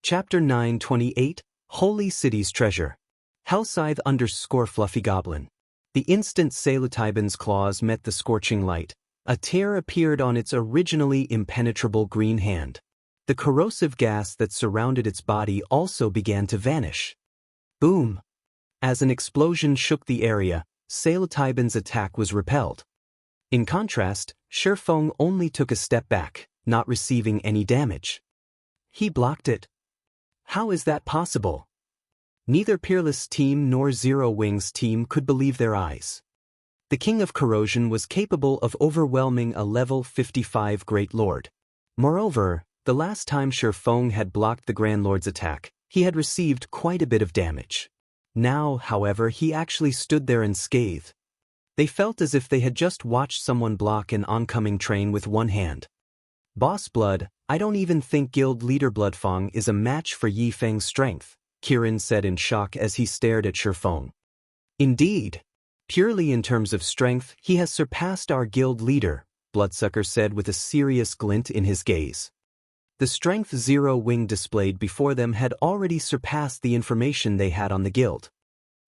Chapter 928, Holy City's Treasure. Hellscythe _ Fluffy Goblin. The instant Psilocybin's claws met the scorching light, a tear appeared on its originally impenetrable green hand. The corrosive gas that surrounded its body also began to vanish. Boom! As an explosion shook the area, Psilocybin's attack was repelled. In contrast, Shifeng only took a step back, not receiving any damage. He blocked it. How is that possible? Neither Peerless Team nor Zero Wings Team could believe their eyes. The King of Corrosion was capable of overwhelming a level 55 Great Lord. Moreover, the last time Shifeng had blocked the Grand Lord's attack, he had received quite a bit of damage. Now, however, he actually stood there unscathed. They felt as if they had just watched someone block an oncoming train with one hand. Boss Blood, I don't even think Guild Leader Bloodfang is a match for Yi Feng's strength, Kirin said in shock as he stared at Shifeng. Indeed. Purely in terms of strength, he has surpassed our guild leader, Bloodsucker said with a serious glint in his gaze. The strength Zero Wing displayed before them had already surpassed the information they had on the guild.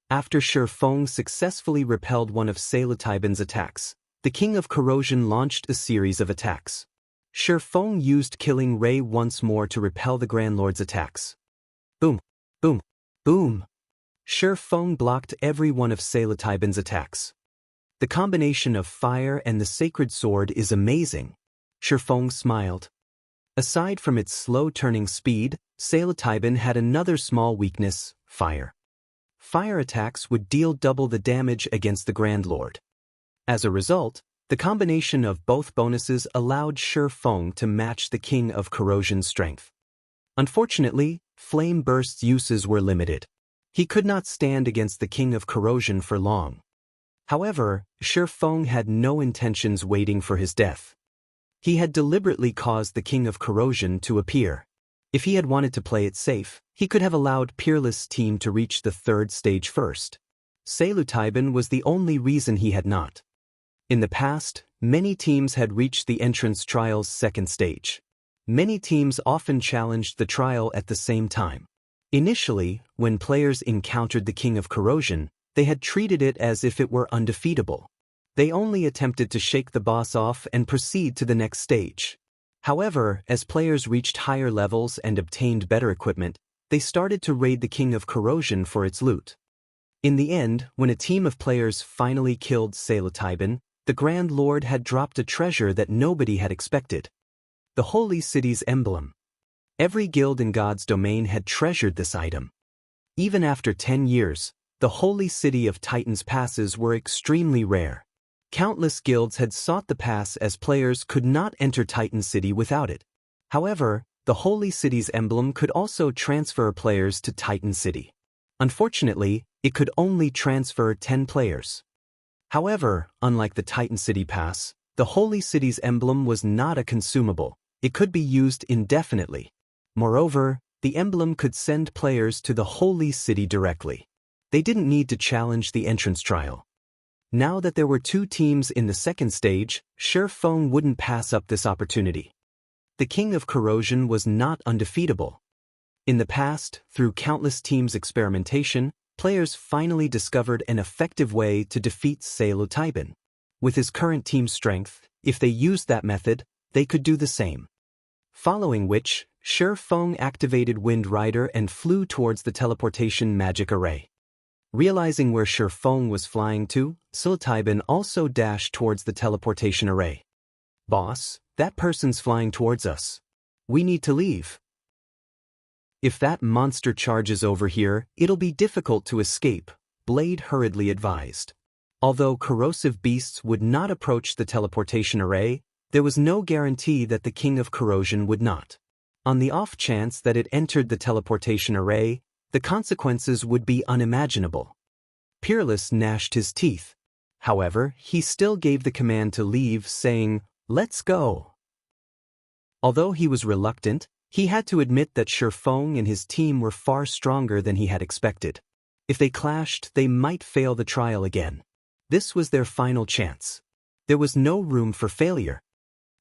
After Shifeng successfully repelled one of Psilocybin's attacks, the King of Corrosion launched a series of attacks. Shifeng used Killing Ray once more to repel the Grand Lord's attacks. Boom! Boom! Boom! Shifeng blocked every one of Psilocybin's attacks. The combination of fire and the sacred sword is amazing. Shifeng smiled. Aside from its slow-turning speed, Psilocybin had another small weakness, fire. Fire attacks would deal double the damage against the Grand Lord. As a result, the combination of both bonuses allowed Shifeng to match the King of Corrosion's strength. Unfortunately, Flame Burst's uses were limited. He could not stand against the King of Corrosion for long. However, Shifeng had no intentions waiting for his death. He had deliberately caused the King of Corrosion to appear. If he had wanted to play it safe, he could have allowed Peerless Team to reach the third stage first. Psilocybin was the only reason he had not. In the past, many teams had reached the entrance trial's second stage. Many teams often challenged the trial at the same time. Initially, when players encountered the King of Corrosion, they had treated it as if it were undefeatable. They only attempted to shake the boss off and proceed to the next stage. However, as players reached higher levels and obtained better equipment, they started to raid the King of Corrosion for its loot. In the end, when a team of players finally killed Psilocybin, the Grand Lord had dropped a treasure that nobody had expected. The Holy City's emblem. Every guild in God's domain had treasured this item. Even after 10 years, the Holy City of Titan's passes were extremely rare. Countless guilds had sought the pass as players could not enter Titan City without it. However, the Holy City's emblem could also transfer players to Titan City. Unfortunately, it could only transfer 10 players. However, unlike the Titan City Pass, the Holy City's emblem was not a consumable. It could be used indefinitely. Moreover, the emblem could send players to the Holy City directly. They didn't need to challenge the entrance trial. Now that there were 2 teams in the second stage, Shifeng wouldn't pass up this opportunity. The King of Corrosion was not undefeatable. In the past, through countless teams' experimentation, players finally discovered an effective way to defeat Psilocybin. With his current team strength, if they used that method, they could do the same. Following which, Shifeng activated Wind Rider and flew towards the teleportation magic array. Realizing where Shifeng was flying to, Psilocybin also dashed towards the teleportation array. Boss, that person's flying towards us. We need to leave. If that monster charges over here, it'll be difficult to escape, Blade hurriedly advised. Although corrosive beasts would not approach the teleportation array, there was no guarantee that the King of Corrosion would not. On the off chance that it entered the teleportation array, the consequences would be unimaginable. Peerless gnashed his teeth. However, he still gave the command to leave, saying, "Let's go." Although he was reluctant, he had to admit that Shifeng and his team were far stronger than he had expected. If they clashed, they might fail the trial again. This was their final chance. There was no room for failure.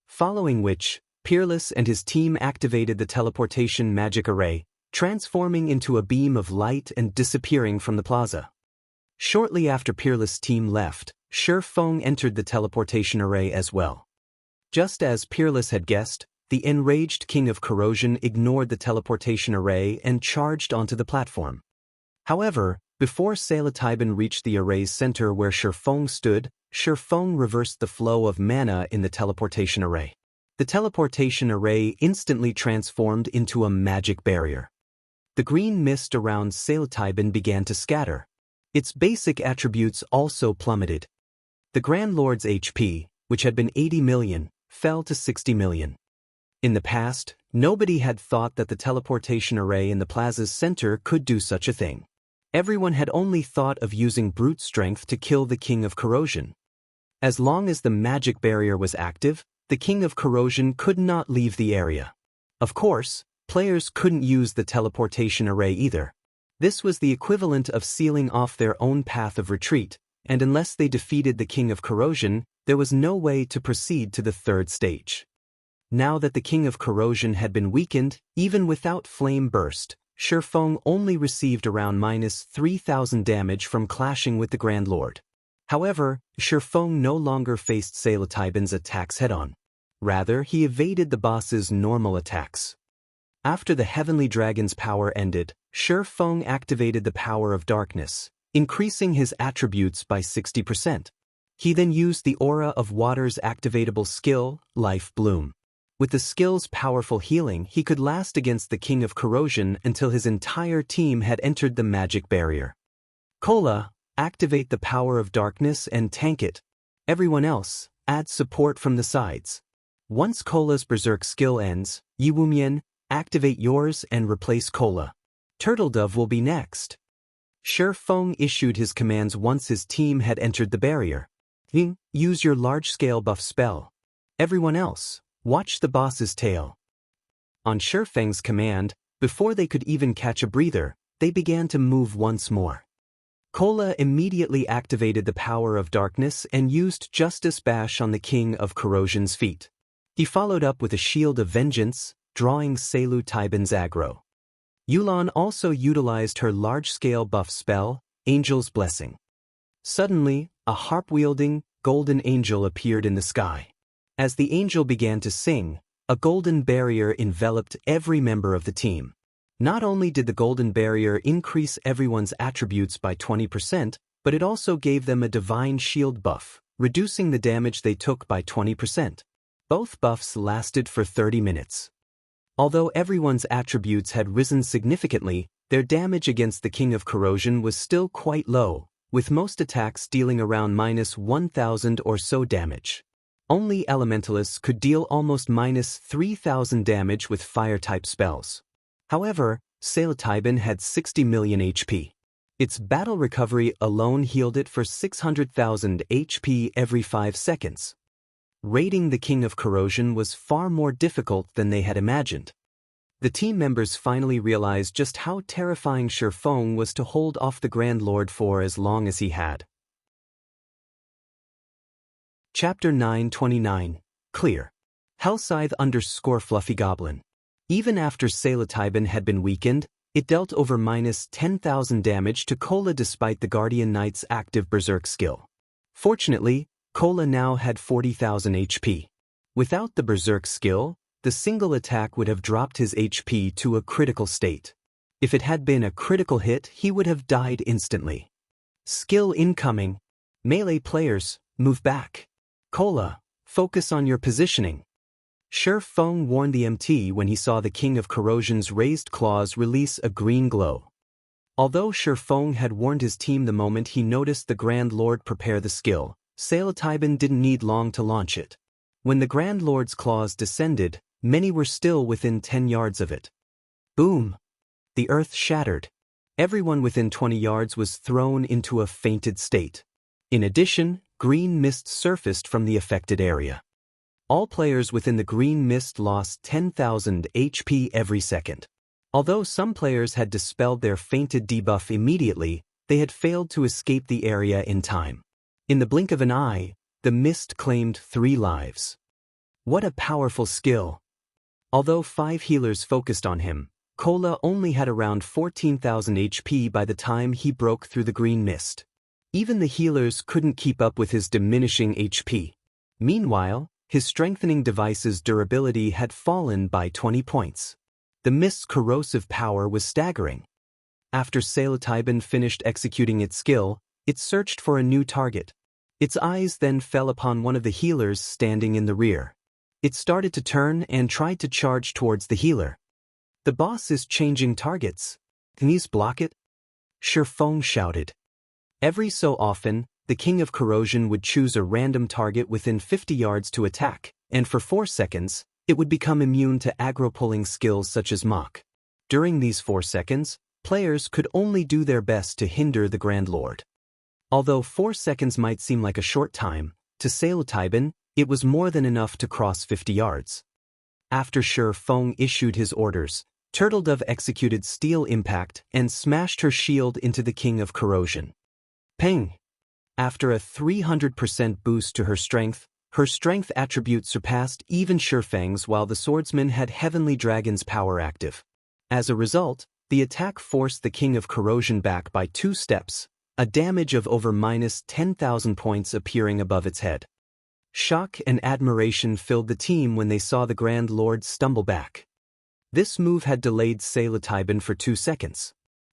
Following which, Peerless and his team activated the teleportation magic array, transforming into a beam of light and disappearing from the plaza. Shortly after Peerless' team left, Shi Feng entered the teleportation array as well. Just as Peerless had guessed, the enraged King of Corrosion ignored the teleportation array and charged onto the platform. However, before Salataiban reached the array's center where Shi Feng stood, Shi Feng reversed the flow of mana in the teleportation array. The teleportation array instantly transformed into a magic barrier. The green mist around Salataiban began to scatter. Its basic attributes also plummeted. The Grand Lord's HP, which had been 80 million, fell to 60 million. In the past, nobody had thought that the teleportation array in the plaza's center could do such a thing. Everyone had only thought of using brute strength to kill the King of Corrosion. As long as the magic barrier was active, the King of Corrosion could not leave the area. Of course, players couldn't use the teleportation array either. This was the equivalent of sealing off their own path of retreat, and unless they defeated the King of Corrosion, there was no way to proceed to the third stage. Now that the King of Corrosion had been weakened, even without Flame Burst, Shi Feng only received around -3,000 damage from clashing with the Grand Lord. However, Shi Feng no longer faced Salataiban's attacks head-on. Rather, he evaded the boss's normal attacks. After the Heavenly Dragon's power ended, Shi Feng activated the Power of Darkness, increasing his attributes by 60%. He then used the Aura of Water's activatable skill, Life Bloom. With the skill's powerful healing, he could last against the King of Corrosion until his entire team had entered the magic barrier. Cola, activate the Power of Darkness and tank it. Everyone else, add support from the sides. Once Cola's Berserk skill ends, Yiwumian, activate yours and replace Cola. Turtledove will be next. Shi Feng issued his commands once his team had entered the barrier. Use your large-scale buff spell. Everyone else, watch the boss's tail. On Shi Feng's command, before they could even catch a breather, they began to move once more. Cola immediately activated the Power of Darkness and used Justice Bash on the King of Corrosion's feet. He followed up with a Shield of Vengeance, drawing Salataiban's aggro. Yulan also utilized her large-scale buff spell, Angel's Blessing. Suddenly, a harp-wielding, golden angel appeared in the sky. As the angel began to sing, a golden barrier enveloped every member of the team. Not only did the golden barrier increase everyone's attributes by 20%, but it also gave them a divine shield buff, reducing the damage they took by 20%. Both buffs lasted for 30 minutes. Although everyone's attributes had risen significantly, their damage against the King of Corrosion was still quite low, with most attacks dealing around -1,000 or so damage. Only Elementalists could deal almost -3,000 damage with Fire-type spells. However, Salataiban had 60 million HP. Its battle recovery alone healed it for 600,000 HP every 5 seconds. Raiding the King of Corrosion was far more difficult than they had imagined. The team members finally realized just how terrifying Shi Feng was to hold off the Grand Lord for as long as he had. Chapter 929, Clear. Hellscythe _ Fluffy Goblin. Even after Salataiban had been weakened, it dealt over -10,000 damage to Cola despite the Guardian Knight's active Berserk skill. Fortunately, Cola now had 40,000 HP. Without the Berserk skill, the single attack would have dropped his HP to a critical state. If it had been a critical hit, he would have died instantly. Skill incoming. Melee players, move back. Cola, focus on your positioning. Shi Feng warned the MT when he saw the King of Corrosion's raised claws release a green glow. Although Shi Feng had warned his team the moment he noticed the Grand Lord prepare the skill, Salataiban didn't need long to launch it. When the Grand Lord's claws descended, many were still within 10 yards of it. Boom! The earth shattered. Everyone within 20 yards was thrown into a fainted state. In addition, green mist surfaced from the affected area. All players within the green mist lost 10,000 HP every second. Although some players had dispelled their fainted debuff immediately, they had failed to escape the area in time. In the blink of an eye, the mist claimed 3 lives. What a powerful skill! Although 5 healers focused on him, Kola only had around 14,000 HP by the time he broke through the green mist. Even the healers couldn't keep up with his diminishing HP. Meanwhile, his strengthening device's durability had fallen by 20 points. The mist's corrosive power was staggering. After Psilocybin finished executing its skill, it searched for a new target. Its eyes then fell upon one of the healers standing in the rear. It started to turn and tried to charge towards the healer. "The boss is changing targets. Can you block it?" Shifeng shouted. Every so often, the King of Corrosion would choose a random target within 50 yards to attack, and for 4 seconds, it would become immune to aggro-pulling skills such as Mach. During these 4 seconds, players could only do their best to hinder the Grand Lord. Although 4 seconds might seem like a short time, to Psilocybin, it was more than enough to cross 50 yards. After Shifeng issued his orders, Turtledove executed Steel Impact and smashed her shield into the King of Corrosion. Ping! After a 300% boost to her strength attribute surpassed even Shifeng's while the swordsman had Heavenly Dragon's power active. As a result, the attack forced the King of Corrosion back by 2 steps, a damage of over -10,000 points appearing above its head. Shock and admiration filled the team when they saw the Grand Lord stumble back. This move had delayed Psilocybin for 2 seconds.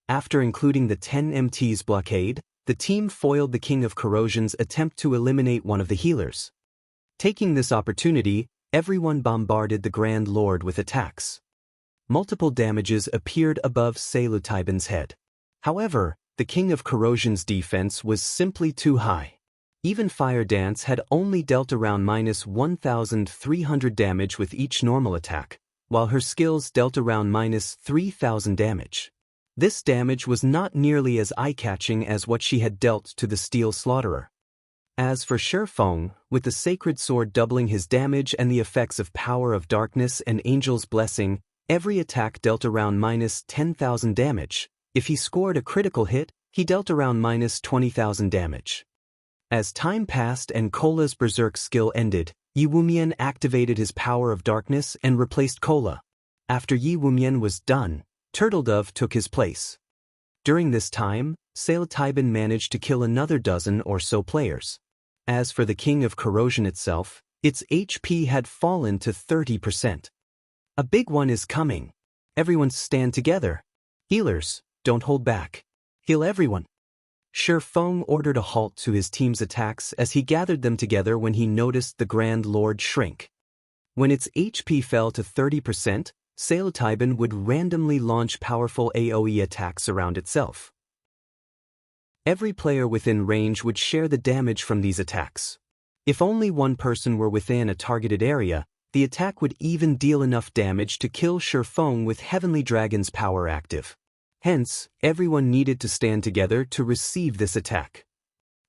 After including the 10 MT's blockade, the team foiled the King of Corrosion's attempt to eliminate one of the healers. Taking this opportunity, everyone bombarded the Grand Lord with attacks. Multiple damages appeared above Psilocybin's head. However, the King of Corrosion's defense was simply too high. Even Fire Dance had only dealt around -1,300 damage with each normal attack, while her skills dealt around -3,000 damage. This damage was not nearly as eye-catching as what she had dealt to the Steel Slaughterer. As for Shifeng, with the Sacred Sword doubling his damage and the effects of Power of Darkness and Angel's Blessing, every attack dealt around -10,000 damage. If he scored a critical hit, he dealt around -20,000 damage. As time passed and Kola's Berserk skill ended, Yi Wumian activated his Power of Darkness and replaced Kola. After Yi Wumian was done, Turtledove took his place. During this time, Psilocybin managed to kill another dozen or so players. As for the King of Corrosion itself, its HP had fallen to 30%. A big one is coming. Everyone stand together. Healers, don't hold back. Heal everyone. Shifeng ordered a halt to his team's attacks as he gathered them together when he noticed the Grand Lord shrink. When its HP fell to 30%, Psilocybin would randomly launch powerful AoE attacks around itself. Every player within range would share the damage from these attacks. If only one person were within a targeted area, the attack would even deal enough damage to kill Shifeng with Heavenly Dragon's power active. Hence, everyone needed to stand together to receive this attack.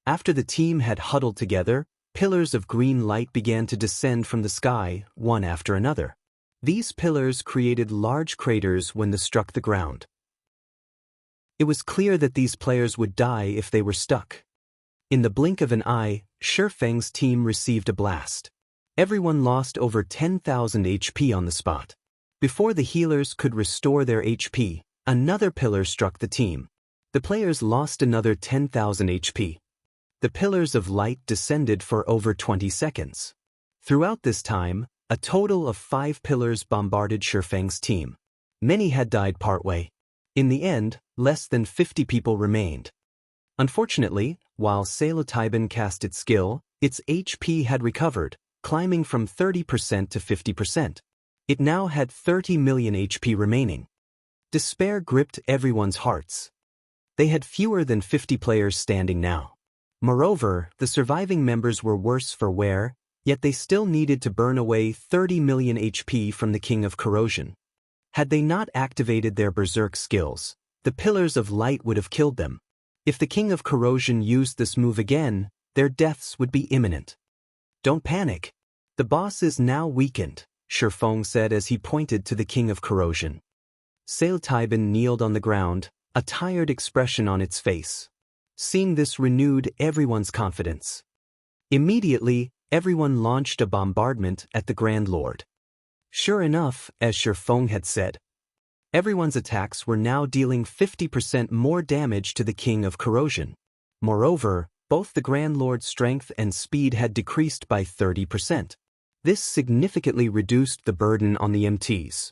After the team had huddled together, pillars of green light began to descend from the sky, one after another. These pillars created large craters when they struck the ground. It was clear that these players would die if they were stuck. In the blink of an eye, Shifeng's team received a blast. Everyone lost over 10,000 HP on the spot. Before the healers could restore their HP, another pillar struck the team. The players lost another 10,000 HP. The pillars of light descended for over 20 seconds. Throughout this time, a total of 5 pillars bombarded Shifeng's team. Many had died partway. In the end, less than 50 people remained. Unfortunately, while Psilocybin cast its skill, its HP had recovered, climbing from 30% to 50%. It now had 30 million HP remaining. Despair gripped everyone's hearts. They had fewer than 50 players standing now. Moreover, the surviving members were worse for wear, yet they still needed to burn away 30 million HP from the King of Corrosion. Had they not activated their Berserk skills, the Pillars of Light would have killed them. If the King of Corrosion used this move again, their deaths would be imminent. Don't panic. The boss is now weakened, Shifeng said as he pointed to the King of Corrosion. Psilocybin kneeled on the ground, a tired expression on its face. Seeing this renewed everyone's confidence. Immediately, everyone launched a bombardment at the Grand Lord. Sure enough, as Shifeng had said, Everyone's attacks were now dealing 50% more damage to the King of Corrosion. Moreover, both the Grand Lord's strength and speed had decreased by 30%. This significantly reduced the burden on the MTs.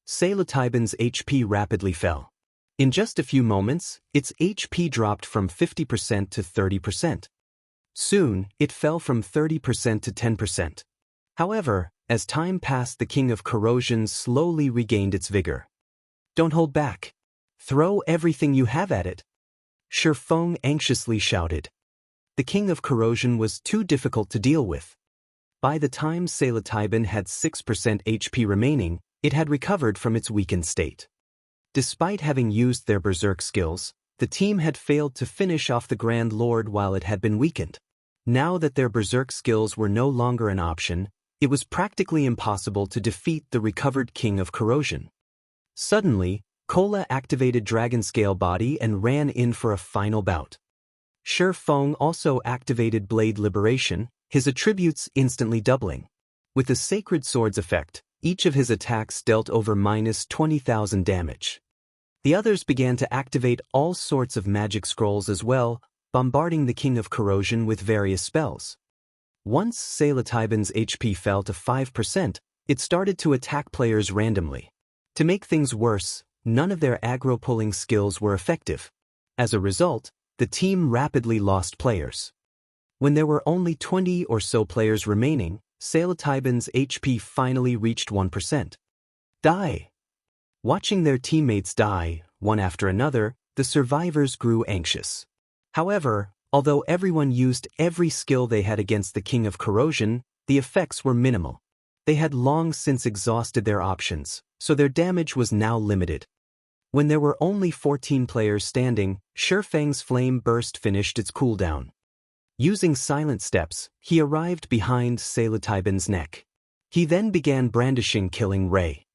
Sailatiban's HP rapidly fell. In just a few moments, its HP dropped from 50% to 30%. Soon, it fell from 30% to 10%. However, as time passed, the King of Corrosion slowly regained its vigor. "Don't hold back. Throw everything you have at it," Shifeng anxiously shouted. The King of Corrosion was too difficult to deal with. By the time Sailatiban had 6% HP remaining, it had recovered from its weakened state. Despite having used their berserk skills, the team had failed to finish off the Grand Lord while it had been weakened. Now that their berserk skills were no longer an option, it was practically impossible to defeat the recovered King of Corrosion. Suddenly, Kola activated Dragon Scale Body and ran in for a final bout. Shifeng also activated Blade Liberation, his attributes instantly doubling. With the Sacred Sword's effect, each of his attacks dealt over -20,000 damage. The others began to activate all sorts of magic scrolls as well, bombarding the King of Corrosion with various spells. Once Sailatiban's HP fell to 5%, it started to attack players randomly. To make things worse, none of their aggro-pulling skills were effective. As a result, the team rapidly lost players. When there were only 20 or so players remaining, Sailatiban's HP finally reached 1%. Die! Watching their teammates die, one after another, the survivors grew anxious. However, although everyone used every skill they had against the King of Corrosion, the effects were minimal. They had long since exhausted their options, so their damage was now limited. When there were only 14 players standing, Shifeng's Flame Burst finished its cooldown. Using silent steps, he arrived behind Sailatiban's neck. He then began brandishing Killing Ray.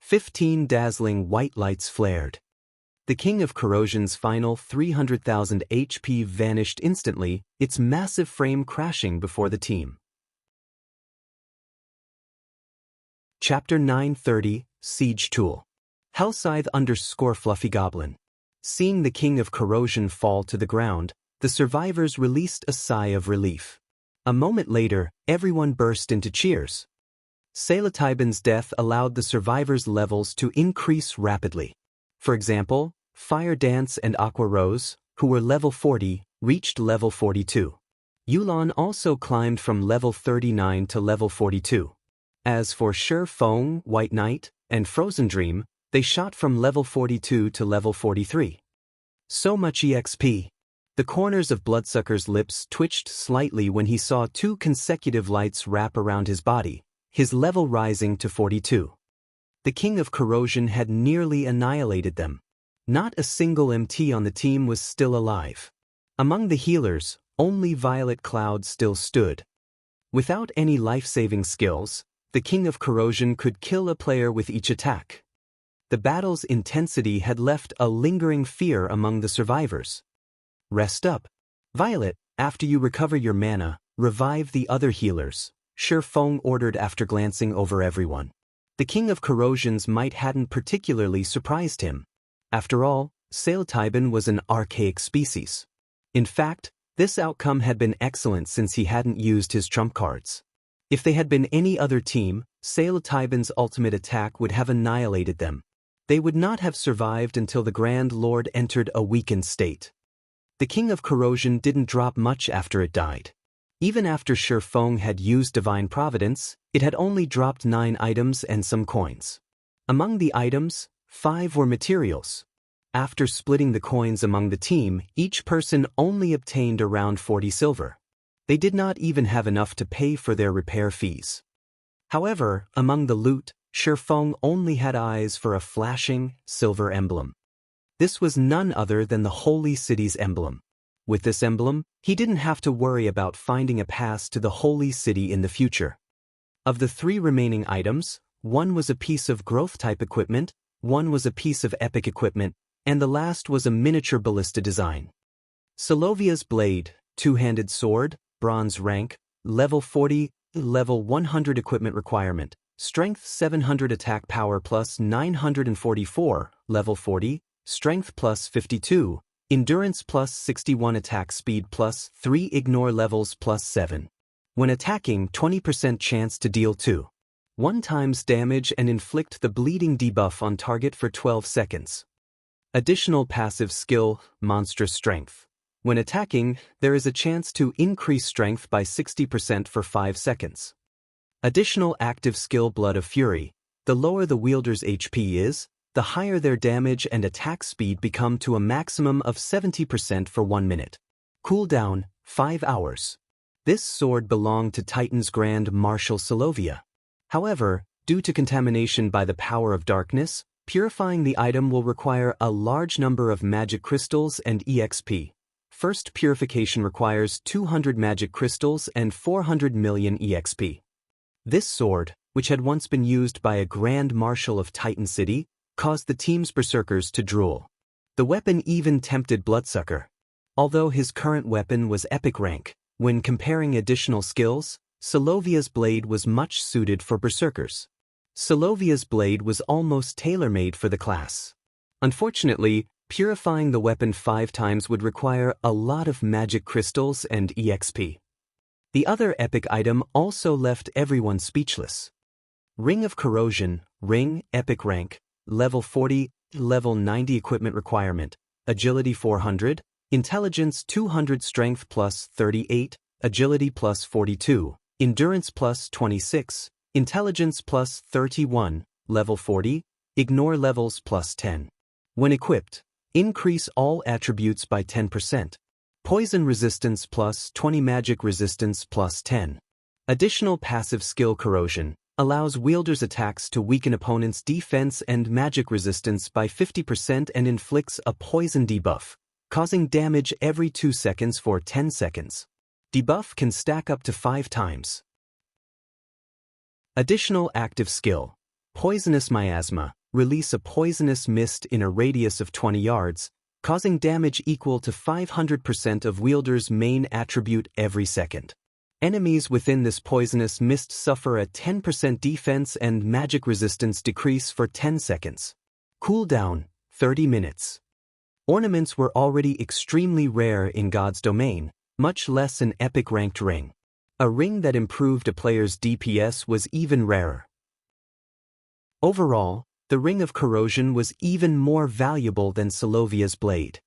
15 dazzling white lights flared. The King of Corrosion's final 300,000 HP vanished instantly, its massive frame crashing before the team. Chapter 930, Siege Tool. Hellscythe _ Fluffy Seeing the King of Corrosion fall to the ground, the survivors released a sigh of relief. A moment later, everyone burst into cheers. Sailatiban's death allowed the survivors' levels to increase rapidly. For example, Fire Dance and Aqua Rose, who were level 40, reached level 42. Yulan also climbed from level 39 to level 42. As for Shifeng, White Knight, and Frozen Dream, they shot from level 42 to level 43. So much EXP. The corners of Bloodsucker's lips twitched slightly when he saw 2 consecutive lights wrap around his body, his level rising to 42. The King of Corrosion had nearly annihilated them. Not a single MT on the team was still alive. Among the healers, only Violet Cloud still stood. Without any life-saving skills, the King of Corrosion could kill a player with each attack. The battle's intensity had left a lingering fear among the survivors. Rest up. Violet, after you recover your mana, revive the other healers, Shifeng ordered after glancing over everyone. The King of Corrosion's might hadn't particularly surprised him. After all, Sailatiban was an archaic species. In fact, this outcome had been excellent since he hadn't used his trump cards. If they had been any other team, Sailatiban's ultimate attack would have annihilated them. They would not have survived until the Grand Lord entered a weakened state. The King of Corrosion didn't drop much after it died. Even after Shifeng had used Divine Providence, it had only dropped 9 items and some coins. Among the items, 5 were materials. After splitting the coins among the team, each person only obtained around 40 silver. They did not even have enough to pay for their repair fees. However, among the loot, Shifeng only had eyes for a flashing, silver emblem. This was none other than the Holy City's emblem. With this emblem, he didn't have to worry about finding a pass to the Holy City in the future. Of the 3 remaining items, 1 was a piece of growth-type equipment, 1 was a piece of epic equipment, and the last was a miniature ballista design. Solovia's blade, 2-handed sword, bronze rank, level 40, level 100 equipment requirement, Strength 700 attack power plus 944, level 40, strength plus 52, endurance plus 61 attack speed plus 3 ignore levels plus 7. When attacking, 20% chance to deal 1 times damage and inflict the bleeding debuff on target for 12 seconds. Additional passive skill, monstrous strength. When attacking, there is a chance to increase strength by 60% for 5 seconds. Additional active skill, Blood of Fury. The lower the wielder's HP is, the higher their damage and attack speed become to a maximum of 70% for 1 minute. Cooldown, 5 hours. This sword belonged to Titan's Grand Marshal Solovia. However, due to contamination by the power of darkness, purifying the item will require a large number of magic crystals and EXP. First purification requires 200 magic crystals and 400 million EXP. This sword, which had once been used by a Grand Marshal of Titan City, caused the team's berserkers to drool. The weapon even tempted Bloodsucker. Although his current weapon was epic rank, when comparing additional skills, Solovia's blade was much suited for berserkers. Solovia's blade was almost tailor-made for the class. Unfortunately, purifying the weapon 5 times would require a lot of magic crystals and EXP. The other epic item also left everyone speechless. Ring of Corrosion, Ring, epic rank, level 40, level 90 equipment requirement, agility 400, intelligence 200, strength plus 38, agility plus 42, endurance plus 26, intelligence plus 31, level 40, ignore levels plus 10. When equipped, increase all attributes by 10%. Poison resistance plus 20, magic resistance plus 10. Additional passive skill, Corrosion, allows wielders' attacks to weaken opponents' defense and magic resistance by 50% and inflicts a poison debuff, causing damage every 2 seconds for 10 seconds. Debuff can stack up to 5 times. Additional active skill, Poisonous Miasma, release a poisonous mist in a radius of 20 yards, causing damage equal to 500% of wielder's main attribute every second. Enemies within this poisonous mist suffer a 10% defense and magic resistance decrease for 10 seconds. Cooldown, 30 minutes. Ornaments were already extremely rare in God's domain, much less an epic ranked ring. A ring that improved a player's DPS was even rarer. Overall, the Ring of Corrosion was even more valuable than Solovia's blade.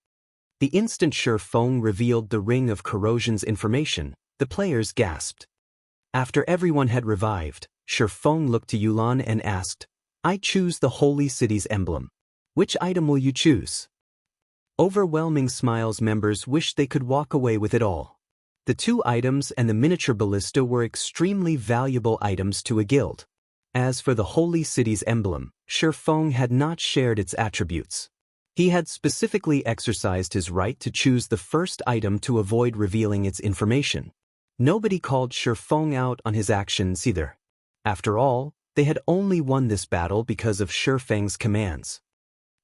The instant Shi Feng revealed the Ring of Corrosion's information, the players gasped. After everyone had revived, Shi Feng looked to Yulan and asked, "I choose the Holy City's emblem. Which item will you choose?" Overwhelming smiles. Members wished they could walk away with it all. The 2 items and the miniature ballista were extremely valuable items to a guild. As for the Holy City's emblem, Shi Feng had not shared its attributes. He had specifically exercised his right to choose the first item to avoid revealing its information. Nobody called Shi Feng out on his actions either. After all, they had only won this battle because of Shi Feng's commands.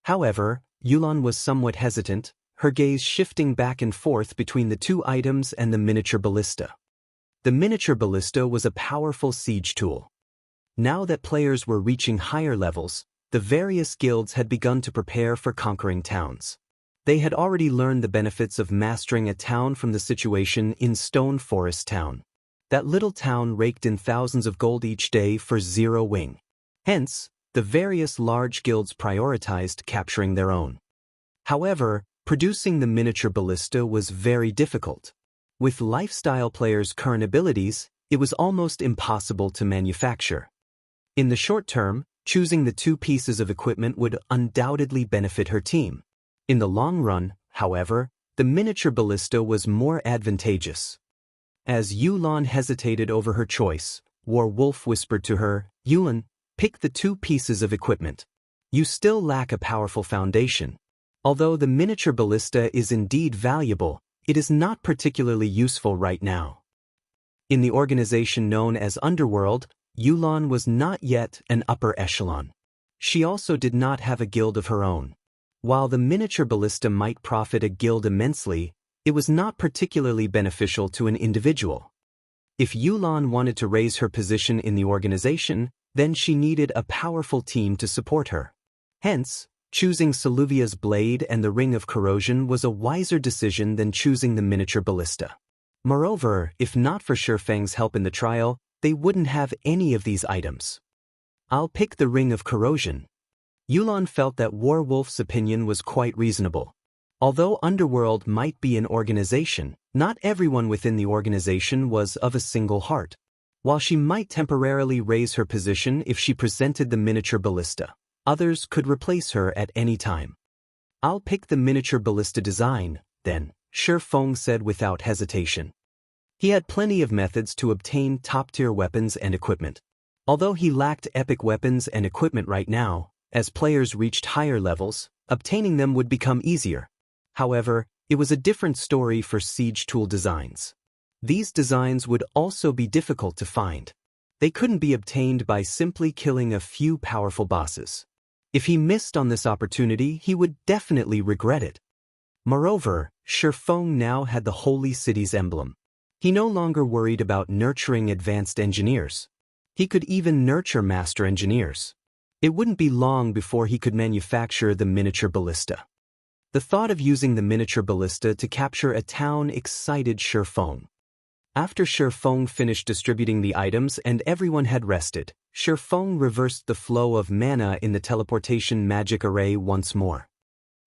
However, Yulan was somewhat hesitant, her gaze shifting back and forth between the 2 items and the miniature ballista. The miniature ballista was a powerful siege tool. Now that players were reaching higher levels, the various guilds had begun to prepare for conquering towns. They had already learned the benefits of mastering a town from the situation in Stone Forest Town. That little town raked in thousands of gold each day for 0 wing. Hence, the various large guilds prioritized capturing their own. However, producing the miniature ballista was very difficult. With lifestyle players' current abilities, it was almost impossible to manufacture. In the short term, choosing the 2 pieces of equipment would undoubtedly benefit her team. In the long run, however, the miniature ballista was more advantageous. As Yulan hesitated over her choice, War Wolf whispered to her, "Yulan, pick the 2 pieces of equipment. You still lack a powerful foundation. Although the miniature ballista is indeed valuable, it is not particularly useful right now." In the organization known as Underworld, Yulan was not yet an upper echelon. She also did not have a guild of her own. While the miniature ballista might profit a guild immensely, it was not particularly beneficial to an individual. If Yulan wanted to raise her position in the organization, then she needed a powerful team to support her. Hence, choosing Saluvia's blade and the ring of corrosion was a wiser decision than choosing the miniature ballista. Moreover, if not for Shifeng's help in the trial, they wouldn't have any of these items. I'll pick the ring of corrosion. Yulon felt that Warwolf's opinion was quite reasonable. Although Underworld might be an organization, not everyone within the organization was of a single heart. While she might temporarily raise her position if she presented the miniature ballista, others could replace her at any time. I'll pick the miniature ballista design, then, Shifeng said without hesitation. He had plenty of methods to obtain top-tier weapons and equipment. Although he lacked epic weapons and equipment right now, as players reached higher levels, obtaining them would become easier. However, it was a different story for siege tool designs. These designs would also be difficult to find. They couldn't be obtained by simply killing a few powerful bosses. If he missed on this opportunity, he would definitely regret it. Moreover, Shifeng now had the Holy City's emblem. He no longer worried about nurturing advanced engineers. He could even nurture master engineers. It wouldn't be long before he could manufacture the miniature ballista. The thought of using the miniature ballista to capture a town excited Shifeng. After Shifeng finished distributing the items and everyone had rested, Shifeng reversed the flow of mana in the teleportation magic array once more.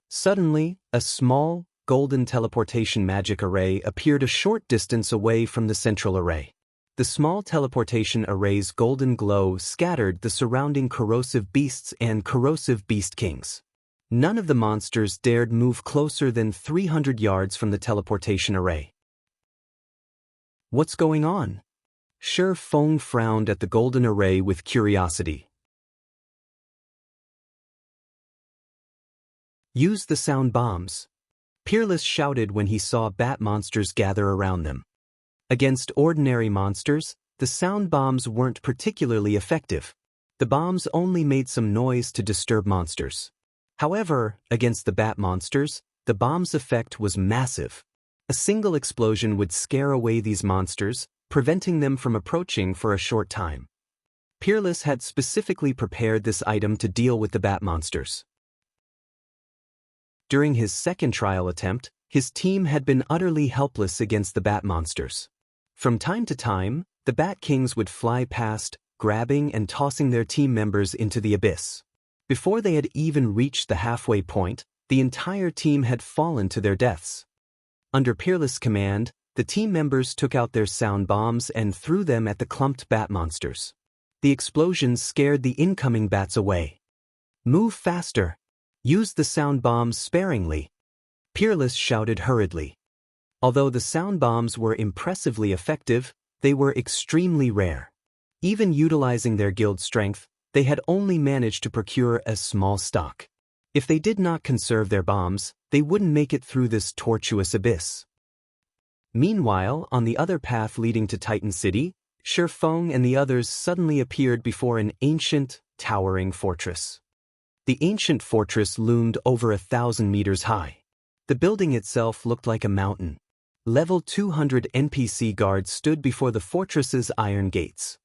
Suddenly, a small, golden teleportation magic array appeared a short distance away from the central array. The small teleportation array's golden glow scattered the surrounding corrosive beasts and corrosive beast kings. None of the monsters dared move closer than 300 yards from the teleportation array. What's going on? Shifeng frowned at the golden array with curiosity. Use the sound bombs. Peerless shouted when he saw bat monsters gather around them. Against ordinary monsters, the sound bombs weren't particularly effective. The bombs only made some noise to disturb monsters. However, against the bat monsters, the bomb's effect was massive. A single explosion would scare away these monsters, preventing them from approaching for a short time. Peerless had specifically prepared this item to deal with the bat monsters. During his second trial attempt, his team had been utterly helpless against the bat monsters. From time to time, the Bat Kings would fly past, grabbing and tossing their team members into the abyss. Before they had even reached the halfway point, the entire team had fallen to their deaths. Under Peerless' command, the team members took out their sound bombs and threw them at the clumped bat monsters. The explosions scared the incoming bats away. Move faster. Use the sound bombs sparingly. Peerless shouted hurriedly. Although the sound bombs were impressively effective, they were extremely rare. Even utilizing their guild strength, they had only managed to procure a small stock. If they did not conserve their bombs, they wouldn't make it through this tortuous abyss. Meanwhile, on the other path leading to Titan City, Shifeng and the others suddenly appeared before an ancient, towering fortress. The ancient fortress loomed over 1,000 meters high. The building itself looked like a mountain. Level 200 NPC guards stood before the fortress's iron gates.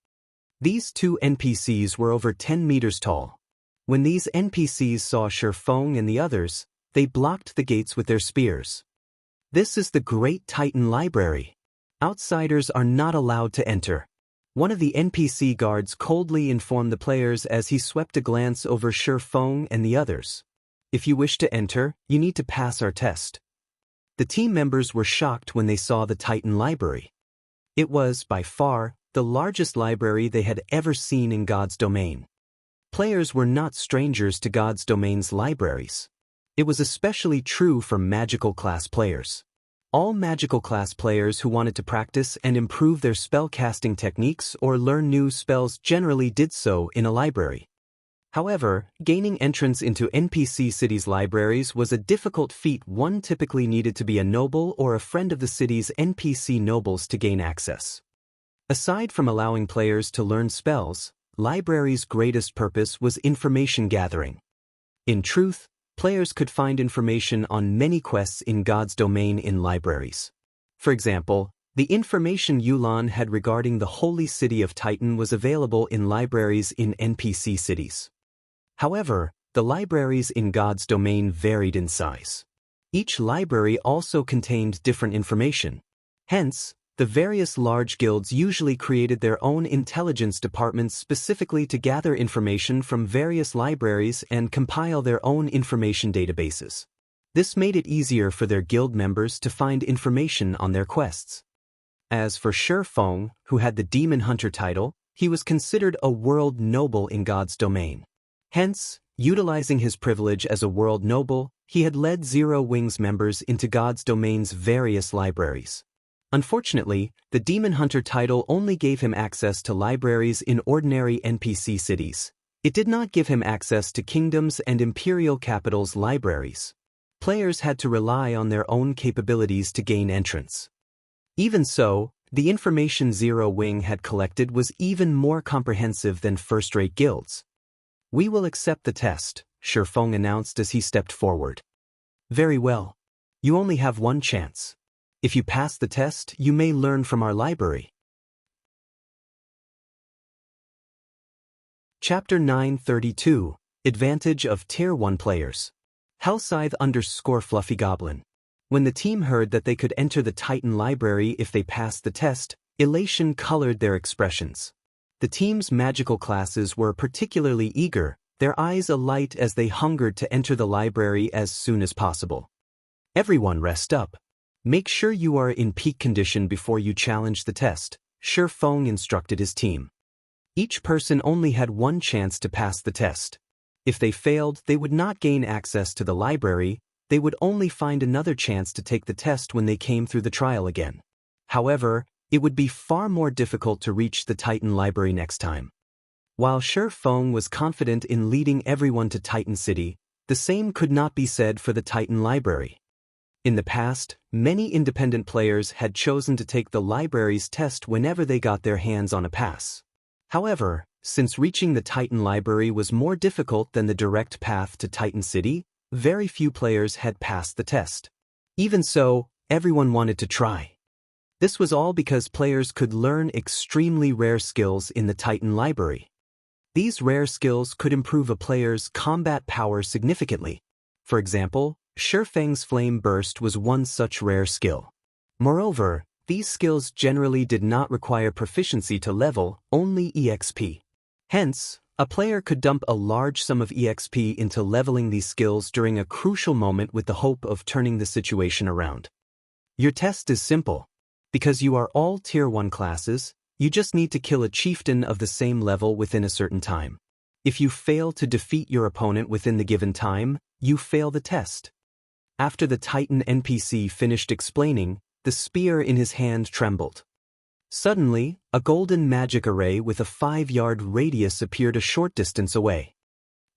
These two NPCs were over 10 meters tall. When these NPCs saw Shifeng and the others, they blocked the gates with their spears. This is the Great Titan Library. Outsiders are not allowed to enter. One of the NPC guards coldly informed the players as he swept a glance over Shifeng and the others. If you wish to enter, you need to pass our test. The team members were shocked when they saw the Titan Library. It was, by far, the largest library they had ever seen in God's domain. Players were not strangers to God's domain's libraries. It was especially true for magical class players. All magical class players who wanted to practice and improve their spell-casting techniques or learn new spells generally did so in a library. However, gaining entrance into NPC cities' libraries was a difficult feat. One typically needed to be a noble or a friend of the city's NPC nobles to gain access. Aside from allowing players to learn spells, libraries' greatest purpose was information gathering. In truth, players could find information on many quests in God's domain in libraries. For example, The information Yulan had regarding the holy city of Titan was available in libraries in NPC cities. However, the libraries in God's domain varied in size. Each library also contained different information. Hence, the various large guilds usually created their own intelligence departments specifically to gather information from various libraries and compile their own information databases. This made it easier for their guild members to find information on their quests. As for Shi Feng, who had the Demon Hunter title, he was considered a world noble in God's domain. Hence, utilizing his privilege as a world noble, he had led Zero Wings members into God's domain's various libraries. Unfortunately, the Demon Hunter title only gave him access to libraries in ordinary NPC cities. It did not give him access to kingdoms and imperial capitals' libraries. Players had to rely on their own capabilities to gain entrance. Even so, the information Zero Wing had collected was even more comprehensive than first-rate guilds. "We will accept the test," Shi Feng announced as he stepped forward. "Very well. You only have one chance. If you pass the test, you may learn from our library." Chapter 932, Advantage of Tier 1 Players. Hellscythe_Fluffy Goblin. When the team heard that they could enter the Titan library if they passed the test, elation colored their expressions. The team's magical classes were particularly eager, their eyes alight as they hungered to enter the library as soon as possible. "Everyone rest up. Make sure you are in peak condition before you challenge the test," Shi Feng instructed his team. Each person only had one chance to pass the test. If they failed, they would not gain access to the library. They would only find another chance to take the test when they came through the trial again. However, it would be far more difficult to reach the Titan library next time. While Shi Feng was confident in leading everyone to Titan City, the same could not be said for the Titan library. In the past, many independent players had chosen to take the library's test whenever they got their hands on a pass. However, since reaching the Titan library was more difficult than the direct path to Titan City, very few players had passed the test. Even so, everyone wanted to try. This was all because players could learn extremely rare skills in the Titan library. These rare skills could improve a player's combat power significantly. For example, Shi Feng's Flame Burst was one such rare skill. Moreover, these skills generally did not require proficiency to level, only EXP. Hence, a player could dump a large sum of EXP into leveling these skills during a crucial moment with the hope of turning the situation around. Your test is simple. Because you are all Tier 1 classes, you just need to kill a chieftain of the same level within a certain time. If you fail to defeat your opponent within the given time, you fail the test. After the Titan NPC finished explaining, the spear in his hand trembled. Suddenly, a golden magic array with a 5-yard radius appeared a short distance away.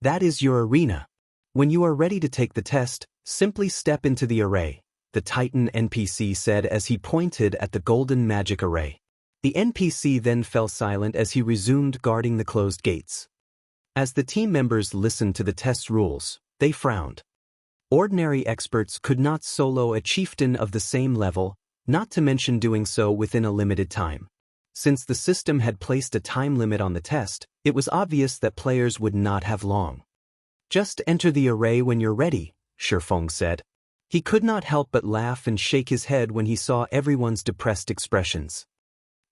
That is your arena. When you are ready to take the test, simply step into the array, the Titan NPC said as he pointed at the golden magic array. The NPC then fell silent as he resumed guarding the closed gates. As the team members listened to the test rules, they frowned. Ordinary experts could not solo a chieftain of the same level, not to mention doing so within a limited time. Since the system had placed a time limit on the test, it was obvious that players would not have long. "Just enter the array when you're ready," Shi Feng said. He could not help but laugh and shake his head when he saw everyone's depressed expressions.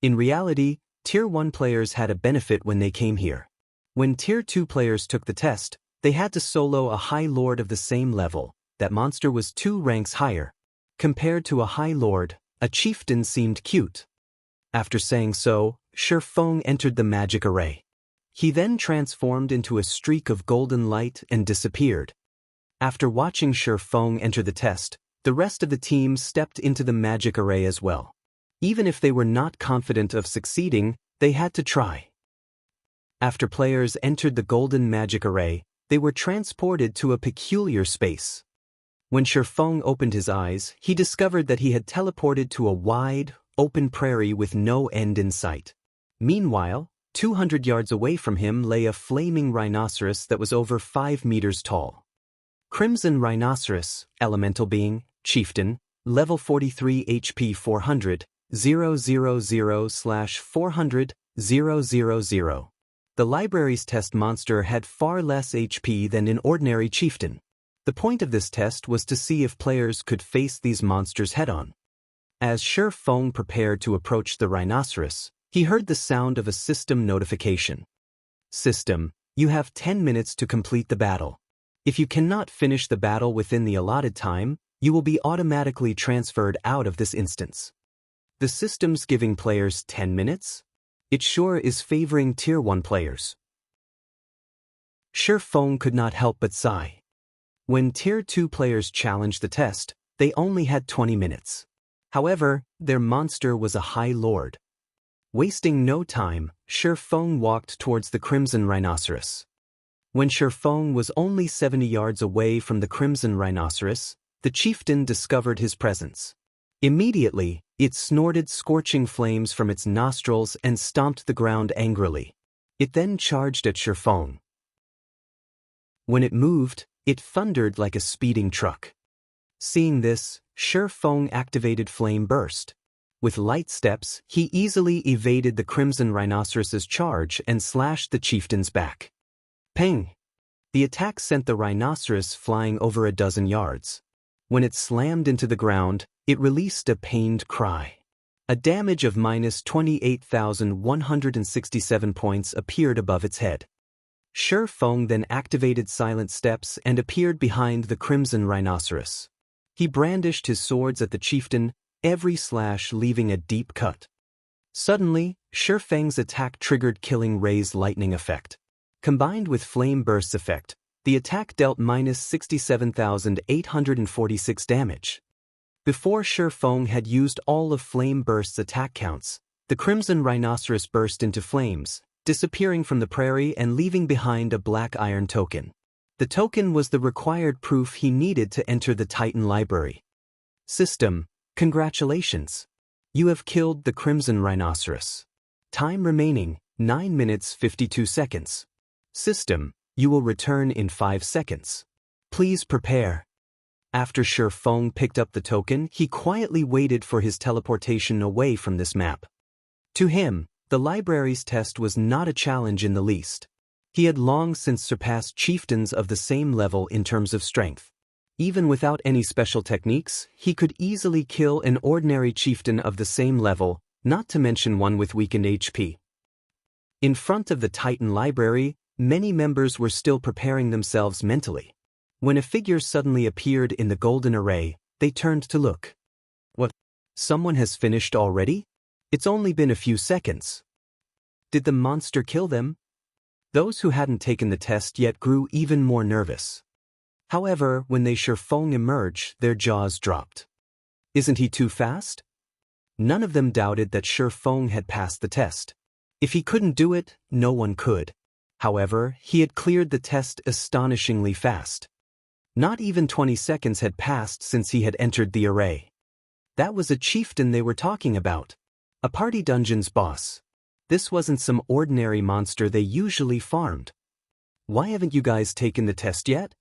In reality, Tier 1 players had a benefit when they came here. When Tier 2 players took the test, they had to solo a High Lord of the same level. That monster was 2 ranks higher. Compared to a High Lord, a chieftain seemed cute. After saying so, Shi Feng entered the magic array. He then transformed into a streak of golden light and disappeared. After watching Shi Feng enter the test, the rest of the team stepped into the magic array as well. Even if they were not confident of succeeding, they had to try. After players entered the golden magic array, they were transported to a peculiar space. When Shi Feng opened his eyes, he discovered that he had teleported to a wide, open prairie with no end in sight. Meanwhile, 200 yards away from him lay a flaming rhinoceros that was over 5 meters tall. Crimson Rhinoceros, elemental being, chieftain, level 43 HP 400, 000/400,000. The library's test monster had far less HP than an ordinary chieftain. The point of this test was to see if players could face these monsters head-on. As Shi Feng prepared to approach the rhinoceros, he heard the sound of a system notification. System, you have 10 minutes to complete the battle. If you cannot finish the battle within the allotted time, you will be automatically transferred out of this instance. The system's giving players 10 minutes? It sure is favoring Tier 1 players. Shi Feng could not help but sigh. When Tier 2 players challenged the test, they only had 20 minutes. However, their monster was a High Lord. Wasting no time, Shi Feng walked towards the Crimson Rhinoceros. When Shi Feng was only 70 yards away from the Crimson Rhinoceros, the chieftain discovered his presence. Immediately, it snorted scorching flames from its nostrils and stomped the ground angrily. It then charged at Shi Feng. When it moved, it thundered like a speeding truck. Seeing this, Shi Feng activated Flame Burst. With light steps, he easily evaded the Crimson Rhinoceros's charge and slashed the chieftain's back. Ping! The attack sent the rhinoceros flying over a dozen yards. When it slammed into the ground, it released a pained cry. A damage of -28,167 points appeared above its head. Shi Feng then activated Silent Steps and appeared behind the Crimson Rhinoceros. He brandished his swords at the chieftain, every slash leaving a deep cut. Suddenly, Shi Feng's attack triggered Killing Ray's lightning effect. Combined with Flame Burst's effect, the attack dealt -67,846 damage. Before Shi Feng had used all of Flame Burst's attack counts, the Crimson Rhinoceros burst into flames, disappearing from the prairie and leaving behind a black iron token. The token was the required proof he needed to enter the Titan Library. System, congratulations! You have killed the Crimson Rhinoceros. Time remaining, 9 minutes 52 seconds. System, you will return in 5 seconds. Please prepare. After Shi Feng picked up the token, he quietly waited for his teleportation away from this map. To him, the library's test was not a challenge in the least. He had long since surpassed chieftains of the same level in terms of strength. Even without any special techniques, he could easily kill an ordinary chieftain of the same level, not to mention one with weakened HP. In front of the Titan Library, many members were still preparing themselves mentally. When a figure suddenly appeared in the golden array, they turned to look. What? Someone has finished already? It's only been a few seconds. Did the monster kill them? Those who hadn't taken the test yet grew even more nervous. However, when they Shi Feng emerged, their jaws dropped. Isn't he too fast? None of them doubted that Shi Feng had passed the test. If he couldn't do it, no one could. However, he had cleared the test astonishingly fast. Not even 20 seconds had passed since he had entered the array. That was a chieftain they were talking about. A party dungeon's boss. This wasn't some ordinary monster they usually farmed. Why haven't you guys taken the test yet?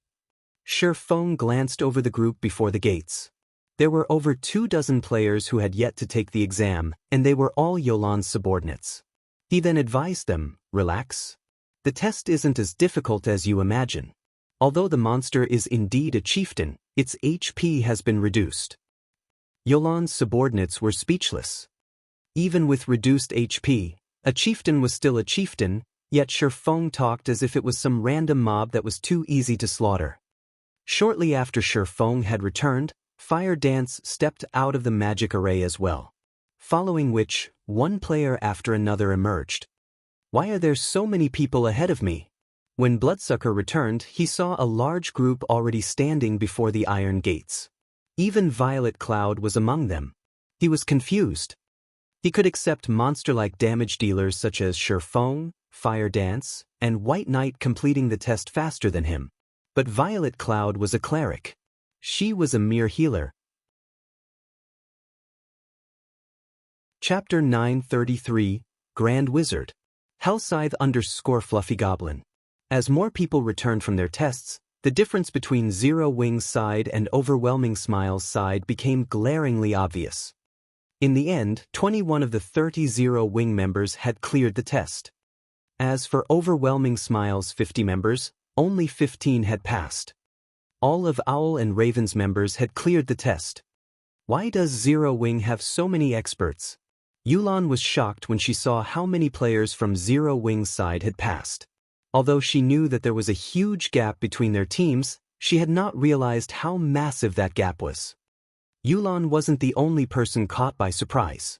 Shi Feng glanced over the group before the gates. There were over 24 players who had yet to take the exam, and they were all Yolan's subordinates. He then advised them, relax. The test isn't as difficult as you imagine. Although the monster is indeed a chieftain, its HP has been reduced. Yolan's subordinates were speechless. Even with reduced HP, a chieftain was still a chieftain, yet Shi Feng talked as if it was some random mob that was too easy to slaughter. Shortly after Shi Feng had returned, Fire Dance stepped out of the magic array as well. Following which, one player after another emerged. Why are there so many people ahead of me? When Bloodsucker returned, he saw a large group already standing before the iron gates. Even Violet Cloud was among them. He was confused. He could accept monster-like damage dealers such as Shi Feng, Fire Dance, and White Knight completing the test faster than him. But Violet Cloud was a cleric. She was a mere healer. Chapter 933, Grand Wizard. Hellscythe_Fluffy Goblin. As more people returned from their tests, the difference between Zero Wings' side and Overwhelming Smile's side became glaringly obvious. In the end, 21 of the 30 Zero-Wing members had cleared the test. As for overwhelming Smile's 50 members, only 15 had passed. All of Owl and Raven's members had cleared the test. Why does Zero-Wing have so many experts? Yulan was shocked when she saw how many players from Zero-Wing's side had passed. Although she knew that there was a huge gap between their teams, she had not realized how massive that gap was. Yulan wasn't the only person caught by surprise.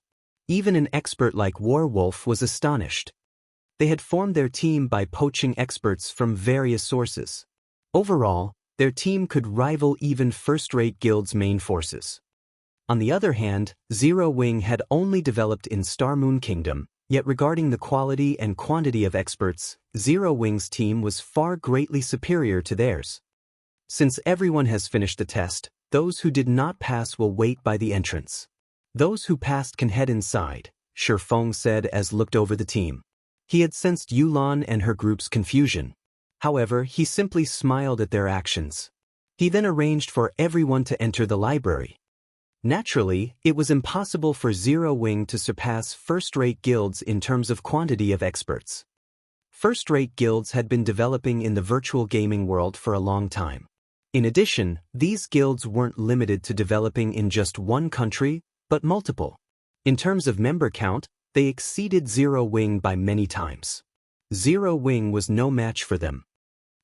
Even an expert like Warwolf was astonished. They had formed their team by poaching experts from various sources. Overall, their team could rival even first-rate guilds' main forces. On the other hand, Zero-Wing had only developed in Star Moon Kingdom, yet regarding the quality and quantity of experts, Zero-Wing's team was far greatly superior to theirs. Since everyone has finished the test, those who did not pass will wait by the entrance. Those who passed can head inside, Shifeng said as looked over the team. He had sensed Yulan and her group's confusion. However, he simply smiled at their actions. He then arranged for everyone to enter the library. Naturally, it was impossible for Zero-Wing to surpass first-rate guilds in terms of quantity of experts. First-rate guilds had been developing in the virtual gaming world for a long time. In addition, these guilds weren't limited to developing in just one country, but multiple. In terms of member count, they exceeded Zero-Wing by many times. Zero-Wing was no match for them.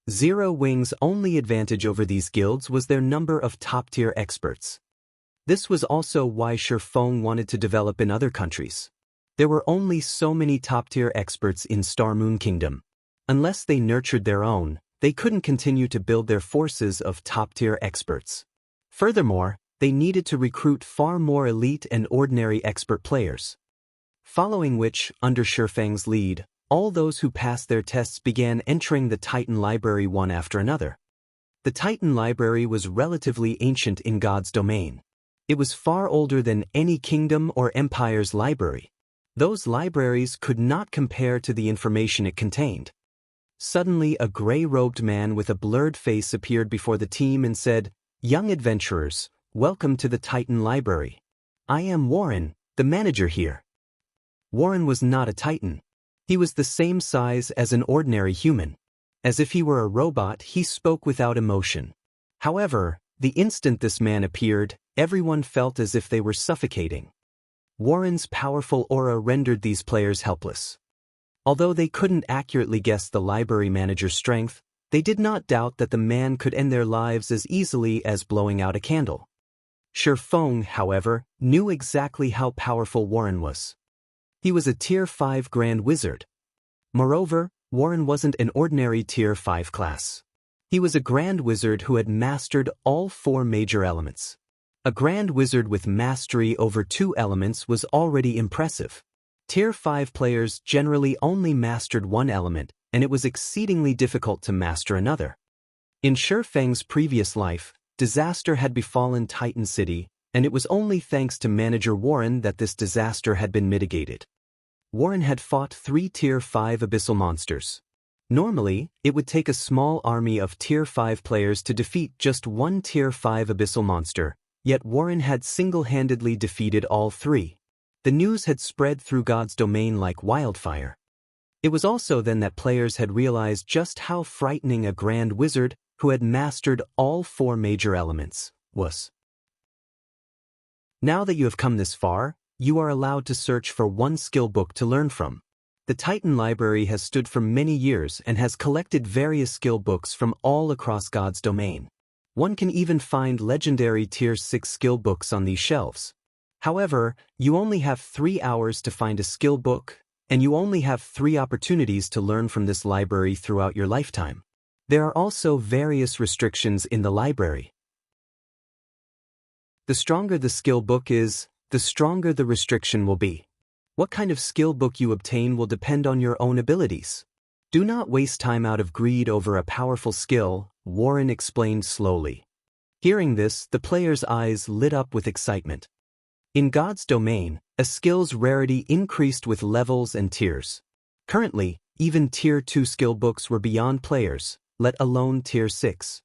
Zero-Wing's only advantage over these guilds was their number of top-tier experts. This was also why Shifeng wanted to develop in other countries. There were only so many top-tier experts in Star Moon Kingdom. Unless they nurtured their own, they couldn't continue to build their forces of top-tier experts. Furthermore, they needed to recruit far more elite and ordinary expert players. Following which, under Shifeng's lead, all those who passed their tests began entering the Titan Library one after another. The Titan Library was relatively ancient in God's domain. It was far older than any kingdom or empire's library. Those libraries could not compare to the information it contained. Suddenly, a gray-robed man with a blurred face appeared before the team and said, "Young adventurers, welcome to the Titan Library. I am Warren, the manager here." Warren was not a Titan. He was the same size as an ordinary human. As if he were a robot, he spoke without emotion. However, the instant this man appeared, everyone felt as if they were suffocating. Warren's powerful aura rendered these players helpless. Although they couldn't accurately guess the library manager's strength, they did not doubt that the man could end their lives as easily as blowing out a candle. Shifeng, however, knew exactly how powerful Warren was. He was a Tier 5 Grand Wizard. Moreover, Warren wasn't an ordinary Tier 5 class. He was a Grand Wizard who had mastered all 4 major elements. A Grand Wizard with mastery over 2 elements was already impressive. Tier 5 players generally only mastered 1 element, and it was exceedingly difficult to master another. In Shifeng's previous life, disaster had befallen Titan City, and it was only thanks to manager Warren that this disaster had been mitigated. Warren had fought 3 Tier 5 abyssal monsters. Normally, it would take a small army of Tier 5 players to defeat just 1 Tier 5 abyssal monster, yet Warren had single-handedly defeated all 3. The news had spread through God's domain like wildfire. It was also then that players had realized just how frightening a Grand Wizard, who had mastered all 4 major elements, was. Now that you have come this far, you are allowed to search for 1 skill book to learn from. The Titan Library has stood for many years and has collected various skill books from all across God's domain. One can even find legendary Tier 6 skill books on these shelves. However, you only have 3 hours to find a skill book, and you only have 3 opportunities to learn from this library throughout your lifetime. There are also various restrictions in the library. The stronger the skill book is, the stronger the restriction will be. What kind of skill book you obtain will depend on your own abilities. Do not waste time out of greed over a powerful skill, Warren explained slowly. Hearing this, the player's eyes lit up with excitement. In God's domain, a skill's rarity increased with levels and tiers. Currently, even Tier 2 skill books were beyond players, let alone Tier 6.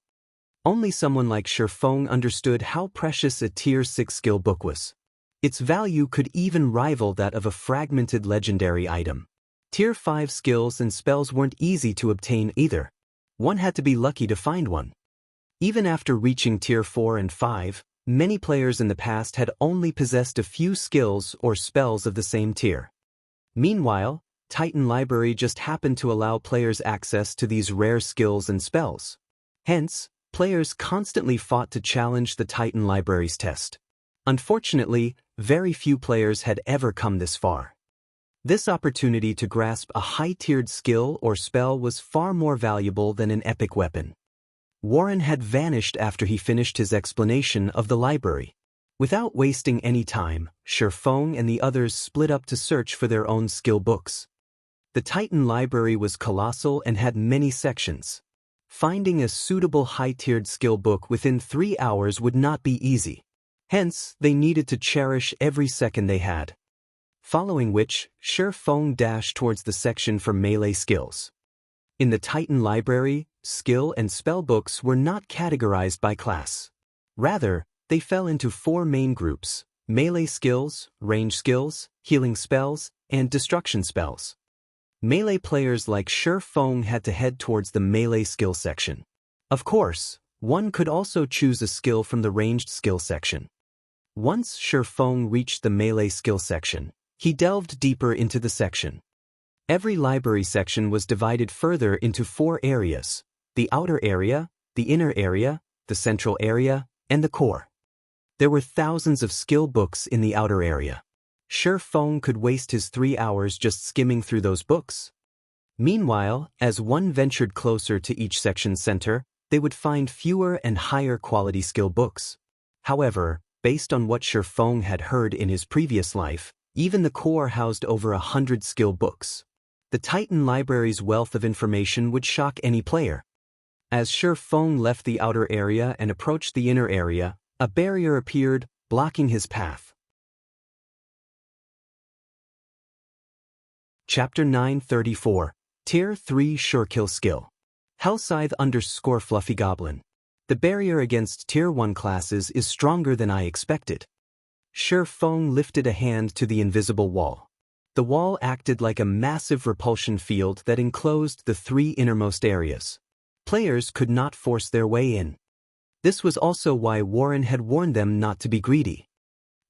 Only someone like Shifeng understood how precious a Tier 6 skill book was. Its value could even rival that of a fragmented legendary item. Tier 5 skills and spells weren't easy to obtain either. One had to be lucky to find one. Even after reaching Tier 4 and 5, many players in the past had only possessed a few skills or spells of the same tier. Meanwhile, Titan Library just happened to allow players access to these rare skills and spells. Hence, players constantly fought to challenge the Titan Library's test. Unfortunately, very few players had ever come this far. This opportunity to grasp a high-tiered skill or spell was far more valuable than an epic weapon. Warren had vanished after he finished his explanation of the library. Without wasting any time, Shifeng and the others split up to search for their own skill books. The Titan Library was colossal and had many sections. Finding a suitable high-tiered skill book within 3 hours would not be easy. Hence, they needed to cherish every second they had. Following which, Shifeng dashed towards the section for melee skills. In the Titan Library, skill and spell books were not categorized by class. Rather, they fell into 4 main groups: melee skills, range skills, healing spells, and destruction spells. Melee players like Shifeng had to head towards the melee skill section. Of course, one could also choose a skill from the ranged skill section. Once Shifeng reached the melee skill section, he delved deeper into the section. Every library section was divided further into 4 areas: the outer area, the inner area, the central area, and the core. There were thousands of skill books in the outer area. Shifeng could waste his 3 hours just skimming through those books. Meanwhile, as one ventured closer to each section's center, they would find fewer and higher quality skill books. However, based on what Shifeng had heard in his previous life, even the core housed over 100 skill books. The Titan Library's wealth of information would shock any player. As Shifeng left the outer area and approached the inner area, a barrier appeared, blocking his path. Chapter 934, Tier 3 Surekill Skill. Hellscythe _ Fluffy Goblin. The barrier against Tier 1 classes is stronger than I expected. Shifeng lifted a hand to the invisible wall. The wall acted like a massive repulsion field that enclosed the 3 innermost areas. Players could not force their way in. This was also why Warren had warned them not to be greedy.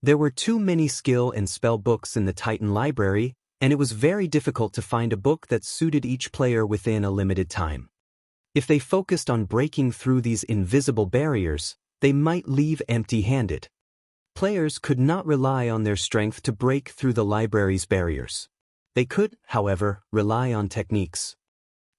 There were too many skill and spell books in the Titan Library, and it was very difficult to find a book that suited each player within a limited time. If they focused on breaking through these invisible barriers, they might leave empty-handed. Players could not rely on their strength to break through the library's barriers. They could, however, rely on techniques.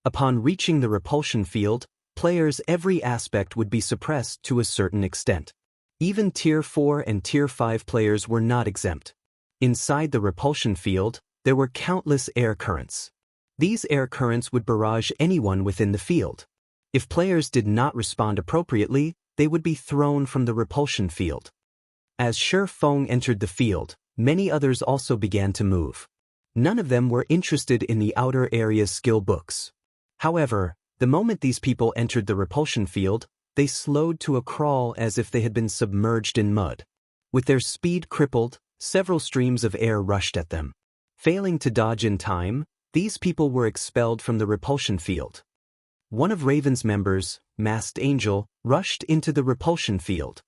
Upon reaching the repulsion field, players' every aspect would be suppressed to a certain extent. Even Tier 4 and Tier 5 players were not exempt. Inside the repulsion field, there were countless air currents. These air currents would barrage anyone within the field. If players did not respond appropriately, they would be thrown from the repulsion field. As Shifeng entered the field, many others also began to move. None of them were interested in the outer area's skill books. However, the moment these people entered the repulsion field, they slowed to a crawl as if they had been submerged in mud. With their speed crippled, several streams of air rushed at them. Failing to dodge in time, these people were expelled from the repulsion field. One of Raven's members, Masked Angel, rushed into the repulsion field.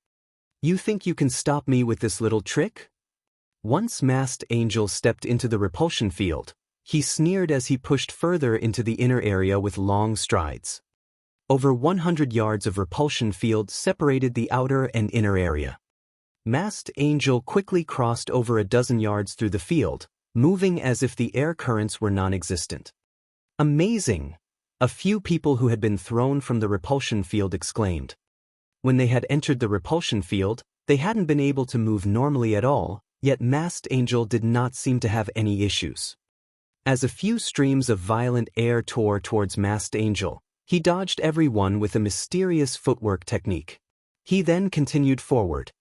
"You think you can stop me with this little trick?" Once Masked Angel stepped into the repulsion field, he sneered as he pushed further into the inner area with long strides. Over 100 yards of repulsion field separated the outer and inner area. Masked Angel quickly crossed over a dozen yards through the field, moving as if the air currents were non-existent. "Amazing!" A few people who had been thrown from the repulsion field exclaimed. When they had entered the repulsion field, they hadn't been able to move normally at all, yet Masked Angel did not seem to have any issues. As a few streams of violent air tore towards Masked Angel, he dodged everyone with a mysterious footwork technique. He then continued forward.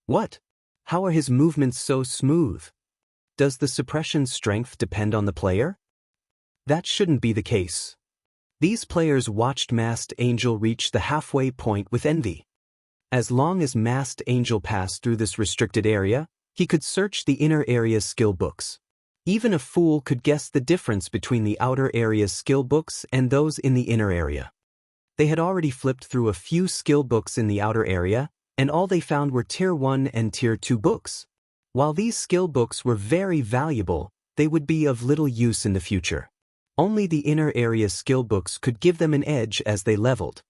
What? How are his movements so smooth? Does the suppression strength depend on the player? That shouldn't be the case. These players watched Masked Angel reach the halfway point with envy. As long as Masked Angel passed through this restricted area, He could search the inner area's skill books. Even a fool could guess the difference between the outer area's skill books and those in the inner area. They had already flipped through a few skill books in the outer area, and all they found were Tier 1 and Tier 2 books. While these skill books were very valuable, they would be of little use in the future. Only the inner area skill books could give them an edge as they leveled.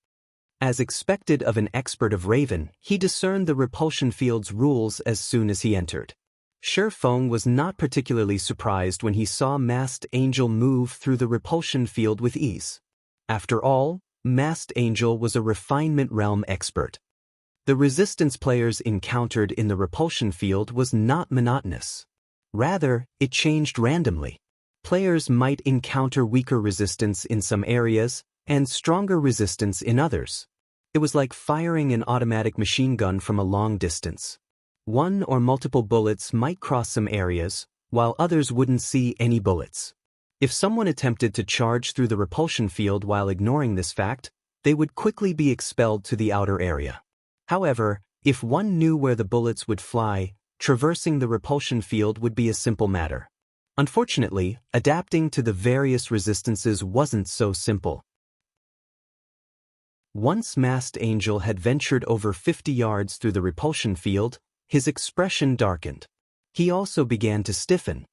As expected of an expert of Raven, he discerned the repulsion field's rules as soon as he entered. Shi Feng was not particularly surprised when he saw Masked Angel move through the repulsion field with ease. After all, Masked Angel was a refinement realm expert. The resistance players encountered in the repulsion field was not monotonous. Rather, it changed randomly. Players might encounter weaker resistance in some areas and stronger resistance in others. It was like firing an automatic machine gun from a long distance. One or multiple bullets might cross some areas, while others wouldn't see any bullets. If someone attempted to charge through the repulsion field while ignoring this fact, they would quickly be expelled to the outer area. However, if one knew where the bullets would fly, traversing the repulsion field would be a simple matter. Unfortunately, adapting to the various resistances wasn't so simple. Once Masked Angel had ventured over 50 yards through the repulsion field, his expression darkened. He also began to stiffen.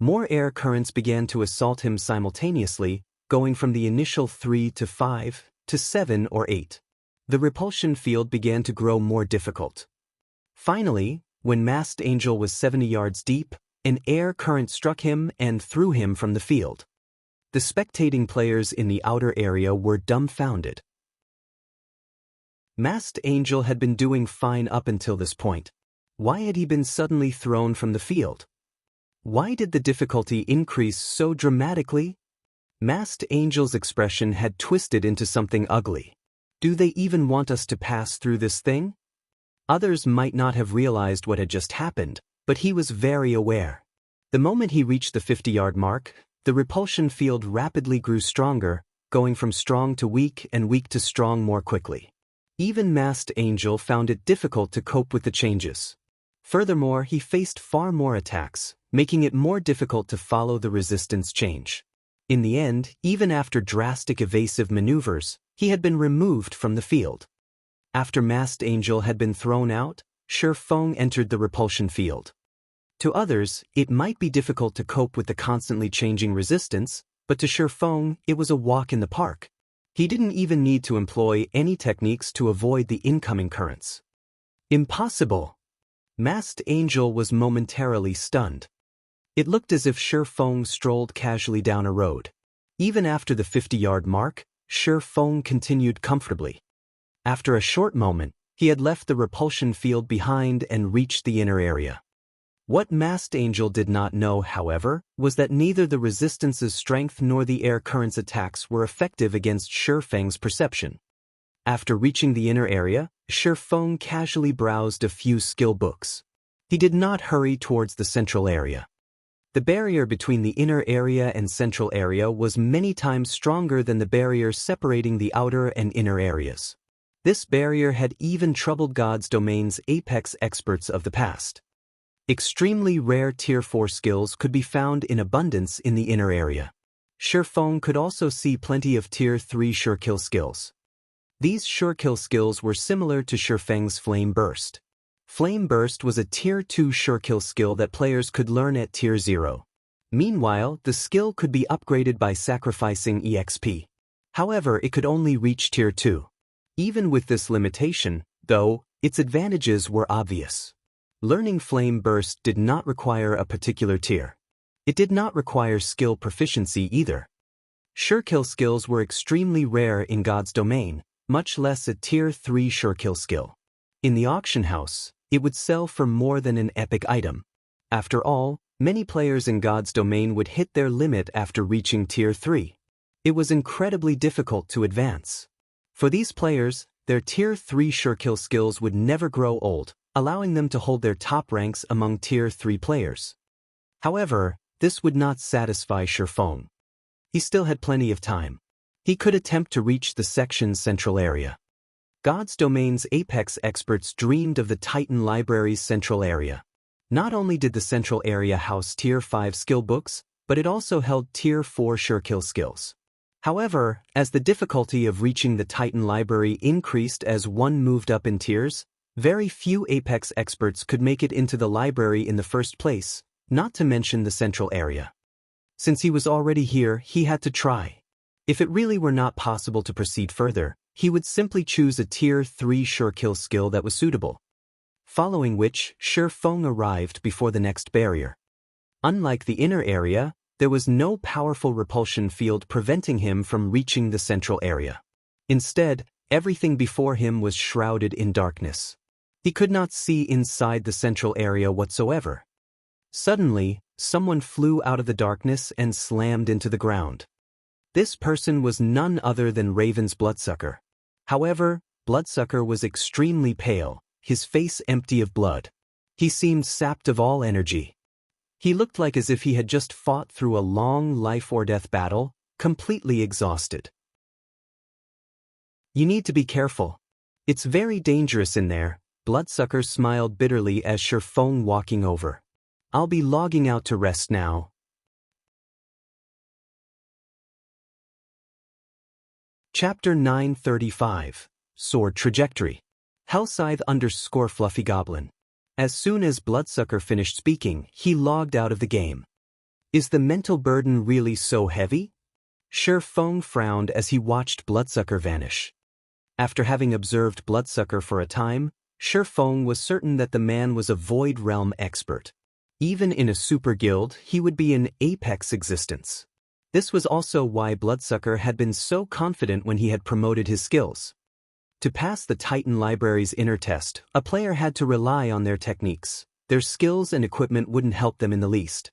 More air currents began to assault him simultaneously, going from the initial 3 to 5 to 7 or 8. The repulsion field began to grow more difficult. Finally, when Masked Angel was 70 yards deep, an air current struck him and threw him from the field. The spectating players in the outer area were dumbfounded. Masked Angel had been doing fine up until this point. Why had he been suddenly thrown from the field? Why did the difficulty increase so dramatically? Masked Angel's expression had twisted into something ugly. Do they even want us to pass through this thing? Others might not have realized what had just happened, but he was very aware. The moment he reached the 50-yard mark, the repulsion field rapidly grew stronger, going from strong to weak and weak to strong more quickly. Even Masked Angel found it difficult to cope with the changes. Furthermore, he faced far more attacks, making it more difficult to follow the resistance change. In the end, even after drastic evasive maneuvers, he had been removed from the field. After Masked Angel had been thrown out, Shi Feng entered the repulsion field. To others, it might be difficult to cope with the constantly changing resistance, but to Shi Feng, it was a walk in the park. He didn't even need to employ any techniques to avoid the incoming currents. Impossible! Masked Angel was momentarily stunned. It looked as if Shi Feng strolled casually down a road. Even after the 50-yard mark, Shi Feng continued comfortably. After a short moment, he had left the repulsion field behind and reached the inner area. What Masked Angel did not know, however, was that neither the resistance's strength nor the air current's attacks were effective against Shi Feng's perception. After reaching the inner area, Shi Feng casually browsed a few skill books. He did not hurry towards the central area. The barrier between the inner area and central area was many times stronger than the barrier separating the outer and inner areas. This barrier had even troubled God's Domain's apex experts of the past. Extremely rare Tier 4 skills could be found in abundance in the inner area. Shi Feng could also see plenty of Tier 3 sure kill skills. These sure kill skills were similar to Shi Feng's Flame Burst. Flame Burst was a Tier 2 sure kill skill that players could learn at Tier 0. Meanwhile, the skill could be upgraded by sacrificing EXP. However, it could only reach Tier 2. Even with this limitation, though, its advantages were obvious. Learning Flame Burst did not require a particular tier. It did not require skill proficiency either. Sure kill skills were extremely rare in God's Domain, much less a Tier 3 sure kill skill. In the auction house, it would sell for more than an epic item. After all, many players in God's Domain would hit their limit after reaching Tier 3. It was incredibly difficult to advance. For these players, their Tier 3 sure kill skills would never grow old, allowing them to hold their top ranks among Tier 3 players. However, this would not satisfy Shi Feng. He still had plenty of time. He could attempt to reach the section's central area. God's Domain's apex experts dreamed of the Titan Library's central area. Not only did the central area house Tier 5 skill books, but it also held Tier 4 sure kill skills. However, as the difficulty of reaching the Titan library increased as one moved up in tiers, very few Apex experts could make it into the library in the first place, not to mention the central area. Since he was already here, he had to try. If it really were not possible to proceed further, he would simply choose a Tier 3 sure kill skill that was suitable. Following which, Shi Feng arrived before the next barrier. Unlike the inner area, there was no powerful repulsion field preventing him from reaching the central area. Instead, everything before him was shrouded in darkness. He could not see inside the central area whatsoever. Suddenly, someone flew out of the darkness and slammed into the ground. This person was none other than Raven's bloodsucker. However, Bloodsucker was extremely pale, his face empty of blood. He seemed sapped of all energy. He looked like as if he had just fought through a long life-or-death battle, completely exhausted. You need to be careful. It's very dangerous in there, Bloodsucker smiled bitterly as Shi Feng walking over. I'll be logging out to rest now. Chapter 935, Sword Trajectory. Hellscythe _ Fluffy As soon as Bloodsucker finished speaking, he logged out of the game. Is the mental burden really so heavy? Shi Feng frowned as he watched Bloodsucker vanish. After having observed Bloodsucker for a time, Shi Feng was certain that the man was a Void Realm expert. Even in a super guild, he would be in Apex existence. This was also why Bloodsucker had been so confident when he had promoted his skills. To pass the Titan Library's inner test, a player had to rely on their techniques. Their skills and equipment wouldn't help them in the least.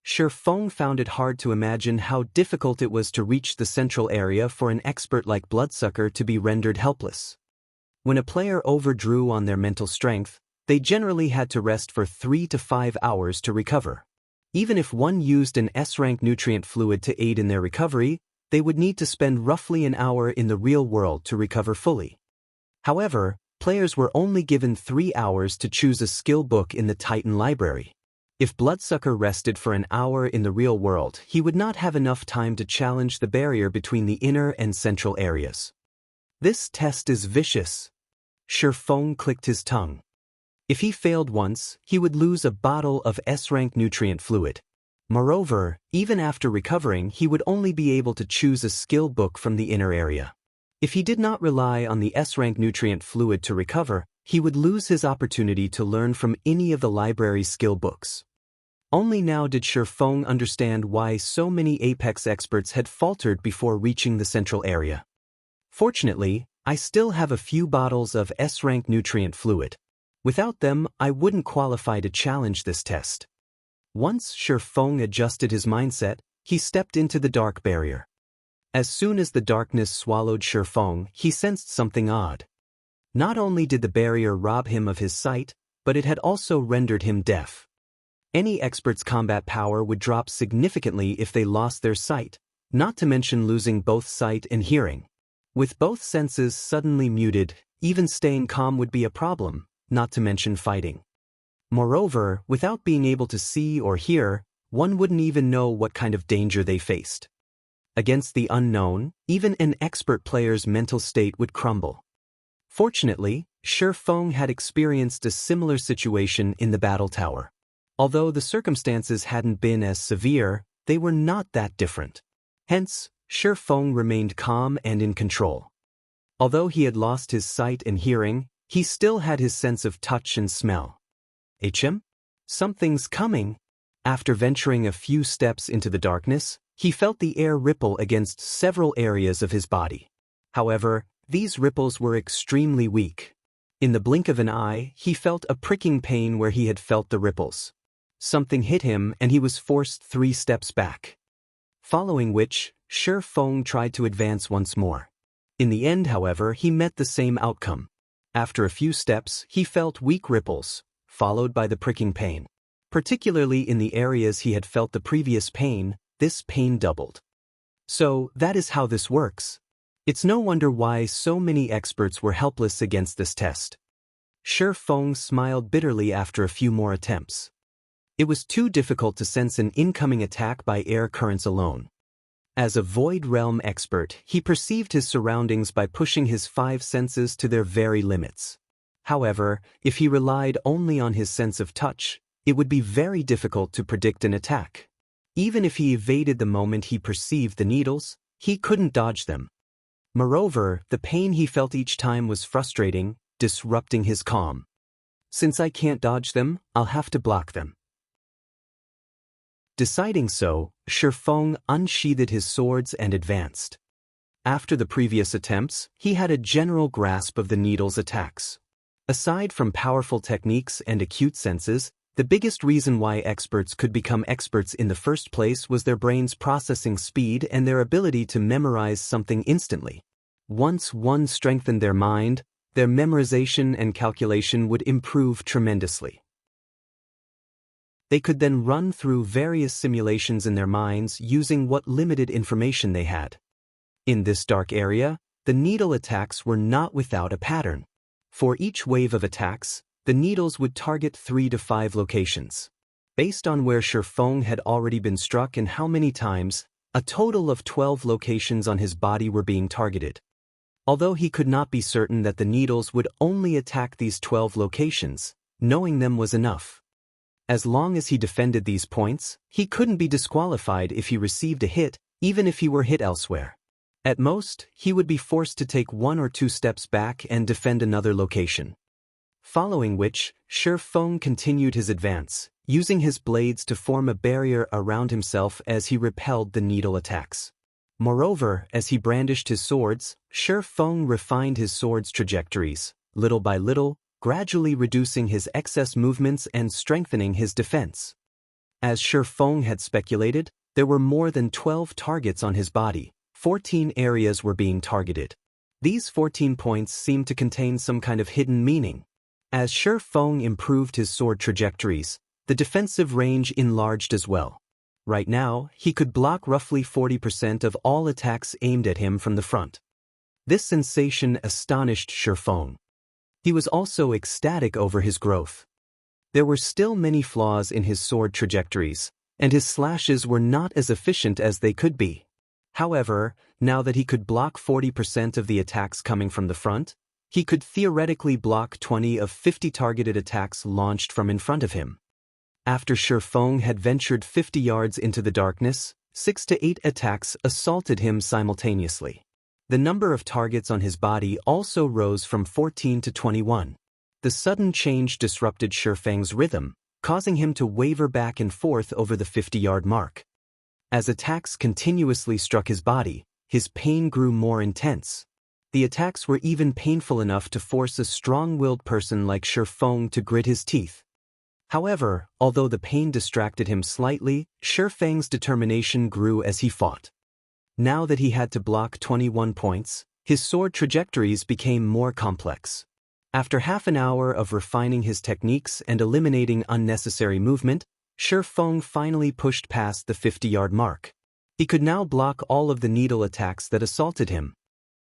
Shi Feng found it hard to imagine how difficult it was to reach the central area for an expert like Bloodsucker to be rendered helpless. When a player overdrew on their mental strength, they generally had to rest for 3 to 5 hours to recover. Even if one used an S-rank nutrient fluid to aid in their recovery, they would need to spend roughly an hour in the real world to recover fully. However, players were only given 3 hours to choose a skill book in the Titan Library. If Bloodsucker rested for an hour in the real world, he would not have enough time to challenge the barrier between the inner and central areas. This test is vicious. Shi Feng clicked his tongue. If he failed once, he would lose a bottle of S-rank nutrient fluid. Moreover, even after recovering, he would only be able to choose a skill book from the inner area. If he did not rely on the S-rank nutrient fluid to recover, he would lose his opportunity to learn from any of the library's skill books. Only now did Shi Feng understand why so many Apex experts had faltered before reaching the central area. Fortunately, I still have a few bottles of S-rank nutrient fluid. Without them, I wouldn't qualify to challenge this test. Once Shi Feng adjusted his mindset, he stepped into the dark barrier. As soon as the darkness swallowed Shi Feng, he sensed something odd. Not only did the barrier rob him of his sight, but it had also rendered him deaf. Any expert's combat power would drop significantly if they lost their sight, not to mention losing both sight and hearing. With both senses suddenly muted, even staying calm would be a problem, not to mention fighting. Moreover, without being able to see or hear, one wouldn't even know what kind of danger they faced. Against the unknown, even an expert player's mental state would crumble. Fortunately, Shi Feng had experienced a similar situation in the battle tower. Although the circumstances hadn't been as severe, they were not that different. Hence, Shi Feng remained calm and in control. Although he had lost his sight and hearing, he still had his sense of touch and smell. HM? Something's coming. After venturing a few steps into the darkness, he felt the air ripple against several areas of his body. However, these ripples were extremely weak. In the blink of an eye, he felt a pricking pain where he had felt the ripples. Something hit him and he was forced 3 steps back. Following which, Shi Feng tried to advance once more. In the end, however, he met the same outcome. After a few steps, he felt weak ripples, followed by the pricking pain. Particularly in the areas he had felt the previous pain, this pain doubled. So, that is how this works. It's no wonder why so many experts were helpless against this test. Feng smiled bitterly after a few more attempts. It was too difficult to sense an incoming attack by air currents alone. As a Void Realm expert, he perceived his surroundings by pushing his 5 senses to their very limits. However, if he relied only on his sense of touch, it would be very difficult to predict an attack. Even if he evaded the moment he perceived the needles, he couldn't dodge them. Moreover, the pain he felt each time was frustrating, disrupting his calm. Since I can't dodge them, I'll have to block them. Deciding so, Feng unsheathed his swords and advanced. After the previous attempts, he had a general grasp of the needle's attacks. Aside from powerful techniques and acute senses, the biggest reason why experts could become experts in the first place was their brain's processing speed and their ability to memorize something instantly. Once one strengthened their mind, their memorization and calculation would improve tremendously. They could then run through various simulations in their minds using what limited information they had. In this dark area, the needle attacks were not without a pattern. For each wave of attacks, the needles would target 3 to 5 locations. Based on where Feng had already been struck and how many times, a total of 12 locations on his body were being targeted. Although he could not be certain that the needles would only attack these 12 locations, knowing them was enough. As long as he defended these points, he couldn't be disqualified if he received a hit, even if he were hit elsewhere. At most, he would be forced to take 1 or 2 steps back and defend another location. Following which, Feng continued his advance, using his blades to form a barrier around himself as he repelled the needle attacks. Moreover, as he brandished his swords, Feng refined his sword's trajectories, little by little, gradually reducing his excess movements and strengthening his defense. As Feng had speculated, there were more than 12 targets on his body. 14 areas were being targeted. These 14 points seemed to contain some kind of hidden meaning. As Feng improved his sword trajectories, the defensive range enlarged as well. Right now, he could block roughly 40% of all attacks aimed at him from the front. This sensation astonished Feng. He was also ecstatic over his growth. There were still many flaws in his sword trajectories, and his slashes were not as efficient as they could be. However, now that he could block 40% of the attacks coming from the front, he could theoretically block 20 of 50 targeted attacks launched from in front of him. After Feng had ventured 50 yards into the darkness, 6 to 8 attacks assaulted him simultaneously. The number of targets on his body also rose from 14 to 21. The sudden change disrupted Feng's rhythm, causing him to waver back and forth over the 50-yard mark. As attacks continuously struck his body, his pain grew more intense. The attacks were even painful enough to force a strong-willed person like Feng to grit his teeth. However, although the pain distracted him slightly, Feng's determination grew as he fought. Now that he had to block 21 points, his sword trajectories became more complex. After half an hour of refining his techniques and eliminating unnecessary movement, Feng finally pushed past the 50-yard mark. He could now block all of the needle attacks that assaulted him.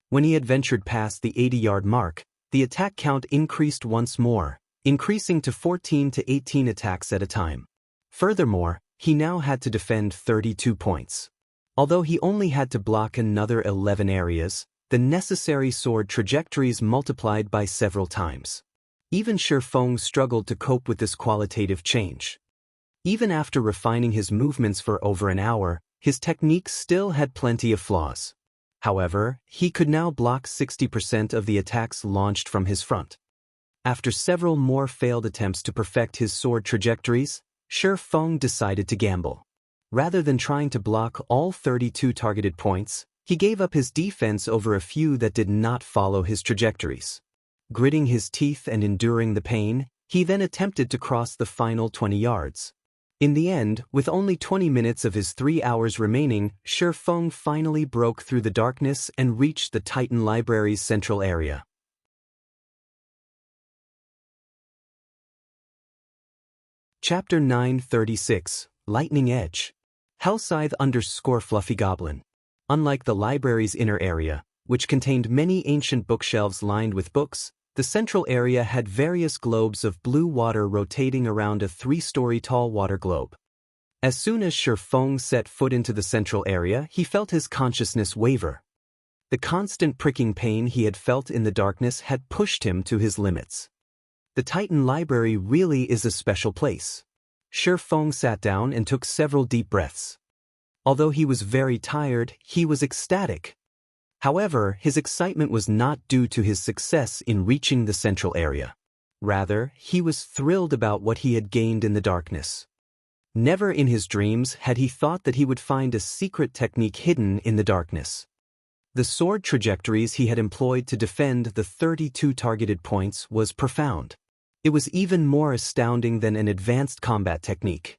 When he had ventured past the 80-yard mark, the attack count increased once more, increasing to 14 to 18 attacks at a time. Furthermore, he now had to defend 32 points. Although he only had to block another 11 areas, the necessary sword trajectories multiplied by several times. Even Feng struggled to cope with this qualitative change. Even after refining his movements for over an hour, his techniques still had plenty of flaws. However, he could now block 60% of the attacks launched from his front. After several more failed attempts to perfect his sword trajectories, Feng decided to gamble. Rather than trying to block all 32 targeted points, he gave up his defense over a few that did not follow his trajectories. Gritting his teeth and enduring the pain, he then attempted to cross the final 20 yards. In the end, with only 20 minutes of his 3 hours remaining, Feng finally broke through the darkness and reached the Titan Library's central area. Chapter 936, Lightning Edge. Hellscythe_Fluffy Goblin. Unlike the library's inner area, which contained many ancient bookshelves lined with books, The central area had various globes of blue water rotating around a 3-story tall water globe. As soon as Shi Feng set foot into the central area, he felt his consciousness waver. The constant pricking pain he had felt in the darkness had pushed him to his limits. The Titan Library really is a special place. Shi Feng sat down and took several deep breaths. Although he was very tired, he was ecstatic. However, his excitement was not due to his success in reaching the central area. Rather, he was thrilled about what he had gained in the darkness. Never in his dreams had he thought that he would find a secret technique hidden in the darkness. The sword trajectories he had employed to defend the 32 targeted points was profound. It was even more astounding than an advanced combat technique.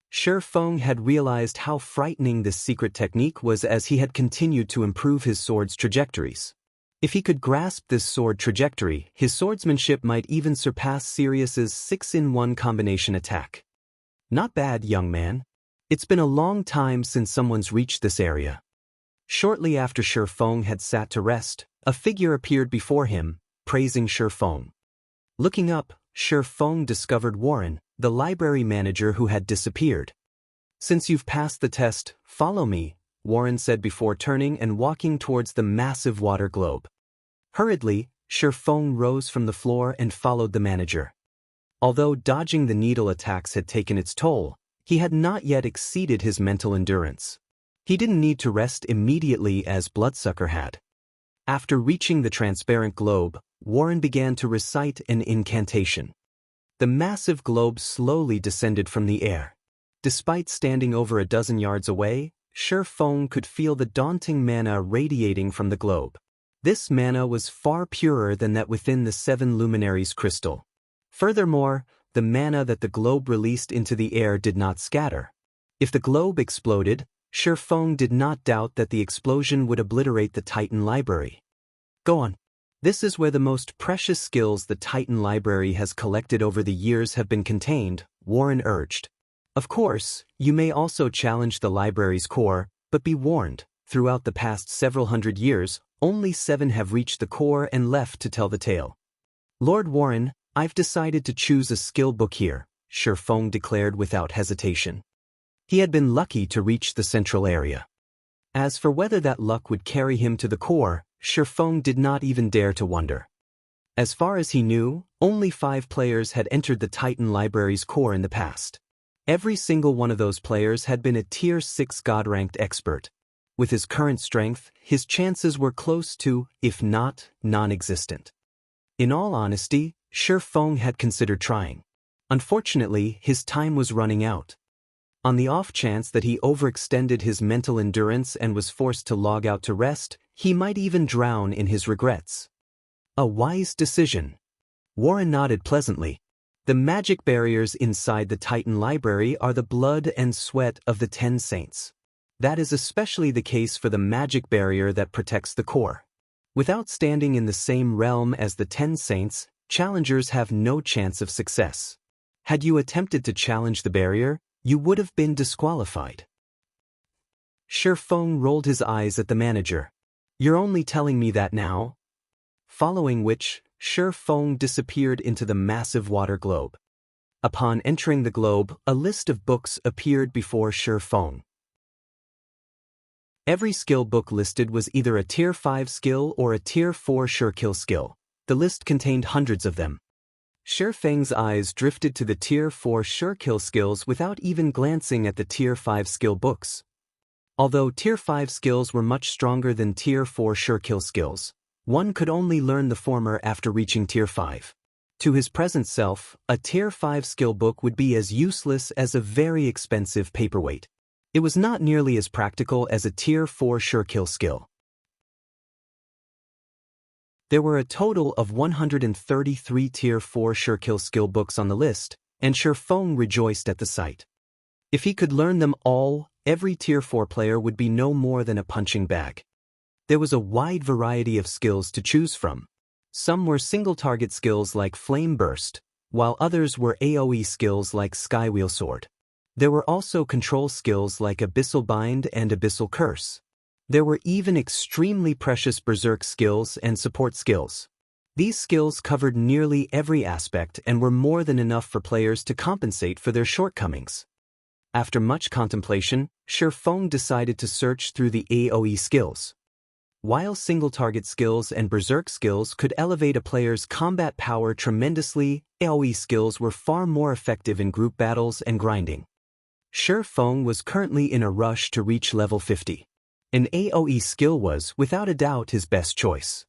Shi Feng had realized how frightening this secret technique was as he had continued to improve his sword's trajectories. If he could grasp this sword trajectory, his swordsmanship might even surpass Sirius's 6-in-1 combination attack. Not bad, young man. It's been a long time since someone's reached this area. Shortly after Shi Feng had sat to rest, a figure appeared before him, praising Shi Feng. Looking up, Shi Feng discovered Warren, the library manager who had disappeared. "Since you've passed the test, follow me," Warren said before turning and walking towards the massive water globe. Hurriedly, Shi Feng rose from the floor and followed the manager. Although dodging the needle attacks had taken its toll, he had not yet exceeded his mental endurance. He didn't need to rest immediately as Bloodsucker had. After reaching the transparent globe, Warren began to recite an incantation. The massive globe slowly descended from the air. Despite standing over a dozen yards away, Shi Feng could feel the daunting mana radiating from the globe. This mana was far purer than that within the 7 luminaries crystal. Furthermore, the mana that the globe released into the air did not scatter. If the globe exploded, Shi Feng did not doubt that the explosion would obliterate the Titan Library. "Go on. This is where the most precious skills the Titan Library has collected over the years have been contained," Warren urged. "Of course, you may also challenge the library's core, but be warned, throughout the past several hundred years, only 7 have reached the core and left to tell the tale." "Lord Warren, I've decided to choose a skill book here," Shi Feng declared without hesitation. He had been lucky to reach the central area. As for whether that luck would carry him to the core, Shi Feng did not even dare to wonder. As far as he knew, only 5 players had entered the Titan Library's core in the past. Every single one of those players had been a Tier 6 God-ranked expert. With his current strength, his chances were close to, if not, non-existent. In all honesty, Shi Feng had considered trying. Unfortunately, his time was running out. On the off chance that he overextended his mental endurance and was forced to log out to rest, he might even drown in his regrets. A wise decision. Warren nodded pleasantly. The magic barriers inside the Titan Library are the blood and sweat of the 10 saints. That is especially the case for the magic barrier that protects the core. Without standing in the same realm as the 10 saints, challengers have no chance of success. Had you attempted to challenge the barrier, you would have been disqualified. Shi Feng rolled his eyes at the manager. "You're only telling me that now?" Following which, Shi Feng disappeared into the massive water globe. Upon entering the globe, a list of books appeared before Shi Feng. Every skill book listed was either a Tier 5 skill or a Tier 4 sure-kill skill. The list contained hundreds of them. Shi Feng's eyes drifted to the Tier 4 sure-kill skills without even glancing at the Tier 5 skill books. Although Tier 5 skills were much stronger than Tier 4 sure-kill skills, one could only learn the former after reaching Tier 5. To his present self, a Tier 5 skill book would be as useless as a very expensive paperweight. It was not nearly as practical as a Tier 4 sure-kill skill. There were a total of 133 Tier 4 sure-kill skill books on the list, and Shi Feng rejoiced at the sight. If he could learn them all, every Tier 4 player would be no more than a punching bag. There was a wide variety of skills to choose from. Some were single-target skills like Flame Burst, while others were AoE skills like Skywheel Sword. There were also control skills like Abyssal Bind and Abyssal Curse. There were even extremely precious Berserk skills and support skills. These skills covered nearly every aspect and were more than enough for players to compensate for their shortcomings. After much contemplation, Shifeng decided to search through the AoE skills. While single-target skills and berserk skills could elevate a player's combat power tremendously, AoE skills were far more effective in group battles and grinding. Shifeng was currently in a rush to reach level 50. An AoE skill was, without a doubt, his best choice.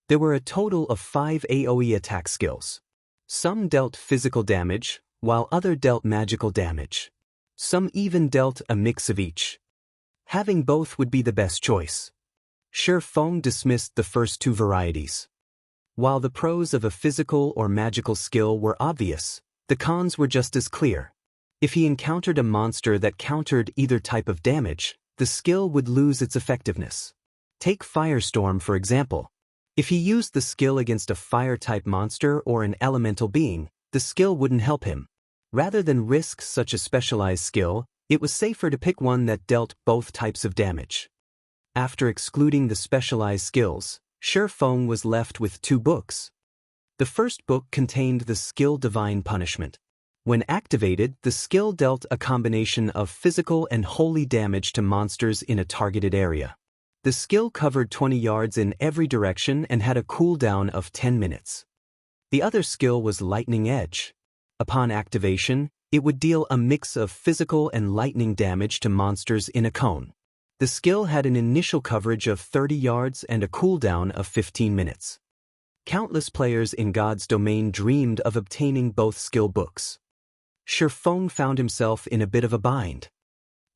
There were a total of 5 AoE attack skills. Some dealt physical damage, while others dealt magical damage. Some even dealt a mix of each. Having both would be the best choice. Shifeng dismissed the first 2 varieties. While the pros of a physical or magical skill were obvious, the cons were just as clear. If he encountered a monster that countered either type of damage, the skill would lose its effectiveness. Take Firestorm for example. If he used the skill against a fire-type monster or an elemental being, the skill wouldn't help him. Rather than risk such a specialized skill, it was safer to pick one that dealt both types of damage. After excluding the specialized skills, Shifeng was left with 2 books. The first book contained the skill Divine Punishment. When activated, the skill dealt a combination of physical and holy damage to monsters in a targeted area. The skill covered 20 yards in every direction and had a cooldown of 10 minutes. The other skill was Lightning Edge. Upon activation, it would deal a mix of physical and lightning damage to monsters in a cone. The skill had an initial coverage of 30 yards and a cooldown of 15 minutes. Countless players in God's domain dreamed of obtaining both skill books. Shifeng found himself in a bit of a bind.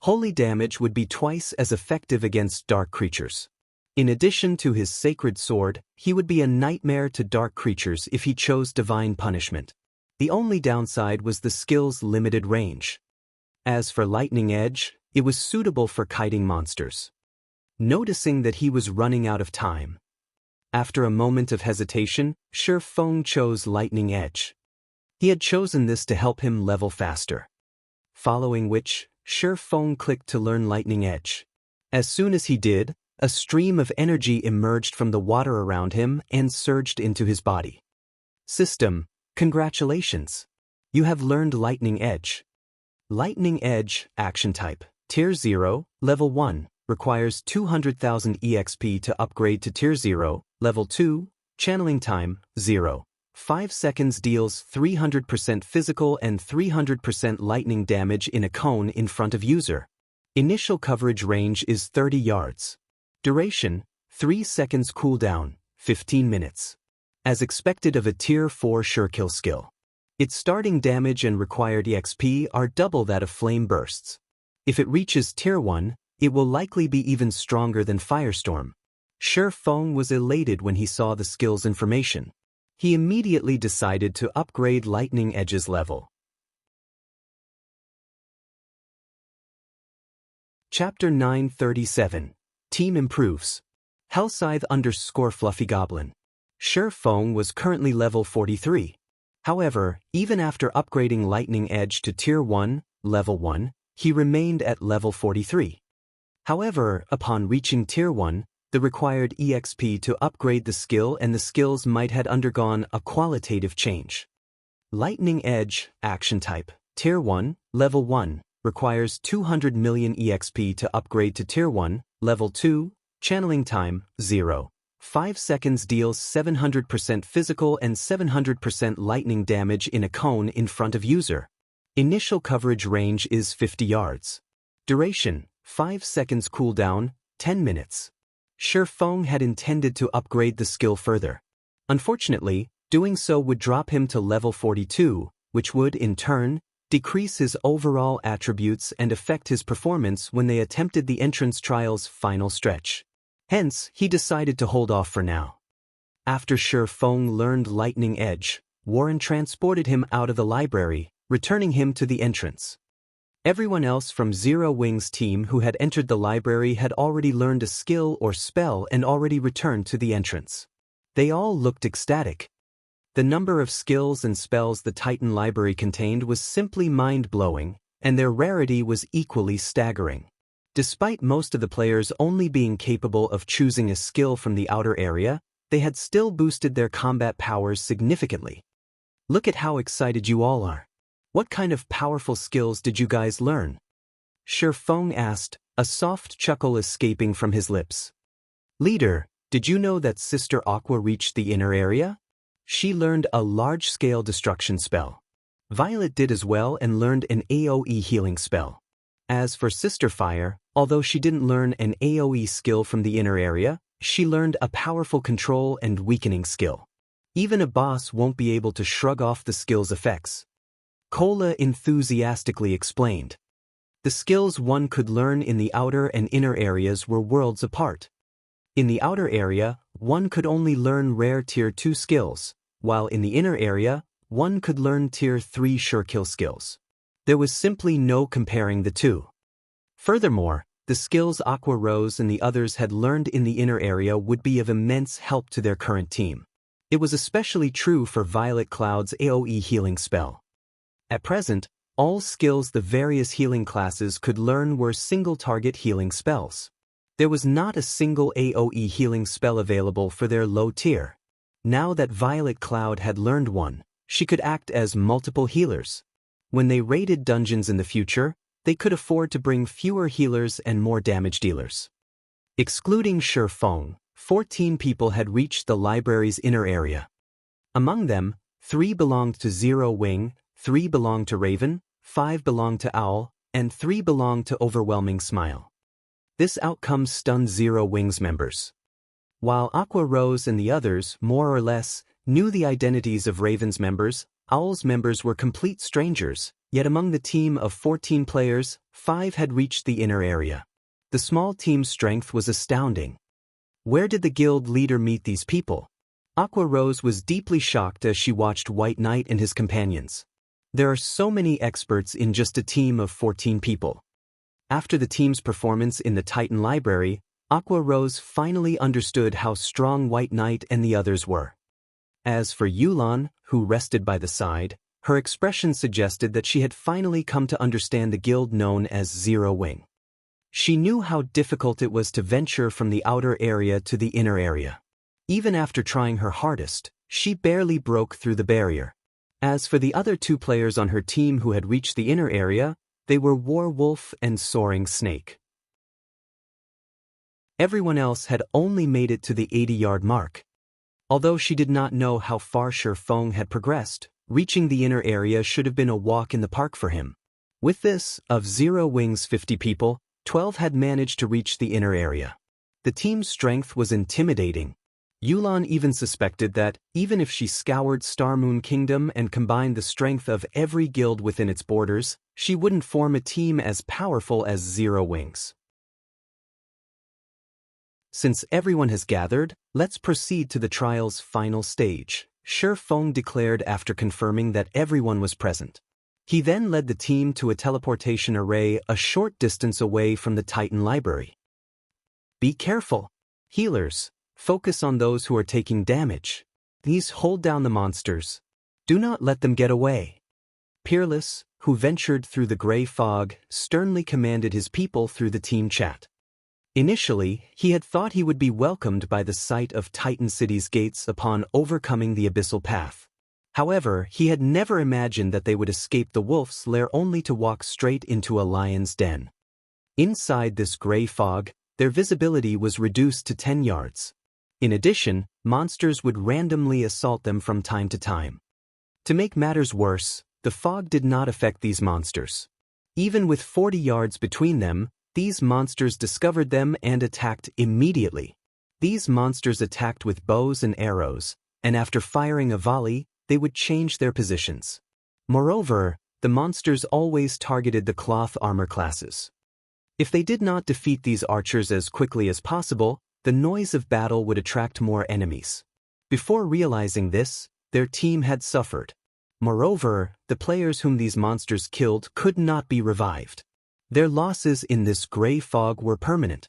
Holy damage would be twice as effective against dark creatures. In addition to his sacred sword, he would be a nightmare to dark creatures if he chose Divine Punishment. The only downside was the skill's limited range. As for Lightning Edge, it was suitable for kiting monsters. Noticing that he was running out of time, after a moment of hesitation, Shifeng chose Lightning Edge. He had chosen this to help him level faster. Following which, Shifeng clicked to learn Lightning Edge. As soon as he did, a stream of energy emerged from the water around him and surged into his body. System, congratulations! You have learned Lightning Edge. Lightning Edge, Action Type, Tier 0, Level 1, requires 200,000 EXP to upgrade to Tier 0, Level 2, Channeling Time, 0. 5 seconds deals 300% physical and 300% lightning damage in a cone in front of user. Initial coverage range is 30 yards. Duration, 3 seconds cooldown, 15 minutes. As expected of a Tier 4 Surekill skill. Its starting damage and required EXP are double that of Flame Bursts. If it reaches Tier 1, it will likely be even stronger than Firestorm. Shifeng was elated when he saw the skill's information. He immediately decided to upgrade Lightning Edge's level. Chapter 937. Team Improves. Hellscythe _ Fluffy Shifeng was currently level 43. However, even after upgrading Lightning Edge to Tier 1, Level 1, he remained at level 43. However, upon reaching Tier 1, the required EXP to upgrade the skill and the skills might had undergone a qualitative change. Lightning Edge, Action Type, Tier 1, Level 1, requires 200 million EXP to upgrade to Tier 1, Level 2, Channeling Time, 0. 5 seconds deals 700% physical and 700% lightning damage in a cone in front of user. Initial coverage range is 50 yards. Duration, 5 seconds cooldown, 10 minutes. Shifeng had intended to upgrade the skill further. Unfortunately, doing so would drop him to level 42, which would, in turn, decrease his overall attributes and affect his performance when they attempted the entrance trial's final stretch. Hence, he decided to hold off for now. After Shifeng learned Lightning Edge, Warren transported him out of the library, returning him to the entrance. Everyone else from Zero Wing's team who had entered the library had already learned a skill or spell and already returned to the entrance. They all looked ecstatic. The number of skills and spells the Titan library contained was simply mind-blowing, and their rarity was equally staggering. Despite most of the players only being capable of choosing a skill from the outer area, they had still boosted their combat powers significantly. Look at how excited you all are. What kind of powerful skills did you guys learn? Xianxia asked, a soft chuckle escaping from his lips. Leader, did you know that Sister Aqua reached the inner area? She learned a large-scale destruction spell. Violet did as well and learned an AoE healing spell. As for Sister Fire, although she didn't learn an AoE skill from the inner area, she learned a powerful control and weakening skill. Even a boss won't be able to shrug off the skill's effects. Cola enthusiastically explained. The skills one could learn in the outer and inner areas were worlds apart. In the outer area, one could only learn rare Tier 2 skills, while in the inner area, one could learn Tier 3 sure-kill skills. There was simply no comparing the two. Furthermore, the skills Aqua Rose and the others had learned in the inner area would be of immense help to their current team. It was especially true for Violet Cloud's AoE healing spell. At present, all skills the various healing classes could learn were single-target healing spells. There was not a single AoE healing spell available for their low tier. Now that Violet Cloud had learned one, she could act as multiple healers. When they raided dungeons in the future, they could afford to bring fewer healers and more damage dealers. Excluding Xianxia, 14 people had reached the library's inner area. Among them, 3 belonged to Zero Wing, 3 belonged to Raven, 5 belonged to Owl, and 3 belonged to Overwhelming Smile. This outcome stunned Zero Wing's members. While Aqua Rose and the others, more or less, knew the identities of Raven's members, Owl's members were complete strangers, yet among the team of 14 players, 5 had reached the inner area. The small team's strength was astounding. Where did the guild leader meet these people? Aqua Rose was deeply shocked as she watched White Knight and his companions. There are so many experts in just a team of 14 people. After the team's performance in the Titan Library, Aqua Rose finally understood how strong White Knight and the others were. As for Yulan, who rested by the side, her expression suggested that she had finally come to understand the guild known as Zero Wing. She knew how difficult it was to venture from the outer area to the inner area. Even after trying her hardest, she barely broke through the barrier. As for the other 2 players on her team who had reached the inner area, they were Warwolf and Soaring Snake. Everyone else had only made it to the 80-yard mark. Although she did not know how far Xianxia had progressed, reaching the inner area should have been a walk in the park for him. With this, of Zero Wing's 50 people, 12 had managed to reach the inner area. The team's strength was intimidating. Yulan even suspected that, even if she scoured Starmoon Kingdom and combined the strength of every guild within its borders, she wouldn't form a team as powerful as Zero Wing's. Since everyone has gathered, let's proceed to the trial's final stage, Xianxia declared after confirming that everyone was present. He then led the team to a teleportation array a short distance away from the Titan Library. Be careful. Healers, focus on those who are taking damage. These hold down the monsters. Do not let them get away. Peerless, who ventured through the gray fog, sternly commanded his people through the team chat. Initially, he had thought he would be welcomed by the sight of Titan City's gates upon overcoming the abyssal path. However, he had never imagined that they would escape the wolf's lair only to walk straight into a lion's den. Inside this gray fog, their visibility was reduced to 10 yards. In addition, monsters would randomly assault them from time to time. To make matters worse, the fog did not affect these monsters. Even with 40 yards between them, these monsters discovered them and attacked immediately. These monsters attacked with bows and arrows, and after firing a volley, they would change their positions. Moreover, the monsters always targeted the cloth armor classes. If they did not defeat these archers as quickly as possible, the noise of battle would attract more enemies. Before realizing this, their team had suffered. Moreover, the players whom these monsters killed could not be revived. Their losses in this gray fog were permanent.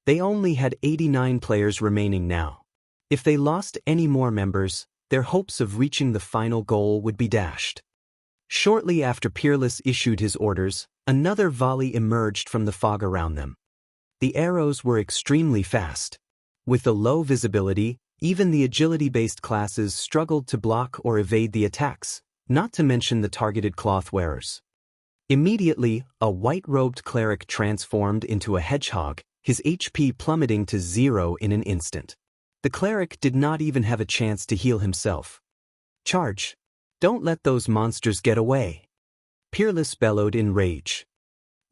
They only had 89 players remaining now. If they lost any more members, their hopes of reaching the final goal would be dashed. Shortly after Peerless issued his orders, another volley emerged from the fog around them. The arrows were extremely fast. With the low visibility, Even the agility-based classes struggled to block or evade the attacks, not to mention the targeted cloth wearers. Immediately, a white-robed cleric transformed into a hedgehog, his HP plummeting to 0 in an instant. The cleric did not even have a chance to heal himself. Charge! Don't let those monsters get away! Peerless bellowed in rage.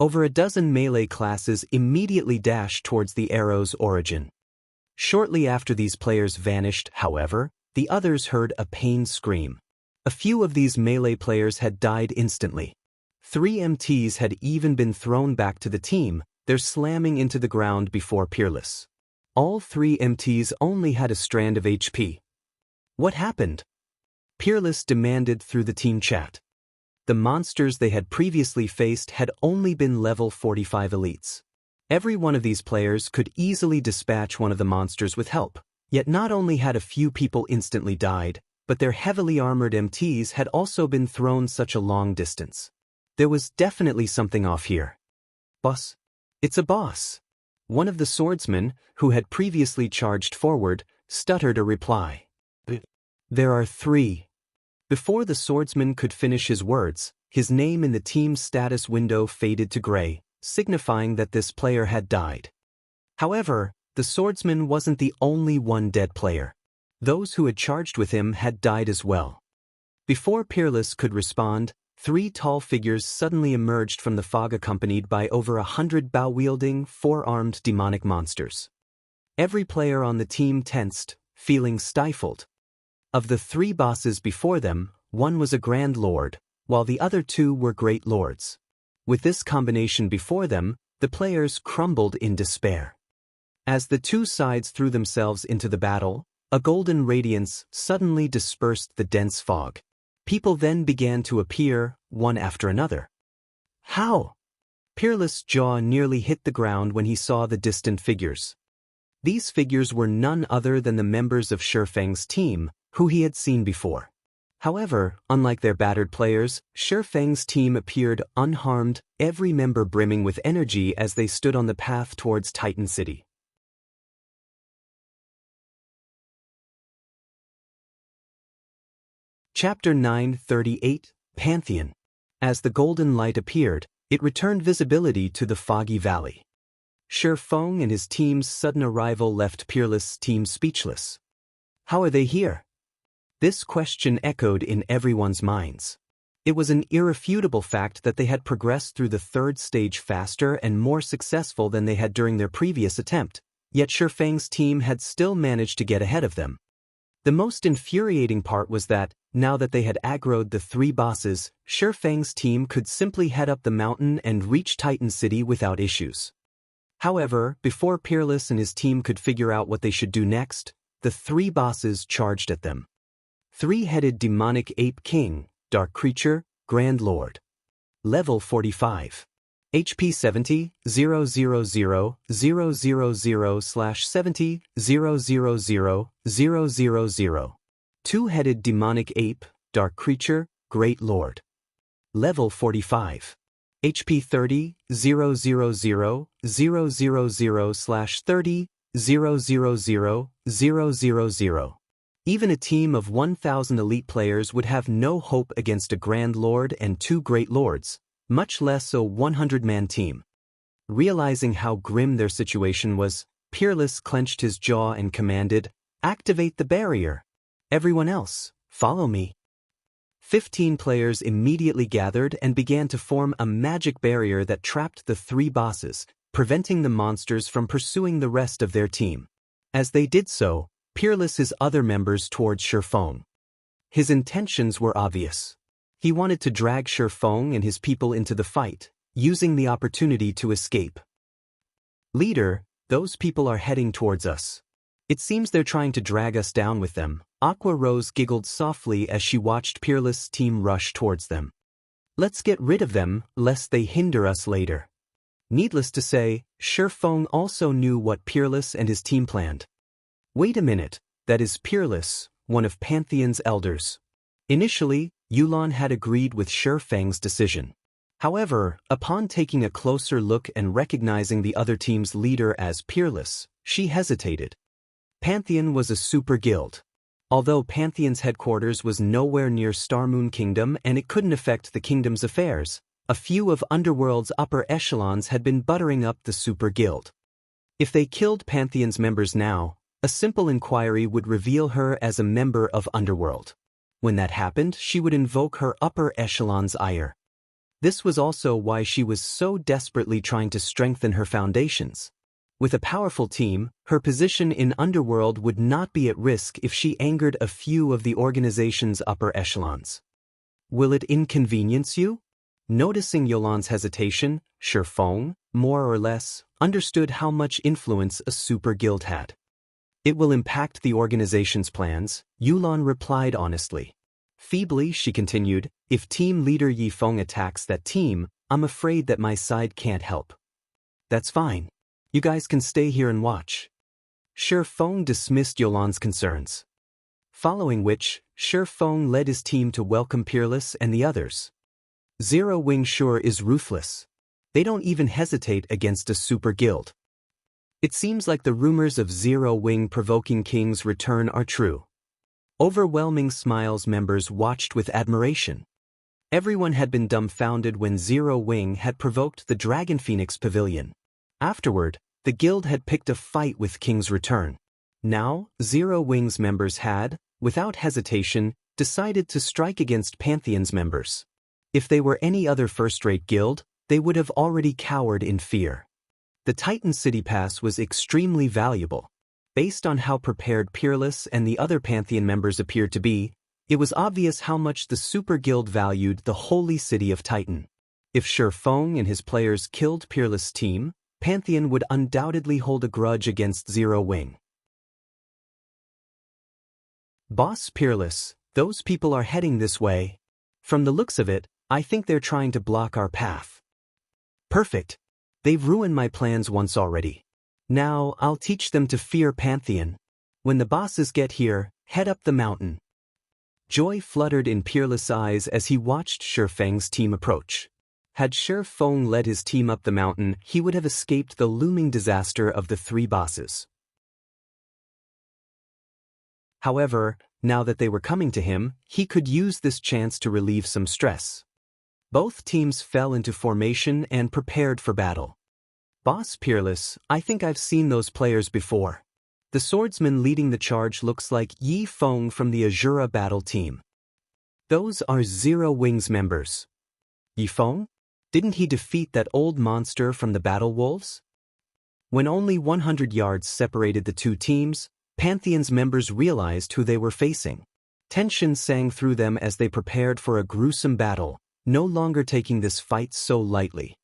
Over a dozen melee classes immediately dashed towards the arrow's origin. Shortly after these players vanished, however, the others heard a pained scream. A few of these melee players had died instantly. 3 MTs had even been thrown back to the team, their slamming into the ground before Peerless. All 3 MTs only had a strand of HP. What happened? Peerless demanded through the team chat. The monsters they had previously faced had only been level 45 elites. Every one of these players could easily dispatch one of the monsters with help, yet not only had a few people instantly died, but their heavily armored MTs had also been thrown such a long distance. There was definitely something off here. Boss? It's a boss. One of the swordsmen, who had previously charged forward, stuttered a reply. There are 3. Before the swordsman could finish his words, his name in the team's status window faded to gray, signifying that this player had died. However, the swordsman wasn't the only one dead player. Those who had charged with him had died as well. Before Peerless could respond, 3 tall figures suddenly emerged from the fog accompanied by over 100 bow-wielding, 4-armed demonic monsters. Every player on the team tensed, feeling stifled. Of the 3 bosses before them, one was a Grand Lord, while the other 2 were Great Lords. With this combination before them, the players crumbled in despair. As the 2 sides threw themselves into the battle, a golden radiance suddenly dispersed the dense fog. People then began to appear, one after another. How? Peerless' jaw nearly hit the ground when he saw the distant figures. These figures were none other than the members of Shifeng's team, who he had seen before. However, unlike their battered players, Shifeng's team appeared unharmed, every member brimming with energy as they stood on the path towards Titan City. Chapter 938, Pantheon. As the golden light appeared, it returned visibility to the foggy valley. Shifeng and his team's sudden arrival left Peerless' team speechless. How are they here? This question echoed in everyone's minds. It was an irrefutable fact that they had progressed through the 3rd stage faster and more successful than they had during their previous attempt, yet Shifeng's team had still managed to get ahead of them. The most infuriating part was that, now that they had aggroed the 3 bosses, Shifeng's team could simply head up the mountain and reach Titan City without issues. However, before Peerless and his team could figure out what they should do next, the 3 bosses charged at them. 3-headed demonic ape king, dark creature, Grand Lord. Level 45. HP 70, 000, 000, 000/70, 000, 000. 2-headed demonic ape, dark creature, Great Lord. Level 45. HP 30, 000, 000/30, 000, 000. Even a team of 1,000 elite players would have no hope against a Grand Lord and 2 Great Lords, much less a 100-man team. Realizing how grim their situation was, Peerless clenched his jaw and commanded, "Activate the barrier. Everyone else, follow me." 15 players immediately gathered and began to form a magic barrier that trapped the 3 bosses, preventing the monsters from pursuing the rest of their team. As they did so, Peerless's other members towards Shifeng. His intentions were obvious. He wanted to drag Shifeng and his people into the fight, using the opportunity to escape. "Leader, those people are heading towards us. It seems they're trying to drag us down with them." Aqua Rose giggled softly as she watched Peerless' team rush towards them. "Let's get rid of them, lest they hinder us later." Needless to say, Shifeng also knew what Peerless and his team planned. Wait a minute, that is Peerless, one of Pantheon's elders. Initially, Yulan had agreed with Shifeng's decision. However, upon taking a closer look and recognizing the other team's leader as Peerless, she hesitated. Pantheon was a super guild. Although Pantheon's headquarters was nowhere near Starmoon Kingdom and it couldn't affect the kingdom's affairs, a few of Underworld's upper echelons had been buttering up the super guild. If they killed Pantheon's members now, a simple inquiry would reveal her as a member of Underworld. When that happened, she would invoke her upper echelon's ire. This was also why she was so desperately trying to strengthen her foundations. With a powerful team, her position in Underworld would not be at risk if she angered a few of the organization's upper echelons. Will it inconvenience you? Noticing Yolan's hesitation, Shifeng, more or less, understood how much influence a super guild had. It will impact the organization's plans, Yulan replied honestly. Feebly, she continued, if team leader Yifeng attacks that team, I'm afraid that my side can't help. That's fine. You guys can stay here and watch. Shifeng dismissed Yolan's concerns. Following which, Shifeng led his team to welcome Peerless and the others. Zero Wing sure is ruthless. They don't even hesitate against a super guild. It seems like the rumors of Zero Wing provoking King's return are true. Overwhelming Smiles members watched with admiration. Everyone had been dumbfounded when Zero Wing had provoked the Dragon Phoenix Pavilion. Afterward, the guild had picked a fight with King's return. Now, Zero Wing's members had, without hesitation, decided to strike against Pantheon's members. If they were any other first-rate guild, they would have already cowered in fear. The Titan City Pass was extremely valuable. Based on how prepared Peerless and the other Pantheon members appeared to be, it was obvious how much the Super Guild valued the holy city of Titan. If Shifeng and his players killed Peerless' team, Pantheon would undoubtedly hold a grudge against Zero Wing. Boss Peerless, those people are heading this way. From the looks of it, I think they're trying to block our path. Perfect. They've ruined my plans once already. Now, I'll teach them to fear Pantheon. When the bosses get here, head up the mountain. Joy fluttered in Peerless' eyes as he watched Shifeng's team approach. Had Shifeng led his team up the mountain, he would have escaped the looming disaster of the three bosses. However, now that they were coming to him, he could use this chance to relieve some stress. Both teams fell into formation and prepared for battle. Boss Peerless, I think I've seen those players before. The swordsman leading the charge looks like Yifeng from the Azura battle team. Those are Zero Wing's members. Yifeng? Didn't he defeat that old monster from the Battle Wolves? When only 100 yards separated the two teams, Pantheon's members realized who they were facing. Tension sang through them as they prepared for a gruesome battle, no longer taking this fight so lightly.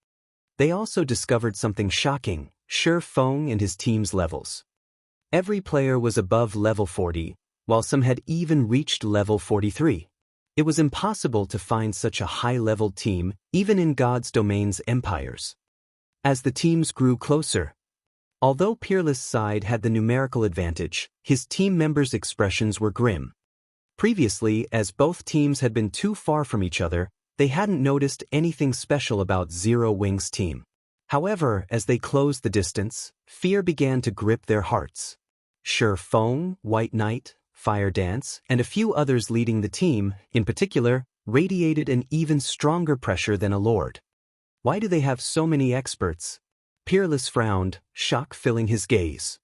They also discovered something shocking, Shifeng and his team's levels. Every player was above level 40, while some had even reached level 43. It was impossible to find such a high-level team, even in God's domain's empires. As the teams grew closer, although Peerless' side had the numerical advantage, his team members' expressions were grim. Previously, as both teams had been too far from each other, they hadn't noticed anything special about Zero Wing's team. However, as they closed the distance, fear began to grip their hearts. Shifeng, White Knight, Fire Dance, and a few others leading the team, in particular, radiated an even stronger pressure than a lord. Why do they have so many experts? Peerless frowned, shock filling his gaze.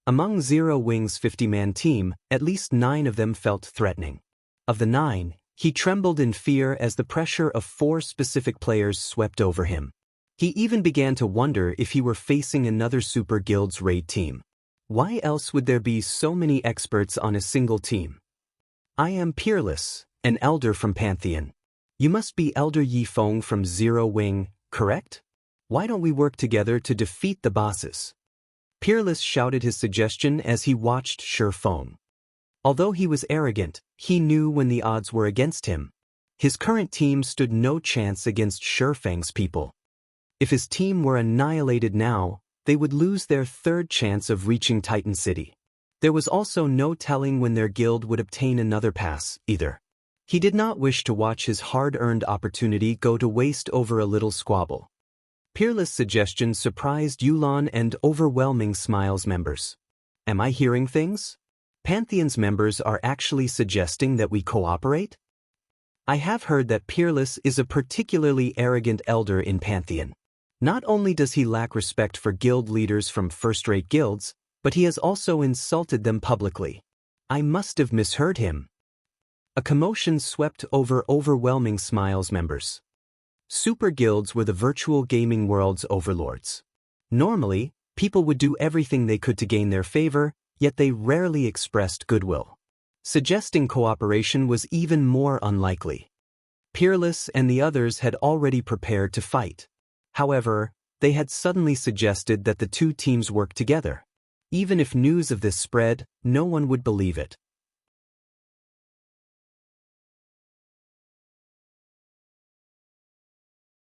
Among Zero Wing's 50-man team, at least 9 of them felt threatening. Of the 9, he trembled in fear as the pressure of 4 specific players swept over him. He even began to wonder if he were facing another Super Guild's raid team. Why else would there be so many experts on a single team? I am Peerless, an elder from Pantheon. You must be Elder Yifeng from Zero Wing, correct? Why don't we work together to defeat the bosses? Peerless shouted his suggestion as he watched Shifeng. Although he was arrogant, he knew when the odds were against him. His current team stood no chance against Shifeng's people. If his team were annihilated now, they would lose their third chance of reaching Titan City. There was also no telling when their guild would obtain another pass, either. He did not wish to watch his hard-earned opportunity go to waste over a little squabble. Peerless' suggestion surprised Yulan and Overwhelming Smiles members. Am I hearing things? Pantheon's members are actually suggesting that we cooperate? I have heard that Peerless is a particularly arrogant elder in Pantheon. Not only does he lack respect for guild leaders from first-rate guilds, but he has also insulted them publicly. I must have misheard him. A commotion swept over Overwhelming Smiles members. Super guilds were the virtual gaming world's overlords. Normally, people would do everything they could to gain their favor, yet they rarely expressed goodwill. Suggesting cooperation was even more unlikely. Peerless and the others had already prepared to fight. However, they had suddenly suggested that the two teams work together. Even if news of this spread, no one would believe it.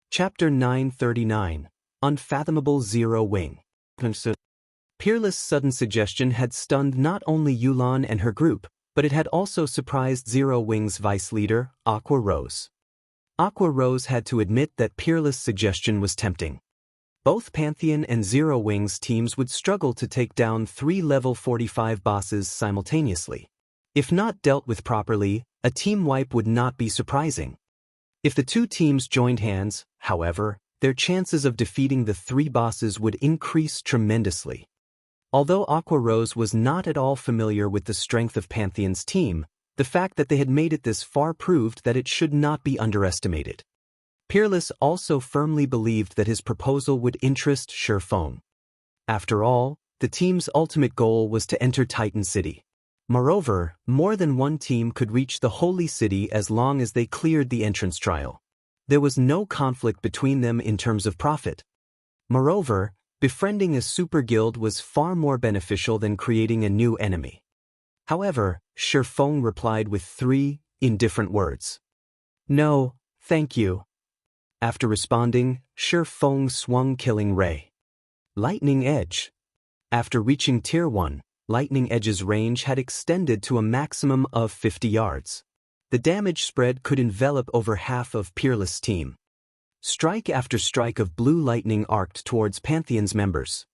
Chapter 939, Unfathomable Zero Wing. Peerless' sudden suggestion had stunned not only Yulan and her group, but it had also surprised Zero Wing's vice leader, Aqua Rose. Aqua Rose had to admit that Peerless' suggestion was tempting. Both Pantheon and Zero Wing's teams would struggle to take down 3 level 45 bosses simultaneously. If not dealt with properly, a team wipe would not be surprising. If the two teams joined hands, however, their chances of defeating the 3 bosses would increase tremendously. Although Aqua Rose was not at all familiar with the strength of Pantheon's team, the fact that they had made it this far proved that it should not be underestimated. Peerless also firmly believed that his proposal would interest Shifeng. After all, the team's ultimate goal was to enter Titan City. Moreover, more than one team could reach the Holy City as long as they cleared the entrance trial. There was no conflict between them in terms of profit. Moreover, befriending a super guild was far more beneficial than creating a new enemy. However, Shifeng replied with 3 indifferent words. No, thank you. After responding, Shifeng swung Killing Ray. Lightning Edge. After reaching Tier 1, Lightning Edge's range had extended to a maximum of 50 yards. The damage spread could envelop over half of Peerless' team. Strike after strike of blue lightning arced towards Pantheon's members.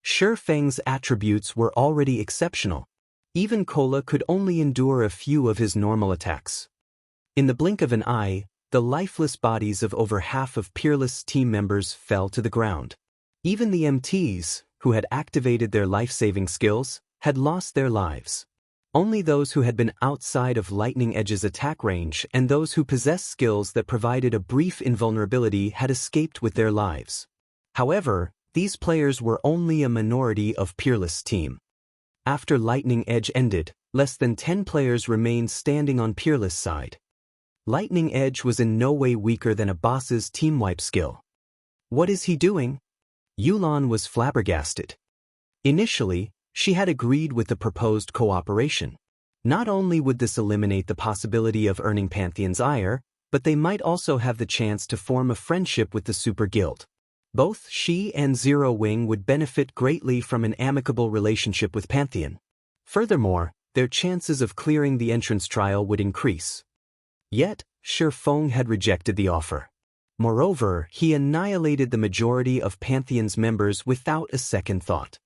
Shifeng's attributes were already exceptional. Even Kola could only endure a few of his normal attacks. In the blink of an eye, the lifeless bodies of over half of Peerless' team members fell to the ground. Even the MTs, who had activated their life-saving skills, had lost their lives. Only those who had been outside of Lightning Edge's attack range and those who possessed skills that provided a brief invulnerability had escaped with their lives. However, these players were only a minority of Peerless' team. After Lightning Edge ended, less than 10 players remained standing on Peerless' side. Lightning Edge was in no way weaker than a boss's team wipe skill. What is he doing? Yulan was flabbergasted. Initially, she had agreed with the proposed cooperation. Not only would this eliminate the possibility of earning Pantheon's ire, but they might also have the chance to form a friendship with the Super Guild. Both she and Zero Wing would benefit greatly from an amicable relationship with Pantheon. Furthermore, their chances of clearing the entrance trial would increase. Yet, Shifeng had rejected the offer. Moreover, he annihilated the majority of Pantheon's members without a second thought.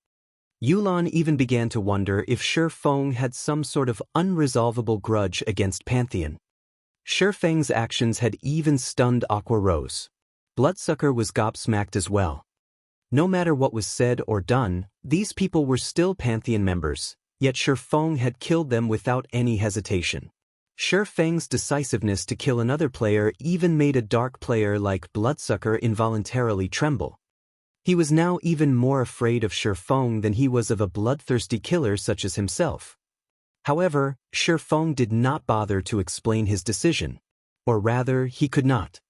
Yulan even began to wonder if Shifeng had some sort of unresolvable grudge against Pantheon. Shifeng's actions had even stunned Aqua Rose. Bloodsucker was gobsmacked as well. No matter what was said or done, these people were still Pantheon members, yet Shifeng had killed them without any hesitation. Shifeng's decisiveness to kill another player even made a dark player like Bloodsucker involuntarily tremble. He was now even more afraid of Shifeng than he was of a bloodthirsty killer such as himself. However, Shifeng did not bother to explain his decision. Or rather, he could not.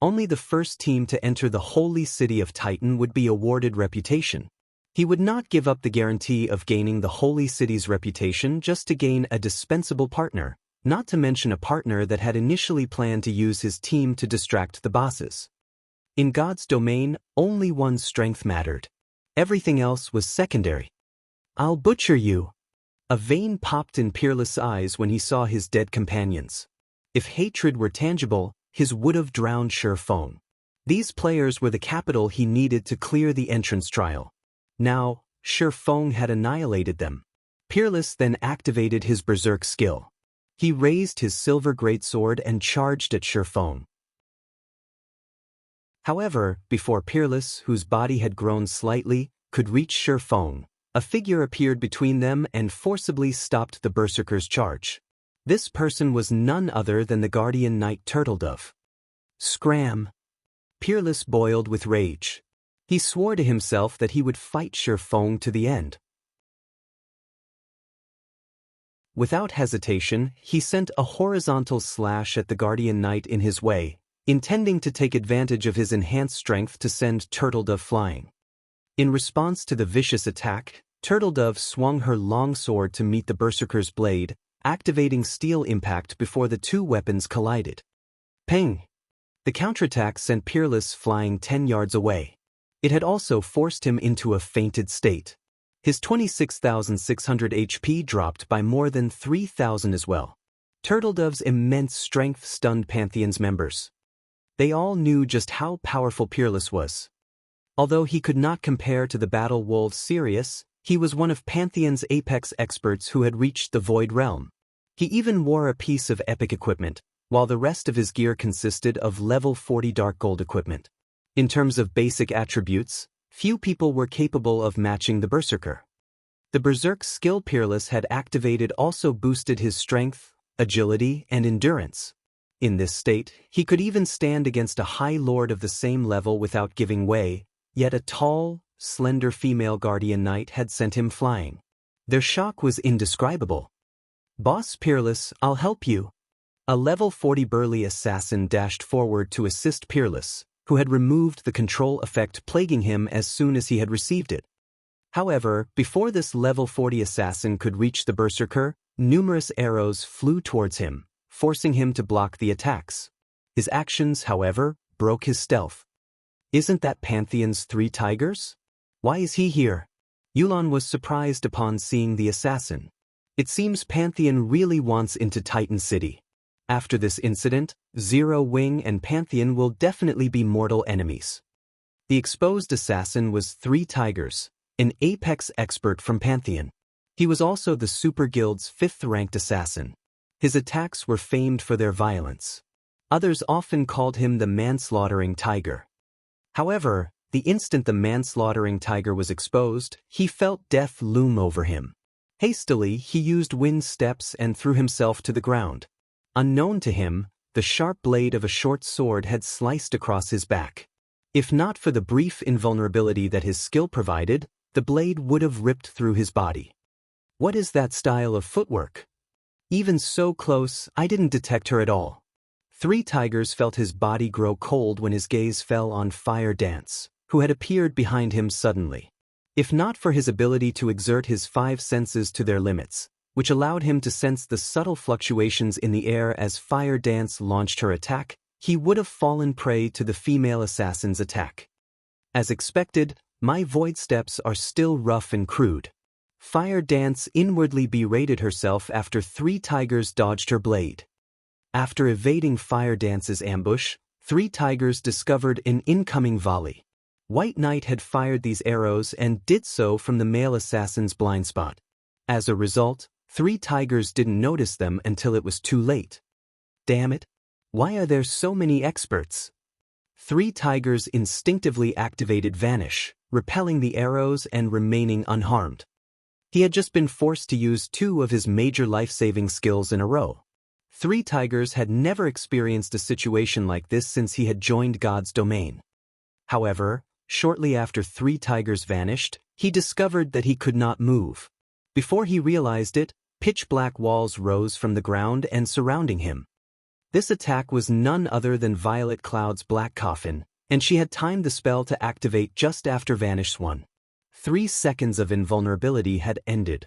Only the first team to enter the holy city of Titan would be awarded reputation. He would not give up the guarantee of gaining the holy city's reputation just to gain a dispensable partner, not to mention a partner that had initially planned to use his team to distract the bosses. In God's domain, only one's strength mattered. Everything else was secondary. I'll butcher you. A vein popped in Peerless' eyes when he saw his dead companions. If hatred were tangible, his would have drowned Shifeng. These players were the capital he needed to clear the entrance trial. Now, Feng had annihilated them. Peerless then activated his berserk skill. He raised his silver greatsword and charged at Feng. However, before Peerless, whose body had grown slightly, could reach Feng, a figure appeared between them and forcibly stopped the berserker's charge. This person was none other than the guardian knight Turtledove. Scram! Peerless boiled with rage. He swore to himself that he would fight Feng to the end. Without hesitation, he sent a horizontal slash at the guardian knight in his way, intending to take advantage of his enhanced strength to send Turtledove flying. In response to the vicious attack, Turtledove swung her long sword to meet the berserker's blade, activating steel impact before the two weapons collided. Ping! The counterattack sent Peerless flying 10 yards away. It had also forced him into a fainted state. His 26,600 HP dropped by more than 3,000 as well. Turtledove's immense strength stunned Pantheon's members. They all knew just how powerful Peerless was. Although he could not compare to the battle wolf Sirius, he was one of Pantheon's apex experts who had reached the Void Realm. He even wore a piece of epic equipment, while the rest of his gear consisted of level 40 dark gold equipment. In terms of basic attributes, few people were capable of matching the berserker. The berserk skill Peerless had activated also boosted his strength, agility, and endurance. In this state, he could even stand against a high lord of the same level without giving way, yet a tall, slender female guardian knight had sent him flying. Their shock was indescribable. "Boss Peerless, I'll help you." A level 40 burly assassin dashed forward to assist Peerless, who had removed the control effect plaguing him as soon as he had received it. However, before this level 40 assassin could reach the berserker, numerous arrows flew towards him, forcing him to block the attacks. His actions, however, broke his stealth. "Isn't that Pantheon's 3 tigers? Why is he here?" Yulan was surprised upon seeing the assassin. It seems Pantheon really wants into Titan City. After this incident, Zero Wing and Pantheon will definitely be mortal enemies. The exposed assassin was 3 tigers, an apex expert from Pantheon. He was also the Super Guild's 5th-ranked assassin. His attacks were famed for their violence. Others often called him the manslaughtering tiger. However, the instant the manslaughtering tiger was exposed, he felt death loom over him. Hastily, he used wind steps and threw himself to the ground. Unknown to him, the sharp blade of a short sword had sliced across his back. If not for the brief invulnerability that his skill provided, the blade would have ripped through his body. What is that style of footwork? Even so close, I didn't detect her at all. 3 tigers felt his body grow cold when his gaze fell on Fire Dance, who had appeared behind him suddenly. If not for his ability to exert his 5 senses to their limits, which allowed him to sense the subtle fluctuations in the air as Fire Dance launched her attack, he would have fallen prey to the female assassin's attack. As expected, my void steps are still rough and crude. Fire Dance inwardly berated herself after 3 tigers dodged her blade. After evading Fire Dance's ambush, 3 tigers discovered an incoming volley. White Knight had fired these arrows and did so from the male assassin's blind spot. As a result, 3 tigers didn't notice them until it was too late. Damn it! Why are there so many experts? 3 tigers instinctively activated Vanish, repelling the arrows and remaining unharmed. He had just been forced to use 2 of his major life-saving skills in a row. 3 tigers had never experienced a situation like this since he had joined God's domain. However, shortly after 3 tigers vanished, he discovered that he could not move. Before he realized it, pitch-black walls rose from the ground and surrounding him. This attack was none other than Violet Cloud's Black Coffin, and she had timed the spell to activate just after Vanish 1. 3 seconds of invulnerability had ended.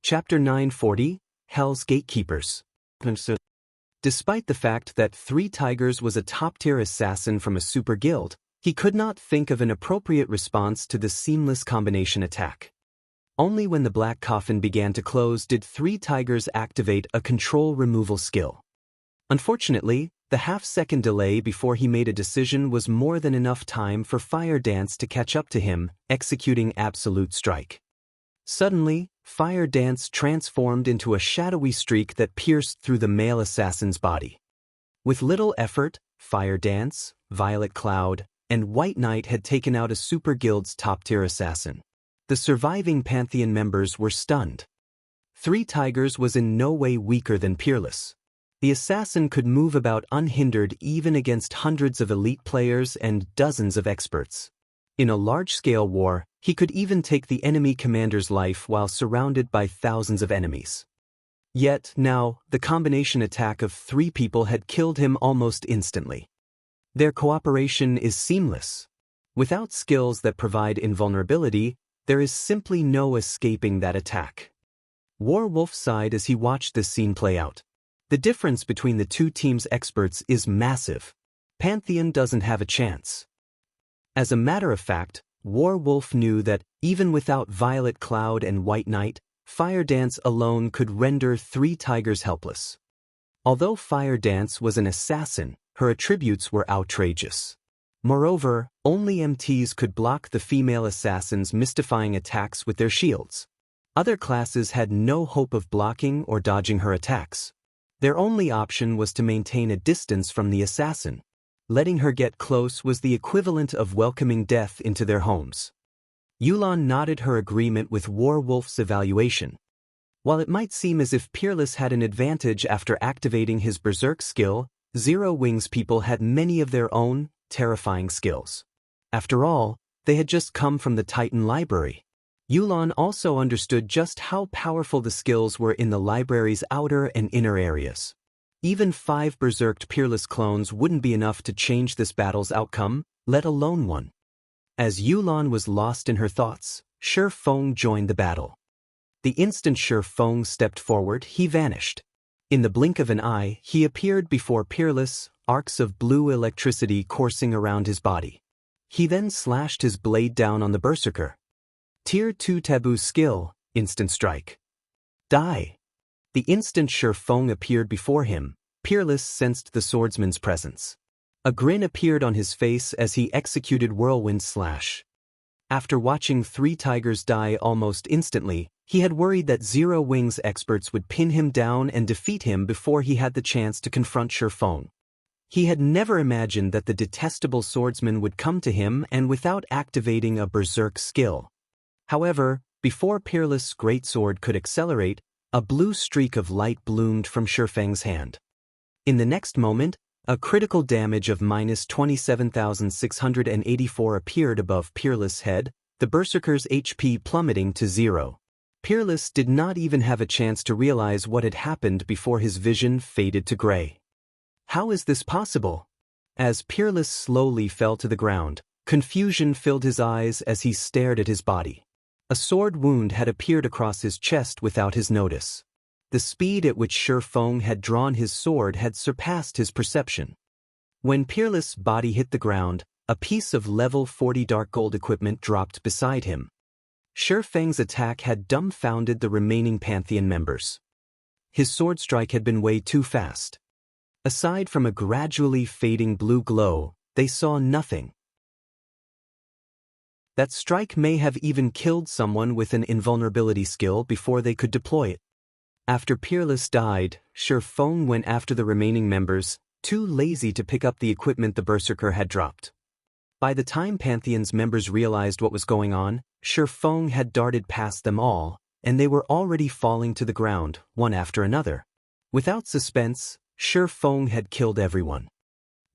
Chapter 940, Hell's Gatekeepers. Despite the fact that 3 Tigers was a top-tier assassin from a super guild, he could not think of an appropriate response to the seamless combination attack. Only when the Black Coffin began to close did 3 Tigers activate a control removal skill. Unfortunately, The half-second delay before he made a decision was more than enough time for Fire Dance to catch up to him, executing Absolute Strike. Suddenly, Fire Dance transformed into a shadowy streak that pierced through the male assassin's body. With little effort, Fire Dance, Violet Cloud, and White Knight had taken out a Super Guild's top-tier assassin. The surviving Pantheon members were stunned. Three Tigers was in no way weaker than Peerless. The assassin could move about unhindered even against hundreds of elite players and dozens of experts. In a large-scale war, he could even take the enemy commander's life while surrounded by thousands of enemies. Yet, now, the combination attack of three people had killed him almost instantly. Their cooperation is seamless. Without skills that provide invulnerability, there is simply no escaping that attack. Warwolf sighed as he watched this scene play out. The difference between the two teams' experts is massive. Pantheon doesn't have a chance. As a matter of fact, Warwolf knew that, even without Violet Cloud and White Knight, Fire Dance alone could render three Tigers helpless. Although Fire Dance was an assassin, her attributes were outrageous. Moreover, only MTs could block the female assassin's mystifying attacks with their shields. Other classes had no hope of blocking or dodging her attacks. Their only option was to maintain a distance from the assassin. Letting her get close was the equivalent of welcoming death into their homes. Yulan nodded her agreement with Warwolf's evaluation. While it might seem as if Peerless had an advantage after activating his Berserk skill, Zero Wings people had many of their own, terrifying skills. After all, they had just come from the Titan library. Yulan also understood just how powerful the skills were in the library's outer and inner areas. Even 5 berserked Peerless clones wouldn't be enough to change this battle's outcome, let alone one. As Yulan was lost in her thoughts, Shi Feng joined the battle. The instant Shi Feng stepped forward, he vanished. In the blink of an eye, he appeared before Peerless, arcs of blue electricity coursing around his body. He then slashed his blade down on the berserker. Tier 2 taboo skill, Instant Strike. Die. The instant Shi Feng appeared before him, Peerless sensed the swordsman's presence. A grin appeared on his face as he executed Whirlwind Slash. After watching 3 Tigers die almost instantly, he had worried that Zero Wings experts would pin him down and defeat him before he had the chance to confront Shi Feng. He had never imagined that the detestable swordsman would come to him and without activating a berserk skill. However, before Peerless' greatsword could accelerate, a blue streak of light bloomed from Shi Feng's hand. In the next moment, a critical damage of -27,684 appeared above Peerless' head, the berserker's HP plummeting to 0. Peerless did not even have a chance to realize what had happened before his vision faded to gray. How is this possible? As Peerless slowly fell to the ground, confusion filled his eyes as he stared at his body. A sword wound had appeared across his chest without his notice. The speed at which Shi Feng had drawn his sword had surpassed his perception. When Peerless' body hit the ground, a piece of level 40 dark gold equipment dropped beside him. Shi Feng's attack had dumbfounded the remaining Pantheon members. His sword strike had been way too fast. Aside from a gradually fading blue glow, they saw nothing. That strike may have even killed someone with an invulnerability skill before they could deploy it. After Peerless died, Shi Feng went after the remaining members, too lazy to pick up the equipment the berserker had dropped. By the time Pantheon's members realized what was going on, Shi Feng had darted past them all, and they were already falling to the ground, one after another. Without suspense, Shi Feng had killed everyone.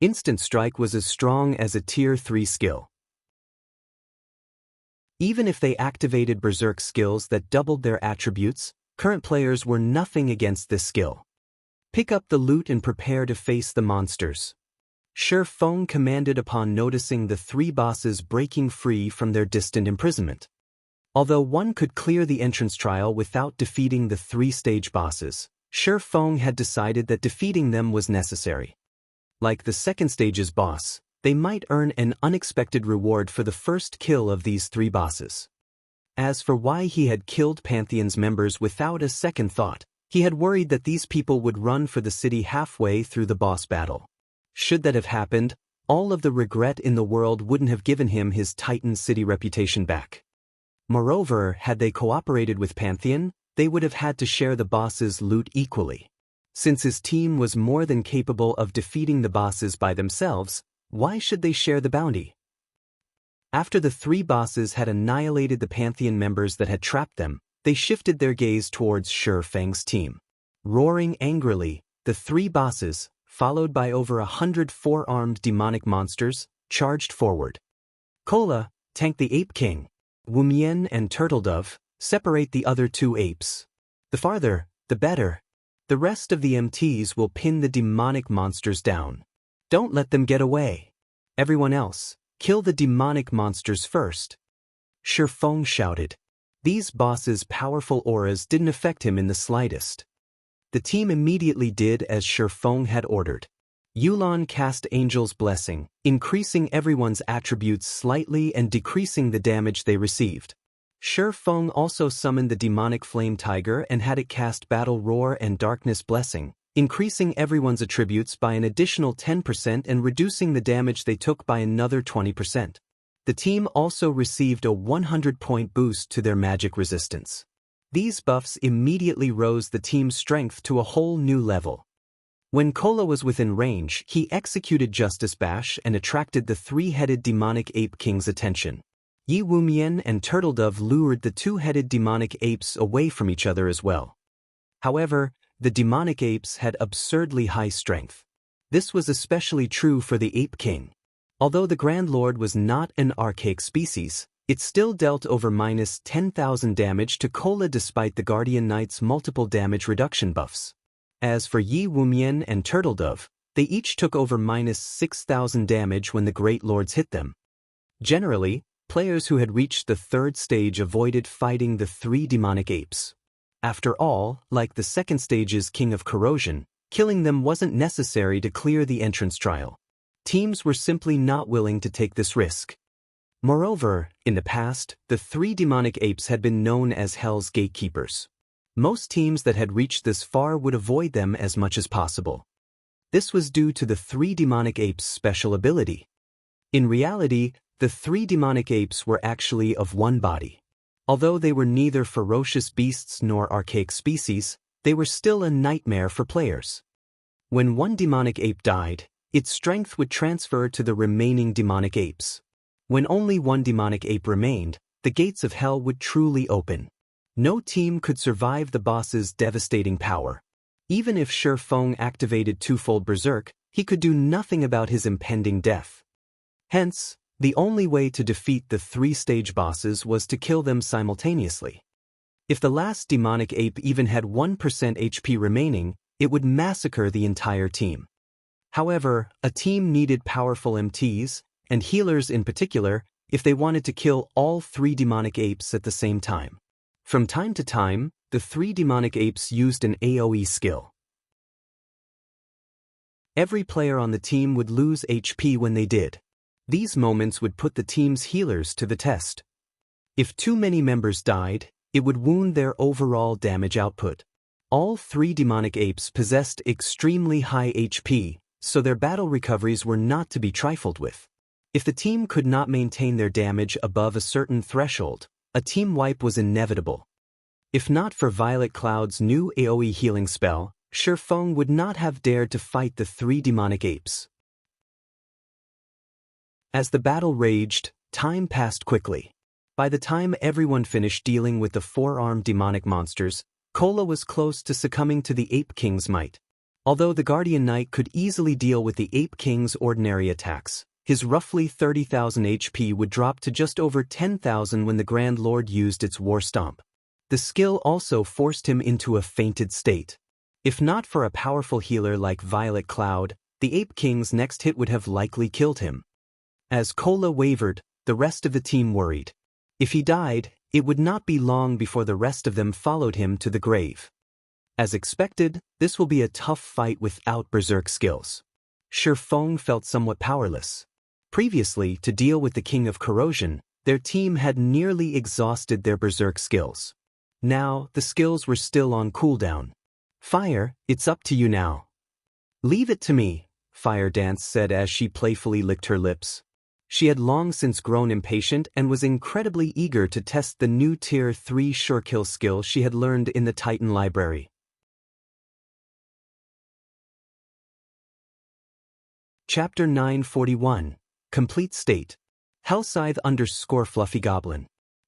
Instant Strike was as strong as a Tier 3 skill. Even if they activated berserk skills that doubled their attributes, current players were nothing against this skill. Pick up the loot and prepare to face the monsters. Shi Feng commanded upon noticing the 3 bosses breaking free from their distant imprisonment. Although one could clear the entrance trial without defeating the 3-stage bosses, Shi Feng had decided that defeating them was necessary. Like the second stage's boss, they might earn an unexpected reward for the first kill of these 3 bosses. As for why he had killed Pantheon's members without a second thought, he had worried that these people would run for the city halfway through the boss battle. Should that have happened, all of the regret in the world wouldn't have given him his Titan City reputation back. Moreover, had they cooperated with Pantheon, they would have had to share the boss's loot equally. Since his team was more than capable of defeating the bosses by themselves, why should they share the bounty? After the three bosses had annihilated the Pantheon members that had trapped them, they shifted their gaze towards Shi Feng's team. Roaring angrily, the three bosses, followed by over 100 four-armed demonic monsters, charged forward. Cola, tank the Ape King. Wuxian and Turtledove, separate the other two apes. The farther, the better. The rest of the MTs will pin the demonic monsters down. Don't let them get away. Everyone else, kill the demonic monsters first. Shi Feng shouted. These bosses' powerful auras didn't affect him in the slightest. The team immediately did as Shi Feng had ordered. Yulan cast Angel's Blessing, increasing everyone's attributes slightly and decreasing the damage they received. Shi Feng also summoned the demonic Flame Tiger and had it cast Battle Roar and Darkness Blessing, increasing everyone's attributes by an additional 10% and reducing the damage they took by another 20%. The team also received a 100-point boost to their magic resistance. These buffs immediately rose the team's strength to a whole new level. When Cola was within range, he executed Justice Bash and attracted the three-headed demonic ape king's attention. Yi Wuxian and Turtledove lured the two-headed demonic apes away from each other as well. However, the demonic apes had absurdly high strength. This was especially true for the Ape King. Although the Grand Lord was not an archaic species, it still dealt over minus 10,000 damage to Cola despite the Guardian Knight's multiple damage reduction buffs. As for Yi Wuxian and Turtledove, they each took over minus 6,000 damage when the Great Lords hit them. Generally, players who had reached the third stage avoided fighting the three demonic apes. After all, like the second stage's King of Corrosion, killing them wasn't necessary to clear the entrance trial. Teams were simply not willing to take this risk. Moreover, in the past, the three demonic apes had been known as Hell's gatekeepers. Most teams that had reached this far would avoid them as much as possible. This was due to the three demonic apes' special ability. In reality, the three demonic apes were actually of one body. Although they were neither ferocious beasts nor archaic species, they were still a nightmare for players. When one demonic ape died, its strength would transfer to the remaining demonic apes. When only one demonic ape remained, the gates of hell would truly open. No team could survive the boss's devastating power. Even if Shi Feng activated twofold Berserk, he could do nothing about his impending death. Hence, the only way to defeat the three-stage bosses was to kill them simultaneously. If the last demonic ape even had 1% HP remaining, it would massacre the entire team. However, a team needed powerful MTs, and healers in particular, if they wanted to kill all three demonic apes at the same time. From time to time, the three demonic apes used an AoE skill. Every player on the team would lose HP when they did. These moments would put the team's healers to the test. If too many members died, it would wound their overall damage output. All three demonic apes possessed extremely high HP, so their battle recoveries were not to be trifled with. If the team could not maintain their damage above a certain threshold, a team wipe was inevitable. If not for Violet Cloud's new AoE healing spell, Shi Feng would not have dared to fight the three demonic apes. As the battle raged, time passed quickly. By the time everyone finished dealing with the four-armed demonic monsters, Cola was close to succumbing to the Ape King's might. Although the Guardian Knight could easily deal with the Ape King's ordinary attacks, his roughly 30,000 HP would drop to just over 10,000 when the Grand Lord used its War Stomp. The skill also forced him into a fainted state. If not for a powerful healer like Violet Cloud, the Ape King's next hit would have likely killed him. As Cola wavered, the rest of the team worried. If he died, it would not be long before the rest of them followed him to the grave. As expected, this will be a tough fight without Berserk skills. Shi Feng felt somewhat powerless. Previously, to deal with the King of Corrosion, their team had nearly exhausted their Berserk skills. Now, the skills were still on cooldown. Fire, it's up to you now. Leave it to me, Fire Dance said as she playfully licked her lips. She had long since grown impatient and was incredibly eager to test the new Tier 3 Surekill skill she had learned in the Titan Library. Chapter 941. Complete State. Hellscythe _ Fluffy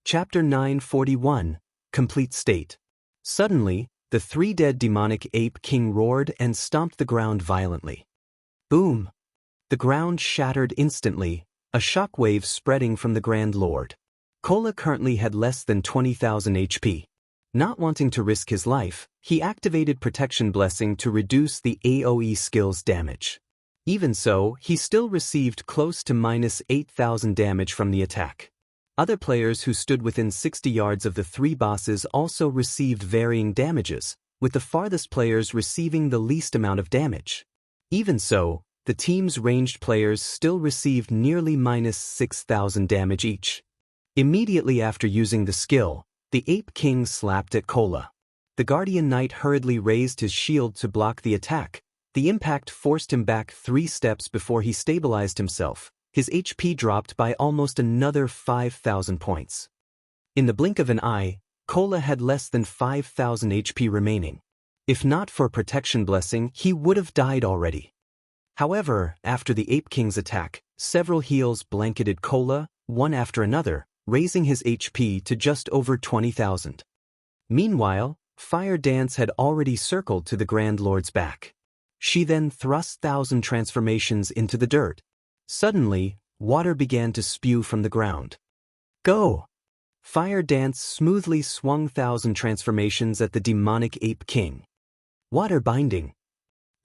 Chapter 941. Complete State. Suddenly, the three dead demonic ape king roared and stomped the ground violently. Boom! The ground shattered instantly, a shockwave spreading from the Grand Lord. Kola currently had less than 20,000 HP. Not wanting to risk his life, he activated Protection Blessing to reduce the AoE skill's damage. Even so, he still received close to -8,000 damage from the attack. Other players who stood within 60 yards of the three bosses also received varying damages, with the farthest players receiving the least amount of damage. Even so, the team's ranged players still received nearly -6,000 damage each. Immediately after using the skill, the Ape King slapped at Kola. The Guardian Knight hurriedly raised his shield to block the attack. The impact forced him back 3 steps before he stabilized himself. His HP dropped by almost another 5,000 points. In the blink of an eye, Kola had less than 5,000 HP remaining. If not for Protection Blessing, he would have died already. However, after the Ape King's attack, several heals blanketed Kola, one after another, raising his HP to just over 20,000. Meanwhile, Fire Dance had already circled to the Grand Lord's back. She then thrust 1,000 transformations into the dirt. Suddenly, water began to spew from the ground. Go! Fire Dance smoothly swung 1,000 transformations at the demonic Ape King. Water binding.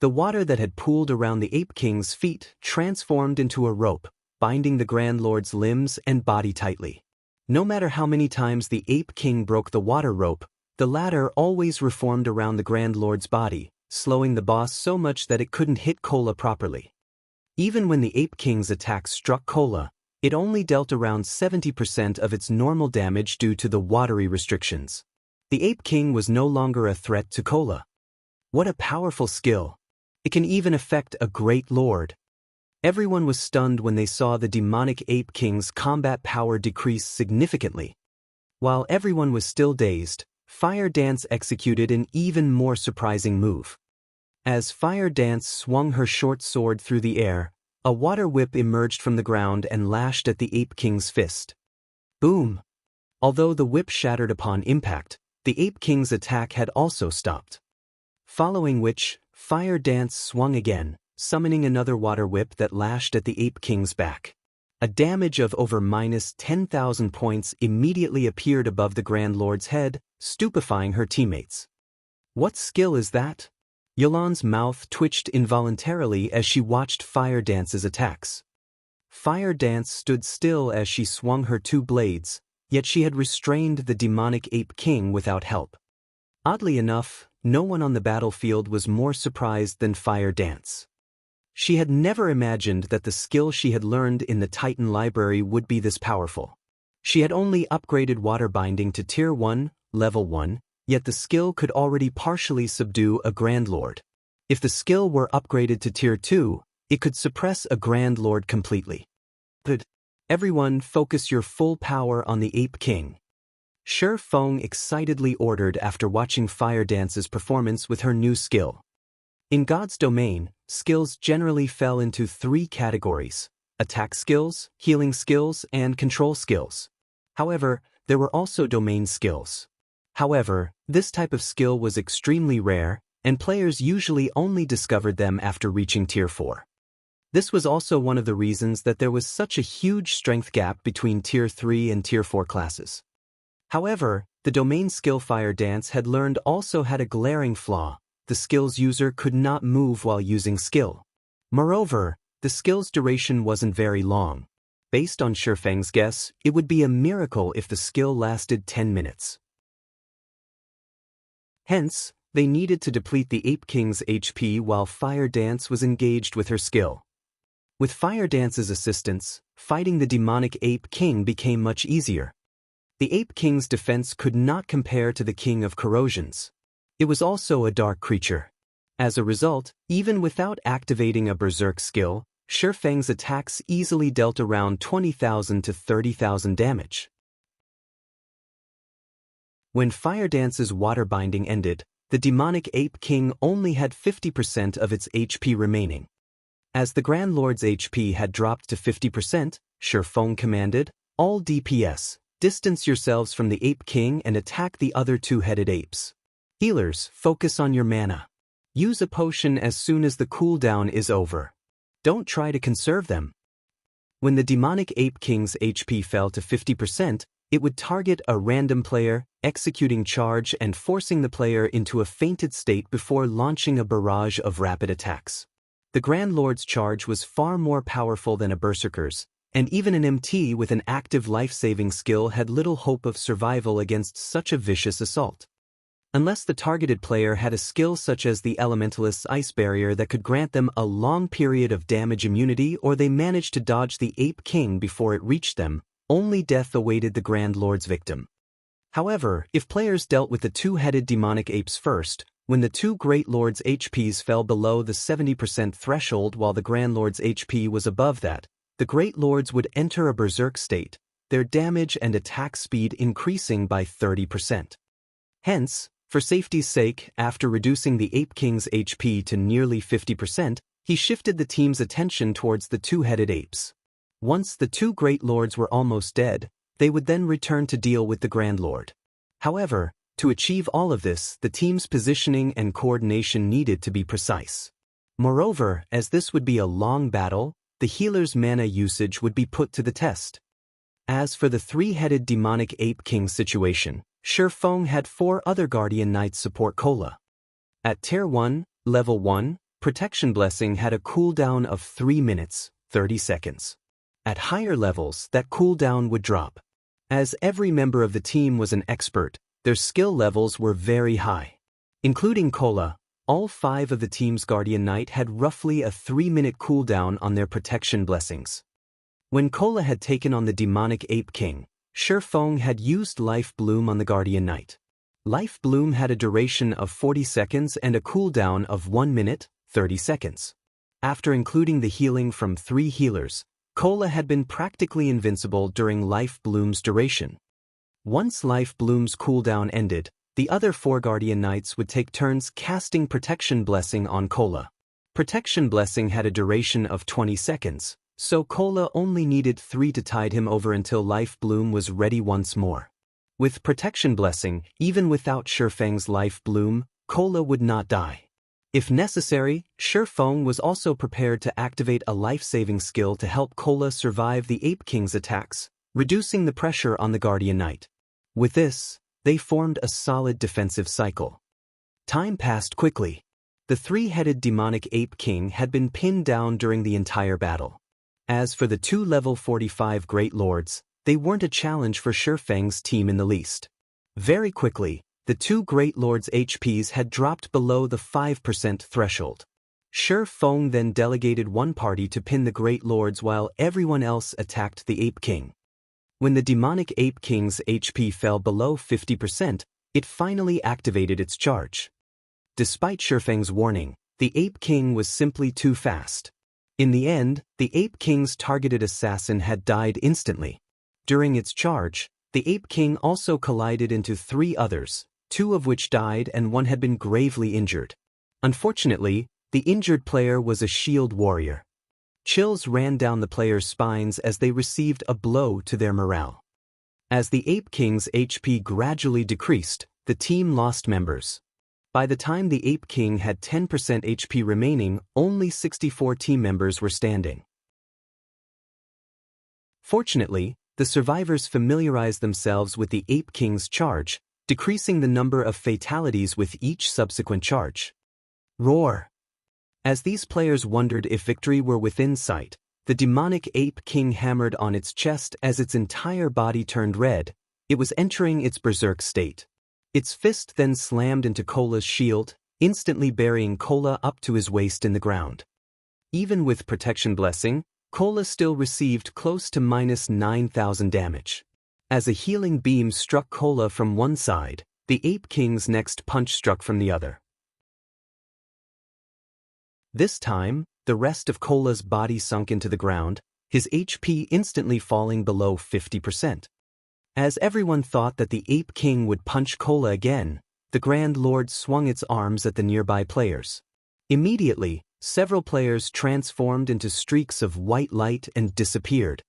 The water that had pooled around the Ape King's feet transformed into a rope, binding the Grand Lord's limbs and body tightly. No matter how many times the Ape King broke the water rope, the latter always reformed around the Grand Lord's body, slowing the boss so much that it couldn't hit Kola properly. Even when the Ape King's attack struck Kola, it only dealt around 70% of its normal damage due to the watery restrictions. The Ape King was no longer a threat to Kola. What a powerful skill! It can even affect a great lord. Everyone was stunned when they saw the demonic Ape King's combat power decrease significantly. While everyone was still dazed, Fire Dance executed an even more surprising move. As Fire Dance swung her short sword through the air, a water whip emerged from the ground and lashed at the Ape King's fist. Boom! Although the whip shattered upon impact, the Ape King's attack had also stopped. Following which, Fire Dance swung again, summoning another water whip that lashed at the Ape King's back. A damage of over -10,000 points immediately appeared above the Grand Lord's head, stupefying her teammates. What skill is that? Yolan's mouth twitched involuntarily as she watched Fire Dance's attacks. Fire Dance stood still as she swung her 2 blades, yet she had restrained the demonic Ape King without help. Oddly enough, no one on the battlefield was more surprised than Fire Dance. She had never imagined that the skill she had learned in the Titan Library would be this powerful. She had only upgraded water binding to Tier 1, Level 1, yet the skill could already partially subdue a Grand Lord. If the skill were upgraded to Tier 2, it could suppress a Grand Lord completely. But everyone focus your full power on the Ape King. Shi Feng excitedly ordered after watching Fire Dance's performance with her new skill. In God's domain, skills generally fell into 3 categories: attack skills, healing skills, and control skills. However, there were also domain skills. However, this type of skill was extremely rare, and players usually only discovered them after reaching Tier 4. This was also one of the reasons that there was such a huge strength gap between Tier 3 and Tier 4 classes. However, the domain skill Fire Dance had learned also had a glaring flaw: the skill's user could not move while using skill. Moreover, the skill's duration wasn't very long. Based on Shi Feng's guess, it would be a miracle if the skill lasted 10 minutes. Hence, they needed to deplete the Ape King's HP while Fire Dance was engaged with her skill. With Fire Dance's assistance, fighting the demonic Ape King became much easier. The Ape King's defense could not compare to the King of Corrosions. It was also a dark creature. As a result, even without activating a berserk skill, Shifeng's attacks easily dealt around 20,000 to 30,000 damage. When Fire Dance's water binding ended, the demonic Ape King only had 50% of its HP remaining. As the Grand Lord's HP had dropped to 50%, Shifeng commanded, "All DPS, distance yourselves from the Ape King and attack the other two-headed apes. Healers, focus on your mana. Use a potion as soon as the cooldown is over. Don't try to conserve them." When the demonic Ape King's HP fell to 50%, it would target a random player, executing charge and forcing the player into a fainted state before launching a barrage of rapid attacks. The Grand Lord's charge was far more powerful than a berserker's, and even an MT with an active life-saving skill had little hope of survival against such a vicious assault. Unless the targeted player had a skill such as the Elementalist's Ice Barrier that could grant them a long period of damage immunity, or they managed to dodge the Ape King before it reached them, only death awaited the Grand Lord's victim. However, if players dealt with the two-headed demonic apes first, when the two Great Lords' HPs fell below the 70% threshold while the Grand Lord's HP was above that, the Great Lords would enter a berserk state, their damage and attack speed increasing by 30%. Hence, for safety's sake, after reducing the Ape King's HP to nearly 50%, he shifted the team's attention towards the two-headed apes. Once the two Great Lords were almost dead, they would then return to deal with the Grand Lord. However, to achieve all of this, the team's positioning and coordination needed to be precise. Moreover, as this would be a long battle, the healer's mana usage would be put to the test. As for the three-headed demonic Ape King situation, Shifeng had 4 other Guardian Knights support Cola. At Tier 1, Level 1, Protection Blessing had a cooldown of 3 minutes, 30 seconds. At higher levels, that cooldown would drop. As every member of the team was an expert, their skill levels were very high. Including Cola, all 5 of the team's Guardian Knight had roughly a 3-minute cooldown on their Protection Blessings. When Cola had taken on the demonic Ape King, Shifeng had used Life Bloom on the Guardian Knight. Life Bloom had a duration of 40 seconds and a cooldown of 1 minute, 30 seconds. After including the healing from 3 healers, Cola had been practically invincible during Life Bloom's duration. Once Life Bloom's cooldown ended, the other 4 Guardian Knights would take turns casting Protection Blessing on Cola. Protection Blessing had a duration of 20 seconds. So Cola only needed 3 to tide him over until Life Bloom was ready once more. With Protection Blessing, even without Shifeng's Life Bloom, Cola would not die. If necessary, Shifeng was also prepared to activate a life-saving skill to help Cola survive the Ape King's attacks, reducing the pressure on the Guardian Knight. With this, they formed a solid defensive cycle. Time passed quickly. The 3-headed demonic Ape King had been pinned down during the entire battle. As for the 2 level 45 Great Lords, they weren't a challenge for Shifeng's team in the least. Very quickly, the 2 Great Lords' HPs had dropped below the 5% threshold. Shifeng then delegated one party to pin the Great Lords while everyone else attacked the Ape King. When the demonic Ape King's HP fell below 50%, it finally activated its charge. Despite Shifeng's warning, the Ape King was simply too fast. In the end, the Ape King's targeted assassin had died instantly. During its charge, the Ape King also collided into 3 others, 2 of which died and 1 had been gravely injured. Unfortunately, the injured player was a shield warrior. Chills ran down the players' spines as they received a blow to their morale. As the Ape King's HP gradually decreased, the team lost members. By the time the Ape King had 10% HP remaining, only 64 team members were standing. Fortunately, the survivors familiarized themselves with the Ape King's charge, decreasing the number of fatalities with each subsequent charge. Roar! As these players wondered if victory were within sight, the demonic Ape King hammered on its chest as its entire body turned red. It was entering its berserk state. Its fist then slammed into Cola's shield, instantly burying Cola up to his waist in the ground. Even with Protection Blessing, Cola still received close to -9,000 damage. As a healing beam struck Cola from one side, the Ape King's next punch struck from the other. This time, the rest of Cola's body sunk into the ground, his HP instantly falling below 50%. As everyone thought that the Ape King would punch Cola again, the Grand Lord swung its arms at the nearby players. Immediately, several players transformed into streaks of white light and disappeared.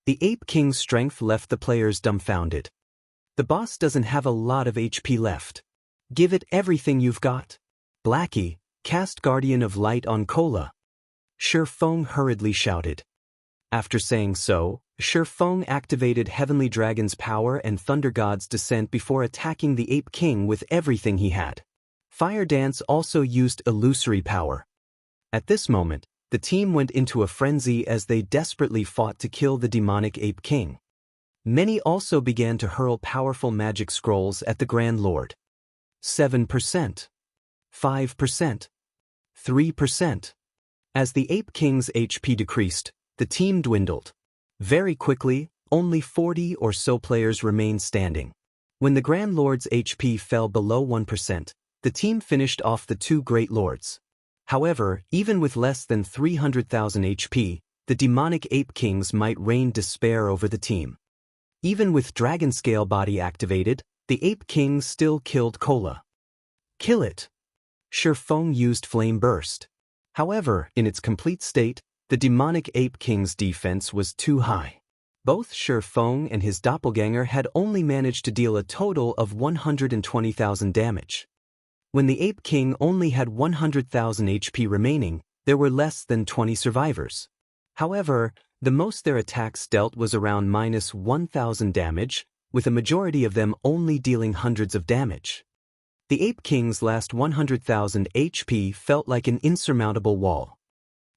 The Ape King's strength left the players dumbfounded. The boss doesn't have a lot of HP left. Give it everything you've got. Blackie, cast Guardian of Light on Cola. Shifeng hurriedly shouted. After saying so, Shifeng activated Heavenly Dragon's power and Thunder God's descent before attacking the Ape King with everything he had. Fire Dance also used illusory power. At this moment, the team went into a frenzy as they desperately fought to kill the demonic Ape King. Many also began to hurl powerful magic scrolls at the Grand Lord. 7%. 5%. 3%. As the Ape King's HP decreased, the team dwindled. Very quickly, only 40 or so players remained standing. When the Grand Lord's HP fell below 1%, the team finished off the two Great Lords. However, even with less than 300,000 HP, the demonic Ape Kings might rain despair over the team. Even with Dragon Scale body activated, the Ape King still killed Cola. Kill it! Shifeng used Flame Burst. However, in its complete state, the demonic Ape King's defense was too high. Both Shifeng and his doppelganger had only managed to deal a total of 120,000 damage. When the Ape King only had 100,000 HP remaining, there were less than 20 survivors. However, the most their attacks dealt was around minus 1,000 damage, with a majority of them only dealing hundreds of damage. The Ape King's last 100,000 HP felt like an insurmountable wall.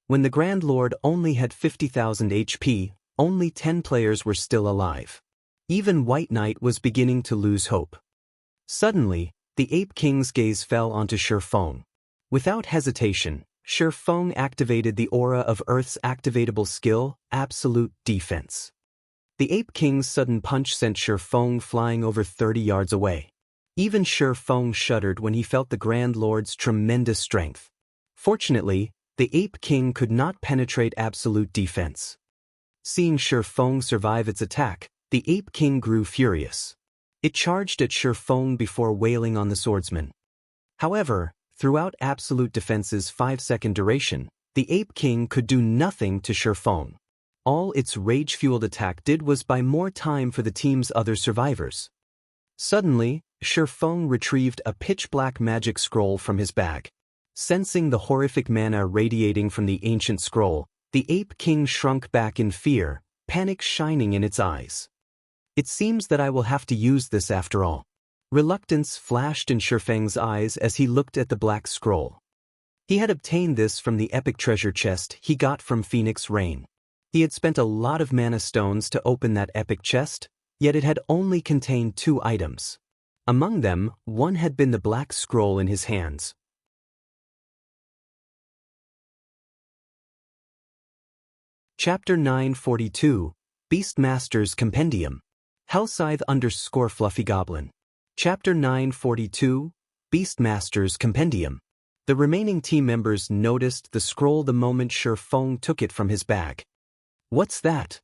When the Grand Lord only had 50,000 HP, only 10 players were still alive. Even White Knight was beginning to lose hope. Suddenly, the Ape King's gaze fell onto Shifeng. Without hesitation, Shifeng activated the aura of Earth's activatable skill, Absolute Defense. The Ape King's sudden punch sent Shifeng flying over 30 yards away. Even Shifeng shuddered when he felt the Grand Lord's tremendous strength. Fortunately, the Ape King could not penetrate Absolute Defense. Seeing Shifeng survive its attack, the Ape King grew furious. It charged at Shifeng before wailing on the swordsman. However, throughout Absolute Defense's 5-second duration, the Ape King could do nothing to Shifeng. All its rage-fueled attack did was buy more time for the team's other survivors. Suddenly, Shifeng retrieved a pitch-black magic scroll from his bag. Sensing the horrific mana radiating from the ancient scroll, the Ape King shrunk back in fear, panic shining in its eyes. It seems that I will have to use this after all. Reluctance flashed in Shifeng's eyes as he looked at the black scroll. He had obtained this from the epic treasure chest he got from Phoenix Rain. He had spent a lot of mana stones to open that epic chest, yet it had only contained 2 items. Among them, one had been the black scroll in his hands. Chapter 942, Beastmaster's Compendium. Hellscythe _ Fluffy Chapter 942, Beastmaster's Compendium. The remaining team members noticed the scroll the moment Shifeng took it from his bag. What's that?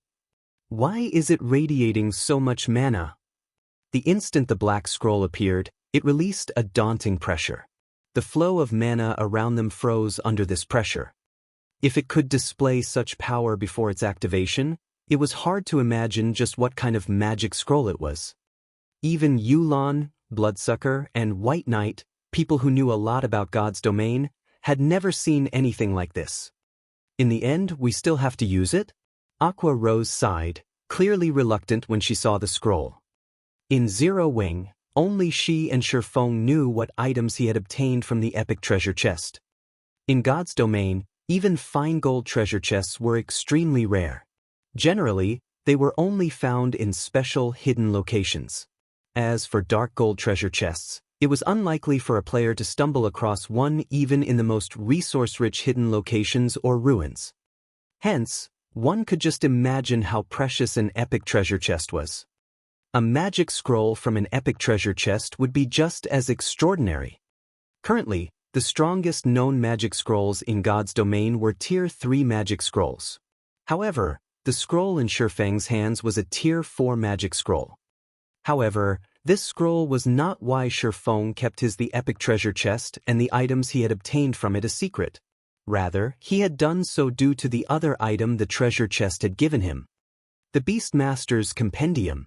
Why is it radiating so much mana? The instant the black scroll appeared, it released a daunting pressure. The flow of mana around them froze under this pressure. If it could display such power before its activation, it was hard to imagine just what kind of magic scroll it was. Even Yulan, Bloodsucker, and White Knight, people who knew a lot about God's domain, had never seen anything like this. In the end, we still have to use it? Aqua Rose sighed, clearly reluctant when she saw the scroll. In Zero Wing, only she and Shifeng knew what items he had obtained from the epic treasure chest. In God's domain, even fine gold treasure chests were extremely rare. Generally, they were only found in special hidden locations. As for dark gold treasure chests, it was unlikely for a player to stumble across one even in the most resource-rich hidden locations or ruins. Hence, one could just imagine how precious an epic treasure chest was. A magic scroll from an epic treasure chest would be just as extraordinary. Currently, the strongest known magic scrolls in God's domain were Tier 3 magic scrolls. However, the scroll in Shifeng's hands was a Tier 4 magic scroll. However, this scroll was not why Shifeng kept the epic treasure chest and the items he had obtained from it a secret. Rather, he had done so due to the other item the treasure chest had given him. The Beastmaster's Compendium.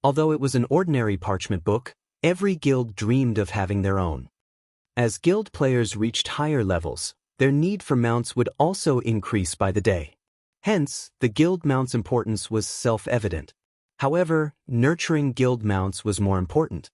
Although it was an ordinary parchment book, every guild dreamed of having their own. As guild players reached higher levels, their need for mounts would also increase by the day. Hence, the guild mount's importance was self-evident. However, nurturing guild mounts was more important.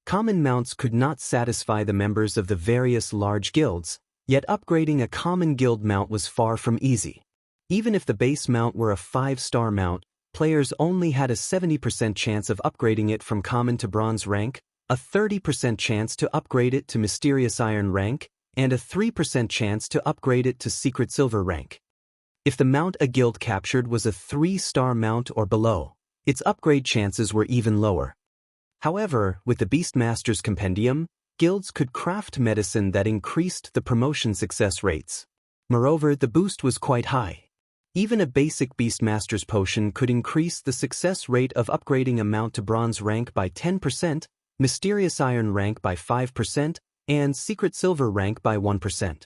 Common mounts could not satisfy the members of the various large guilds, yet upgrading a common guild mount was far from easy. Even if the base mount were a 5-star mount, players only had a 70% chance of upgrading it from common to bronze rank, a 30% chance to upgrade it to mysterious iron rank, and a 3% chance to upgrade it to secret silver rank. If the mount a guild captured was a 3-star mount or below, its upgrade chances were even lower. However, with the Beastmaster's Compendium, guilds could craft medicine that increased the promotion success rates. Moreover, the boost was quite high. Even a basic Beastmaster's potion could increase the success rate of upgrading a mount to bronze rank by 10%, mysterious iron rank by 5%, and secret silver rank by 1%.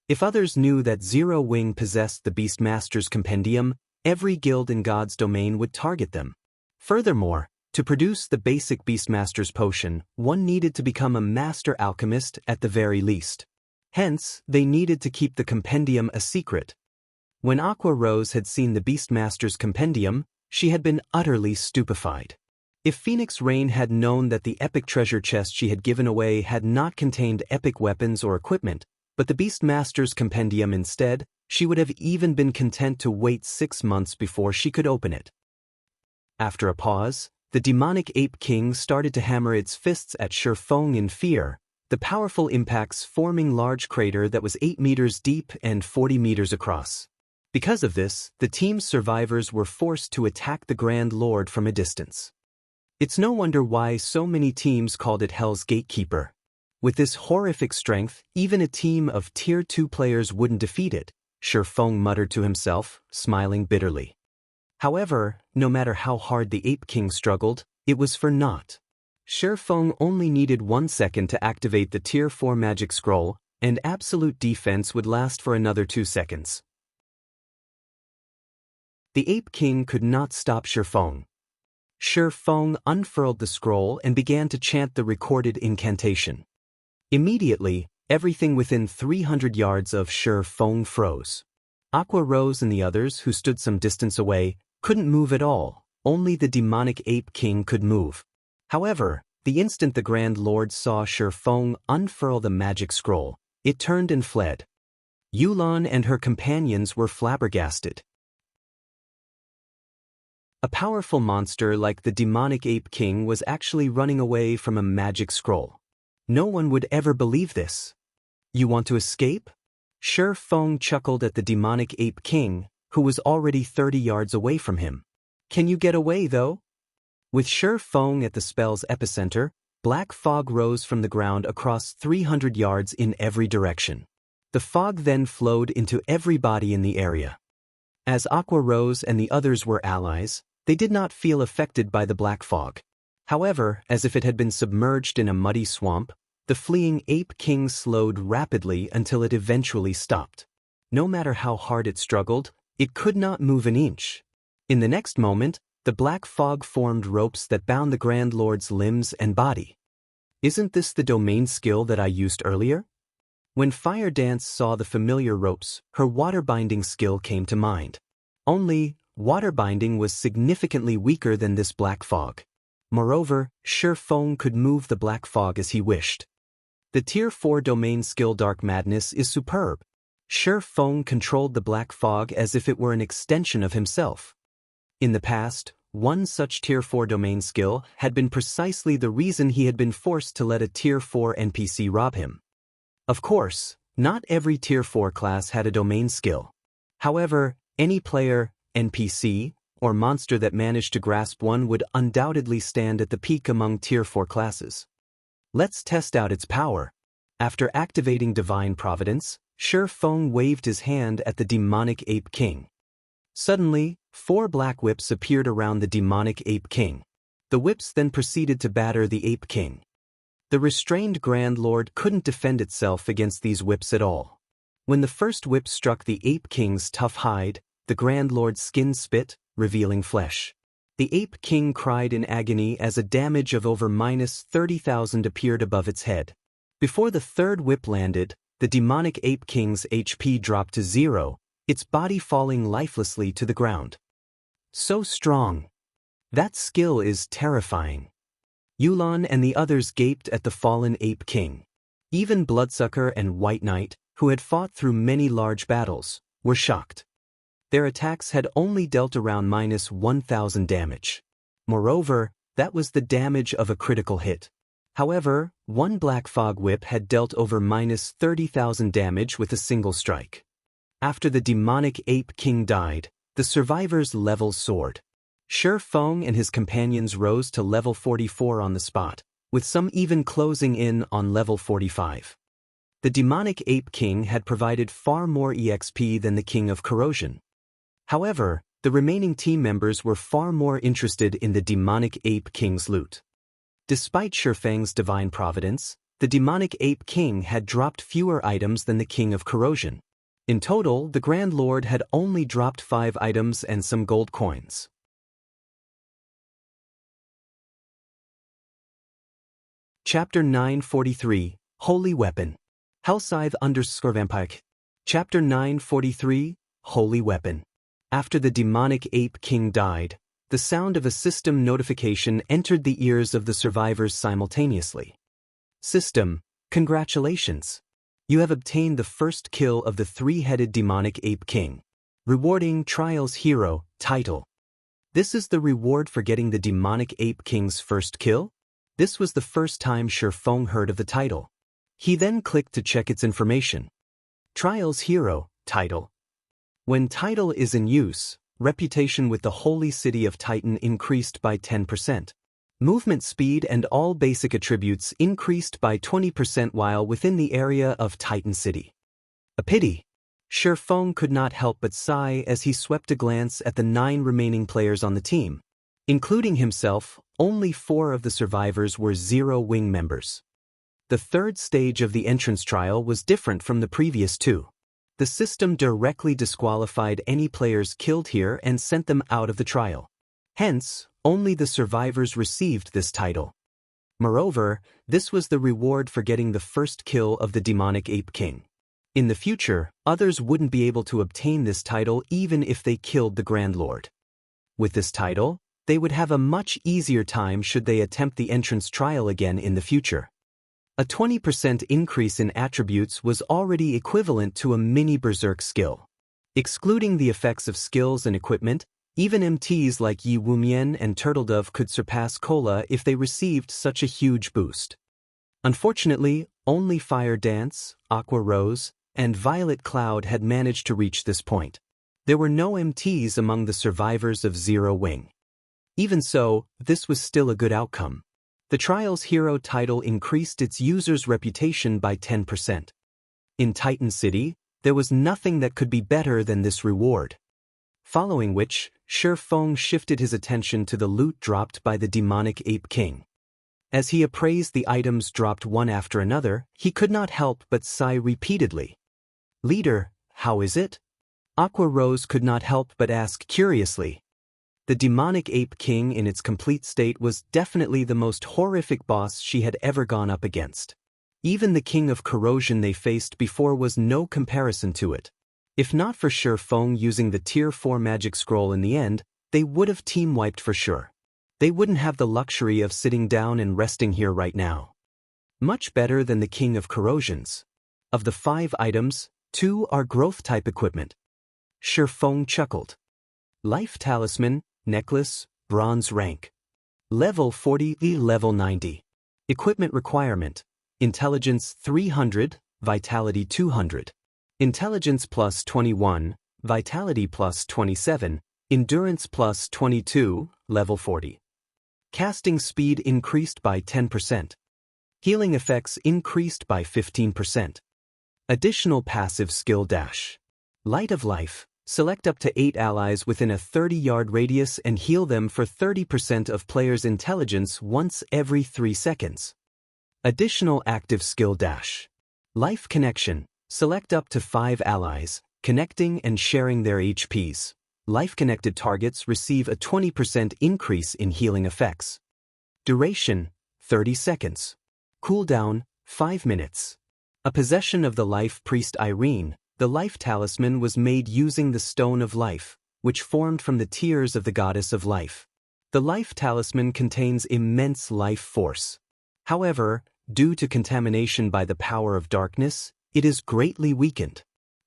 If others knew that Zero Wing possessed the Beastmaster's Compendium, every guild in God's domain would target them. Furthermore, to produce the basic Beastmaster's potion, one needed to become a master alchemist at the very least. Hence, they needed to keep the compendium a secret. When Aqua Rose had seen the Beastmaster's Compendium, she had been utterly stupefied. If Phoenix Rain had known that the epic treasure chest she had given away had not contained epic weapons or equipment, but the Beastmaster's Compendium instead, she would have even been content to wait 6 months before she could open it. After a pause, the demonic ape king started to hammer its fists at Shifeng in fear, the powerful impacts forming large crater that was 8 meters deep and 40 meters across. Because of this, the team's survivors were forced to attack the Grand Lord from a distance. It's no wonder why so many teams called it Hell's Gatekeeper. With this horrific strength, even a team of Tier 2 players wouldn't defeat it, Shifeng muttered to himself, smiling bitterly. However, no matter how hard the Ape King struggled, it was for naught. Shifeng only needed 1 second to activate the Tier 4 magic scroll, and absolute defense would last for another 2 seconds. The Ape King could not stop Shifeng. Shifeng unfurled the scroll and began to chant the recorded incantation. Immediately, everything within 300 yards of Shifeng froze. Aqua Rose and the others, who stood some distance away, couldn't move at all. Only the demonic Ape King could move. However, the instant the Grand Lord saw Shifeng unfurl the magic scroll, it turned and fled. Yulan and her companions were flabbergasted. A powerful monster like the demonic Ape King was actually running away from a magic scroll. No one would ever believe this. You want to escape? Shifeng chuckled at the demonic Ape King, who was already 30 yards away from him. Can you get away, though? With Shifeng at the spell's epicenter, black fog rose from the ground across 300 yards in every direction. The fog then flowed into every body in the area. As Aqua Rose and the others were allies, they did not feel affected by the black fog. However, as if it had been submerged in a muddy swamp, the fleeing Ape King slowed rapidly until it eventually stopped. No matter how hard it struggled, it could not move an inch. In the next moment, the black fog formed ropes that bound the Grand Lord's limbs and body. Isn't this the domain skill that I used earlier? When Fire Dance saw the familiar ropes, her water binding skill came to mind. Only, water binding was significantly weaker than this black fog. Moreover, Shifeng could move the black fog as he wished. The Tier 4 domain skill Dark Madness is superb. Shifeng controlled the black fog as if it were an extension of himself. In the past, one such Tier 4 domain skill had been precisely the reason he had been forced to let a Tier 4 NPC rob him. Of course, not every Tier 4 class had a domain skill. However, any player, NPC, or monster that managed to grasp one would undoubtedly stand at the peak among Tier 4 classes. Let's test out its power. After activating Divine Providence, Shi Feng waved his hand at the demonic Ape King. Suddenly, 4 black whips appeared around the demonic Ape King. The whips then proceeded to batter the Ape King. The restrained Grand Lord couldn't defend itself against these whips at all. When the first whip struck the Ape King's tough hide, the Grand Lord's skin spit, revealing flesh. The Ape King cried in agony as a damage of over -30,000 appeared above its head. Before the third whip landed, the demonic Ape King's HP dropped to 0, its body falling lifelessly to the ground. So strong. That skill is terrifying. Yulan and the others gaped at the fallen Ape King. Even Bloodsucker and White Knight, who had fought through many large battles, were shocked. Their attacks had only dealt around -1,000 damage. Moreover, that was the damage of a critical hit. However, one Black Fog Whip had dealt over -30,000 damage with a single strike. After the demonic Ape King died, the survivors' levels soared. Shi Feng and his companions rose to level 44 on the spot, with some even closing in on level 45. The demonic Ape King had provided far more EXP than the King of Corrosion. However, the remaining team members were far more interested in the demonic Ape King's loot. Despite Shi Feng's divine providence, the demonic Ape King had dropped fewer items than the King of Corrosion. In total, the Grand Lord had only dropped 5 items and some gold coins. Chapter 943, Holy Weapon. Hellscythe_Vampire. Chapter 943, Holy Weapon. After the demonic Ape King died, the sound of a system notification entered the ears of the survivors simultaneously. System, congratulations. You have obtained the first kill of the 3-headed demonic Ape King. Rewarding Trials Hero, title. This is the reward for getting the demonic Ape King's first kill? This was the first time Shi Feng heard of the title. He then clicked to check its information. Trials Hero, title. When title is in use, reputation with the Holy City of Titan increased by 10%. Movement speed and all basic attributes increased by 20% while within the area of Titan City. A pity. Shi Feng could not help but sigh as he swept a glance at the 9 remaining players on the team. Including himself, only 4 of the survivors were Zero Wing members. The third stage of the entrance trial was different from the previous 2. The system directly disqualified any players killed here and sent them out of the trial. Hence, only the survivors received this title. Moreover, this was the reward for getting the first kill of the demonic Ape King. In the future, others wouldn't be able to obtain this title even if they killed the Grand Lord. With this title, they would have a much easier time should they attempt the entrance trial again in the future. A 20% increase in attributes was already equivalent to a mini berserk skill. Excluding the effects of skills and equipment, even MTs like Yi Wumian and Turtledove could surpass Cola if they received such a huge boost. Unfortunately, only Fire Dance, Aqua Rose, and Violet Cloud had managed to reach this point. There were no MTs among the survivors of Zero Wing. Even so, this was still a good outcome. The Trials Hero title increased its user's reputation by 10%. In Titan City, there was nothing that could be better than this reward. Following which, Shi Feng shifted his attention to the loot dropped by the demonic Ape King. As he appraised the items dropped one after another, he could not help but sigh repeatedly. Leader, how is it? Aqua Rose could not help but ask curiously. The demonic Ape King in its complete state was definitely the most horrific boss she had ever gone up against. Even the King of Corrosion they faced before was no comparison to it. If not for Shi Feng using the Tier 4 magic scroll in the end, they would have team-wiped for sure. They wouldn't have the luxury of sitting down and resting here right now. Much better than the King of Corrosions. Of the 5 items, 2 are growth-type equipment. Shi Feng chuckled. Life Talisman, Necklace, Bronze rank. Level 40, Level 90. Equipment requirement. Intelligence 300, Vitality 200. Intelligence plus 21, Vitality plus 27, Endurance plus 22, Level 40. Casting speed increased by 10%. Healing effects increased by 15%. Additional passive skill dash. Light of Life. Select up to 8 allies within a 30-yard radius and heal them for 30% of players' intelligence once every 3 seconds. Additional active skill dash. Life Connection. Select up to 5 allies, connecting and sharing their HPs. Life-connected targets receive a 20% increase in healing effects. Duration, 30 seconds. Cooldown, 5 minutes. A possession of the Life Priest Irene, the Life Talisman was made using the Stone of Life, which formed from the tears of the Goddess of Life. The Life Talisman contains immense life force. However, due to contamination by the power of darkness, it is greatly weakened.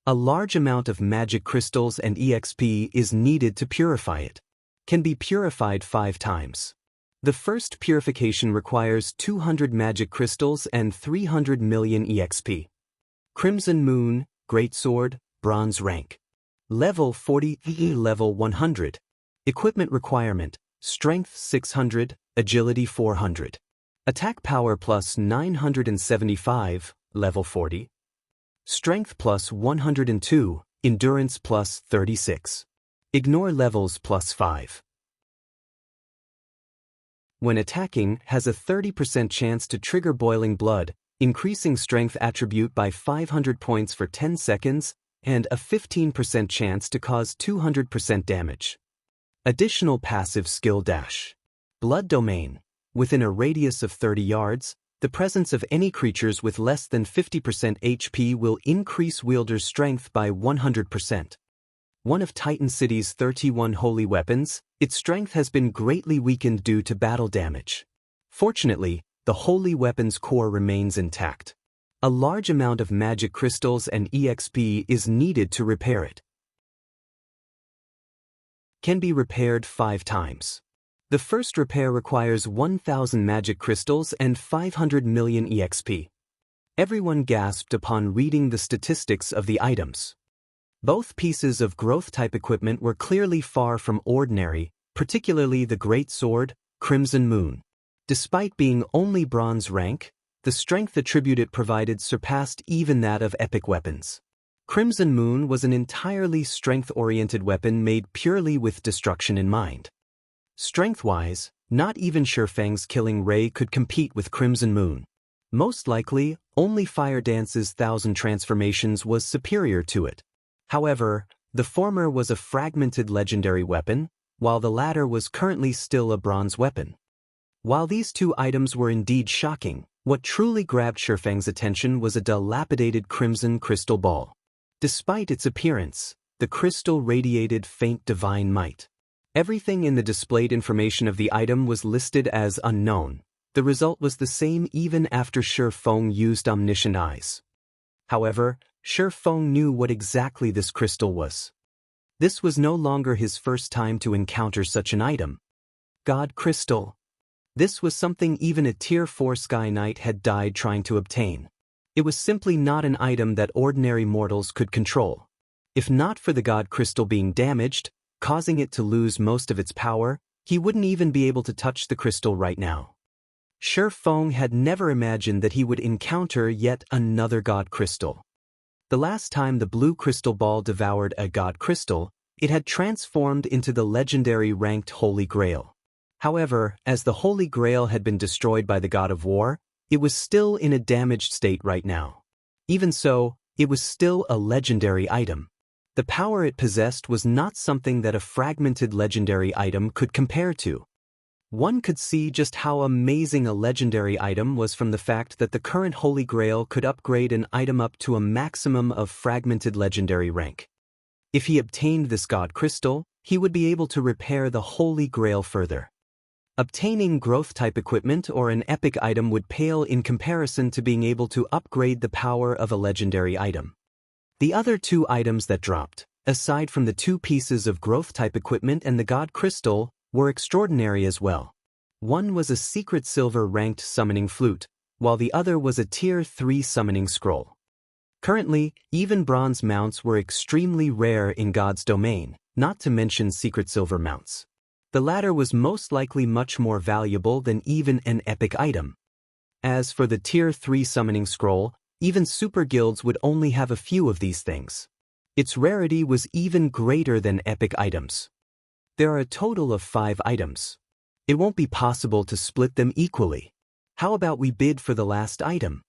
A large amount of magic crystals and EXP is needed to purify it. Can be purified 5 times. The first purification requires 200 magic crystals and 300 million EXP. Crimson Moon, Greatsword, Bronze rank. Level 40, Level 100. Equipment requirement, Strength 600, Agility 400. Attack power plus 975, Level 40. Strength plus 102, Endurance plus 36. Ignore levels plus 5. When attacking, has a 30% chance to trigger Boiling Blood, increasing strength attribute by 500 points for 10 seconds, and a 15% chance to cause 200% damage. Additional passive skill dash. Blood Domain. Within a radius of 30 yards, the presence of any creatures with less than 50% HP will increase wielder's strength by 100%. One of Titan City's 31 holy weapons, its strength has been greatly weakened due to battle damage. Fortunately, the holy weapon's core remains intact. A large amount of magic crystals and EXP is needed to repair it. Can be repaired 5 times. The first repair requires 1,000 magic crystals and 500 million EXP. Everyone gasped upon reading the statistics of the items. Both pieces of growth-type equipment were clearly far from ordinary, particularly the Great Sword, Crimson Moon. Despite being only bronze rank, the strength attribute it provided surpassed even that of epic weapons. Crimson Moon was an entirely strength-oriented weapon made purely with destruction in mind. Strength-wise, not even Shifang's killing ray could compete with Crimson Moon. Most likely, only Fire Dance's 1,000 transformations was superior to it. However, the former was a fragmented legendary weapon, while the latter was currently still a bronze weapon. While these two items were indeed shocking, what truly grabbed Shifang's attention was a dilapidated crimson crystal ball. Despite its appearance, the crystal radiated faint divine might. Everything in the displayed information of the item was listed as unknown. The result was the same even after Shifang used omniscient eyes. However, Shifang knew what exactly this crystal was. This was no longer his first time to encounter such an item. God Crystal. This was something even a Tier 4 Sky Knight had died trying to obtain. It was simply not an item that ordinary mortals could control. If not for the God Crystal being damaged, causing it to lose most of its power, he wouldn't even be able to touch the crystal right now. Shifang had never imagined that he would encounter yet another God Crystal. The last time the blue crystal ball devoured a God Crystal, it had transformed into the legendary ranked Holy Grail. However, as the Holy Grail had been destroyed by the God of War, it was still in a damaged state right now. Even so, it was still a legendary item. The power it possessed was not something that a fragmented legendary item could compare to. One could see just how amazing a legendary item was from the fact that the current Holy Grail could upgrade an item up to a maximum of fragmented legendary rank. If he obtained this God Crystal, he would be able to repair the Holy Grail further. Obtaining growth-type equipment or an epic item would pale in comparison to being able to upgrade the power of a legendary item. The other 2 items that dropped, aside from the 2 pieces of growth-type equipment and the God Crystal, were extraordinary as well. One was a secret silver-ranked summoning flute, while the other was a Tier 3 summoning scroll. Currently, even bronze mounts were extremely rare in God's domain, not to mention secret silver mounts. The latter was most likely much more valuable than even an epic item. As for the Tier 3 summoning scroll, even super guilds would only have a few of these things. Its rarity was even greater than epic items. There are a total of 5 items. It won't be possible to split them equally. How about we bid for the last item?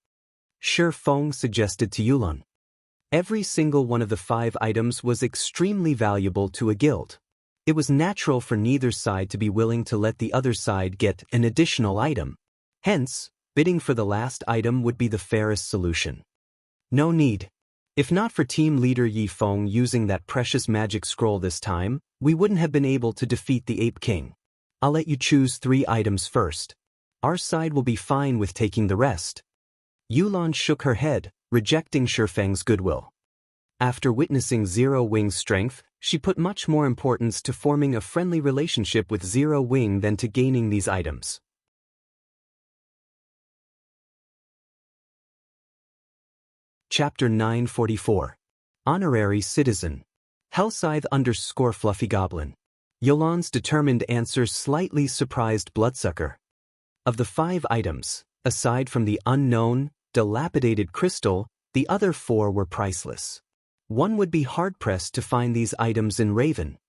Shi Feng suggested to Yulan. Every single one of the 5 items was extremely valuable to a guild. It was natural for neither side to be willing to let the other side get an additional item. Hence, bidding for the last item would be the fairest solution. No need. If not for team leader Yi Feng using that precious magic scroll this time, we wouldn't have been able to defeat the Ape King. I'll let you choose 3 items first. Our side will be fine with taking the rest. Yulan shook her head, rejecting Shi Feng's goodwill. After witnessing Zero Wing's strength, she put much more importance to forming a friendly relationship with Zero Wing than to gaining these items. Chapter 944. Honorary Citizen. Hellscythe _Fluffy Yulan's determined answer slightly surprised Bloodsucker. Of the 5 items, aside from the unknown, dilapidated crystal, the other 4 were priceless. One would be hard-pressed to find these items in Raven.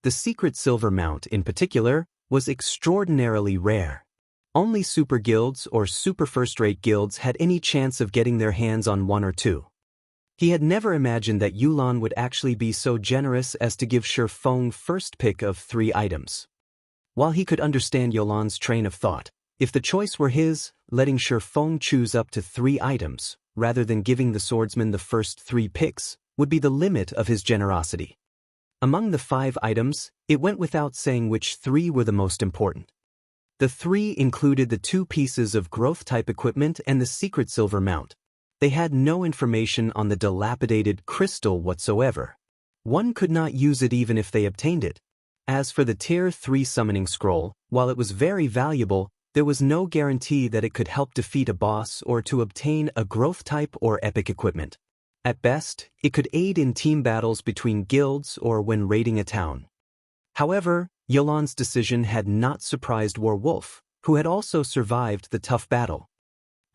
The secret silver mount, in particular, was extraordinarily rare. Only super guilds or super first-rate guilds had any chance of getting their hands on 1 or 2. He had never imagined that Yulan would actually be so generous as to give Shi Feng first pick of 3 items. While he could understand Yulan's train of thought, if the choice were his, letting Shi Feng choose up to 3 items, rather than giving the swordsman the first 3 picks, would be the limit of his generosity. Among the 5 items, it went without saying which 3 were the most important. The 3 included the 2 pieces of growth-type equipment and the secret silver mount. They had no information on the dilapidated crystal whatsoever. One could not use it even if they obtained it. As for the Tier 3 summoning scroll, while it was very valuable, there was no guarantee that it could help defeat a boss or to obtain a growth-type or epic equipment. At best, it could aid in team battles between guilds or when raiding a town. However, Yulan's decision had not surprised Warwolf, who had also survived the tough battle.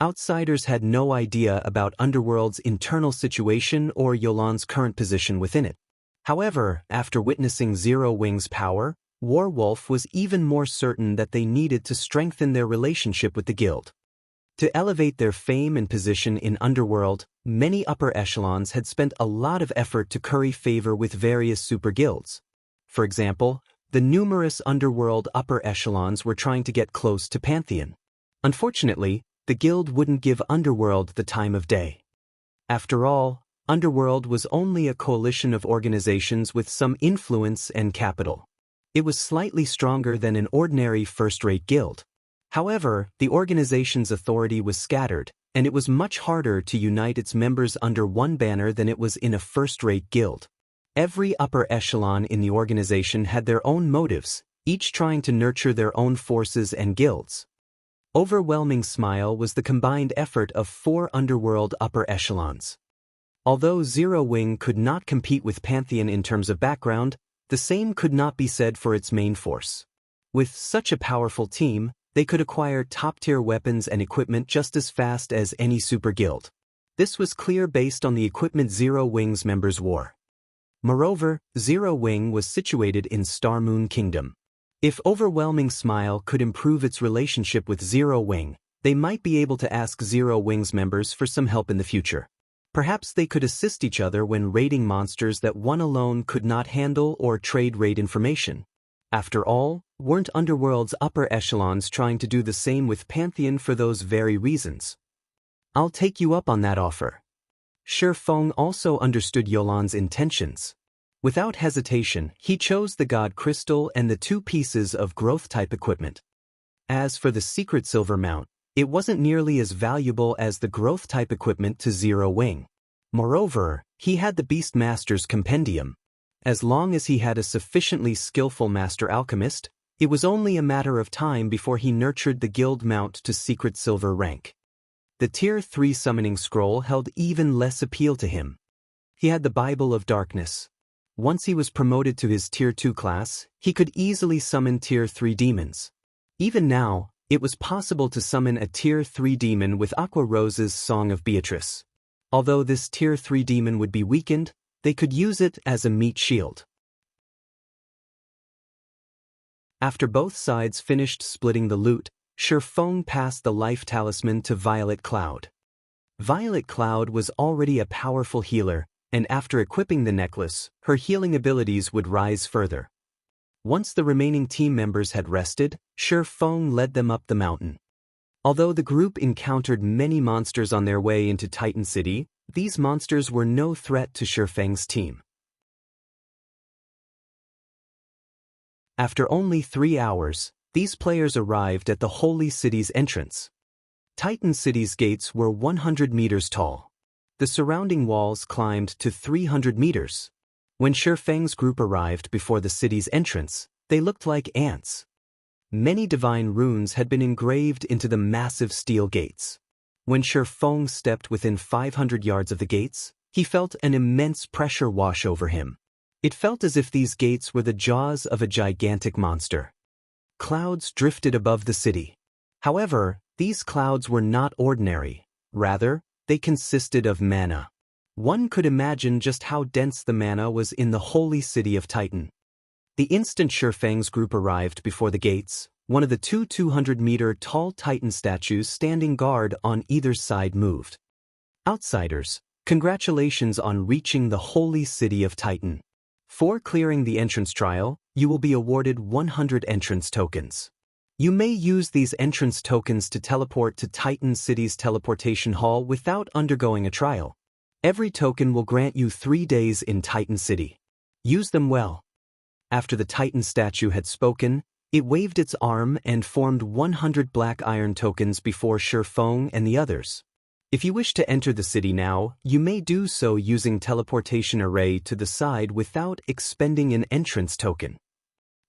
Outsiders had no idea about Underworld's internal situation or Yulan's current position within it. However, after witnessing Zero Wing's power, Warwolf was even more certain that they needed to strengthen their relationship with the guild. To elevate their fame and position in Underworld, many upper echelons had spent a lot of effort to curry favor with various super guilds. For example, the numerous Underworld upper echelons were trying to get close to Pantheon. Unfortunately, the guild wouldn't give Underworld the time of day. After all, Underworld was only a coalition of organizations with some influence and capital. It was slightly stronger than an ordinary first-rate guild. However, the organization's authority was scattered, and it was much harder to unite its members under one banner than it was in a first-rate guild. Every upper echelon in the organization had their own motives, each trying to nurture their own forces and guilds. Overwhelming Smile was the combined effort of 4 Underworld upper echelons. Although Zero Wing could not compete with Pantheon in terms of background, the same could not be said for its main force. With such a powerful team, they could acquire top-tier weapons and equipment just as fast as any super guild. This was clear based on the equipment Zero Wing's members wore. Moreover, Zero Wing was situated in Star Moon Kingdom. If Overwhelming Smile could improve its relationship with Zero Wing, they might be able to ask Zero Wing's members for some help in the future. Perhaps they could assist each other when raiding monsters that one alone could not handle or trade raid information. After all, weren't Underworld's upper echelons trying to do the same with Pantheon for those very reasons? I'll take you up on that offer. Shi Feng also understood Yulan's intentions. Without hesitation, he chose the God Crystal and the 2 pieces of growth-type equipment. As for the secret silver mount, it wasn't nearly as valuable as the growth-type equipment to Zero Wing. Moreover, he had the Beastmaster's Compendium. As long as he had a sufficiently skillful Master Alchemist, it was only a matter of time before he nurtured the guild mount to secret silver rank. The Tier 3 summoning scroll held even less appeal to him. He had the Bible of Darkness. Once he was promoted to his Tier 2 class, he could easily summon Tier 3 demons. Even now, It was possible to summon a Tier 3 demon with Aqua Rose's Song of Beatrice. Although this Tier 3 demon would be weakened, they could use it as a meat shield. After both sides finished splitting the loot, Shifeng passed the life talisman to Violet Cloud. Violet Cloud was already a powerful healer, and after equipping the necklace, her healing abilities would rise further. Once the remaining team members had rested, Shifeng led them up the mountain. Although the group encountered many monsters on their way into Titan City, these monsters were no threat to Shifeng's team. After only 3 hours, these players arrived at the Holy City's entrance. Titan City's gates were 100 meters tall. The surrounding walls climbed to 300 meters. When Shifeng's group arrived before the city's entrance, they looked like ants. Many divine runes had been engraved into the massive steel gates. When Shifeng stepped within 500 yards of the gates, he felt an immense pressure wash over him. It felt as if these gates were the jaws of a gigantic monster. Clouds drifted above the city. However, these clouds were not ordinary. Rather, they consisted of mana. One could imagine just how dense the mana was in the holy city of Titan. The instant Shifeng's group arrived before the gates, one of the two 200-meter-tall Titan statues standing guard on either side moved. Outsiders, congratulations on reaching the holy city of Titan. For clearing the entrance trial, you will be awarded 100 entrance tokens. You may use these entrance tokens to teleport to Titan City's teleportation hall without undergoing a trial. Every token will grant you 3 days in Titan City. Use them well. After the Titan statue had spoken, it waved its arm and formed 100 black iron tokens before Shifeng and the others. If you wish to enter the city now, you may do so using teleportation array to the side without expending an entrance token.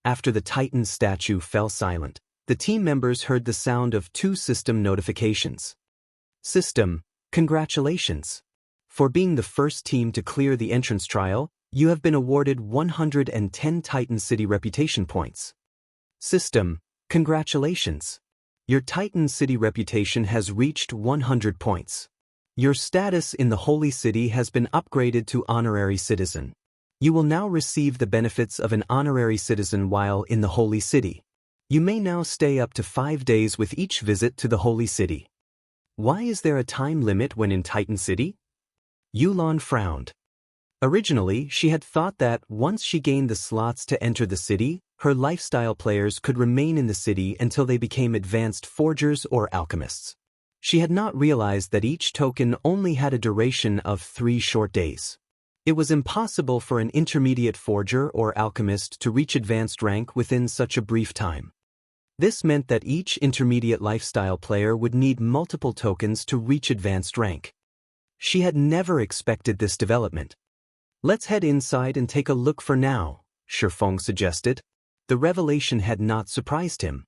After the Titan statue fell silent, the team members heard the sound of 2 system notifications. System, congratulations. For being the first team to clear the entrance trial, you have been awarded 110 Titan City reputation points. System, congratulations. Your Titan City reputation has reached 100 points. Your status in the Holy City has been upgraded to Honorary Citizen. You will now receive the benefits of an Honorary Citizen while in the Holy City. You may now stay up to 5 days with each visit to the Holy City. Why is there a time limit when in Titan City? Yulan frowned. Originally, she had thought that once she gained the slots to enter the city, her lifestyle players could remain in the city until they became advanced forgers or alchemists. She had not realized that each token only had a duration of 3 short days. It was impossible for an intermediate forger or alchemist to reach advanced rank within such a brief time. This meant that each intermediate lifestyle player would need multiple tokens to reach advanced rank. She had never expected this development. Let's head inside and take a look for now, Shifeng suggested. The revelation had not surprised him.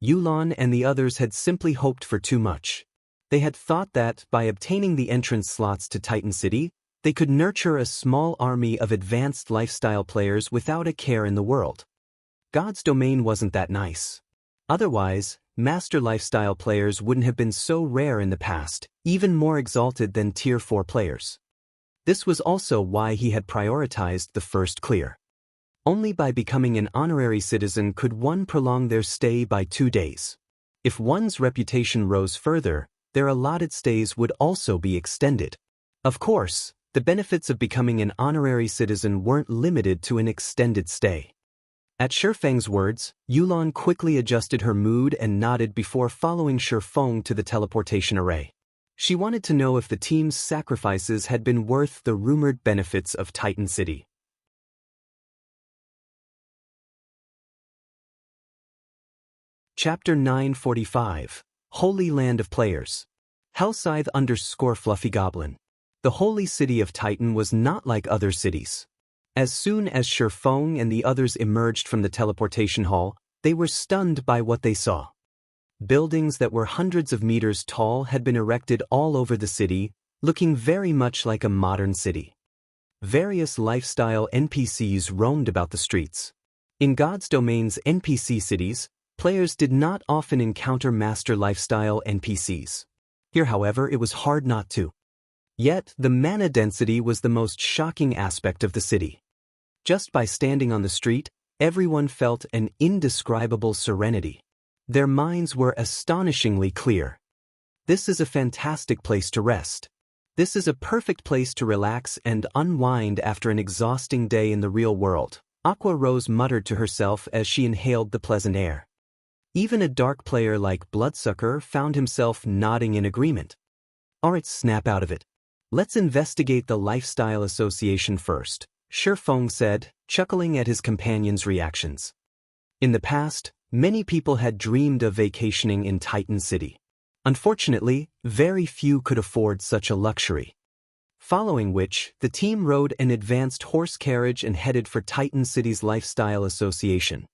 Yulan and the others had simply hoped for too much. They had thought that, by obtaining the entrance slots to Titan City, they could nurture a small army of advanced lifestyle players without a care in the world. God's domain wasn't that nice. Otherwise, master lifestyle players wouldn't have been so rare in the past, even more exalted than Tier 4 players. This was also why he had prioritized the first clear. Only by becoming an honorary citizen could one prolong their stay by 2 days. If one's reputation rose further, their allotted stays would also be extended. Of course, the benefits of becoming an honorary citizen weren't limited to an extended stay. At Shifeng's words, Yulan quickly adjusted her mood and nodded before following Shifeng to the teleportation array. She wanted to know if the team's sacrifices had been worth the rumored benefits of Titan City. Chapter 945, Holy Land of Players. Hellscythe _ Fluffy The holy city of Titan was not like other cities. As soon as Shifeng and the others emerged from the teleportation hall, they were stunned by what they saw. Buildings that were hundreds of meters tall had been erected all over the city, looking very much like a modern city. Various lifestyle NPCs roamed about the streets. In God's domain's NPC cities, players did not often encounter master lifestyle NPCs. Here, however, it was hard not to. Yet, the mana density was the most shocking aspect of the city. Just by standing on the street, everyone felt an indescribable serenity. Their minds were astonishingly clear. This is a fantastic place to rest. This is a perfect place to relax and unwind after an exhausting day in the real world, Aqua Rose muttered to herself as she inhaled the pleasant air. Even a dark player like Bloodsucker found himself nodding in agreement. Alright, snap out of it. Let's investigate the Lifestyle Association first, Shifeng said, chuckling at his companion's reactions. In the past, many people had dreamed of vacationing in Titan City. Unfortunately, very few could afford such a luxury. Following which, the team rode an advanced horse carriage and headed for Titan City's Lifestyle Association.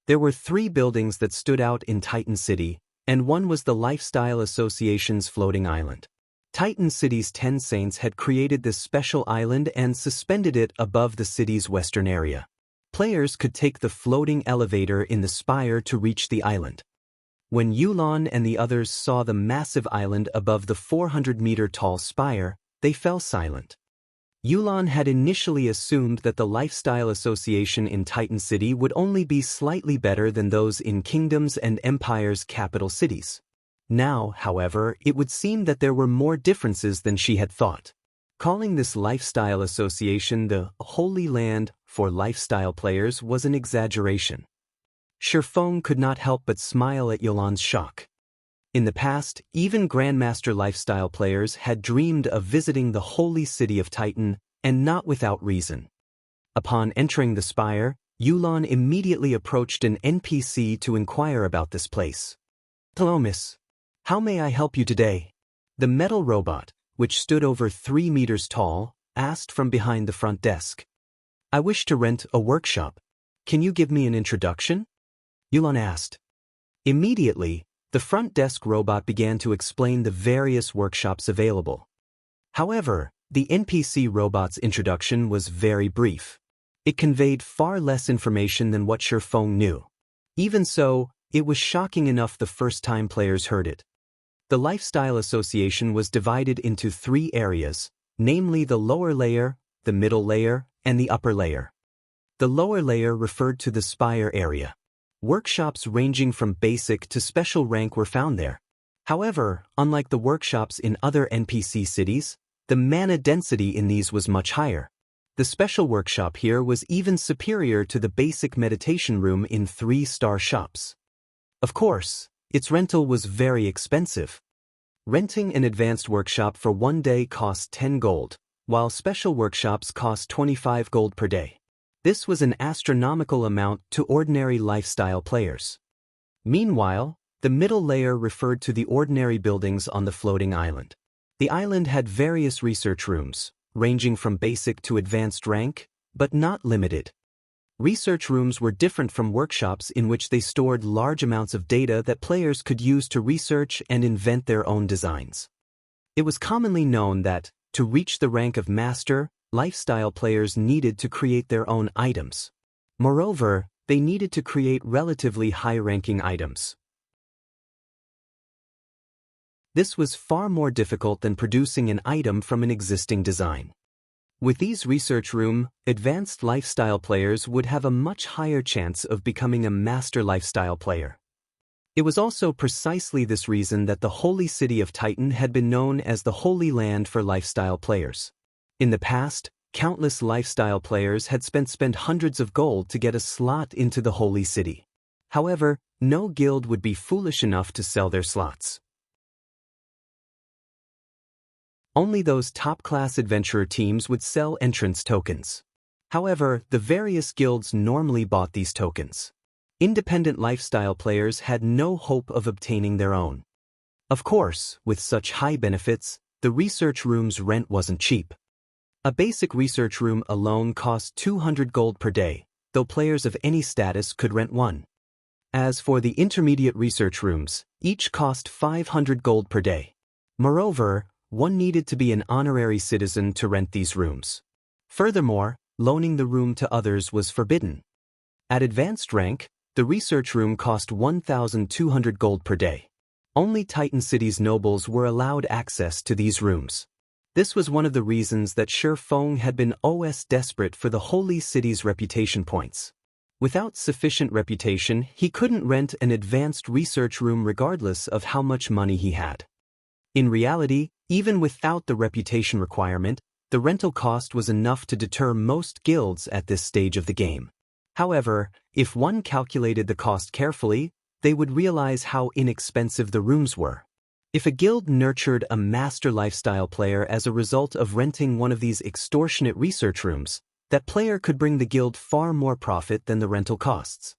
There were 3 buildings that stood out in Titan City, and one was the Lifestyle Association's floating island. Titan City's 10 saints had created this special island and suspended it above the city's western area. Players could take the floating elevator in the spire to reach the island. When Yulan and the others saw the massive island above the 400-meter-tall spire, they fell silent. Yulan had initially assumed that the Lifestyle Association in Titan City would only be slightly better than those in Kingdoms and Empire's capital cities. Now, however, it would seem that there were more differences than she had thought. Calling this Lifestyle Association the Holy Land for lifestyle players was an exaggeration. Shifeng could not help but smile at Yulan's shock. In the past, even Grandmaster lifestyle players had dreamed of visiting the holy city of Titan, and not without reason. Upon entering the spire, Yulan immediately approached an NPC to inquire about this place. "Hello, miss. How may I help you today?" The metal robot, which stood over 3 meters tall, asked from behind the front desk. "I wish to rent a workshop. Can you give me an introduction?" Yulan asked. Immediately, the front desk robot began to explain the various workshops available. However, the NPC robot's introduction was very brief. It conveyed far less information than what Shifeng knew. Even so, it was shocking enough the first time players heard it. The Lifestyle Association was divided into 3 areas, namely the lower layer, the middle layer, and the upper layer. The lower layer referred to the spire area. Workshops ranging from basic to special rank were found there. However, unlike the workshops in other NPC cities, the mana density in these was much higher. The special workshop here was even superior to the basic meditation room in 3-star shops. Of course, its rental was very expensive. Renting an advanced workshop for 1 day cost 10 gold, while special workshops cost 25 gold per day. This was an astronomical amount to ordinary lifestyle players. Meanwhile, the middle layer referred to the ordinary buildings on the floating island. The island had various research rooms, ranging from basic to advanced rank, but not limited. Research rooms were different from workshops in which they stored large amounts of data that players could use to research and invent their own designs. It was commonly known that, to reach the rank of master, lifestyle players needed to create their own items. Moreover, they needed to create relatively high-ranking items. This was far more difficult than producing an item from an existing design. With these research room, advanced lifestyle players would have a much higher chance of becoming a master lifestyle player. It was also precisely this reason that the holy city of Titan had been known as the Holy Land for lifestyle players. In the past, countless lifestyle players had spent hundreds of gold to get a slot into the holy city. However, no guild would be foolish enough to sell their slots. Only those top-class adventurer teams would sell entrance tokens. However, the various guilds normally bought these tokens. Independent lifestyle players had no hope of obtaining their own. Of course, with such high benefits, the research room's rent wasn't cheap. A basic research room alone cost 200 gold per day, though players of any status could rent one. As for the intermediate research rooms, each cost 500 gold per day. Moreover, one needed to be an honorary citizen to rent these rooms. Furthermore, loaning the room to others was forbidden. At advanced rank, The research room cost 1,200 gold per day. Only Titan City's nobles were allowed access to these rooms. This was one of the reasons that Shi Feng had been desperate for the Holy City's reputation points. Without sufficient reputation, he couldn't rent an advanced research room regardless of how much money he had. In reality, even without the reputation requirement, the rental cost was enough to deter most guilds at this stage of the game. However, if one calculated the cost carefully, they would realize how inexpensive the rooms were. If a guild nurtured a master lifestyle player as a result of renting one of these extortionate research rooms, that player could bring the guild far more profit than the rental costs.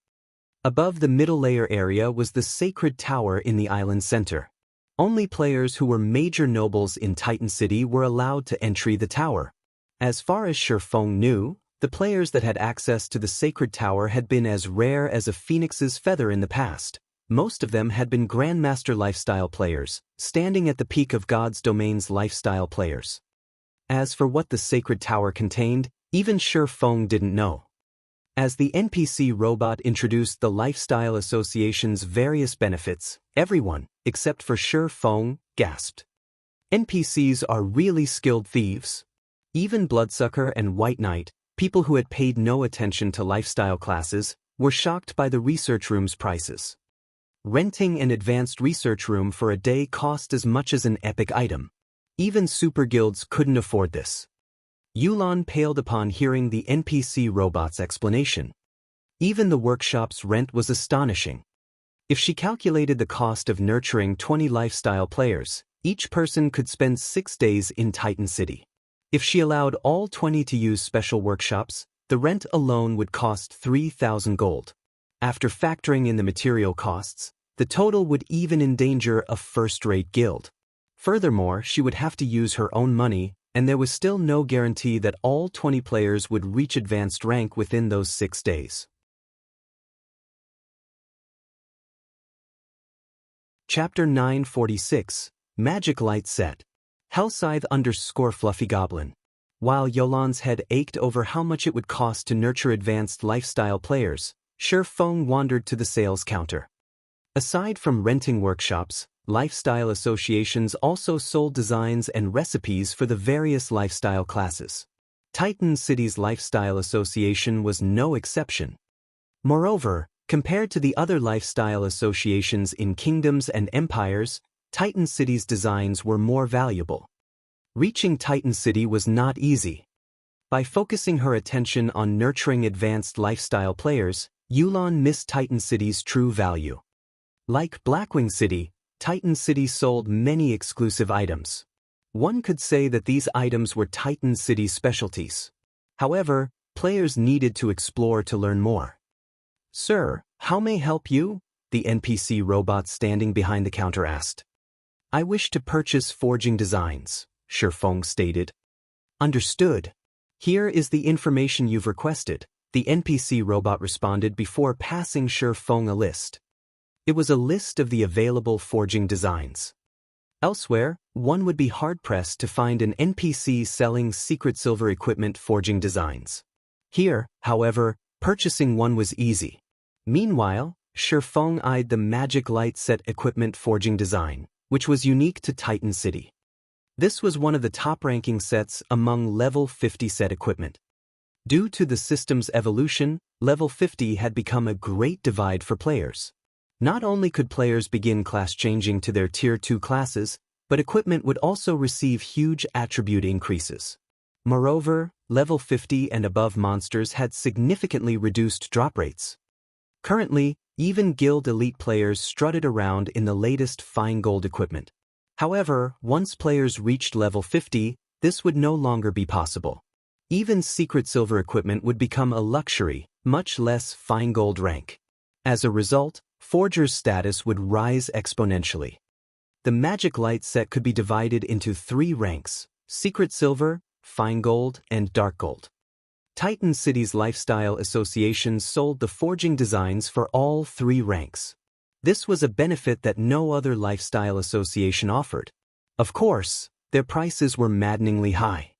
Above the middle layer area was the sacred tower in the island center. Only players who were major nobles in Titan City were allowed to enter the tower. As far as Shi Feng knew, the players that had access to the sacred tower had been as rare as a phoenix's feather in the past. Most of them had been Grandmaster lifestyle players, standing at the peak of God's domain's lifestyle players. As for what the sacred tower contained, even Shi Feng didn't know. As the NPC robot introduced the Lifestyle Association's various benefits, everyone, except for Shi Feng, gasped. NPCs are really skilled thieves. Even Bloodsucker and White Knight, people who had paid no attention to lifestyle classes, were shocked by the research room's prices. Renting an advanced research room for a day cost as much as an epic item. Even super guilds couldn't afford this. Yulan paled upon hearing the NPC robot's explanation. Even the workshop's rent was astonishing. If she calculated the cost of nurturing 20 lifestyle players, each person could spend 6 days in Titan City. If she allowed all 20 to use special workshops, the rent alone would cost 3,000 gold. After factoring in the material costs, the total would even endanger a first-rate guild. Furthermore, she would have to use her own money, and there was still no guarantee that all 20 players would reach advanced rank within those 6 days. Chapter 946, Magic Light Set. Hellscythe _ Fluffy Goblin. While Yolan's head ached over how much it would cost to nurture advanced lifestyle players, Shi Feng wandered to the sales counter. Aside from renting workshops, lifestyle associations also sold designs and recipes for the various lifestyle classes. Titan City's Lifestyle Association was no exception. Moreover, compared to the other lifestyle associations in kingdoms and empires, Titan City's designs were more valuable. Reaching Titan City was not easy. By focusing her attention on nurturing advanced lifestyle players, Yulan missed Titan City's true value. Like Blackwing City, Titan City sold many exclusive items. One could say that these items were Titan City's specialties. However, players needed to explore to learn more. "Sir, how may I help you?" the NPC robot standing behind the counter asked. "I wish to purchase forging designs," Shi Feng stated. "Understood. Here is the information you've requested," the NPC robot responded before passing Shi Feng a list. It was a list of the available forging designs. Elsewhere, one would be hard-pressed to find an NPC selling secret silver equipment forging designs. Here, however, purchasing one was easy. Meanwhile, Shi Feng eyed the Magic Light Set equipment forging design, which was unique to Titan City. This was one of the top-ranking sets among level 50 set equipment. Due to the system's evolution, level 50 had become a great divide for players. Not only could players begin class-changing to their Tier 2 classes, but equipment would also receive huge attribute increases. Moreover, level 50 and above monsters had significantly reduced drop rates. Currently, even guild elite players strutted around in the latest fine gold equipment. However, once players reached level 50, this would no longer be possible. Even secret silver equipment would become a luxury, much less fine gold rank. As a result, Forger's status would rise exponentially. The Magic Light Set could be divided into 3 ranks: Secret Silver, Fine Gold, and Dark Gold. Titan City's Lifestyle Association sold the forging designs for all 3 ranks. This was a benefit that no other lifestyle association offered. Of course, their prices were maddeningly high.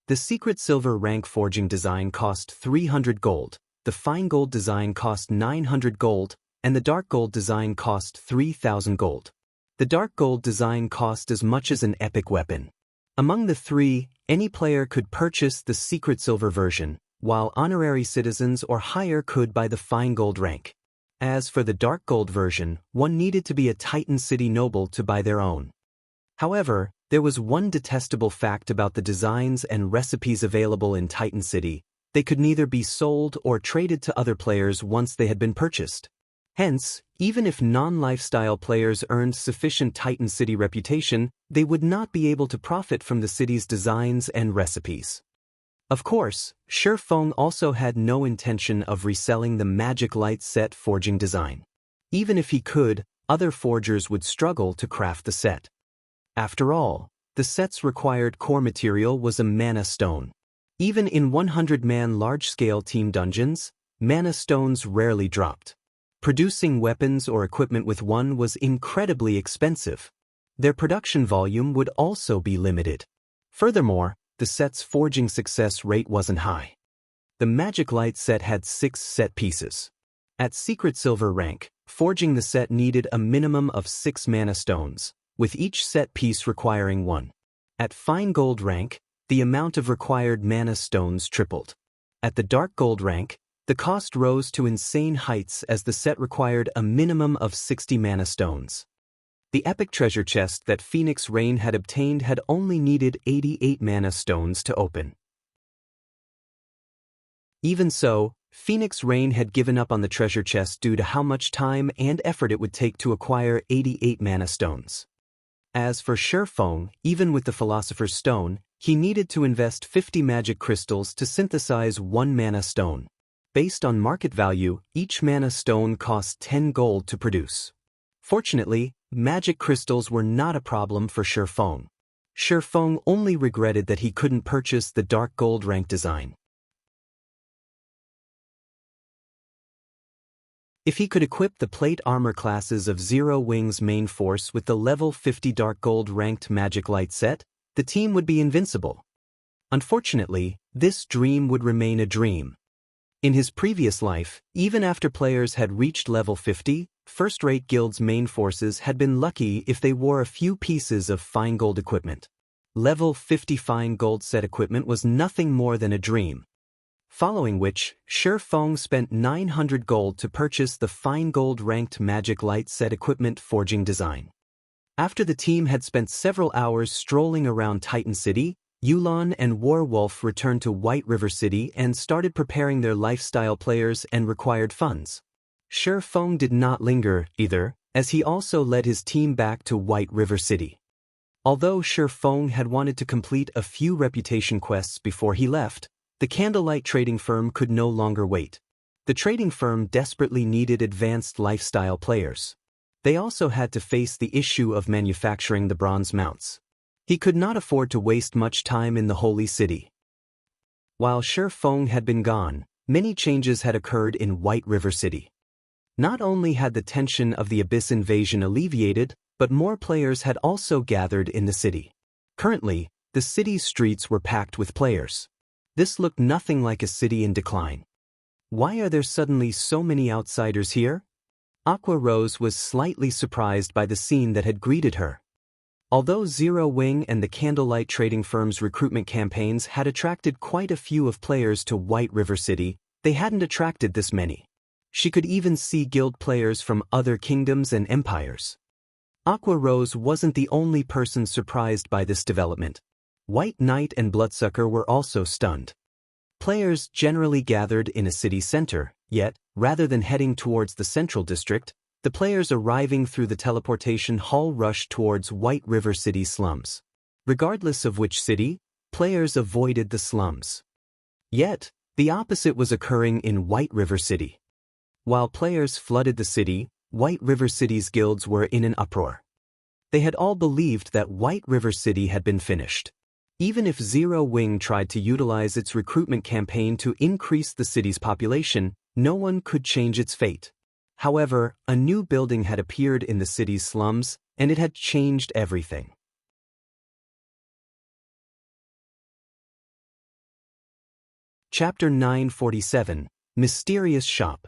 The Secret Silver rank forging design cost 300 gold, the fine gold design cost 900 gold, and the dark gold design cost 3,000 gold. The dark gold design cost as much as an epic weapon. Among the three, any player could purchase the secret silver version, while honorary citizens or higher could buy the fine gold rank. As for the dark gold version, one needed to be a Titan City noble to buy their own. However, there was one detestable fact about the designs and recipes available in Titan City: they could neither be sold or traded to other players once they had been purchased. Hence, even if non-lifestyle players earned sufficient Titan City reputation, they would not be able to profit from the city's designs and recipes. Of course, Shi Feng also had no intention of reselling the magic light set forging design. Even if he could, other forgers would struggle to craft the set. After all, the set's required core material was a mana stone. Even in 100-man large-scale team dungeons, mana stones rarely dropped. Producing weapons or equipment with one was incredibly expensive. Their production volume would also be limited. Furthermore, the set's forging success rate wasn't high. The Magic Light set had 6 set pieces. At Secret Silver rank, forging the set needed a minimum of 6 mana stones, with each set piece requiring 1. At Fine Gold rank, the amount of required mana stones tripled. At the Dark Gold rank, the cost rose to insane heights as the set required a minimum of 60 mana stones. The epic treasure chest that Phoenix Rain had obtained had only needed 88 mana stones to open. Even so, Phoenix Rain had given up on the treasure chest due to how much time and effort it would take to acquire 88 mana stones. As for Shi Feng, even with the Philosopher's Stone, he needed to invest 50 magic crystals to synthesize 1 mana stone. Based on market value, each mana stone cost 10 gold to produce. Fortunately, magic crystals were not a problem for Shi Feng. Shi Feng only regretted that he couldn't purchase the dark gold rank design. If he could equip the plate armor classes of Zero Wing's main force with the level 50 Dark Gold ranked Magic Light set, the team would be invincible. Unfortunately, this dream would remain a dream. In his previous life, even after players had reached level 50, first-rate guilds' main forces had been lucky if they wore a few pieces of fine gold equipment. Level 50 fine gold set equipment was nothing more than a dream. Following which, Shi Feng spent 900 gold to purchase the fine gold ranked Magic Light set equipment forging design. After the team had spent several hours strolling around Titan City, Yulan and Warwolf returned to White River City and started preparing their lifestyle players and required funds. Shi Feng did not linger, either, as he also led his team back to White River City. Although Shi Feng had wanted to complete a few reputation quests before he left, the Candlelight trading firm could no longer wait. The trading firm desperately needed advanced lifestyle players. They also had to face the issue of manufacturing the bronze mounts. He could not afford to waste much time in the Holy City. While Shi Feng had been gone, many changes had occurred in White River City. Not only had the tension of the Abyss invasion alleviated, but more players had also gathered in the city. Currently, the city's streets were packed with players. This looked nothing like a city in decline. Why are there suddenly so many outsiders here? Aqua Rose was slightly surprised by the scene that had greeted her. Although Zero Wing and the Candlelight trading firm's recruitment campaigns had attracted quite a few of players to White River City, they hadn't attracted this many. She could even see guild players from other kingdoms and empires. Aqua Rose wasn't the only person surprised by this development. White Knight and Bloodsucker were also stunned. Players generally gathered in a city center, yet, rather than heading towards the central district, the players arriving through the teleportation hall rushed towards White River City slums. Regardless of which city, players avoided the slums. Yet, the opposite was occurring in White River City. While players flooded the city, White River City's guilds were in an uproar. They had all believed that White River City had been finished. Even if Zero Wing tried to utilize its recruitment campaign to increase the city's population, no one could change its fate. However, a new building had appeared in the city's slums, and it had changed everything. Chapter 947, Mysterious Shop.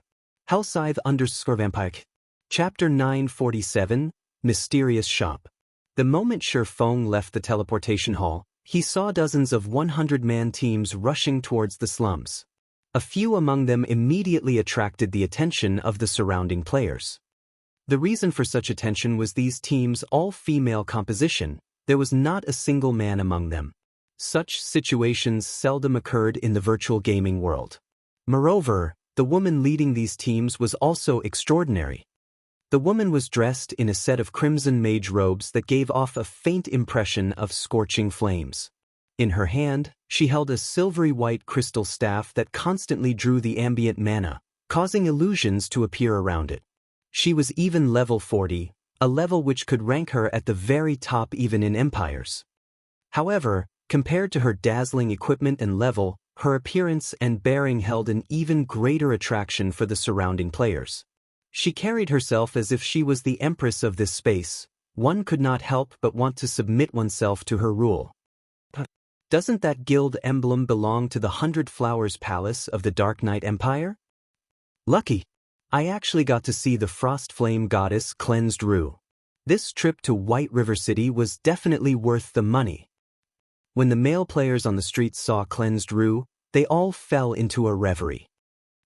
Hellscythe_vampire. Chapter 947, Mysterious Shop. The moment Shifeng left the teleportation hall, he saw dozens of 100-man teams rushing towards the slums. A few among them immediately attracted the attention of the surrounding players. The reason for such attention was these teams' all-female composition. There was not a single man among them. Such situations seldom occurred in the virtual gaming world. Moreover, the woman leading these teams was also extraordinary. The woman was dressed in a set of crimson mage robes that gave off a faint impression of scorching flames. In her hand, she held a silvery white crystal staff that constantly drew the ambient mana, causing illusions to appear around it. She was even level 40, a level which could rank her at the very top even in empires. However, compared to her dazzling equipment and level, her appearance and bearing held an even greater attraction for the surrounding players. She carried herself as if she was the empress of this space. One could not help but want to submit oneself to her rule. Doesn't that guild emblem belong to the 100 Flowers Palace of the Dark Knight Empire? Lucky. I actually got to see the Frost Flame Goddess Cleansed Rue. This trip to White River City was definitely worth the money. When the male players on the streets saw Cleansed Rue, they all fell into a reverie.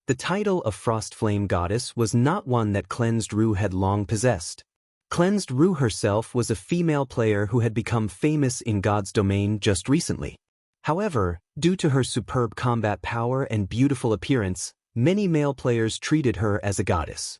The title of Frost Flame Goddess was not one that Cleansed Rue had long possessed. Cleansed Rue herself was a female player who had become famous in God's domain just recently. However, due to her superb combat power and beautiful appearance, many male players treated her as a goddess.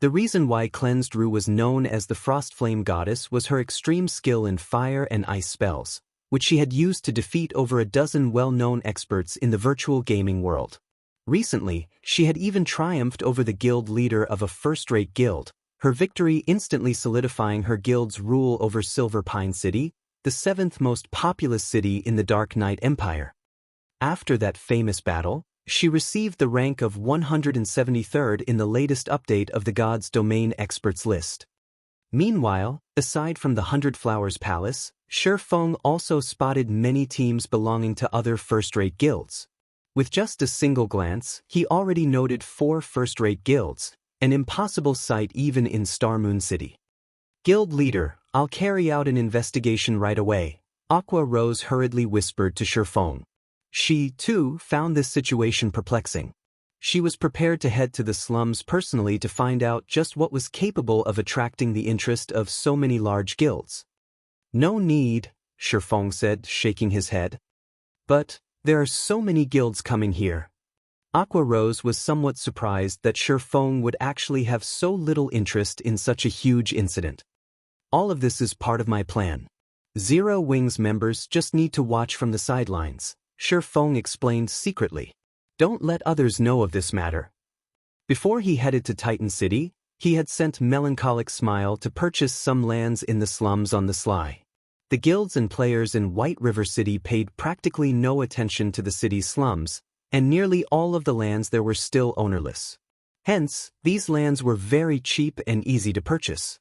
The reason why Cleansed Rue was known as the Frost Flame Goddess was her extreme skill in fire and ice spells, which she had used to defeat over a dozen well-known experts in the virtual gaming world. Recently, she had even triumphed over the guild leader of a first-rate guild, her victory instantly solidifying her guild's rule over Silver Pine City, the 7th most populous city in the Dark Knight Empire. After that famous battle, she received the rank of 173rd in the latest update of the God's Domain Experts list. Meanwhile, aside from the 100 Flowers Palace, Shifeng also spotted many teams belonging to other first-rate guilds. With just a single glance, he already noted 4 first-rate guilds, an impossible sight even in Star Moon City. Guild leader, I'll carry out an investigation right away, Aqua Rose hurriedly whispered to Shifeng. She, too, found this situation perplexing. She was prepared to head to the slums personally to find out just what was capable of attracting the interest of so many large guilds. No need, Shifeng said, shaking his head. But there are so many guilds coming here. Aqua Rose was somewhat surprised that Shifeng would actually have so little interest in such a huge incident. All of this is part of my plan. Zero Wings members just need to watch from the sidelines, Shifeng explained secretly. Don't let others know of this matter. Before he headed to Titan City, he had sent Melancholic Smile to purchase some lands in the slums on the sly. The guilds and players in White River City paid practically no attention to the city's slums, and nearly all of the lands there were still ownerless. Hence, these lands were very cheap and easy to purchase.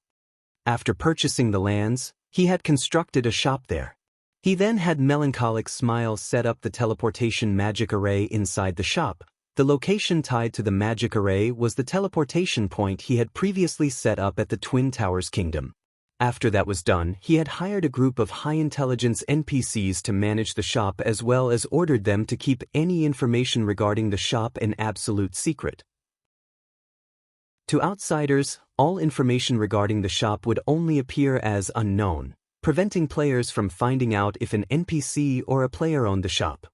After purchasing the lands, he had constructed a shop there. He then had Melancholic Smile set up the teleportation magic array inside the shop. The location tied to the magic array was the teleportation point he had previously set up at the Twin Towers Kingdom. After that was done, he had hired a group of high-intelligence NPCs to manage the shop as well as ordered them to keep any information regarding the shop an absolute secret. To outsiders, all information regarding the shop would only appear as unknown, preventing players from finding out if an NPC or a player owned the shop.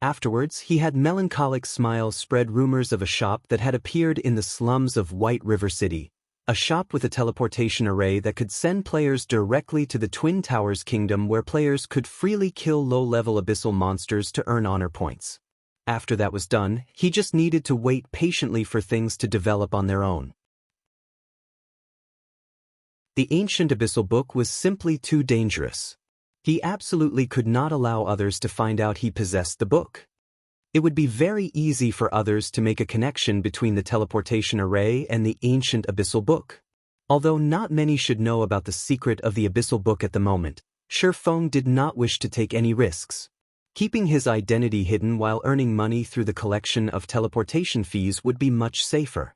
Afterwards, he had Melancholic Smile spread rumors of a shop that had appeared in the slums of White River City, a shop with a teleportation array that could send players directly to the Twin Towers Kingdom where players could freely kill low-level abyssal monsters to earn honor points. After that was done, he just needed to wait patiently for things to develop on their own. The ancient abyssal book was simply too dangerous. He absolutely could not allow others to find out he possessed the book. It would be very easy for others to make a connection between the teleportation array and the ancient abyssal book. Although not many should know about the secret of the abyssal book at the moment, Shifeng did not wish to take any risks. Keeping his identity hidden while earning money through the collection of teleportation fees would be much safer.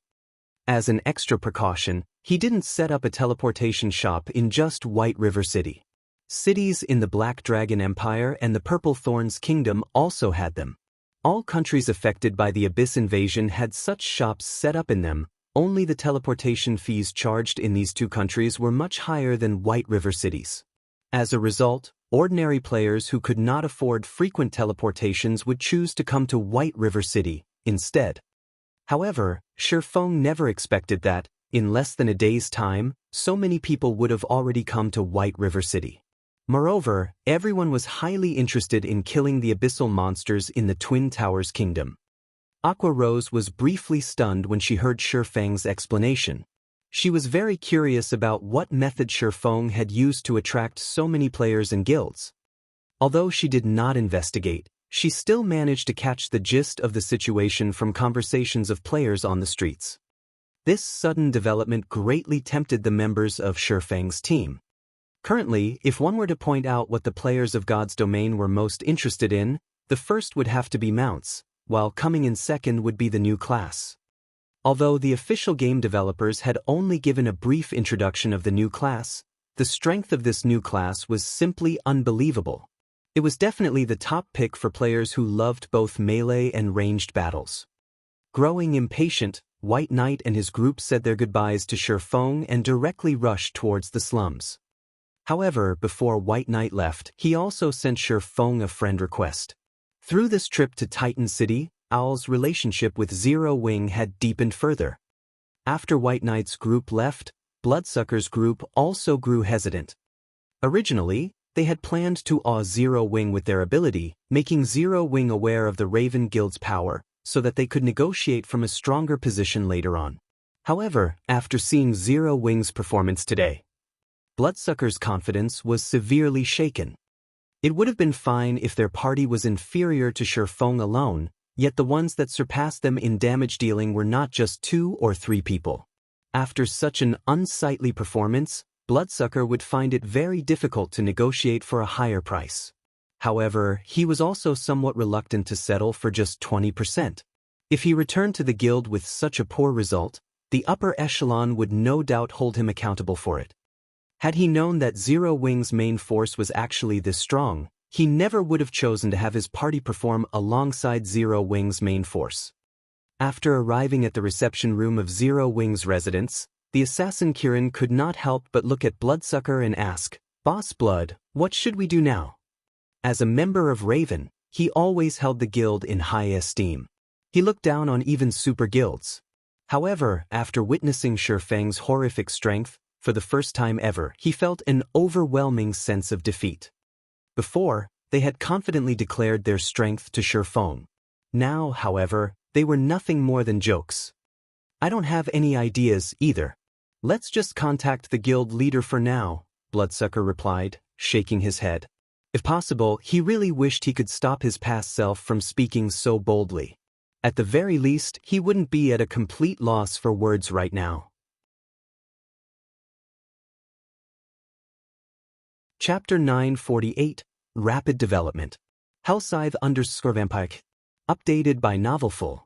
As an extra precaution, he didn't set up a teleportation shop in just White River City. Cities in the Black Dragon Empire and the Purple Thorns Kingdom also had them. All countries affected by the Abyss invasion had such shops set up in them, only the teleportation fees charged in these two countries were much higher than White River cities. As a result, ordinary players who could not afford frequent teleportations would choose to come to White River City instead. However, Shifeng never expected that, in less than a day's time, so many people would have already come to White River City. Moreover, everyone was highly interested in killing the abyssal monsters in the Twin Towers Kingdom. Aqua Rose was briefly stunned when she heard Shifeng's explanation. She was very curious about what method Shifeng had used to attract so many players and guilds. Although she did not investigate, she still managed to catch the gist of the situation from conversations of players on the streets. This sudden development greatly tempted the members of Shifeng's team. Currently, if one were to point out what the players of God's Domain were most interested in, the first would have to be mounts, while coming in second would be the new class. Although the official game developers had only given a brief introduction of the new class, the strength of this new class was simply unbelievable. It was definitely the top pick for players who loved both melee and ranged battles. Growing impatient, White Knight and his group said their goodbyes to Shifeng and directly rushed towards the slums. However, before White Knight left, he also sent Shifeng a friend request. Through this trip to Titan City, Owl's relationship with Zero Wing had deepened further. After White Knight's group left, Bloodsucker's group also grew hesitant. Originally, they had planned to awe Zero Wing with their ability, making Zero Wing aware of the Raven Guild's power, so that they could negotiate from a stronger position later on. However, after seeing Zero Wing's performance today, Bloodsucker's confidence was severely shaken. It would have been fine if their party was inferior to Shifeng alone, yet the ones that surpassed them in damage dealing were not just 2 or 3 people. After such an unsightly performance, Bloodsucker would find it very difficult to negotiate for a higher price. However, he was also somewhat reluctant to settle for just 20%. If he returned to the guild with such a poor result, the upper echelon would no doubt hold him accountable for it. Had he known that Zero Wing's main force was actually this strong, he never would have chosen to have his party perform alongside Zero Wing's main force. After arriving at the reception room of Zero Wing's residence, the assassin Kirin could not help but look at Bloodsucker and ask, "Boss Blood, what should we do now?" As a member of Raven, he always held the guild in high esteem. He looked down on even super guilds. However, after witnessing Shifeng's horrific strength, for the first time ever, he felt an overwhelming sense of defeat. Before, they had confidently declared their strength to Shifeng. Now, however, they were nothing more than jokes. "I don't have any ideas either. Let's just contact the guild leader for now," Bloodsucker replied, shaking his head. If possible, he really wished he could stop his past self from speaking so boldly. At the very least, he wouldn't be at a complete loss for words right now. Chapter 948, Rapid Development. Hellscythe_Vampire. Updated by Novelful.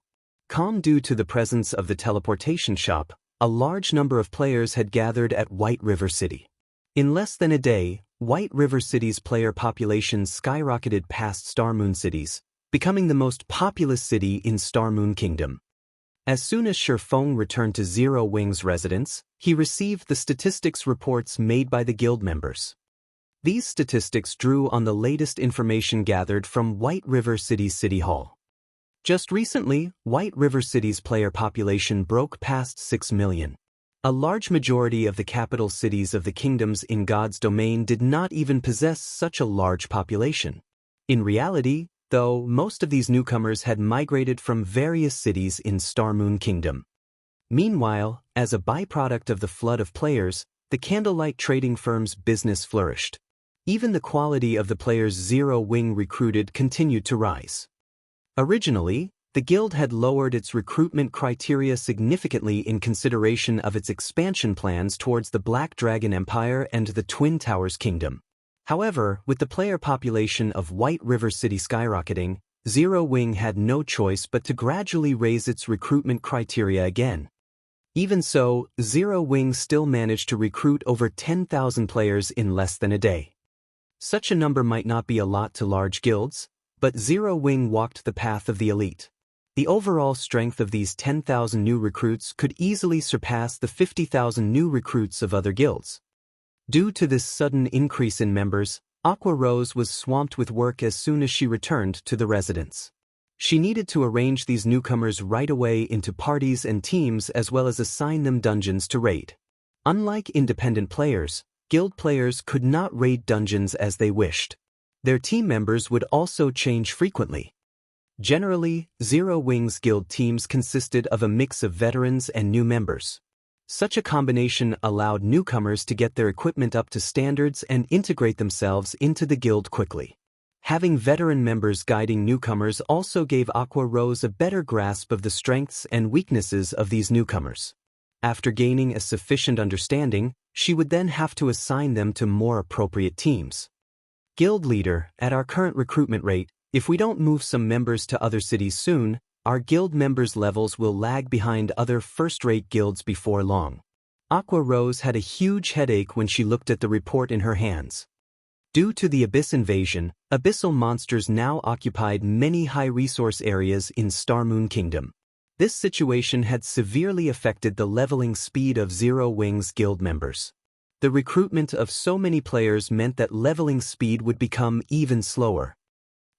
Calm. Due to the presence of the teleportation shop, a large number of players had gathered at White River City. In less than a day, White River City's player population skyrocketed past Star Moon cities, becoming the most populous city in Star Moon Kingdom. As soon as Shifeng returned to Zero Wing's residence, he received the statistics reports made by the guild members. These statistics drew on the latest information gathered from White River City's City Hall. Just recently, White River City's player population broke past 6 million. A large majority of the capital cities of the kingdoms in God's domain did not even possess such a large population. In reality, though, most of these newcomers had migrated from various cities in Star Moon Kingdom. Meanwhile, as a byproduct of the flood of players, the candlelight trading firm's business flourished. Even the quality of the players Zero Wing recruited continued to rise. Originally, the guild had lowered its recruitment criteria significantly in consideration of its expansion plans towards the Black Dragon Empire and the Twin Towers Kingdom. However, with the player population of White River City skyrocketing, Zero Wing had no choice but to gradually raise its recruitment criteria again. Even so, Zero Wing still managed to recruit over 10,000 players in less than a day. Such a number might not be a lot to large guilds, but Zero Wing walked the path of the elite. The overall strength of these 10,000 new recruits could easily surpass the 50,000 new recruits of other guilds. Due to this sudden increase in members, Aqua Rose was swamped with work as soon as she returned to the residence. She needed to arrange these newcomers right away into parties and teams as well as assign them dungeons to raid. Unlike independent players, guild players could not raid dungeons as they wished. Their team members would also change frequently. Generally, Zero Wing's guild teams consisted of a mix of veterans and new members. Such a combination allowed newcomers to get their equipment up to standards and integrate themselves into the guild quickly. Having veteran members guiding newcomers also gave Aqua Rose a better grasp of the strengths and weaknesses of these newcomers. After gaining a sufficient understanding, she would then have to assign them to more appropriate teams. Guild leader, at our current recruitment rate, if we don't move some members to other cities soon, our guild members' levels will lag behind other first-rate guilds before long. Aqua Rose had a huge headache when she looked at the report in her hands. Due to the Abyss invasion, abyssal monsters now occupied many high-resource areas in Starmoon Kingdom. This situation had severely affected the leveling speed of Zero Wing's guild members. The recruitment of so many players meant that leveling speed would become even slower.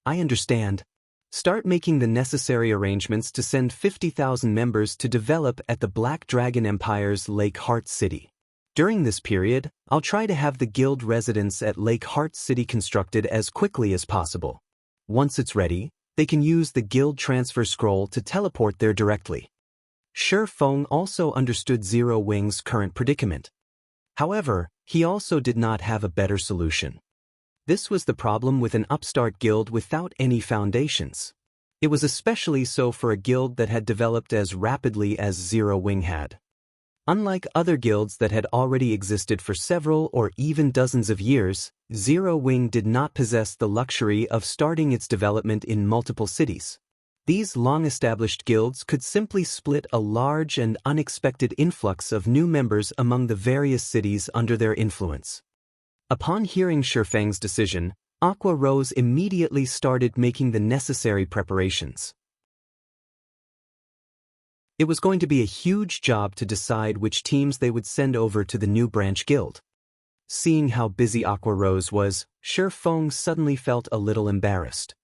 I understand. Start making the necessary arrangements to send 50,000 members to develop at the Black Dragon Empire's Lake Heart City. During this period, I'll try to have the guild residence at Lake Heart City constructed as quickly as possible. Once it's ready, they can use the guild transfer scroll to teleport there directly. Shi Feng also understood Zero Wing's current predicament. However, he also did not have a better solution. This was the problem with an upstart guild without any foundations. It was especially so for a guild that had developed as rapidly as Zero Wing had. Unlike other guilds that had already existed for several or even dozens of years, Zero Wing did not possess the luxury of starting its development in multiple cities. These long-established guilds could simply split a large and unexpected influx of new members among the various cities under their influence. Upon hearing Shi Feng's decision, Aqua Rose immediately started making the necessary preparations. It was going to be a huge job to decide which teams they would send over to the new branch guild. Seeing how busy Aqua Rose was, Shi Feng suddenly felt a little embarrassed.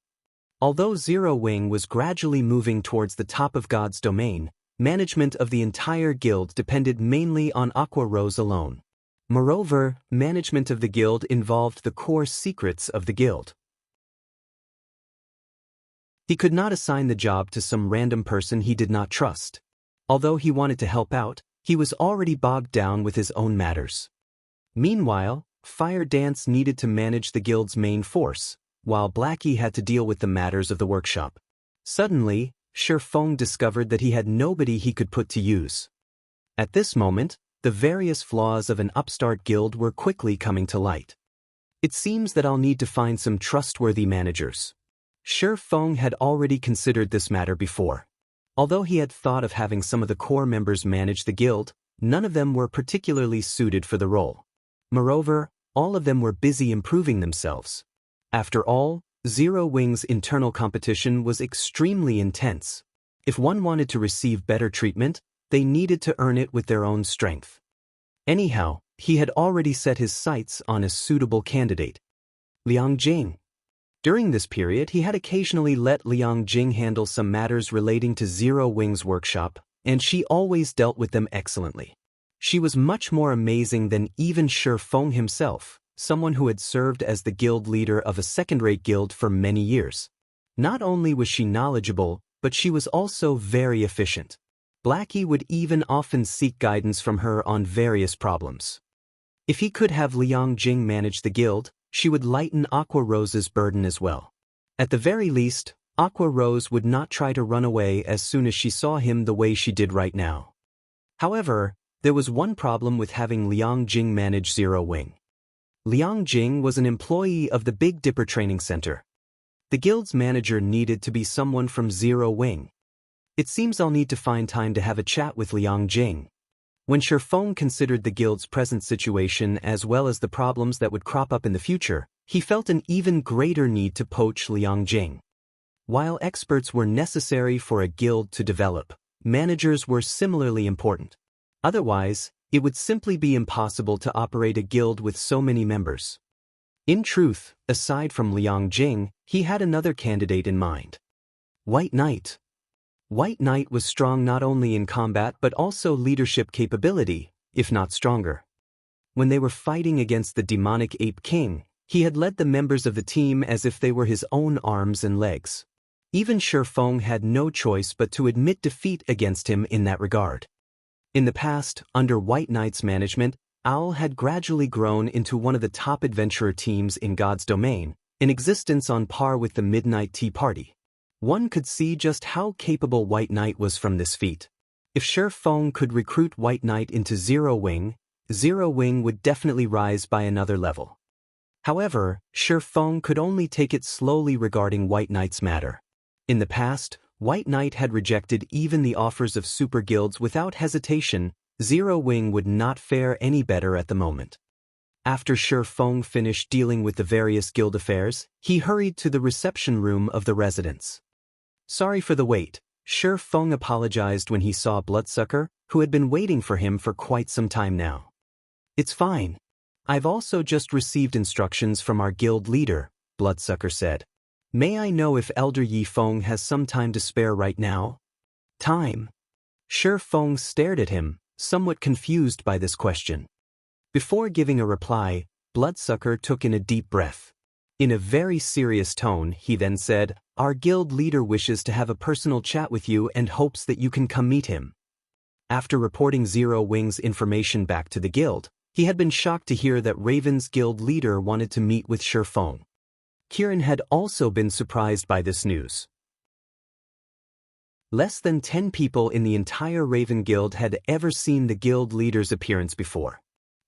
Although Zero Wing was gradually moving towards the top of God's domain, management of the entire guild depended mainly on Aqua Rose alone. Moreover, management of the guild involved the core secrets of the guild. He could not assign the job to some random person he did not trust. Although he wanted to help out, he was already bogged down with his own matters. Meanwhile, Fire Dance needed to manage the guild's main force, while Blackie had to deal with the matters of the workshop. Suddenly, Shi Feng discovered that he had nobody he could put to use. At this moment, the various flaws of an upstart guild were quickly coming to light. It seems that I'll need to find some trustworthy managers. Shi Feng had already considered this matter before. Although he had thought of having some of the core members manage the guild, none of them were particularly suited for the role. Moreover, all of them were busy improving themselves. After all, Zero Wing's internal competition was extremely intense. If one wanted to receive better treatment, they needed to earn it with their own strength. Anyhow, he had already set his sights on a suitable candidate. Liang Jing. During this period, he had occasionally let Liang Jing handle some matters relating to Zero Wing's workshop, and she always dealt with them excellently. She was much more amazing than even Shi Feng himself, someone who had served as the guild leader of a second-rate guild for many years. Not only was she knowledgeable, but she was also very efficient. Blackie would even often seek guidance from her on various problems. If he could have Liang Jing manage the guild, she would lighten Aqua Rose's burden as well. At the very least, Aqua Rose would not try to run away as soon as she saw him the way she did right now. However, there was one problem with having Liang Jing manage Zero Wing. Liang Jing was an employee of the Big Dipper Training Center. The guild's manager needed to be someone from Zero Wing. It seems I'll need to find time to have a chat with Liang Jing. When Shifeng considered the guild's present situation as well as the problems that would crop up in the future, he felt an even greater need to poach Liang Jing. While experts were necessary for a guild to develop, managers were similarly important. Otherwise, it would simply be impossible to operate a guild with so many members. In truth, aside from Liang Jing, he had another candidate in mind. White Knight. White Knight was strong not only in combat but also leadership capability, if not stronger. When they were fighting against the demonic Ape King, he had led the members of the team as if they were his own arms and legs. Even Shifeng had no choice but to admit defeat against him in that regard. In the past, under White Knight's management, Owl had gradually grown into one of the top adventurer teams in God's domain, in existence on par with the Midnight Tea Party. One could see just how capable White Knight was from this feat. If Shifeng could recruit White Knight into Zero Wing would definitely rise by another level. However, Shifeng could only take it slowly regarding White Knight's matter. In the past, White Knight had rejected even the offers of super guilds without hesitation. Zero Wing would not fare any better at the moment. After Shifeng finished dealing with the various guild affairs, he hurried to the reception room of the residence. Sorry for the wait, Shifeng apologized when he saw Bloodsucker, who had been waiting for him for quite some time now. It's fine. I've also just received instructions from our guild leader, Bloodsucker said. May I know if Elder Yifeng has some time to spare right now? Time? Shifeng stared at him, somewhat confused by this question. Before giving a reply, Bloodsucker took in a deep breath. In a very serious tone, he then said, Our guild leader wishes to have a personal chat with you and hopes that you can come meet him. After reporting Zero Wing's information back to the guild, he had been shocked to hear that Raven's guild leader wanted to meet with Shifeng. Kirin had also been surprised by this news. Less than 10 people in the entire Raven Guild had ever seen the guild leader's appearance before.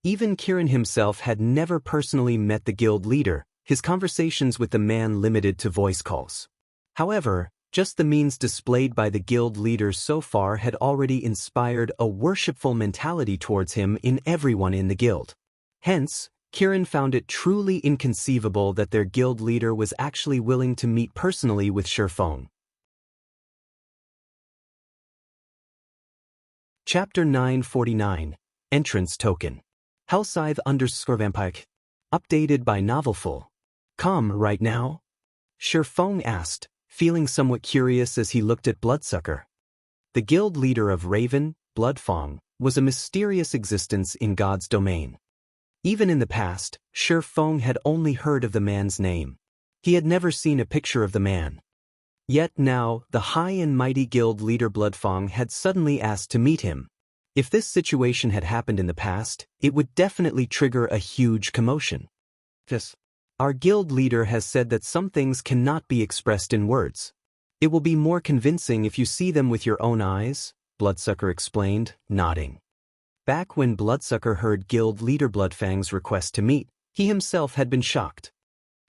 Even Kirin himself had never personally met the guild leader, his conversations with the man limited to voice calls. However, just the means displayed by the guild leader so far had already inspired a worshipful mentality towards him in everyone in the guild. Hence, Kirin found it truly inconceivable that their guild leader was actually willing to meet personally with Shifeng. Chapter 949, Entrance Token. Hellscythe_vampire. Updated by Novelful. Come right now? Shifeng asked, feeling somewhat curious as he looked at Bloodsucker. The guild leader of Raven, Bloodfang, was a mysterious existence in God's domain. Even in the past, Shifeng had only heard of the man's name. He had never seen a picture of the man. Yet now, the high and mighty guild leader Bloodfang had suddenly asked to meet him. If this situation had happened in the past, it would definitely trigger a huge commotion. Our guild leader has said that some things cannot be expressed in words. It will be more convincing if you see them with your own eyes, Bloodsucker explained, nodding. Back when Bloodsucker heard guild leader Bloodfang's request to meet, he himself had been shocked.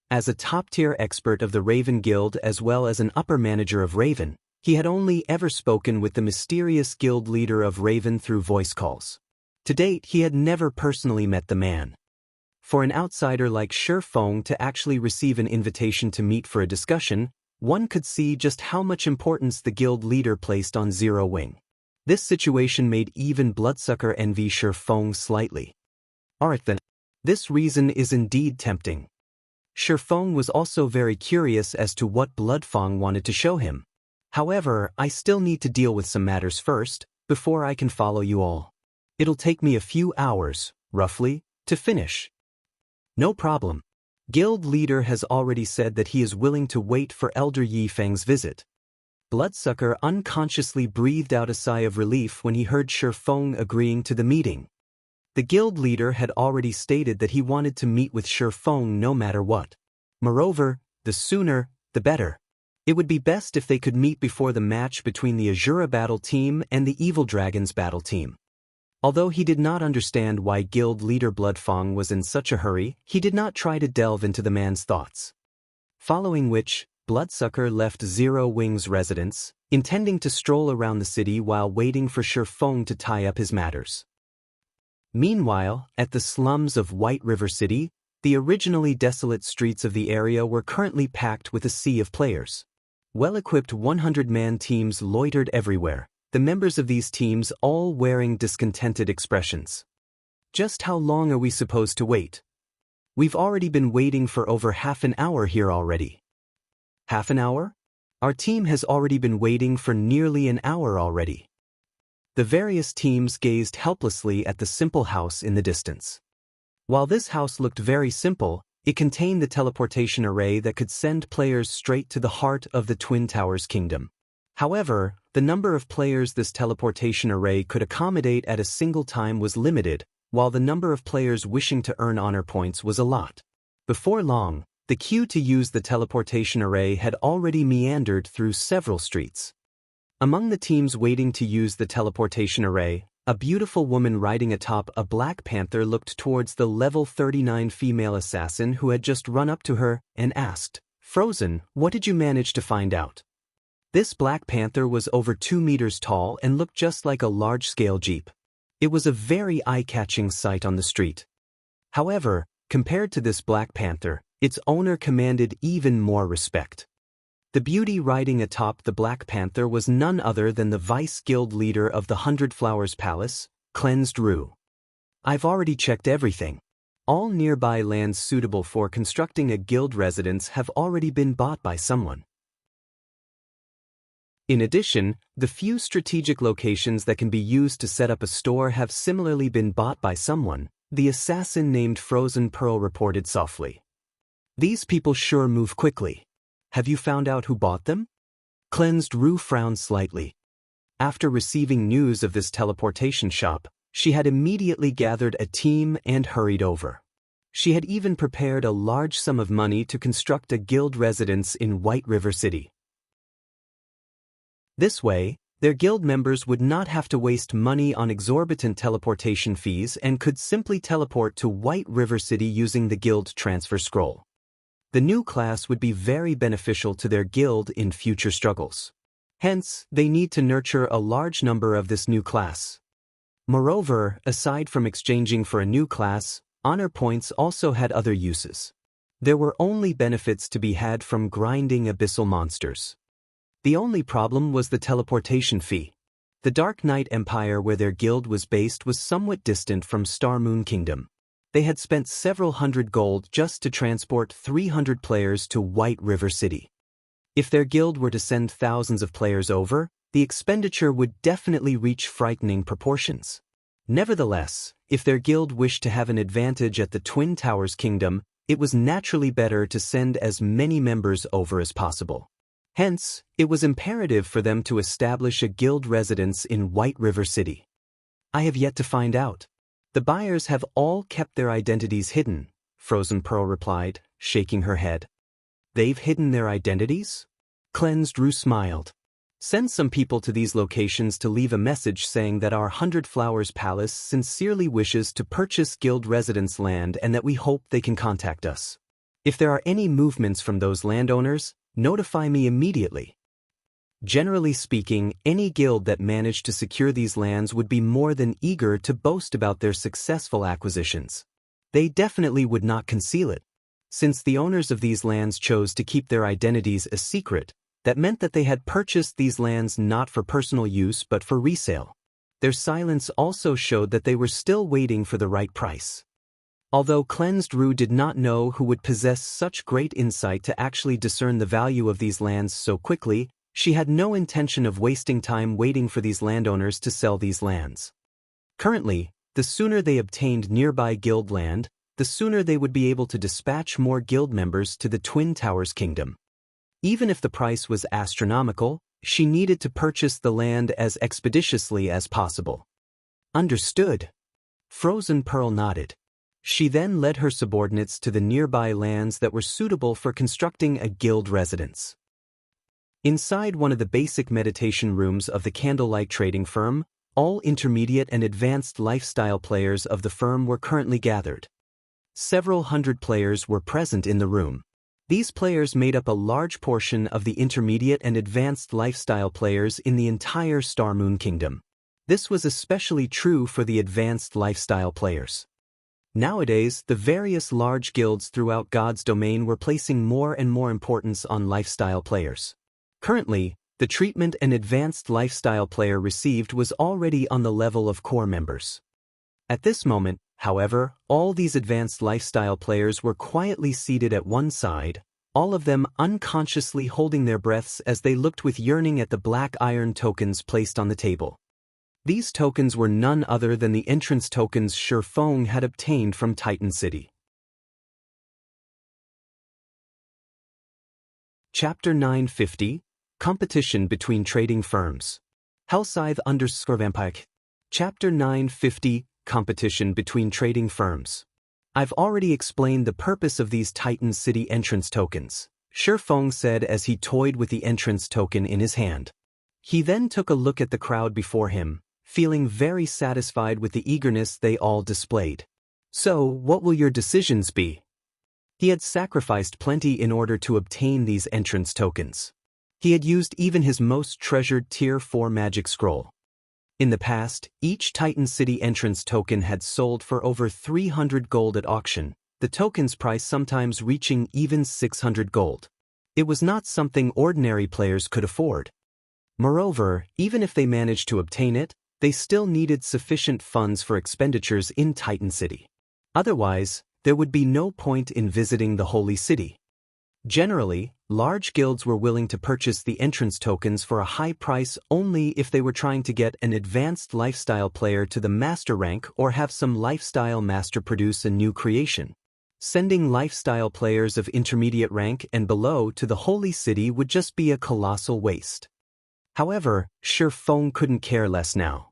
As a top-tier expert of the Raven Guild as well as an upper manager of Raven, he had only ever spoken with the mysterious guild leader of Raven through voice calls. To date, he had never personally met the man. For an outsider like Shifeng to actually receive an invitation to meet for a discussion, one could see just how much importance the guild leader placed on Zero Wing. This situation made even Bloodsucker envy Shifeng slightly. Alright then. This reason is indeed tempting. Shifeng was also very curious as to what Bloodfang wanted to show him. However, I still need to deal with some matters first, before I can follow you all. It'll take me a few hours, roughly, to finish. No problem. Guild leader has already said that he is willing to wait for Elder Yifeng's visit. Bloodsucker unconsciously breathed out a sigh of relief when he heard Shifeng agreeing to the meeting. The guild leader had already stated that he wanted to meet with Shifeng no matter what. Moreover, the sooner, the better. It would be best if they could meet before the match between the Azura battle team and the Evil Dragons battle team. Although he did not understand why guild leader Bloodfang was in such a hurry, he did not try to delve into the man's thoughts. Following which, Bloodsucker left Zero Wing's residence, intending to stroll around the city while waiting for Shifeng to tie up his matters. Meanwhile, at the slums of White River City, the originally desolate streets of the area were currently packed with a sea of players. Well-equipped 100-man teams loitered everywhere, the members of these teams all wearing discontented expressions. Just how long are we supposed to wait? We've already been waiting for over half an hour here already. Half an hour? Our team has already been waiting for nearly an hour already. The various teams gazed helplessly at the simple house in the distance. While this house looked very simple, it contained the teleportation array that could send players straight to the heart of the Twin Towers Kingdom. However, the number of players this teleportation array could accommodate at a single time was limited, while the number of players wishing to earn honor points was a lot. Before long, the queue to use the teleportation array had already meandered through several streets. Among the teams waiting to use the teleportation array, a beautiful woman riding atop a black panther looked towards the level 39 female assassin who had just run up to her and asked, "Frozen, what did you manage to find out?" This black panther was over 2 meters tall and looked just like a large-scale jeep. It was a very eye-catching sight on the street. However, compared to this black panther, its owner commanded even more respect. The beauty riding atop the Black Panther was none other than the vice guild leader of the 100 Flowers Palace, Cleansed Rue. "I've already checked everything. All nearby lands suitable for constructing a guild residence have already been bought by someone. In addition, the few strategic locations that can be used to set up a store have similarly been bought by someone," the assassin named Frozen Pearl reported softly. "These people sure move quickly. Have you found out who bought them?" Cleansed Rue frowned slightly. After receiving news of this teleportation shop, she had immediately gathered a team and hurried over. She had even prepared a large sum of money to construct a guild residence in White River City. This way, their guild members would not have to waste money on exorbitant teleportation fees and could simply teleport to White River City using the guild transfer scroll. The new class would be very beneficial to their guild in future struggles. Hence, they need to nurture a large number of this new class. Moreover, aside from exchanging for a new class, honor points also had other uses. There were only benefits to be had from grinding abyssal monsters. The only problem was the teleportation fee. The Dark Knight Empire where their guild was based was somewhat distant from Star Moon Kingdom. They had spent several hundred gold just to transport 300 players to White River City. If their guild were to send thousands of players over, the expenditure would definitely reach frightening proportions. Nevertheless, if their guild wished to have an advantage at the Twin Towers Kingdom, it was naturally better to send as many members over as possible. Hence, it was imperative for them to establish a guild residence in White River City. "I have yet to find out. The buyers have all kept their identities hidden," Frozen Pearl replied, shaking her head. "They've hidden their identities?" Cleansed Rue smiled. "Send some people to these locations to leave a message saying that our 100 Flowers Palace sincerely wishes to purchase guild residence land and that we hope they can contact us. If there are any movements from those landowners, notify me immediately." Generally speaking, any guild that managed to secure these lands would be more than eager to boast about their successful acquisitions. They definitely would not conceal it. Since the owners of these lands chose to keep their identities a secret, that meant that they had purchased these lands not for personal use but for resale. Their silence also showed that they were still waiting for the right price. Although Cleansed Rue did not know who would possess such great insight to actually discern the value of these lands so quickly, she had no intention of wasting time waiting for these landowners to sell these lands. Currently, the sooner they obtained nearby guild land, the sooner they would be able to dispatch more guild members to the Twin Towers Kingdom. Even if the price was astronomical, she needed to purchase the land as expeditiously as possible. "Understood." Frozen Pearl nodded. She then led her subordinates to the nearby lands that were suitable for constructing a guild residence. Inside one of the basic meditation rooms of the candlelight trading firm, all intermediate and advanced lifestyle players of the firm were currently gathered. Several hundred players were present in the room. These players made up a large portion of the intermediate and advanced lifestyle players in the entire Star Moon Kingdom. This was especially true for the advanced lifestyle players. Nowadays, the various large guilds throughout God's domain were placing more and more importance on lifestyle players. Currently, the treatment an advanced lifestyle player received was already on the level of core members. At this moment, however, all these advanced lifestyle players were quietly seated at one side, all of them unconsciously holding their breaths as they looked with yearning at the black iron tokens placed on the table. These tokens were none other than the entrance tokens Shifeng had obtained from Titan City. Chapter 950, Competition Between Trading Firms. Hellscythe_Vampire. Chapter 950, Competition Between Trading Firms. I've already explained the purpose of these Titan City entrance tokens, Shifeng said as he toyed with the entrance token in his hand. He then took a look at the crowd before him, feeling very satisfied with the eagerness they all displayed. So, what will your decisions be? He had sacrificed plenty in order to obtain these entrance tokens. He had used even his most treasured Tier 4 magic scroll. In the past, each Titan City entrance token had sold for over 300 gold at auction, the token's price sometimes reaching even 600 gold. It was not something ordinary players could afford. Moreover, even if they managed to obtain it, they still needed sufficient funds for expenditures in Titan City. Otherwise, there would be no point in visiting the Holy City. Generally, large guilds were willing to purchase the entrance tokens for a high price only if they were trying to get an advanced lifestyle player to the master rank or have some lifestyle master produce a new creation. Sending lifestyle players of intermediate rank and below to the Holy City would just be a colossal waste. However, Shifeng couldn't care less now.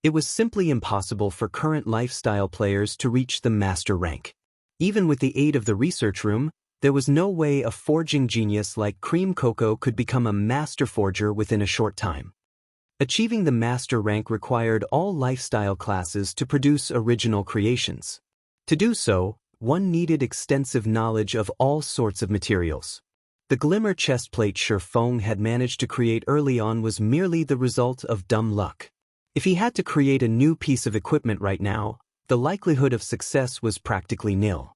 It was simply impossible for current lifestyle players to reach the master rank. Even with the aid of the research room, there was no way a forging genius like Cream Cocoa could become a master forger within a short time. Achieving the master rank required all lifestyle classes to produce original creations. To do so, one needed extensive knowledge of all sorts of materials. The glimmer chestplate Shifeng had managed to create early on was merely the result of dumb luck. If he had to create a new piece of equipment right now, the likelihood of success was practically nil.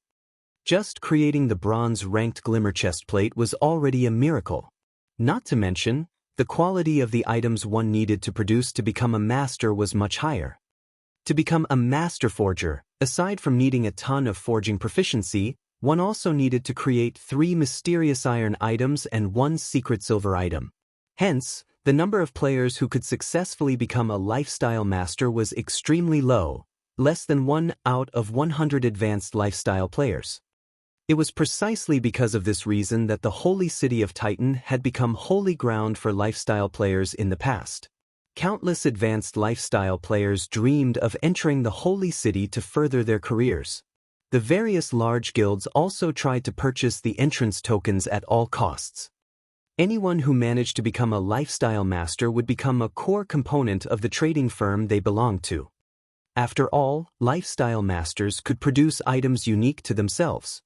Just creating the bronze-ranked glimmer chestplate was already a miracle. Not to mention, the quality of the items one needed to produce to become a master was much higher. To become a master forger, aside from needing a ton of forging proficiency, one also needed to create 3 mysterious iron items and 1 secret silver item. Hence, the number of players who could successfully become a lifestyle master was extremely low, less than 1 out of 100 advanced lifestyle players. It was precisely because of this reason that the Holy City of Titan had become holy ground for lifestyle players in the past. Countless advanced lifestyle players dreamed of entering the Holy City to further their careers. The various large guilds also tried to purchase the entrance tokens at all costs. Anyone who managed to become a lifestyle master would become a core component of the trading firm they belonged to. After all, lifestyle masters could produce items unique to themselves.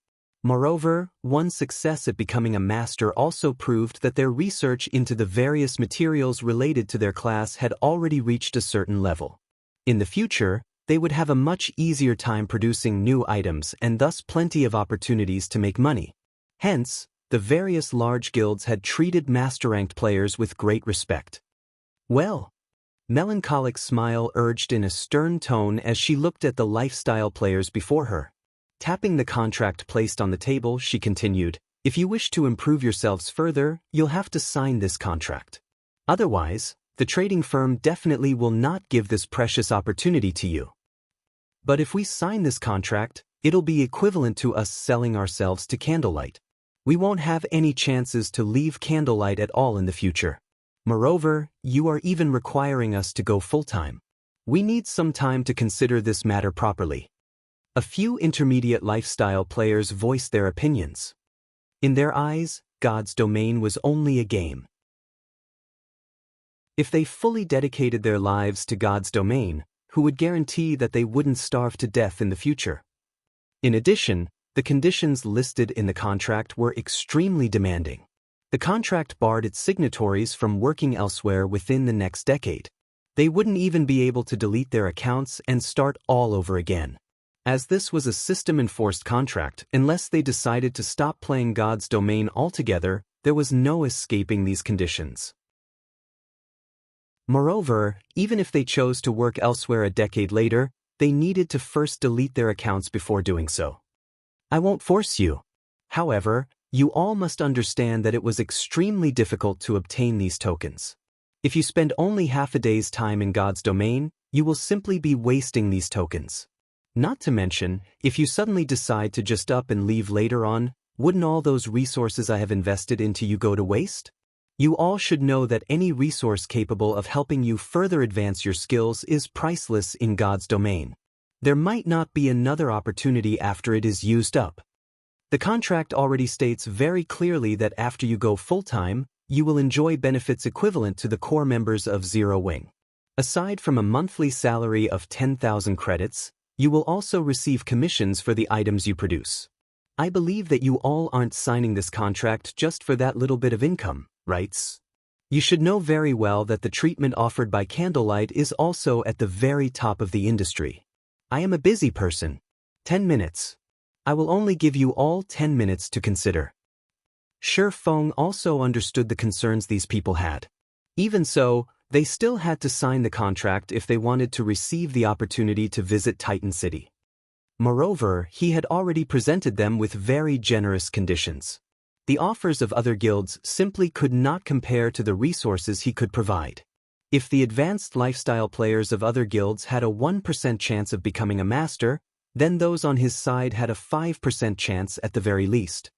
Moreover, one's success at becoming a master also proved that their research into the various materials related to their class had already reached a certain level. In the future, they would have a much easier time producing new items and thus plenty of opportunities to make money. Hence, the various large guilds had treated master-ranked players with great respect. Well, melancholic smile urged in a stern tone as she looked at the lifestyle players before her. Tapping the contract placed on the table, she continued, "If you wish to improve yourselves further, you'll have to sign this contract. Otherwise, the trading firm definitely will not give this precious opportunity to you. But if we sign this contract, it'll be equivalent to us selling ourselves to Candlelight. We won't have any chances to leave Candlelight at all in the future. Moreover, you are even requiring us to go full-time. We need some time to consider this matter properly." A few intermediate lifestyle players voiced their opinions. In their eyes, God's domain was only a game. If they fully dedicated their lives to God's domain, who would guarantee that they wouldn't starve to death in the future? In addition, the conditions listed in the contract were extremely demanding. The contract barred its signatories from working elsewhere within the next decade. They wouldn't even be able to delete their accounts and start all over again. As this was a system-enforced contract, unless they decided to stop playing God's domain altogether, there was no escaping these conditions. Moreover, even if they chose to work elsewhere a decade later, they needed to first delete their accounts before doing so. I won't force you. However, you all must understand that it was extremely difficult to obtain these tokens. If you spend only half a day's time in God's domain, you will simply be wasting these tokens. Not to mention, if you suddenly decide to just up and leave later on, wouldn't all those resources I have invested into you go to waste? You all should know that any resource capable of helping you further advance your skills is priceless in God's domain. There might not be another opportunity after it is used up. The contract already states very clearly that after you go full-time, you will enjoy benefits equivalent to the core members of Zero Wing. Aside from a monthly salary of 10,000 credits, you will also receive commissions for the items you produce. I believe that you all aren't signing this contract just for that little bit of income, right? You should know very well that the treatment offered by Candlelight is also at the very top of the industry. I am a busy person. 10 minutes. I will only give you all 10 minutes to consider. Shi Feng also understood the concerns these people had. Even so, they still had to sign the contract if they wanted to receive the opportunity to visit Titan City. Moreover, he had already presented them with very generous conditions. The offers of other guilds simply could not compare to the resources he could provide. If the advanced lifestyle players of other guilds had a 1% chance of becoming a master, then those on his side had a 5% chance at the very least.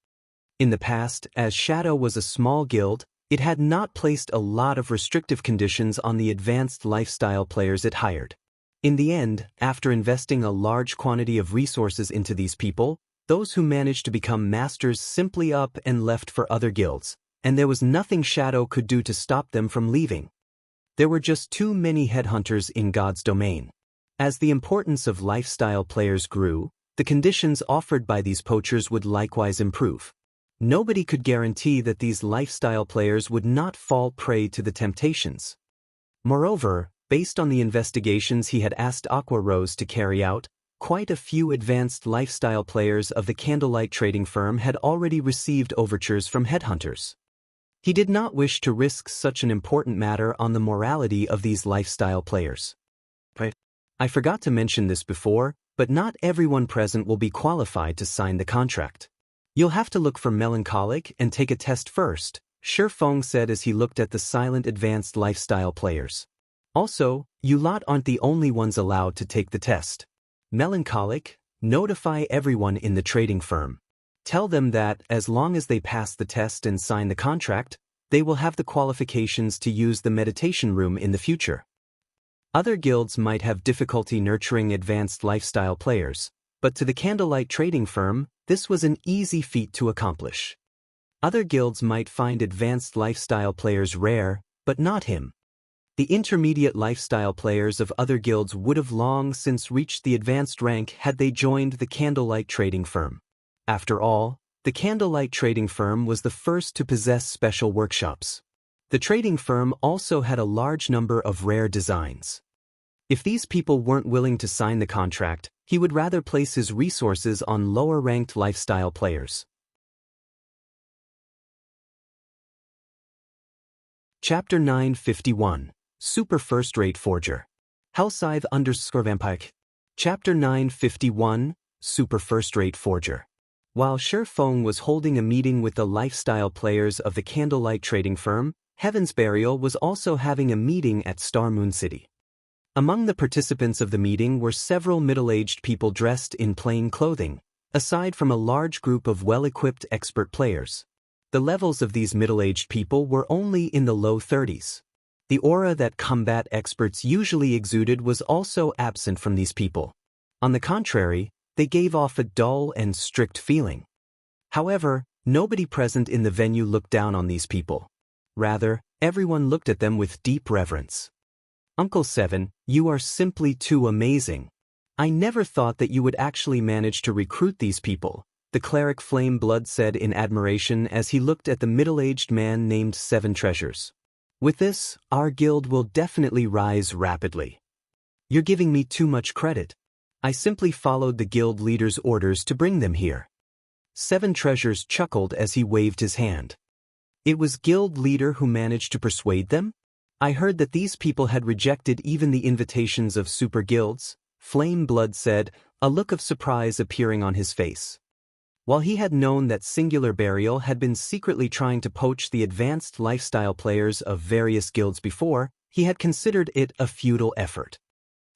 In the past, as Shadow was a small guild, it had not placed a lot of restrictive conditions on the advanced lifestyle players it hired. In the end, after investing a large quantity of resources into these people, those who managed to become masters simply up and left for other guilds, and there was nothing Shadow could do to stop them from leaving. There were just too many headhunters in God's domain. As the importance of lifestyle players grew, the conditions offered by these poachers would likewise improve. Nobody could guarantee that these lifestyle players would not fall prey to the temptations. Moreover, based on the investigations he had asked Aqua Rose to carry out, quite a few advanced lifestyle players of the Candlelight trading firm had already received overtures from headhunters. He did not wish to risk such an important matter on the morality of these lifestyle players. I forgot to mention this before, but not everyone present will be qualified to sign the contract. You'll have to look for melancholic and take a test first, Shi Feng said as he looked at the silent advanced lifestyle players. Also, you lot aren't the only ones allowed to take the test. Melancholic, notify everyone in the trading firm. Tell them that, as long as they pass the test and sign the contract, they will have the qualifications to use the meditation room in the future. Other guilds might have difficulty nurturing advanced lifestyle players, but to the Candlelight trading firm, this was an easy feat to accomplish. Other guilds might find advanced lifestyle players rare, but not him. The intermediate lifestyle players of other guilds would have long since reached the advanced rank had they joined the Candlelight trading firm. After all, the Candlelight trading firm was the first to possess special workshops. The trading firm also had a large number of rare designs. If these people weren't willing to sign the contract, he would rather place his resources on lower-ranked lifestyle players. Chapter 951, Super First-Rate Forger. Hellscythe_Vampike. Chapter 951, Super First-Rate Forger. While Shi Feng was holding a meeting with the lifestyle players of the Candlelight trading firm, Heaven's Burial was also having a meeting at Star Moon City. Among the participants of the meeting were several middle-aged people dressed in plain clothing, aside from a large group of well-equipped expert players. The levels of these middle-aged people were only in the low 30s. The aura that combat experts usually exuded was also absent from these people. On the contrary, they gave off a dull and strict feeling. However, nobody present in the venue looked down on these people. Rather, Everyone looked at them with deep reverence. Uncle Seven, you are simply too amazing. I never thought that you would actually manage to recruit these people, the cleric Flame Blood said in admiration as he looked at the middle-aged man named Seven Treasures. With this, our guild will definitely rise rapidly. You're giving me too much credit. I simply followed the guild leader's orders to bring them here. Seven Treasures chuckled as he waved his hand. It was guild leader who managed to persuade them? I heard that these people had rejected even the invitations of super guilds, Flame Blood said, a look of surprise appearing on his face. While he had known that Singular Burial had been secretly trying to poach the advanced lifestyle players of various guilds before, he had considered it a futile effort.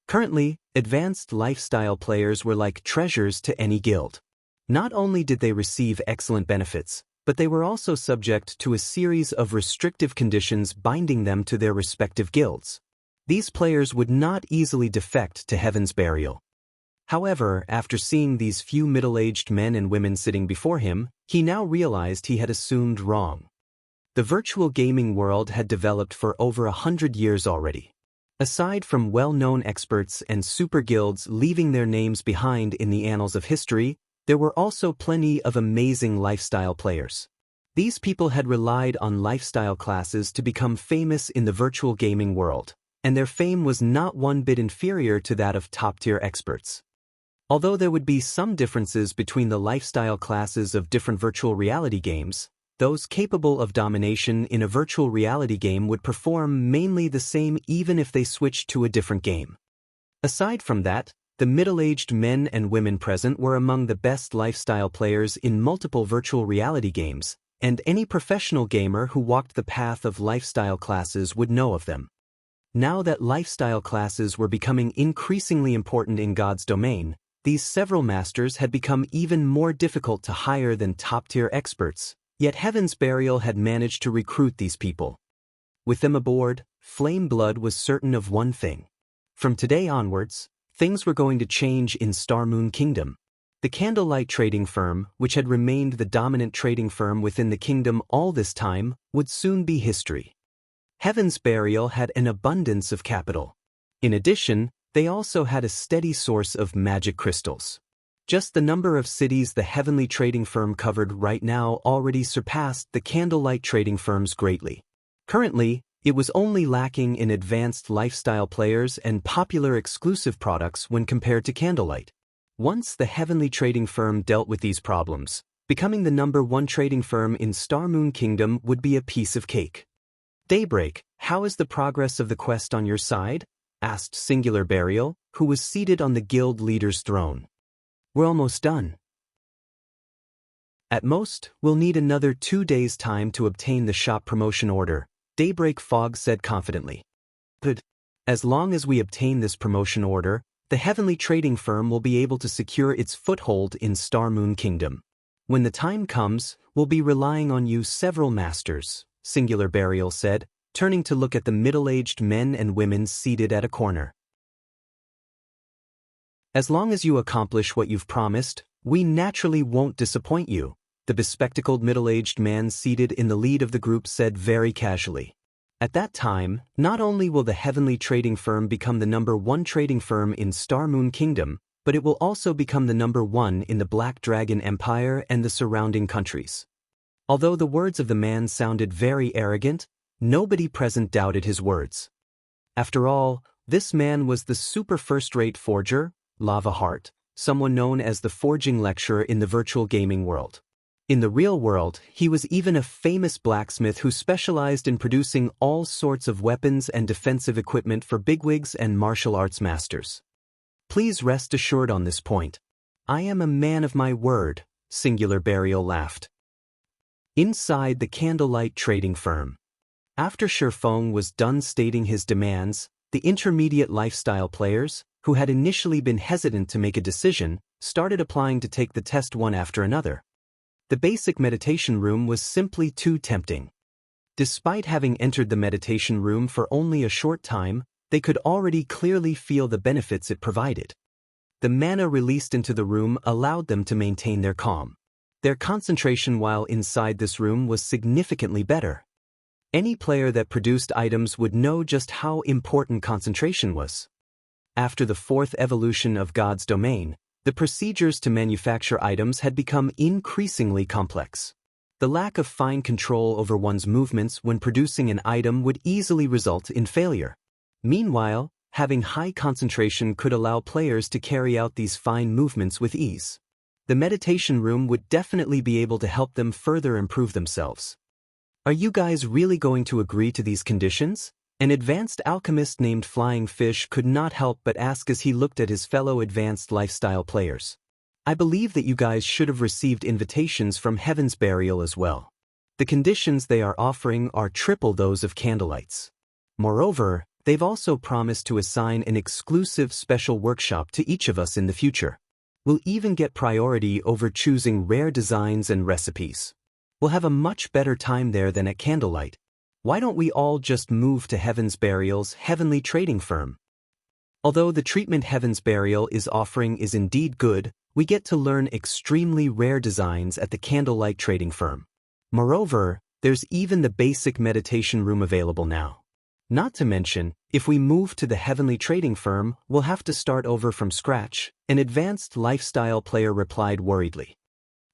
Currently, advanced lifestyle players were like treasures to any guild. Not only did they receive excellent benefits, but they were also subject to a series of restrictive conditions binding them to their respective guilds. These players would not easily defect to Heaven's Burial. However, after seeing these few middle-aged men and women sitting before him, he now realized he had assumed wrong. The virtual gaming world had developed for over 100 years already. Aside from well-known experts and super guilds leaving their names behind in the annals of history, there were also plenty of amazing lifestyle players. These people had relied on lifestyle classes to become famous in the virtual gaming world, and their fame was not one bit inferior to that of top-tier experts. Although there would be some differences between the lifestyle classes of different virtual reality games, those capable of domination in a virtual reality game would perform mainly the same even if they switched to a different game. Aside from that, the middle-aged men and women present were among the best lifestyle players in multiple virtual reality games, and any professional gamer who walked the path of lifestyle classes would know of them. Now that lifestyle classes were becoming increasingly important in God's domain, these several masters had become even more difficult to hire than top-tier experts, yet Heaven's Burial had managed to recruit these people. With them aboard, Flame Blood was certain of one thing. From today onwards, things were going to change in Star Moon Kingdom. The Candlelight Trading Firm, which had remained the dominant trading firm within the kingdom all this time, would soon be history. Heaven's Burial had an abundance of capital. In addition, they also had a steady source of magic crystals. Just the number of cities the Heavenly Trading Firm covered right now already surpassed the Candlelight Trading Firms greatly. Currently, it was only lacking in advanced lifestyle players and popular exclusive products when compared to Candlelight. Once the Heavenly Trading Firm dealt with these problems, becoming the #1 trading firm in Star Moon Kingdom would be a piece of cake. Daybreak, how is the progress of the quest on your side? Asked Singular Burial, who was seated on the guild leader's throne. We're almost done. At most, we'll need another 2 days' time to obtain the shop promotion order, Daybreak Fog said confidently. But as long as we obtain this promotion order, the Heavenly Trading Firm will be able to secure its foothold in Star Moon Kingdom. When the time comes, we'll be relying on you several masters, Singular Burial said, turning to look at the middle-aged men and women seated at a corner. As long as you accomplish what you've promised, we naturally won't disappoint you, the bespectacled middle-aged man seated in the lead of the group said very casually. At that time, not only will the Heavenly Trading Firm become the #1 trading firm in Star Moon Kingdom, but it will also become the #1 in the Black Dragon Empire and the surrounding countries. Although the words of the man sounded very arrogant, nobody present doubted his words. After all, this man was the super first-rate forger, Lava Heart, someone known as the forging lecturer in the virtual gaming world. In the real world, he was even a famous blacksmith who specialized in producing all sorts of weapons and defensive equipment for bigwigs and martial arts masters. Please rest assured on this point. I am a man of my word, Singular Burial laughed. Inside the Candlelight Trading Firm. After Shifeng was done stating his demands, the intermediate lifestyle players, who had initially been hesitant to make a decision, started applying to take the test one after another. The basic meditation room was simply too tempting. Despite having entered the meditation room for only a short time, they could already clearly feel the benefits it provided. The mana released into the room allowed them to maintain their calm. Their concentration while inside this room was significantly better. Any player that produced items would know just how important concentration was. After the fourth evolution of God's domain, the procedures to manufacture items had become increasingly complex. The lack of fine control over one's movements when producing an item would easily result in failure. Meanwhile, having high concentration could allow players to carry out these fine movements with ease. The meditation room would definitely be able to help them further improve themselves. Are you guys really going to agree to these conditions? An advanced alchemist named Flying Fish could not help but ask as he looked at his fellow advanced lifestyle players. I believe that you guys should have received invitations from Heaven's Burial as well. The conditions they are offering are triple those of Candlelight's. Moreover, they've also promised to assign an exclusive special workshop to each of us in the future. We'll even get priority over choosing rare designs and recipes. We'll have a much better time there than at Candlelight. Why don't we all just move to Heaven's Burial's heavenly trading firm? Although the treatment Heaven's Burial is offering is indeed good, we get to learn extremely rare designs at the Candlelight trading firm. Moreover, there's even the basic meditation room available now. Not to mention, if we move to the heavenly trading firm, we'll have to start over from scratch, an advanced lifestyle player replied worriedly.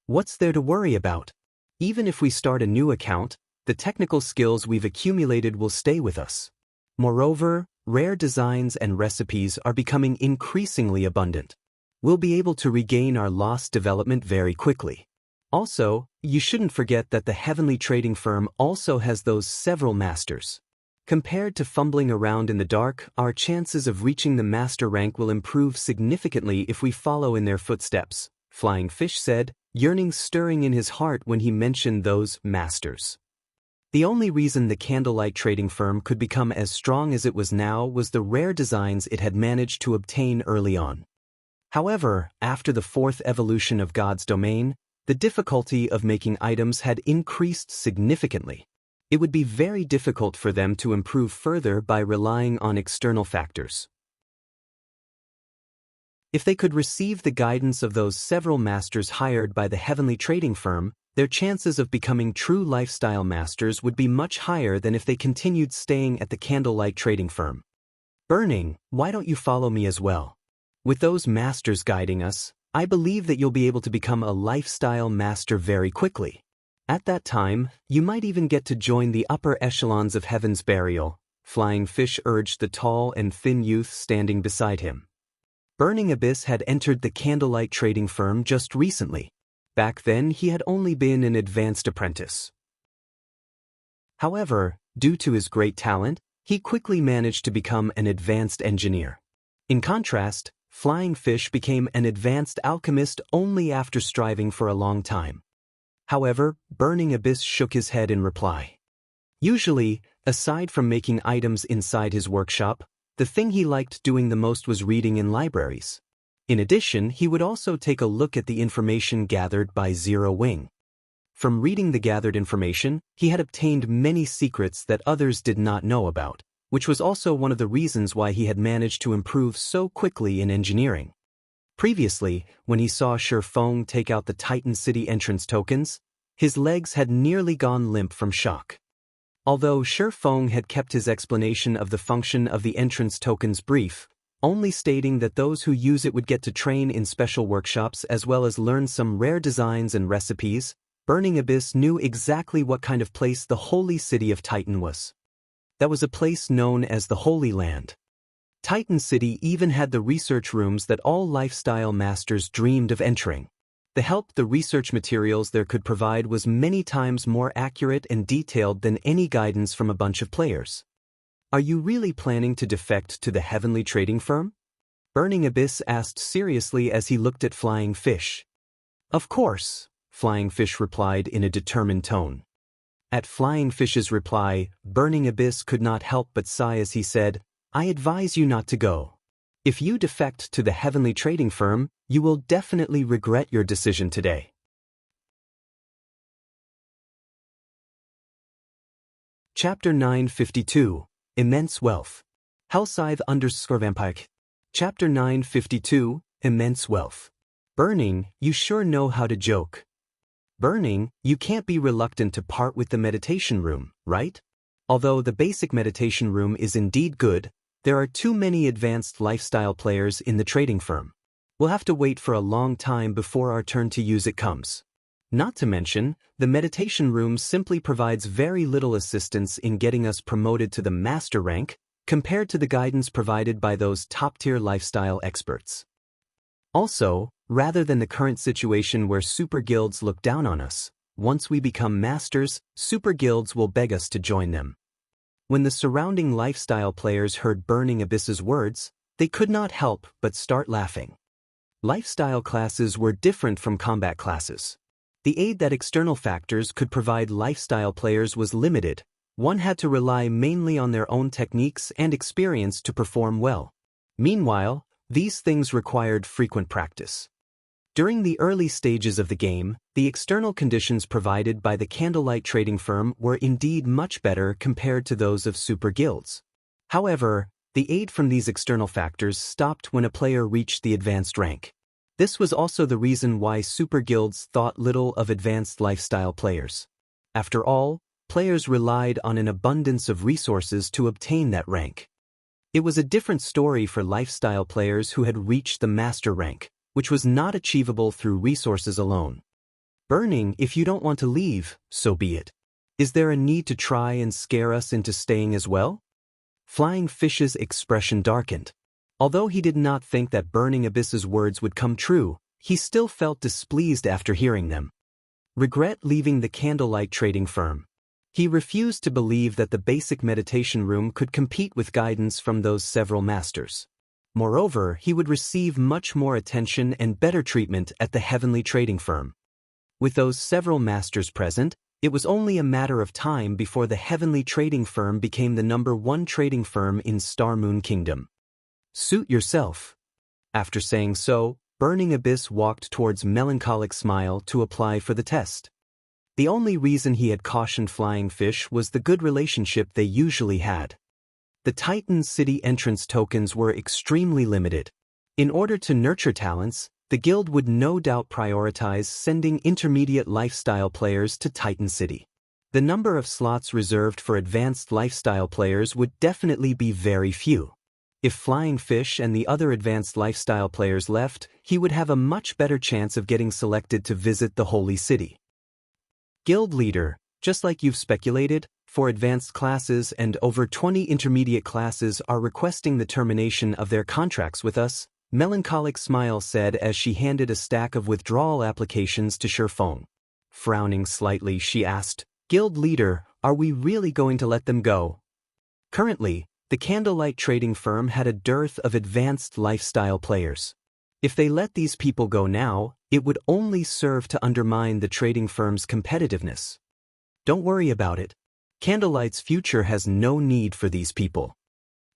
What's there to worry about? Even if we start a new account, the technical skills we've accumulated will stay with us. Moreover, rare designs and recipes are becoming increasingly abundant. We'll be able to regain our lost development very quickly. Also, you shouldn't forget that the heavenly trading firm also has those several masters. Compared to fumbling around in the dark, our chances of reaching the master rank will improve significantly if we follow in their footsteps, Flying Fish said, yearning stirring in his heart when he mentioned those masters. The only reason the Candlelight trading firm could become as strong as it was now was the rare designs it had managed to obtain early on. However, after the fourth evolution of God's domain, the difficulty of making items had increased significantly. It would be very difficult for them to improve further by relying on external factors. If they could receive the guidance of those several masters hired by the heavenly trading firm, their chances of becoming true lifestyle masters would be much higher than if they continued staying at the Candlelight trading firm. Burning, why don't you follow me as well? With those masters guiding us, I believe that you'll be able to become a lifestyle master very quickly. At that time, you might even get to join the upper echelons of Heaven's Burial, Flying Fish urged the tall and thin youth standing beside him. Burning Abyss had entered the Candlelight trading firm just recently. Back then he had only been an advanced apprentice. However, due to his great talent, he quickly managed to become an advanced engineer. In contrast, Flying Fish became an advanced alchemist only after striving for a long time. However, Burning Abyss shook his head in reply. Usually, aside from making items inside his workshop, the thing he liked doing the most was reading in libraries. In addition, he would also take a look at the information gathered by Zero Wing. From reading the gathered information, he had obtained many secrets that others did not know about, which was also one of the reasons why he had managed to improve so quickly in engineering. Previously, when he saw Shi Feng take out the Titan City entrance tokens, his legs had nearly gone limp from shock. Although Shi Feng had kept his explanation of the function of the entrance tokens brief, only stating that those who use it would get to train in special workshops as well as learn some rare designs and recipes, Burning Abyss knew exactly what kind of place the holy city of Titan was. That was a place known as the Holy Land. Titan City even had the research rooms that all lifestyle masters dreamed of entering. The help the research materials there could provide was many times more accurate and detailed than any guidance from a bunch of players. Are you really planning to defect to the heavenly trading firm? Burning Abyss asked seriously as he looked at Flying Fish. Of course, Flying Fish replied in a determined tone. At Flying Fish's reply, Burning Abyss could not help but sigh as he said, I advise you not to go. If you defect to the heavenly trading firm, you will definitely regret your decision today. Chapter 952, Immense Wealth. Hellscythe_vampire. Chapter 952, Immense Wealth. Burning, you sure know how to joke. Burning, you can't be reluctant to part with the meditation room, right? Although the basic meditation room is indeed good, there are too many advanced lifestyle players in the trading firm. We'll have to wait for a long time before our turn to use it comes. Not to mention, the meditation room simply provides very little assistance in getting us promoted to the master rank compared to the guidance provided by those top-tier lifestyle experts. Also, rather than the current situation where super guilds look down on us, once we become masters, super guilds will beg us to join them. When the surrounding lifestyle players heard Burning Abyss's words, they could not help but start laughing. Lifestyle classes were different from combat classes. The aid that external factors could provide lifestyle players was limited. One had to rely mainly on their own techniques and experience to perform well. Meanwhile, these things required frequent practice. During the early stages of the game, the external conditions provided by the candlelight trading firm were indeed much better compared to those of super guilds. However, the aid from these external factors stopped when a player reached the advanced rank. This was also the reason why super guilds thought little of advanced lifestyle players. After all, players relied on an abundance of resources to obtain that rank. It was a different story for lifestyle players who had reached the master rank, which was not achievable through resources alone. Burning, if you don't want to leave, so be it. Is there a need to try and scare us into staying as well? Flying Fish's expression darkened. Although he did not think that Burning Abyss's words would come true, he still felt displeased after hearing them. Regret leaving the candlelight trading firm. He refused to believe that the basic meditation room could compete with guidance from those several masters. Moreover, he would receive much more attention and better treatment at the heavenly trading firm. With those several masters present, it was only a matter of time before the heavenly trading firm became the #1 trading firm in Star Moon Kingdom. Suit yourself. After saying so, Burning Abyss walked towards Melancholic Smile to apply for the test. The only reason he had cautioned Flying Fish was the good relationship they usually had. The Titan City entrance tokens were extremely limited. In order to nurture talents, the guild would no doubt prioritize sending intermediate lifestyle players to Titan City. The number of slots reserved for advanced lifestyle players would definitely be very few. If Flying Fish and the other advanced lifestyle players left, he would have a much better chance of getting selected to visit the Holy City. Guild Leader, just like you've speculated, 4 advanced classes and over 20 intermediate classes are requesting the termination of their contracts with us, Melancholic Smile said as she handed a stack of withdrawal applications to Shifeng. Frowning slightly, she asked, "Guild Leader, are we really going to let them go?" Currently, the candlelight trading firm had a dearth of advanced lifestyle players. If they let these people go now, it would only serve to undermine the trading firm's competitiveness. Don't worry about it. Candlelight's future has no need for these people.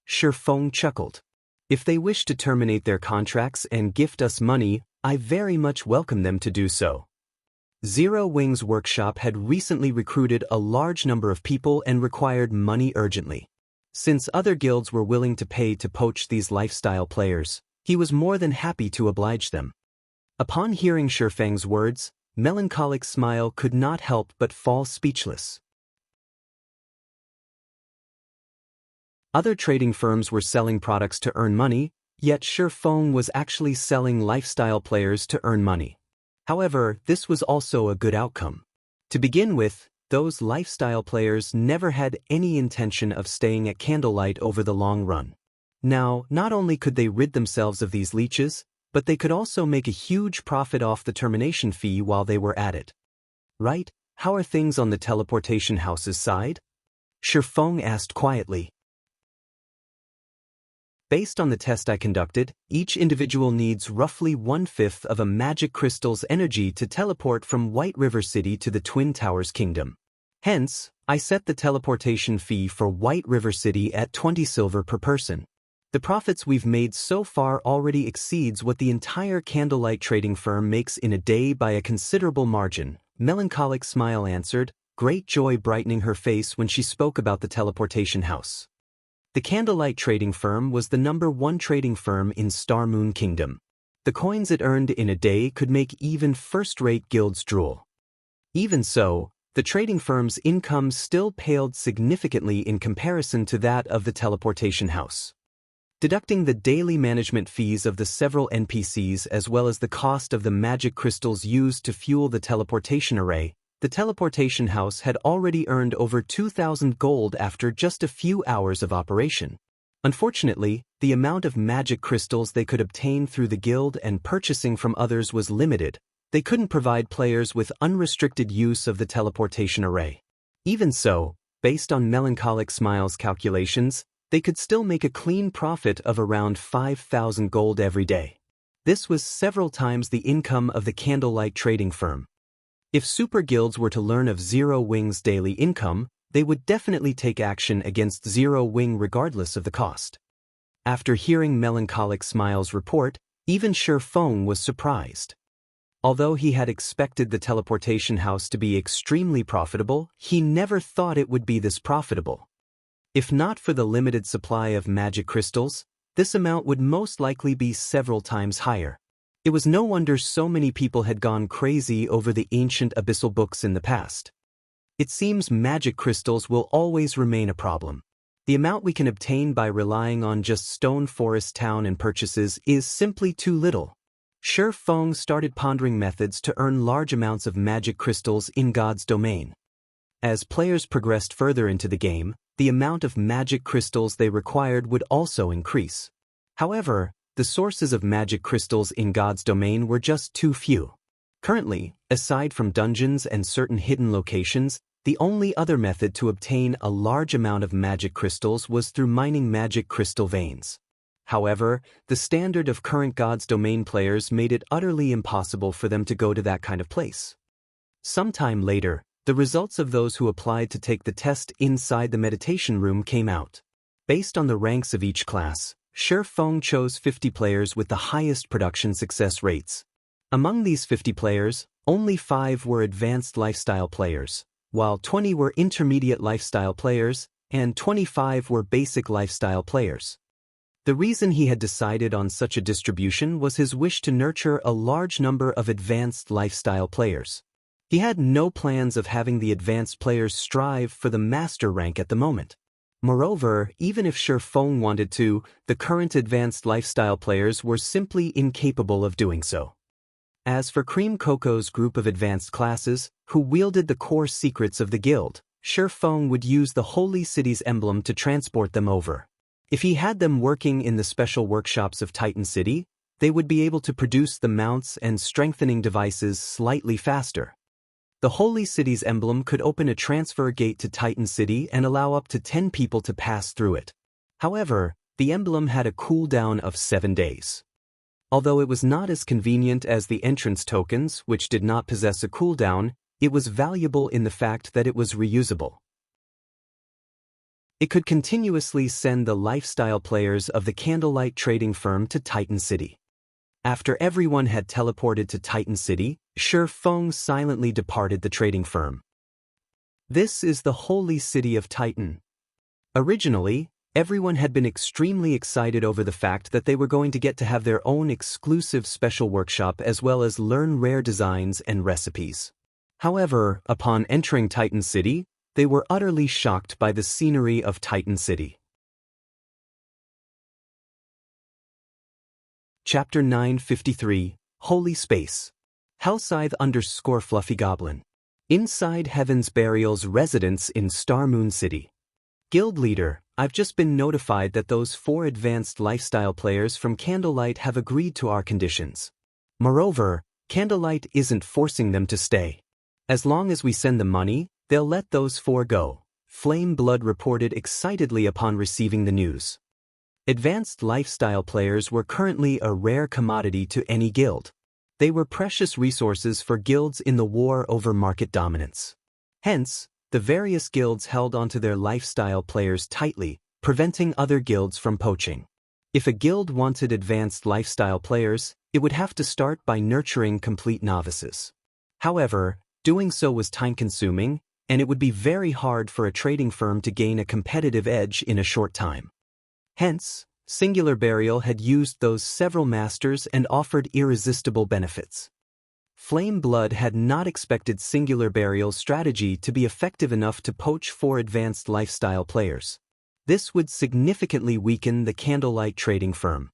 Shifeng chuckled. If they wish to terminate their contracts and gift us money, I very much welcome them to do so. Zero Wings Workshop had recently recruited a large number of people and required money urgently. Since other guilds were willing to pay to poach these lifestyle players, he was more than happy to oblige them. Upon hearing Shifeng's words, Melancholic Smile could not help but fall speechless. Other trading firms were selling products to earn money, yet Shifeng was actually selling lifestyle players to earn money. However, this was also a good outcome. To begin with, those lifestyle players never had any intention of staying at Candlelight over the long run. Now, not only could they rid themselves of these leeches, but they could also make a huge profit off the termination fee while they were at it. Right? How are things on the teleportation house's side? Shifeng asked quietly. Based on the test I conducted, each individual needs roughly 1/5 of a magic crystal's energy to teleport from White River City to the Twin Towers Kingdom. Hence, I set the teleportation fee for White River City at 20 silver per person. The profits we've made so far already exceeds what the entire candlelight trading firm makes in a day by a considerable margin, Melancholic Smile answered, great joy brightening her face when she spoke about the teleportation house. The candlelight trading firm was the #1 trading firm in Star Moon Kingdom. The coins it earned in a day could make even first-rate guilds drool. Even so, the trading firm's income still paled significantly in comparison to that of the teleportation house. Deducting the daily management fees of the several NPCs as well as the cost of the magic crystals used to fuel the teleportation array, the teleportation house had already earned over 2,000 gold after just a few hours of operation. Unfortunately, the amount of magic crystals they could obtain through the guild and purchasing from others was limited. They couldn't provide players with unrestricted use of the teleportation array. Even so, based on Melancholic Smile's calculations, they could still make a clean profit of around 5,000 gold every day. This was several times the income of the candlelight trading firm. If super guilds were to learn of Zero Wing's daily income, they would definitely take action against Zero Wing regardless of the cost. After hearing Melancholic Smile's report, even Shi Feng was surprised. Although he had expected the teleportation house to be extremely profitable, he never thought it would be this profitable. If not for the limited supply of magic crystals, this amount would most likely be several times higher. It was no wonder so many people had gone crazy over the ancient abyssal books in the past. It seems magic crystals will always remain a problem. The amount we can obtain by relying on just Stone Forest Town and purchases is simply too little. Shi Feng started pondering methods to earn large amounts of magic crystals in God's domain. As players progressed further into the game, the amount of magic crystals they required would also increase. However, the sources of magic crystals in God's domain were just too few. Currently, aside from dungeons and certain hidden locations, the only other method to obtain a large amount of magic crystals was through mining magic crystal veins. However, the standard of current God's domain players made it utterly impossible for them to go to that kind of place. Sometime later, the results of those who applied to take the test inside the meditation room came out. Based on the ranks of each class, Shi Feng chose 50 players with the highest production success rates. Among these 50 players, only 5 were advanced lifestyle players, while 20 were intermediate lifestyle players, and 25 were basic lifestyle players. The reason he had decided on such a distribution was his wish to nurture a large number of advanced lifestyle players. He had no plans of having the advanced players strive for the master rank at the moment. Moreover, even if Shi Feng wanted to, the current advanced lifestyle players were simply incapable of doing so. As for Cream Coco's group of advanced classes, who wielded the core secrets of the guild, Shi Feng would use the Holy City's emblem to transport them over. If he had them working in the special workshops of Titan City, they would be able to produce the mounts and strengthening devices slightly faster. The Holy City's emblem could open a transfer gate to Titan City and allow up to 10 people to pass through it. However, the emblem had a cooldown of 7 days. Although it was not as convenient as the entrance tokens, which did not possess a cooldown, it was valuable in the fact that it was reusable. It could continuously send the lifestyle players of the candlelight trading firm to Titan City. After everyone had teleported to Titan City, Shi Feng silently departed the trading firm. This is the holy city of Titan. Originally, everyone had been extremely excited over the fact that they were going to get to have their own exclusive special workshop as well as learn rare designs and recipes. However, upon entering Titan City, they were utterly shocked by the scenery of Titan City. Chapter 953, Holy Space. Hellscythe _ Fluffy Inside Heaven's Burial's residence in Star Moon City. Guild Leader, I've just been notified that those 4 advanced lifestyle players from Candlelight have agreed to our conditions. Moreover, Candlelight isn't forcing them to stay. As long as we send them money, they'll let those 4 go, Flame Blood reported excitedly upon receiving the news. Advanced lifestyle players were currently a rare commodity to any guild. They were precious resources for guilds in the war over market dominance. Hence, the various guilds held onto their lifestyle players tightly, preventing other guilds from poaching. If a guild wanted advanced lifestyle players, it would have to start by nurturing complete novices. However, doing so was time-consuming, and it would be very hard for a trading firm to gain a competitive edge in a short time. Hence, Singular Burial had used those several masters and offered irresistible benefits. Flame Blood had not expected Singular Burial's strategy to be effective enough to poach 4 advanced lifestyle players. This would significantly weaken the Candlelight trading firm.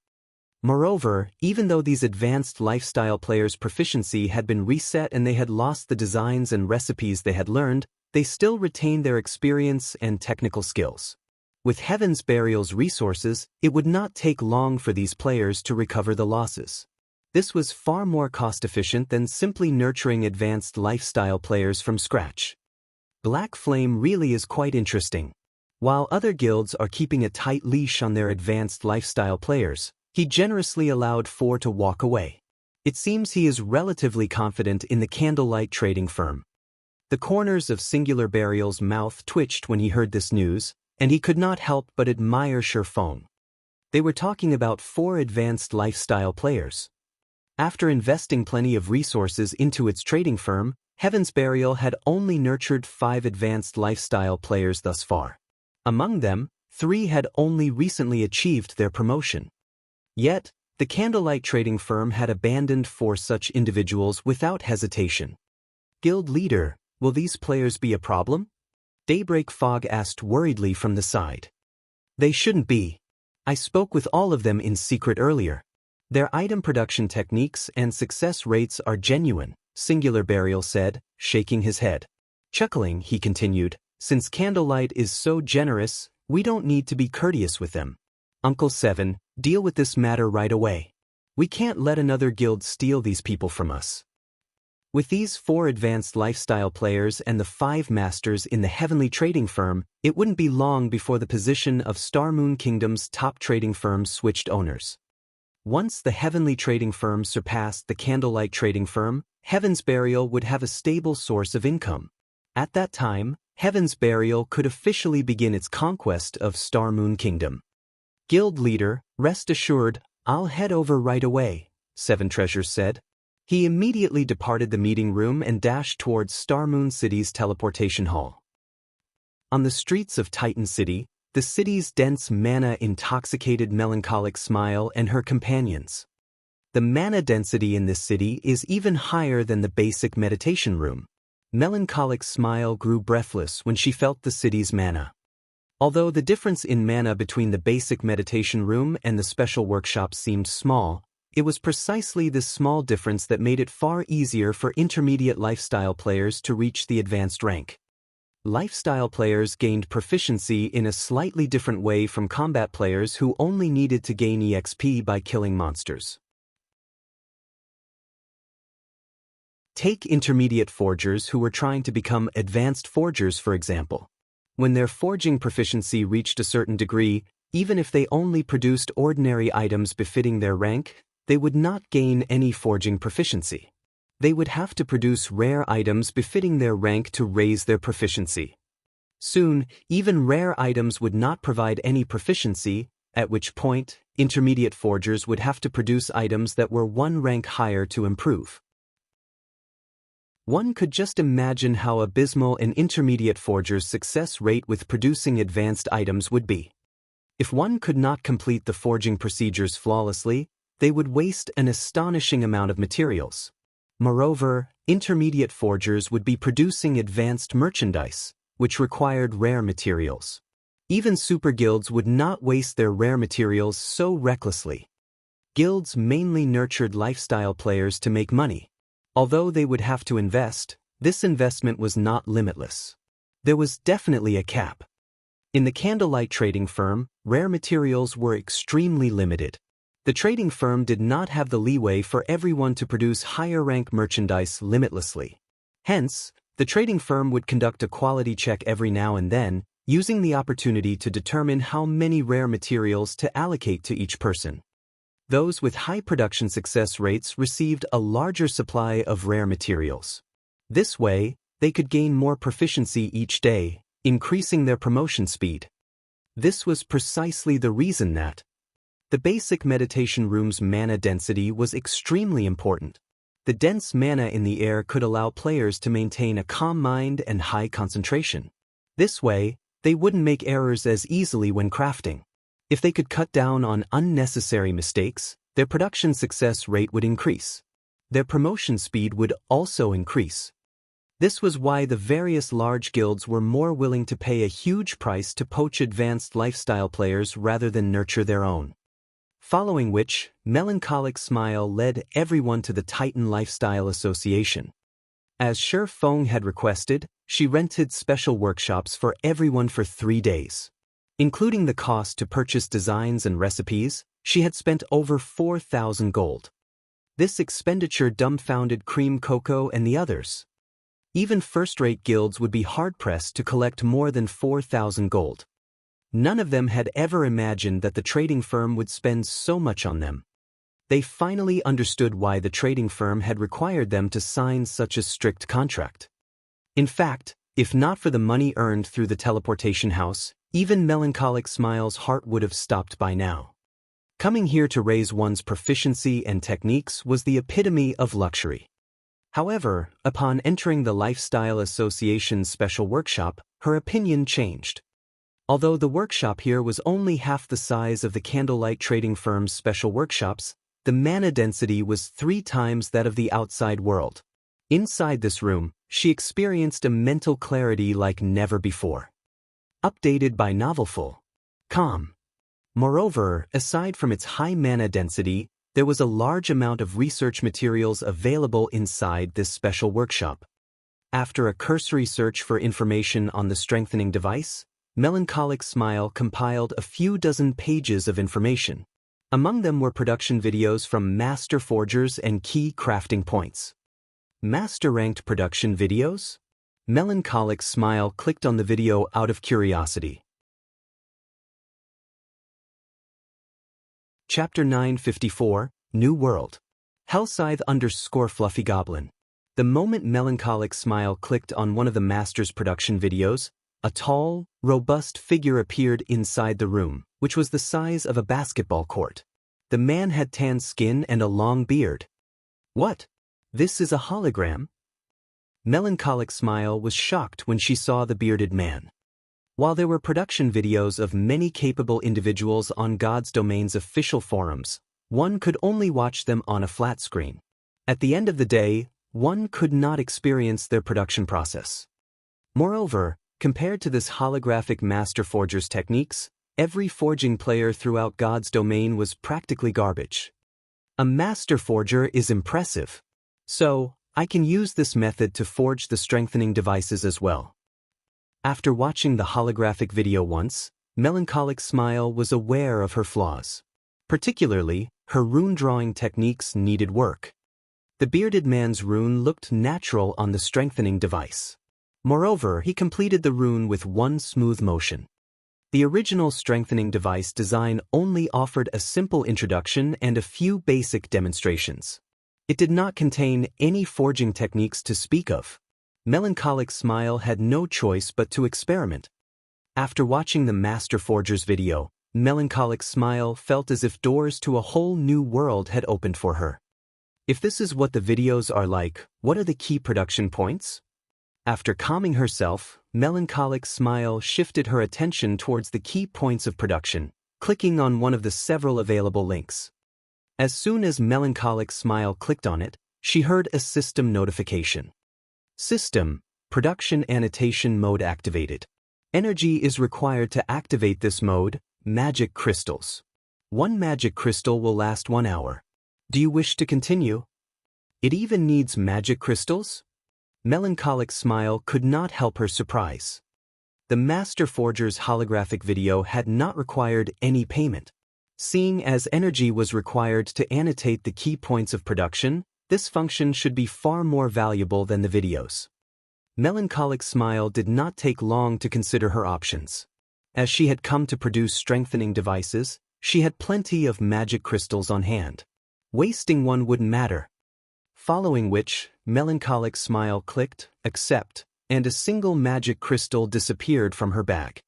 Moreover, even though these advanced lifestyle players' proficiency had been reset and they had lost the designs and recipes they had learned, they still retained their experience and technical skills. With Heaven's Burial's resources, it would not take long for these players to recover the losses. This was far more cost-efficient than simply nurturing advanced lifestyle players from scratch. Black Flame really is quite interesting. While other guilds are keeping a tight leash on their advanced lifestyle players, he generously allowed 4 to walk away. It seems he is relatively confident in the Candlelight trading firm. The corners of Singular Burial's mouth twitched when he heard this news, and he could not help but admire Shifeng. They were talking about 4 advanced lifestyle players. After investing plenty of resources into its trading firm, Heaven's Burial had only nurtured 5 advanced lifestyle players thus far. Among them, 3 had only recently achieved their promotion. Yet, the Candlelight trading firm had abandoned 4 such individuals without hesitation. Guild leader, will these players be a problem? Daybreak Fog asked worriedly from the side. They shouldn't be. I spoke with all of them in secret earlier. Their item production techniques and success rates are genuine, Singular Burial said, shaking his head. Chuckling, he continued, since Candlelight is so generous, we don't need to be courteous with them. Uncle 7, deal with this matter right away. We can't let another guild steal these people from us. With these 4 advanced lifestyle players and the 5 masters in the Heavenly Trading Firm, it wouldn't be long before the position of Star Moon Kingdom's top trading firm switched owners. Once the Heavenly Trading Firm surpassed the Candlelight Trading Firm, Heaven's Burial would have a stable source of income. At that time, Heaven's Burial could officially begin its conquest of Star Moon Kingdom. Guild leader, rest assured, I'll head over right away, 7 Treasures said. He immediately departed the meeting room and dashed towards Star Moon City's teleportation hall. On the streets of Titan City, the city's dense mana-intoxicated melancholic Smile and her companions. The mana density in this city is even higher than the basic meditation room. Melancholic Smile grew breathless when she felt the city's mana. Although the difference in mana between the basic meditation room and the special workshop seemed small, it was precisely this small difference that made it far easier for intermediate lifestyle players to reach the advanced rank. Lifestyle players gained proficiency in a slightly different way from combat players who only needed to gain EXP by killing monsters. Take intermediate forgers who were trying to become advanced forgers, for example. When their forging proficiency reached a certain degree, even if they only produced ordinary items befitting their rank, they would not gain any forging proficiency. They would have to produce rare items befitting their rank to raise their proficiency. Soon, even rare items would not provide any proficiency, at which point, intermediate forgers would have to produce items that were 1 rank higher to improve. One could just imagine how abysmal an intermediate forger's success rate with producing advanced items would be. If one could not complete the forging procedures flawlessly, they would waste an astonishing amount of materials. Moreover, intermediate forgers would be producing advanced merchandise, which required rare materials. Even super guilds would not waste their rare materials so recklessly. Guilds mainly nurtured lifestyle players to make money. Although they would have to invest, this investment was not limitless. There was definitely a cap. In the Candlelight Trading Firm, rare materials were extremely limited. The trading firm did not have the leeway for everyone to produce higher-rank merchandise limitlessly. Hence, the trading firm would conduct a quality check every now and then, using the opportunity to determine how many rare materials to allocate to each person. Those with high production success rates received a larger supply of rare materials. This way, they could gain more proficiency each day, increasing their promotion speed. This was precisely the reason that the basic meditation room's mana density was extremely important. The dense mana in the air could allow players to maintain a calm mind and high concentration. This way, they wouldn't make errors as easily when crafting. If they could cut down on unnecessary mistakes, their production success rate would increase. their promotion speed would also increase. This was why the various large guilds were more willing to pay a huge price to poach advanced lifestyle players rather than nurture their own. Following which, Melancholic Smile led everyone to the Titan Lifestyle Association. As Shi Feng had requested, she rented special workshops for everyone for 3 days. Including the cost to purchase designs and recipes, she had spent over 4,000 gold. This expenditure dumbfounded Cream Cocoa and the others. Even first-rate guilds would be hard-pressed to collect more than 4,000 gold. None of them had ever imagined that the trading firm would spend so much on them. They finally understood why the trading firm had required them to sign such a strict contract. In fact, if not for the money earned through the teleportation house, even Melancholic Smile's heart would have stopped by now. Coming here to raise one's proficiency and techniques was the epitome of luxury. However, upon entering the Lifestyle Association's special workshop, her opinion changed. Although the workshop here was only half the size of the Candlelight Trading Firm's special workshops, the mana density was 3 times that of the outside world. Inside this room, she experienced a mental clarity like never before. Updated by Novelful.com. Moreover, aside from its high mana density, there was a large amount of research materials available inside this special workshop. After a cursory search for information on the strengthening device, Melancholic Smile compiled a few dozen pages of information. Among them were production videos from master forgers and key crafting points. Master-ranked production videos? Melancholic Smile clicked on the video out of curiosity. Chapter 954, New World. Hellscythe _ Fluffy Goblin. The moment Melancholic Smile clicked on one of the master's production videos, a tall, robust figure appeared inside the room, which was the size of a basketball court. The man had tan skin and a long beard. What? This is a hologram? Melancholic Smile was shocked when she saw the bearded man. While there were production videos of many capable individuals on God's Domain's official forums, one could only watch them on a flat screen. At the end of the day, one could not experience their production process. Moreover, compared to this holographic master forger's techniques, every forging player throughout God's Domain was practically garbage. A master forger is impressive. So, I can use this method to forge the strengthening devices as well. After watching the holographic video once, Melancholic Smile was aware of her flaws. Particularly, her rune drawing techniques needed work. The bearded man's rune looked natural on the strengthening device. Moreover, he completed the rune with one smooth motion. The original strengthening device design only offered a simple introduction and a few basic demonstrations. It did not contain any forging techniques to speak of. Melancholic Smile had no choice but to experiment. After watching the Master Forger's video, Melancholic Smile felt as if doors to a whole new world had opened for her. If this is what the videos are like, what are the key production points? After calming herself, Melancholic Smile shifted her attention towards the key points of production, clicking on one of the several available links. As soon as Melancholic Smile clicked on it, she heard a system notification. System, production annotation mode activated. Energy is required to activate this mode, magic crystals. 1 magic crystal will last 1 hour. Do you wish to continue? It even needs magic crystals? Melancholic Smile could not help her surprise. The Master Forger's holographic video had not required any payment. Seeing as energy was required to annotate the key points of production, this function should be far more valuable than the videos. Melancholic Smile did not take long to consider her options. As she had come to produce strengthening devices, she had plenty of magic crystals on hand. Wasting one wouldn't matter. Following which, Melancholic Smile clicked accept, and a single magic crystal disappeared from her bag.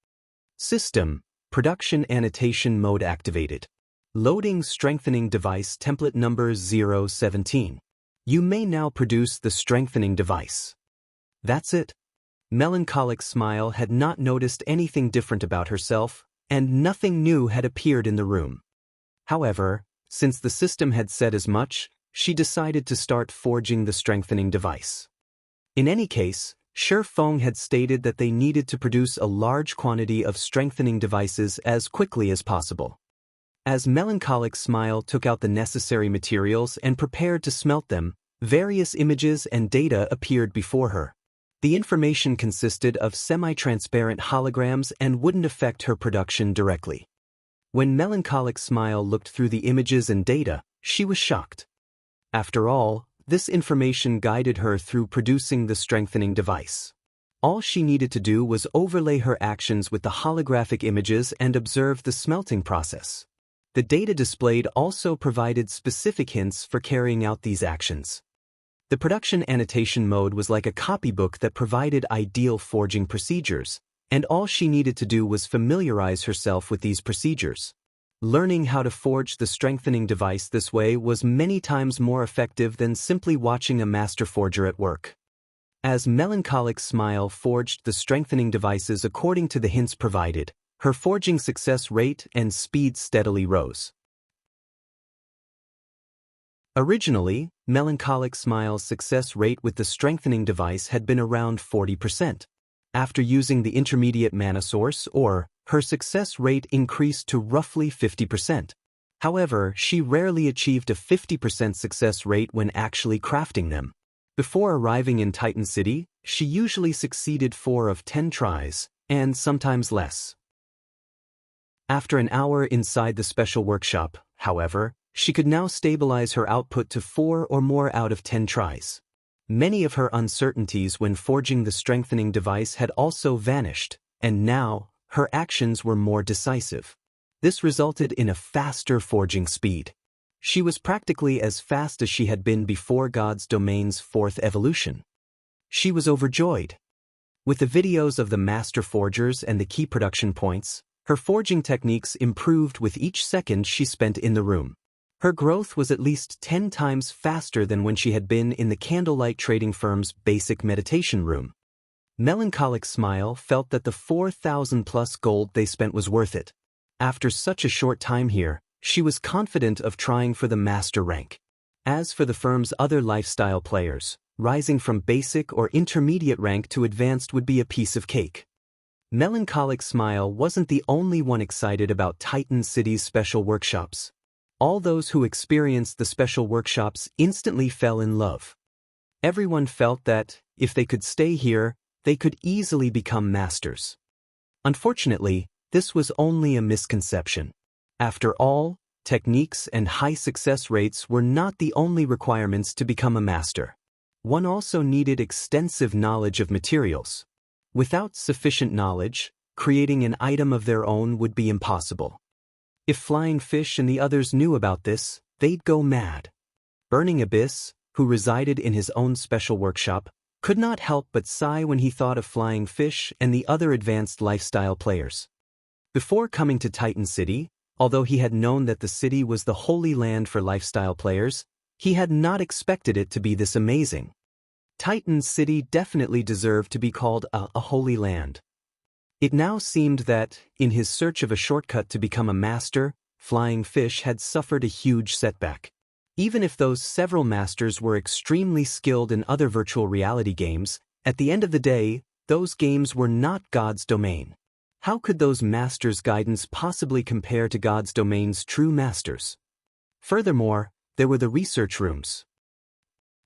System, production annotation mode activated. Loading strengthening device template number 017. You may now produce the strengthening device. That's it. Melancholic Smile had not noticed anything different about herself, and nothing new had appeared in the room. However, since the system had said as much, she decided to start forging the strengthening device. In any case, Shi Feng had stated that they needed to produce a large quantity of strengthening devices as quickly as possible. As Melancholic Smile took out the necessary materials and prepared to smelt them, various images and data appeared before her. The information consisted of semi-transparent holograms and wouldn't affect her production directly. When Melancholic Smile looked through the images and data, she was shocked. After all, this information guided her through producing the strengthening device. All she needed to do was overlay her actions with the holographic images and observe the smelting process. The data displayed also provided specific hints for carrying out these actions. The production annotation mode was like a copybook that provided ideal forging procedures, and all she needed to do was familiarize herself with these procedures. Learning how to forge the strengthening device this way was many times more effective than simply watching a master forger at work. As Melancholic Smile forged the strengthening devices according to the hints provided, her forging success rate and speed steadily rose. Originally, Melancholic Smile's success rate with the strengthening device had been around 40%. After using the intermediate mana source, her success rate increased to roughly 50%. However, she rarely achieved a 50% success rate when actually crafting them. Before arriving in Titan City, she usually succeeded 4 of 10 tries, and sometimes less. After an hour inside the special workshop, however, she could now stabilize her output to 4 or more out of 10 tries. Many of her uncertainties when forging the strengthening device had also vanished, and now, her actions were more decisive. This resulted in a faster forging speed. She was practically as fast as she had been before God's Domain's 4th evolution. She was overjoyed. With the videos of the master forgers and the key production points, her forging techniques improved with each second she spent in the room. Her growth was at least 10 times faster than when she had been in the candlelight trading firm's basic meditation room. Melancholic Smile felt that the 4,000+ gold they spent was worth it. After such a short time here, she was confident of trying for the master rank. As for the firm's other lifestyle players, rising from basic or intermediate rank to advanced would be a piece of cake. Melancholic Smile wasn't the only one excited about Titan City's special workshops. All those who experienced the special workshops instantly fell in love. Everyone felt that, if they could stay here, they could easily become masters. Unfortunately, this was only a misconception. After all, techniques and high success rates were not the only requirements to become a master. One also needed extensive knowledge of materials. Without sufficient knowledge, creating an item of their own would be impossible. If Flying Fish and the others knew about this, they'd go mad. Burning Abyss, who resided in his own special workshop, could not help but sigh when he thought of Flying Fish and the other advanced lifestyle players. Before coming to Titan City, although he had known that the city was the holy land for lifestyle players, he had not expected it to be this amazing. Titan City definitely deserved to be called a holy land. It now seemed that, in his search of a shortcut to become a master, Flying Fish had suffered a huge setback. Even if those several masters were extremely skilled in other virtual reality games, at the end of the day, those games were not God's domain. How could those masters' guidance possibly compare to God's domain's true masters? Furthermore, there were the research rooms.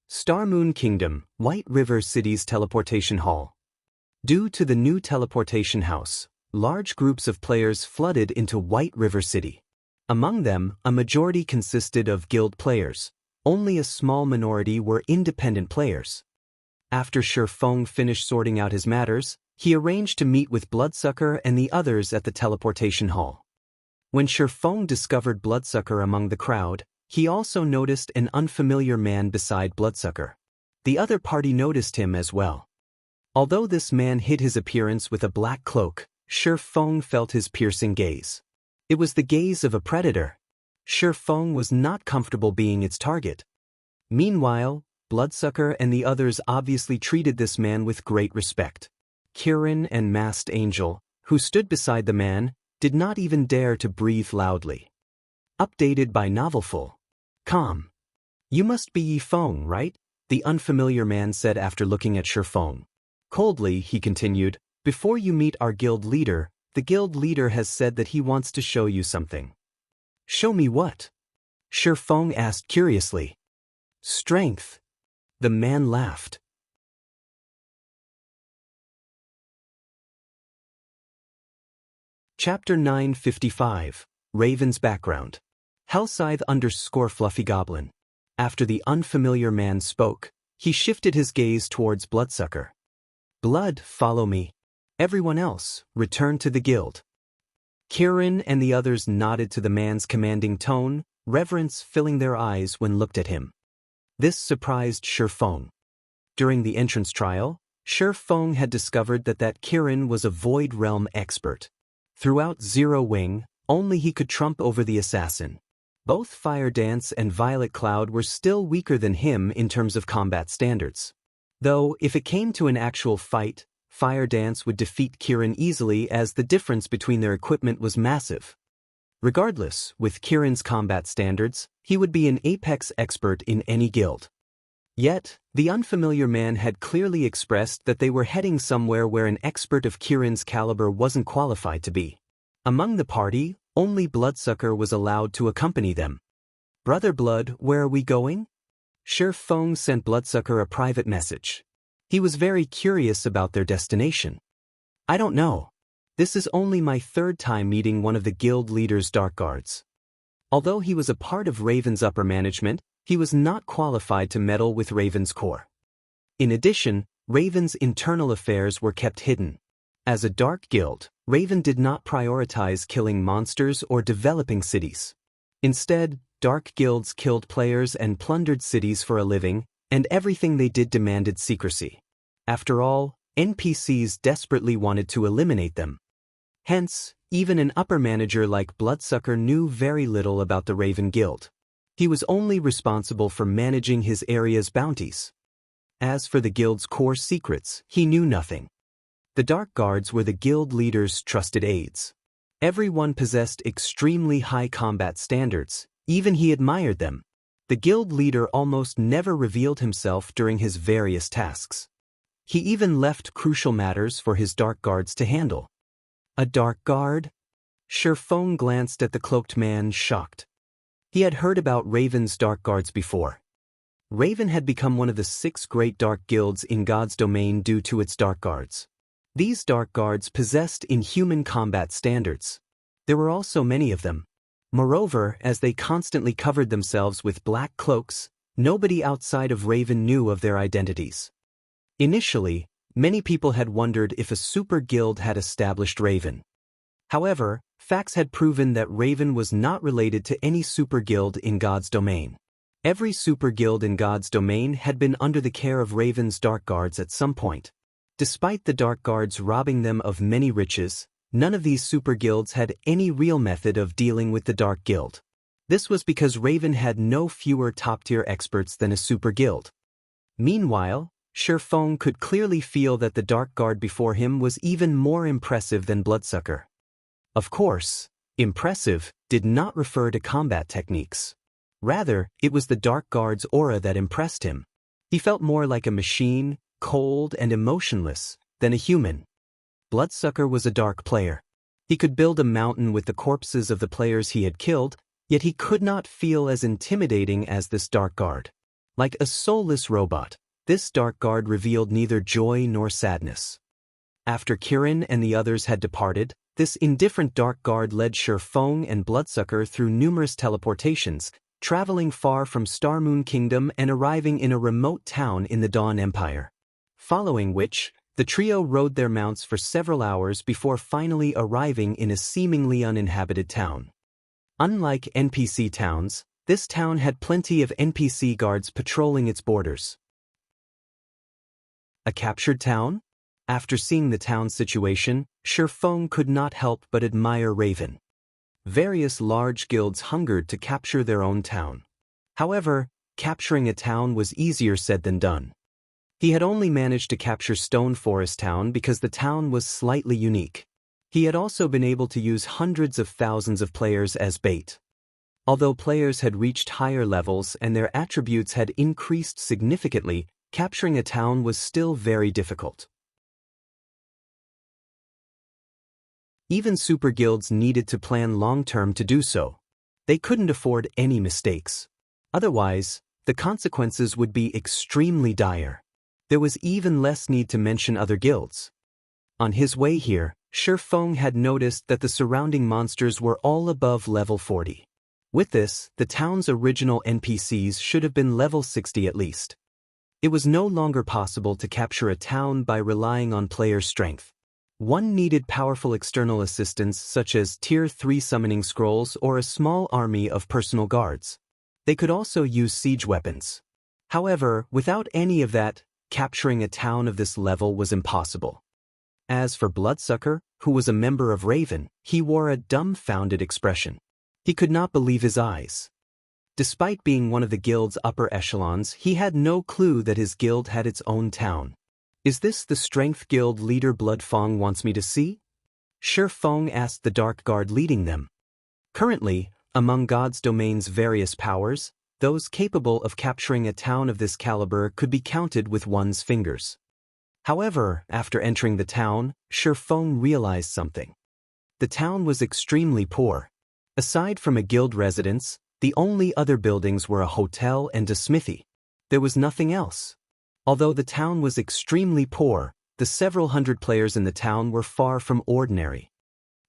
Star Moon Kingdom, White River City's teleportation hall. Due to the new teleportation house, large groups of players flooded into White River City. Among them, a majority consisted of guild players. Only a small minority were independent players. After Shi Feng finished sorting out his matters, he arranged to meet with Bloodsucker and the others at the teleportation hall. When Shi Feng discovered Bloodsucker among the crowd, he also noticed an unfamiliar man beside Bloodsucker. The other party noticed him as well. Although this man hid his appearance with a black cloak, Shi Feng felt his piercing gaze. It was the gaze of a predator. Shi Feng was not comfortable being its target. Meanwhile, Bloodsucker and the others obviously treated this man with great respect. Kirin and Masked Angel, who stood beside the man, did not even dare to breathe loudly. Updated by Novelful. Com. You must be Yi Feng, right? The unfamiliar man said after looking at Shi Feng. Coldly, he continued, before you meet our guild leader, the guild leader has said that he wants to show you something. Show me what? Shi Feng asked curiously. Strength. The man laughed. Chapter 955, Raven's Background. Hellscythe_Fluffy Goblin. After the unfamiliar man spoke, he shifted his gaze towards Bloodsucker. Blood, follow me. Everyone else, return to the guild. Kirin and the others nodded to the man's commanding tone, reverence filling their eyes when looked at him. This surprised Shi Feng. During the entrance trial, Shi Feng had discovered that Kirin was a Void Realm expert. Throughout Zero Wing, only he could trump over the assassin. Both Fire Dance and Violet Cloud were still weaker than him in terms of combat standards. Though, if it came to an actual fight, Fire Dance would defeat Kirin easily as the difference between their equipment was massive. Regardless, with Kirin's combat standards, he would be an apex expert in any guild. Yet, the unfamiliar man had clearly expressed that they were heading somewhere where an expert of Kirin's caliber wasn't qualified to be. Among the party, only Bloodsucker was allowed to accompany them. Brother Blood, where are we going? Shi Feng sent Bloodsucker a private message. He was very curious about their destination. I don't know. This is only my third time meeting one of the guild leader's dark guards. Although he was a part of Raven's upper management, he was not qualified to meddle with Raven's core. In addition, Raven's internal affairs were kept hidden. As a dark guild, Raven did not prioritize killing monsters or developing cities. Instead, dark guilds killed players and plundered cities for a living, and everything they did demanded secrecy. After all, NPCs desperately wanted to eliminate them. Hence, even an upper manager like Bloodsucker knew very little about the Raven Guild. He was only responsible for managing his area's bounties. As for the guild's core secrets, he knew nothing. The Dark Guards were the guild leader's trusted aides. Everyone possessed extremely high combat standards, even he admired them. The guild leader almost never revealed himself during his various tasks. He even left crucial matters for his Dark Guards to handle. A Dark Guard? Shi Feng glanced at the cloaked man, shocked. He had heard about Raven's Dark Guards before. Raven had become one of the 6 great dark guilds in God's domain due to its Dark Guards. These Dark Guards possessed inhuman combat standards. There were also many of them. Moreover, as they constantly covered themselves with black cloaks, nobody outside of Raven knew of their identities. Initially, many people had wondered if a super guild had established Raven. However, facts had proven that Raven was not related to any super guild in God's domain. Every super guild in God's domain had been under the care of Raven's Dark Guards at some point. Despite the Dark Guards robbing them of many riches, none of these super guilds had any real method of dealing with the Dark Guild. This was because Raven had no fewer top-tier experts than a super guild. Meanwhile, Shi Feng could clearly feel that the Dark Guard before him was even more impressive than Bloodsucker. Of course, impressive did not refer to combat techniques. Rather, it was the Dark Guard's aura that impressed him. He felt more like a machine, cold and emotionless, than a human. Bloodsucker was a dark player. He could build a mountain with the corpses of the players he had killed, yet he could not feel as intimidating as this Dark Guard. Like a soulless robot, this Dark Guard revealed neither joy nor sadness. After Kirin and the others had departed, this indifferent Dark Guard led Shi Feng and Bloodsucker through numerous teleportations, traveling far from Star Moon Kingdom and arriving in a remote town in the Dawn Empire. Following which, the trio rode their mounts for several hours before finally arriving in a seemingly uninhabited town. Unlike NPC towns, this town had plenty of NPC guards patrolling its borders. A captured town? After seeing the town's situation, Shi Feng could not help but admire Raven. Various large guilds hungered to capture their own town. However, capturing a town was easier said than done. He had only managed to capture Stone Forest Town because the town was slightly unique. He had also been able to use hundreds of thousands of players as bait. Although players had reached higher levels and their attributes had increased significantly, capturing a town was still very difficult. Even super guilds needed to plan long-term to do so. They couldn't afford any mistakes. Otherwise, the consequences would be extremely dire. There was even less need to mention other guilds. On his way here, Shifeng had noticed that the surrounding monsters were all above level 40. With this, the town's original NPCs should have been level 60 at least. It was no longer possible to capture a town by relying on player strength. One needed powerful external assistance such as Tier 3 summoning scrolls or a small army of personal guards. They could also use siege weapons. However, without any of that, capturing a town of this level was impossible. As for Bloodsucker, who was a member of Raven, he wore a dumbfounded expression. He could not believe his eyes. Despite being one of the guild's upper echelons, he had no clue that his guild had its own town. Is this the Strength Guild leader Bloodfang wants me to see? Shifeng asked the Dark Guard leading them. Currently, among God's domain's various powers, those capable of capturing a town of this caliber could be counted with one's fingers. However, after entering the town, Shifeng realized something. The town was extremely poor. Aside from a guild residence, the only other buildings were a hotel and a smithy. There was nothing else. Although the town was extremely poor, the several hundred players in the town were far from ordinary.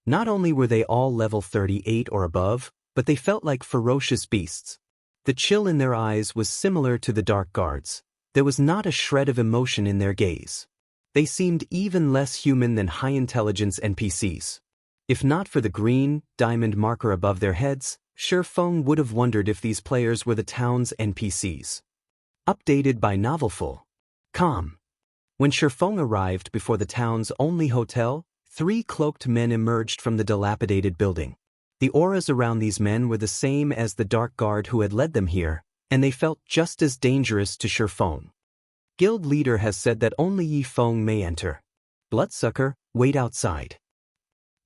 Not only were they all level 38 or above, but they felt like ferocious beasts. The chill in their eyes was similar to the Dark Guards. There was not a shred of emotion in their gaze. They seemed even less human than high-intelligence NPCs. If not for the green, diamond marker above their heads, Shifeng would have wondered if these players were the town's NPCs. Updated by Novelful.com. When Shifeng arrived before the town's only hotel, 3 cloaked men emerged from the dilapidated building. The auras around these men were the same as the Dark Guard who had led them here, and they felt just as dangerous to Shifeng. Guild leader has said that only Yifeng may enter. Bloodsucker, wait outside.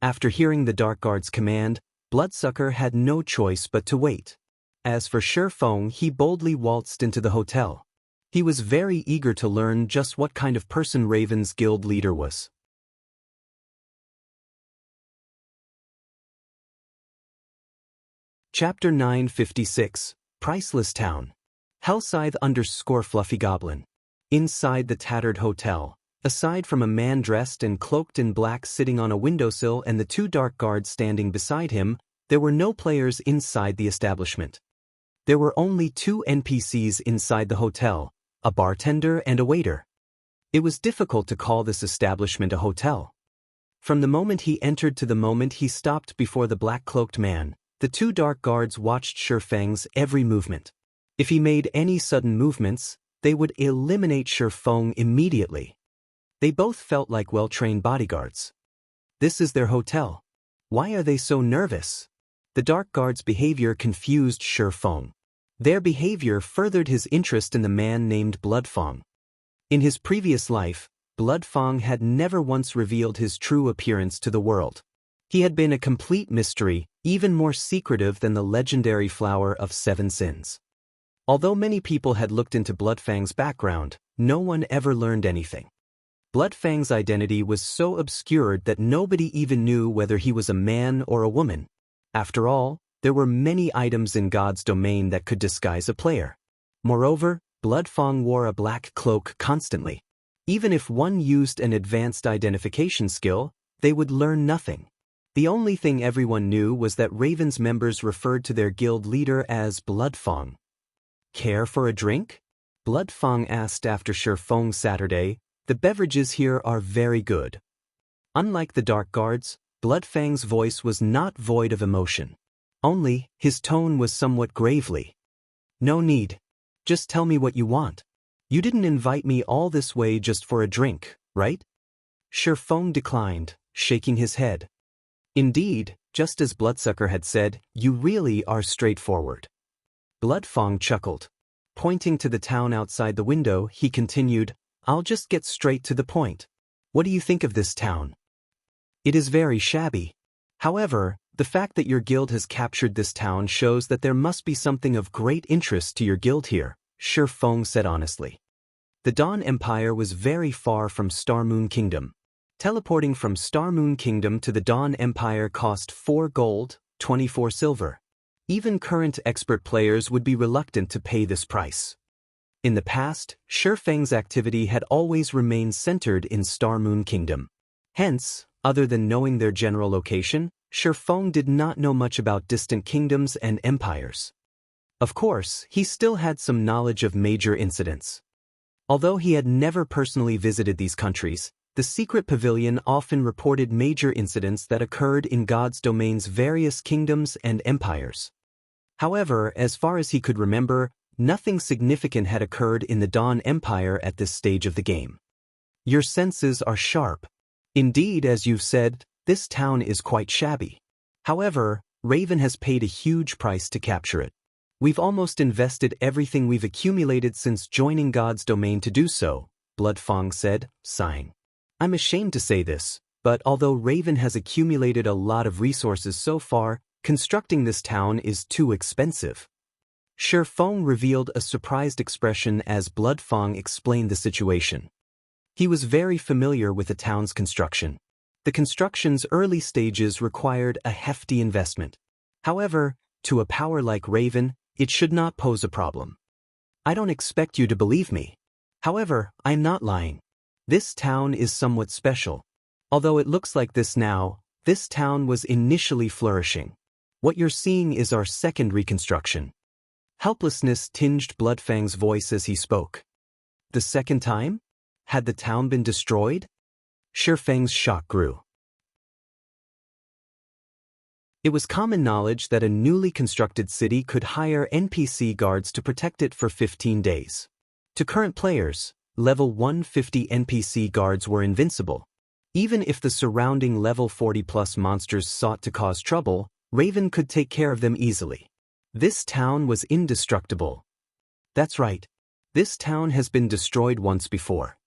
After hearing the Dark Guard's command, Bloodsucker had no choice but to wait. As for Shifeng, he boldly waltzed into the hotel. He was very eager to learn just what kind of person Raven's guild leader was. Chapter 956, Priceless Town. Hellscythe_Fluffy Goblin. Inside the tattered hotel, aside from a man dressed and cloaked in black sitting on a windowsill and the 2 Dark Guards standing beside him, there were no players inside the establishment. There were only 2 NPCs inside the hotel, a bartender and a waiter. It was difficult to call this establishment a hotel. From the moment he entered to the moment he stopped before the black-cloaked man, the 2 Dark Guards watched Shifeng's every movement. If he made any sudden movements, they would eliminate Shifeng immediately. They both felt like well-trained bodyguards. This is their hotel. Why are they so nervous? The Dark Guard's behavior confused Shifeng. Their behavior furthered his interest in the man named Bloodfang. In his previous life, Bloodfang had never once revealed his true appearance to the world. He had been a complete mystery, even more secretive than the legendary Flower of 7 Sins. Although many people had looked into Bloodfang's background, no one ever learned anything. Bloodfang's identity was so obscured that nobody even knew whether he was a man or a woman. After all, there were many items in God's domain that could disguise a player. Moreover, Bloodfang wore a black cloak constantly. Even if one used an advanced identification skill, they would learn nothing. The only thing everyone knew was that Raven's members referred to their guild leader as Bloodfang. Care for a drink? Bloodfang asked after Shifeng's Saturday. The beverages here are very good. Unlike the Dark Guards, Bloodfang's voice was not void of emotion. Only, his tone was somewhat gravely. No need. Just tell me what you want. You didn't invite me all this way just for a drink, right? Shifeng declined, shaking his head. Indeed, just as Bloodsucker had said, you really are straightforward. Bloodfang chuckled. Pointing to the town outside the window, he continued, I'll just get straight to the point. What do you think of this town? It is very shabby. However, The fact that your guild has captured this town shows that there must be something of great interest to your guild here, Shi Feng said honestly. The Dawn Empire was very far from Star Moon Kingdom. Teleporting from Star Moon Kingdom to the Dawn Empire cost 4 gold, 24 silver. Even current expert players would be reluctant to pay this price. In the past, Shi Feng's activity had always remained centered in Star Moon Kingdom. Hence, other than knowing their general location, Shi Feng did not know much about distant kingdoms and empires. Of course, he still had some knowledge of major incidents. Although he had never personally visited these countries, the secret pavilion often reported major incidents that occurred in God's domain's various kingdoms and empires. However, as far as he could remember, nothing significant had occurred in the Dawn Empire at this stage of the game. Your senses are sharp. Indeed, as you've said, this town is quite shabby. However, Raven has paid a huge price to capture it. We've almost invested everything we've accumulated since joining God's domain to do so, Blood Fang said, sighing. I'm ashamed to say this, but although Raven has accumulated a lot of resources so far, constructing this town is too expensive. Shi Feng revealed a surprised expression as Blood Fang explained the situation. He was very familiar with the town's construction. The construction's early stages required a hefty investment. However, to a power like Raven, it should not pose a problem. I don't expect you to believe me. However, I'm not lying. This town is somewhat special. Although it looks like this now, this town was initially flourishing. What you're seeing is our second reconstruction. Helplessness tinged Bloodfang's voice as he spoke. The second time? Had the town been destroyed? Shi Feng's shock grew. It was common knowledge that a newly constructed city could hire NPC guards to protect it for 15 days. To current players, level 150 NPC guards were invincible. Even if the surrounding level 40+ monsters sought to cause trouble, Raven could take care of them easily. This town was indestructible. That's right. This town has been destroyed once before.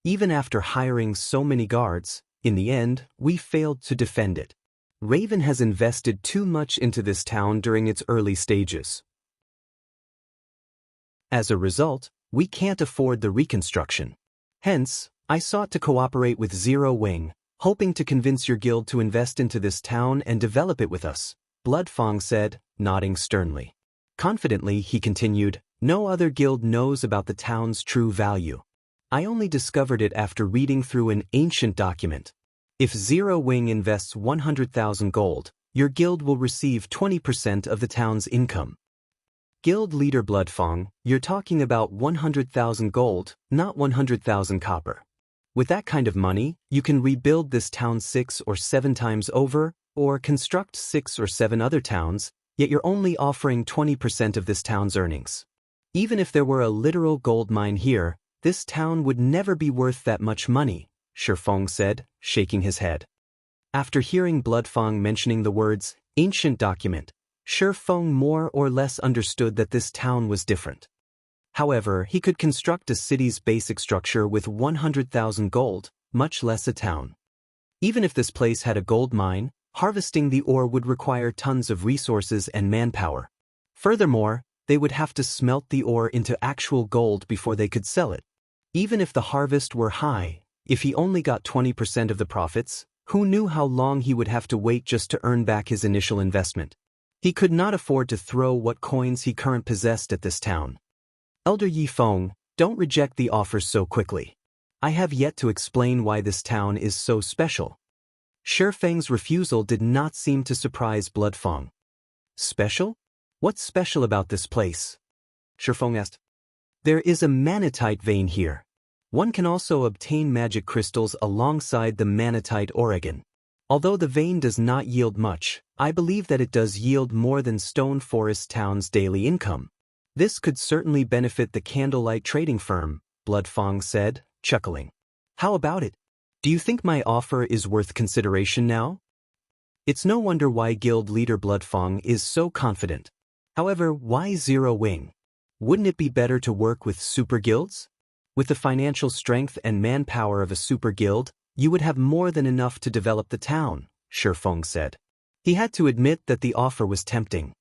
Even after hiring so many guards, in the end, we failed to defend it. Raven has invested too much into this town during its early stages. As a result, we can't afford the reconstruction. Hence, I sought to cooperate with Zero Wing, hoping to convince your guild to invest into this town and develop it with us, Blood Fang said, nodding sternly. Confidently, he continued, no other guild knows about the town's true value. I only discovered it after reading through an ancient document. If Zero Wing invests 100,000 gold, your guild will receive 20% of the town's income. Guild leader Blood Fang, you're talking about 100,000 gold, not 100,000 copper. With that kind of money, you can rebuild this town 6 or 7 times over, or construct 6 or 7 other towns, yet you're only offering 20% of this town's earnings. Even if there were a literal gold mine here, this town would never be worth that much money, Shi Feng said, shaking his head. After hearing Blood Fang mentioning the words, ancient document, Shi Feng more or less understood that this town was different. However, he could construct a city's basic structure with 100,000 gold, much less a town. Even if this place had a gold mine, harvesting the ore would require tons of resources and manpower. Furthermore, they would have to smelt the ore into actual gold before they could sell it. Even if the harvest were high, if he only got 20% of the profits, who knew how long he would have to wait just to earn back his initial investment? He could not afford to throw what coins he currently possessed at this town. Elder Yi Feng, don't reject the offers so quickly. I have yet to explain why this town is so special. Shi Feng's refusal did not seem to surprise Blood Fang. Special? What's special about this place? Shi Feng asked. There is a manatite vein here. One can also obtain magic crystals alongside the manatite Oregon. Although the vein does not yield much, I believe that it does yield more than Stone Forest Town's daily income. This could certainly benefit the candlelight trading firm, Blood Fang said, chuckling. How about it? Do you think my offer is worth consideration now? It's no wonder why guild leader Blood Fang is so confident. However, why Zero Wing? Wouldn't it be better to work with super guilds? With the financial strength and manpower of a super guild, you would have more than enough to develop the town, Shi Feng said. He had to admit that the offer was tempting.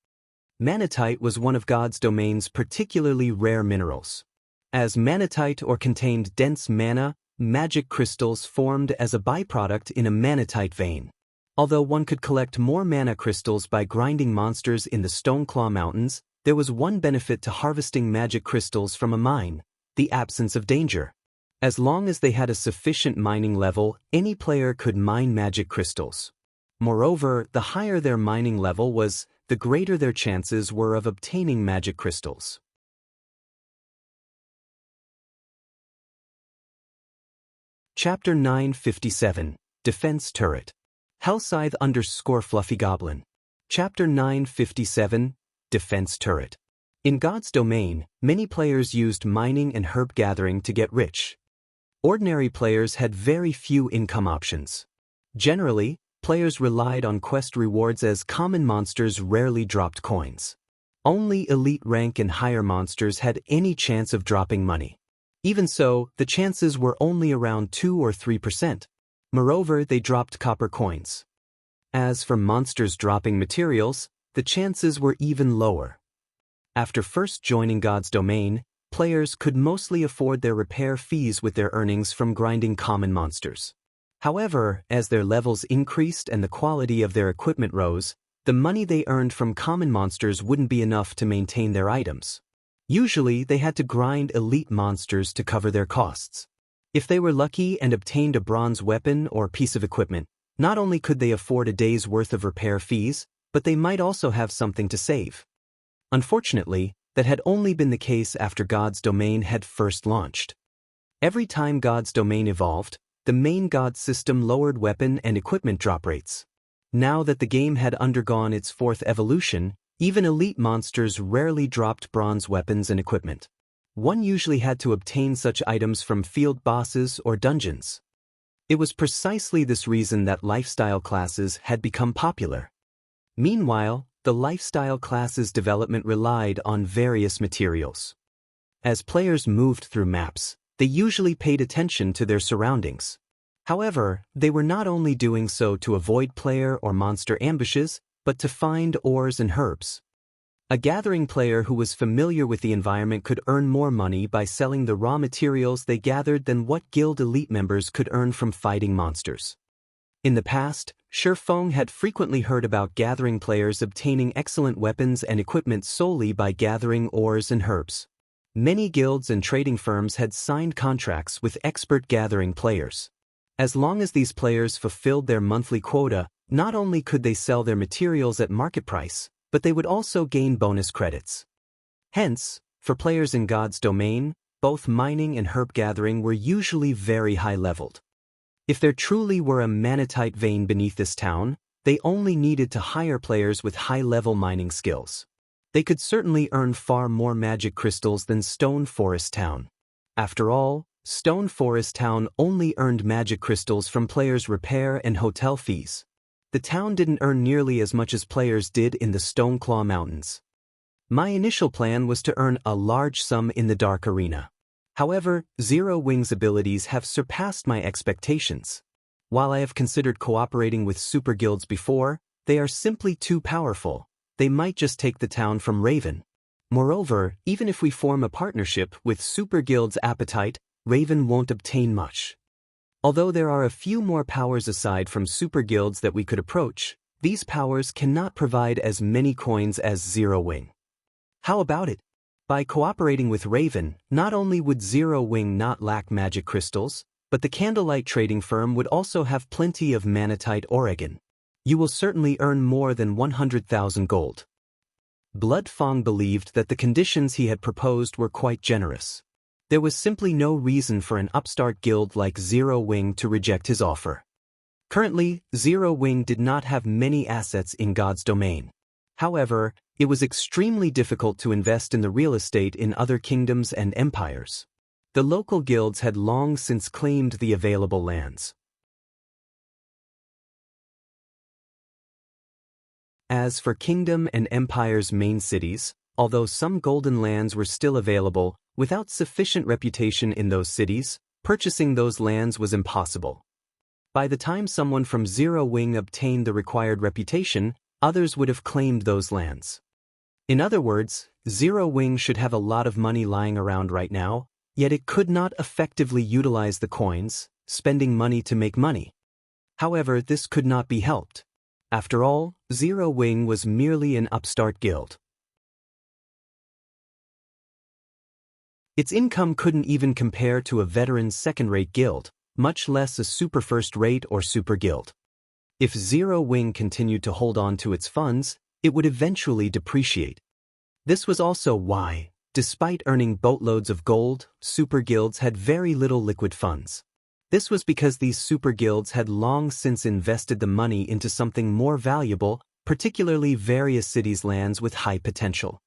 Manatite was one of God's domain's particularly rare minerals. As manatite ore contained dense mana, magic crystals formed as a byproduct in a manatite vein. Although one could collect more mana crystals by grinding monsters in the Stoneclaw Mountains, there was one benefit to harvesting magic crystals from a mine: the absence of danger. As long as they had a sufficient mining level, any player could mine magic crystals. Moreover, the higher their mining level was, the greater their chances were of obtaining magic crystals. Chapter 957, Defense Turret. Hellscythe _ Fluffy Goblin. Chapter 957, Defense Turret. In God's domain, many players used mining and herb gathering to get rich. Ordinary players had very few income options. Generally, players relied on quest rewards as common monsters rarely dropped coins. Only elite rank and higher monsters had any chance of dropping money. Even so, the chances were only around 2 or 3%. Moreover, they dropped copper coins. As for monsters dropping materials, the chances were even lower. After first joining God's domain, players could mostly afford their repair fees with their earnings from grinding common monsters. However, as their levels increased and the quality of their equipment rose, the money they earned from common monsters wouldn't be enough to maintain their items. Usually, they had to grind elite monsters to cover their costs. If they were lucky and obtained a bronze weapon or piece of equipment, not only could they afford a day's worth of repair fees, but they might also have something to save. Unfortunately, that had only been the case after God's domain had first launched. Every time God's domain evolved, the main God system lowered weapon and equipment drop rates. Now that the game had undergone its fourth evolution, even elite monsters rarely dropped bronze weapons and equipment. One usually had to obtain such items from field bosses or dungeons. It was precisely this reason that lifestyle classes had become popular. Meanwhile, the lifestyle classes' development relied on various materials. As players moved through maps, they usually paid attention to their surroundings. However, they were not only doing so to avoid player or monster ambushes, but to find ores and herbs. A gathering player who was familiar with the environment could earn more money by selling the raw materials they gathered than what guild elite members could earn from fighting monsters. In the past, Shifeng had frequently heard about gathering players obtaining excellent weapons and equipment solely by gathering ores and herbs. Many guilds and trading firms had signed contracts with expert gathering players. As long as these players fulfilled their monthly quota, not only could they sell their materials at market price, but they would also gain bonus credits. Hence, for players in God's domain, both mining and herb gathering were usually very high-leveled. If there truly were a manatite vein beneath this town, they only needed to hire players with high-level mining skills. They could certainly earn far more magic crystals than Stone Forest Town. After all, Stone Forest Town only earned magic crystals from players' repair and hotel fees. The town didn't earn nearly as much as players did in the Stoneclaw Mountains. My initial plan was to earn a large sum in the Dark Arena. However, Zero Wing's abilities have surpassed my expectations. While I have considered cooperating with super guilds before, they are simply too powerful. They might just take the town from Raven. Moreover, even if we form a partnership with Super Guild's appetite, Raven won't obtain much. Although there are a few more powers aside from Super Guilds that we could approach, these powers cannot provide as many coins as Zero Wing. How about it? By cooperating with Raven, not only would Zero Wing not lack magic crystals, but the Candlelight trading firm would also have plenty of manatite Oregon. You will certainly earn more than 100,000 gold. Bloodfang believed that the conditions he had proposed were quite generous. There was simply no reason for an upstart guild like Zero Wing to reject his offer. Currently, Zero Wing did not have many assets in God's domain. However, it was extremely difficult to invest in the real estate in other kingdoms and empires. The local guilds had long since claimed the available lands. As for kingdom and empire's main cities, although some golden lands were still available, without sufficient reputation in those cities, purchasing those lands was impossible. By the time someone from Zero Wing obtained the required reputation, others would have claimed those lands. In other words, Zero Wing should have a lot of money lying around right now, yet it could not effectively utilize the coins, spending money to make money. However, this could not be helped. After all, Zero Wing was merely an upstart guild. Its income couldn't even compare to a veteran second-rate guild, much less a super first-rate or super guild. If Zero Wing continued to hold on to its funds, it would eventually depreciate. This was also why, despite earning boatloads of gold, super guilds had very little liquid funds. This was because these super guilds had long since invested the money into something more valuable, particularly various cities' lands with high potential.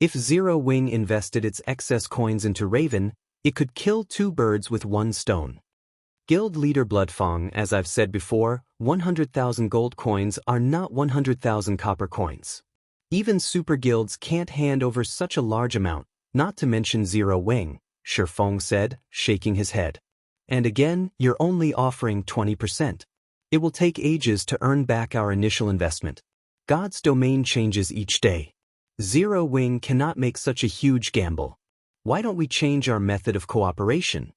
If Zero Wing invested its excess coins into Raven, it could kill two birds with one stone. Guild leader Bloodfang, as I've said before, 100,000 gold coins are not 100,000 copper coins. Even super guilds can't hand over such a large amount, not to mention Zero Wing, Shifeng said, shaking his head. And again, you're only offering 20%. It will take ages to earn back our initial investment. God's domain changes each day. Zero Wing cannot make such a huge gamble. Why don't we change our method of cooperation?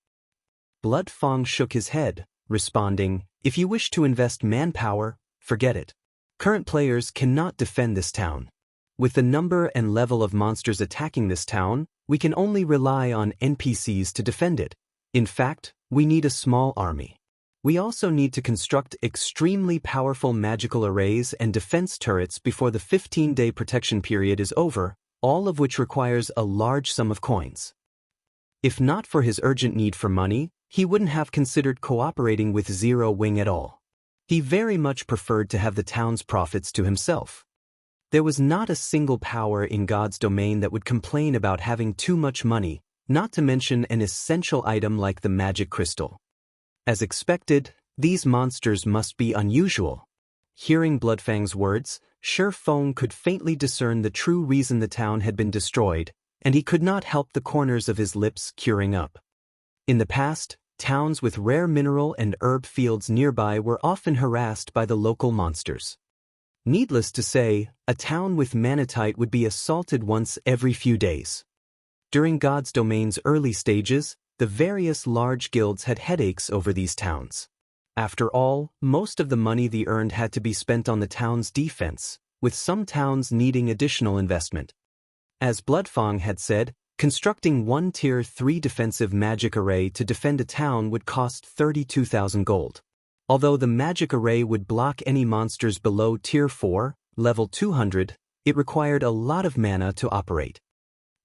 Bloodfang shook his head, responding, if you wish to invest manpower, forget it. Current players cannot defend this town. With the number and level of monsters attacking this town, we can only rely on NPCs to defend it. In fact, we need a small army. We also need to construct extremely powerful magical arrays and defense turrets before the 15-day protection period is over, all of which requires a large sum of coins. If not for his urgent need for money, he wouldn't have considered cooperating with Zero Wing at all. He very much preferred to have the town's profits to himself. There was not a single power in God's domain that would complain about having too much money, not to mention an essential item like the magic crystal. As expected, these monsters must be unusual. Hearing Bloodfang's words, Shifeng could faintly discern the true reason the town had been destroyed, and he could not help the corners of his lips curing up. In the past, towns with rare mineral and herb fields nearby were often harassed by the local monsters. Needless to say, a town with manatite would be assaulted once every few days. During God's domain's early stages, the various large guilds had headaches over these towns. After all, most of the money they earned had to be spent on the town's defense, with some towns needing additional investment. As Bloodfang had said, constructing one Tier 3 defensive magic array to defend a town would cost 32,000 gold. Although the magic array would block any monsters below Tier 4, level 200, it required a lot of mana to operate.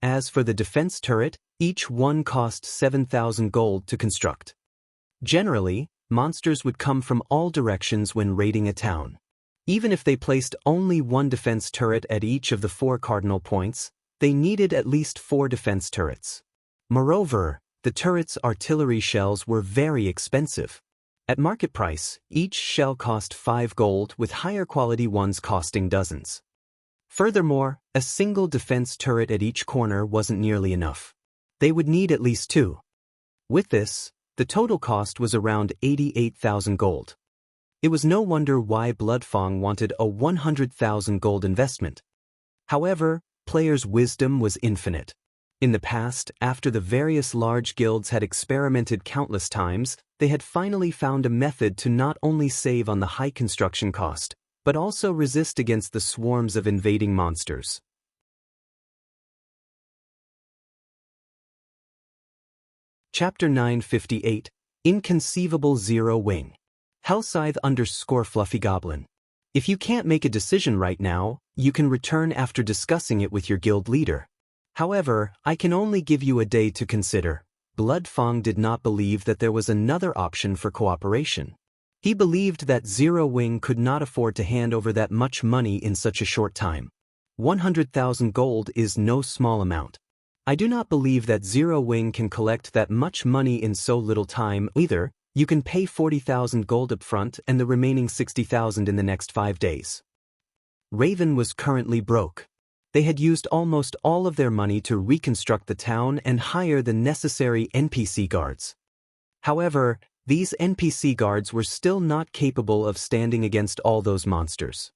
As for the defense turret, each one cost 7,000 gold to construct. Generally, monsters would come from all directions when raiding a town. Even if they placed only one defense turret at each of the 4 cardinal points, they needed at least 4 defense turrets. Moreover, the turret's artillery shells were very expensive. At market price, each shell cost 5 gold, with higher quality ones costing dozens. Furthermore, a single defense turret at each corner wasn't nearly enough. They would need at least 2. With this, the total cost was around 88,000 gold. It was no wonder why Bloodfang wanted a 100,000 gold investment. However, players' wisdom was infinite. In the past, after the various large guilds had experimented countless times, they had finally found a method to not only save on the high construction cost, but also resist against the swarms of invading monsters. Chapter 958, Inconceivable Zero Wing. Hellscythe_Fluffy Goblin. If you can't make a decision right now, you can return after discussing it with your guild leader. However, I can only give you a day to consider. Bloodfang did not believe that there was another option for cooperation. He believed that Zero Wing could not afford to hand over that much money in such a short time. 100,000 gold is no small amount. I do not believe that Zero Wing can collect that much money in so little time either. You can pay 40,000 gold up front and the remaining 60,000 in the next 5 days. Raven was currently broke. They had used almost all of their money to reconstruct the town and hire the necessary NPC guards. However, these NPC guards were still not capable of standing against all those monsters.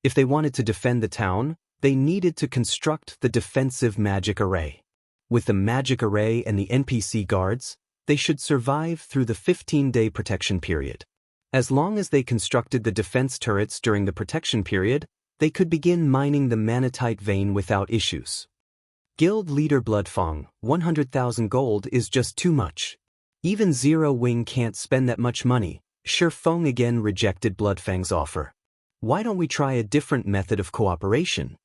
If they wanted to defend the town, they needed to construct the defensive magic array. With the magic array and the NPC guards, they should survive through the 15-day protection period. As long as they constructed the defense turrets during the protection period, they could begin mining the manatite vein without issues. Guild leader Bloodfang, 100,000 gold is just too much. Even Zero Wing can't spend that much money. Shifeng again rejected Bloodfang's offer. Why don't we try a different method of cooperation?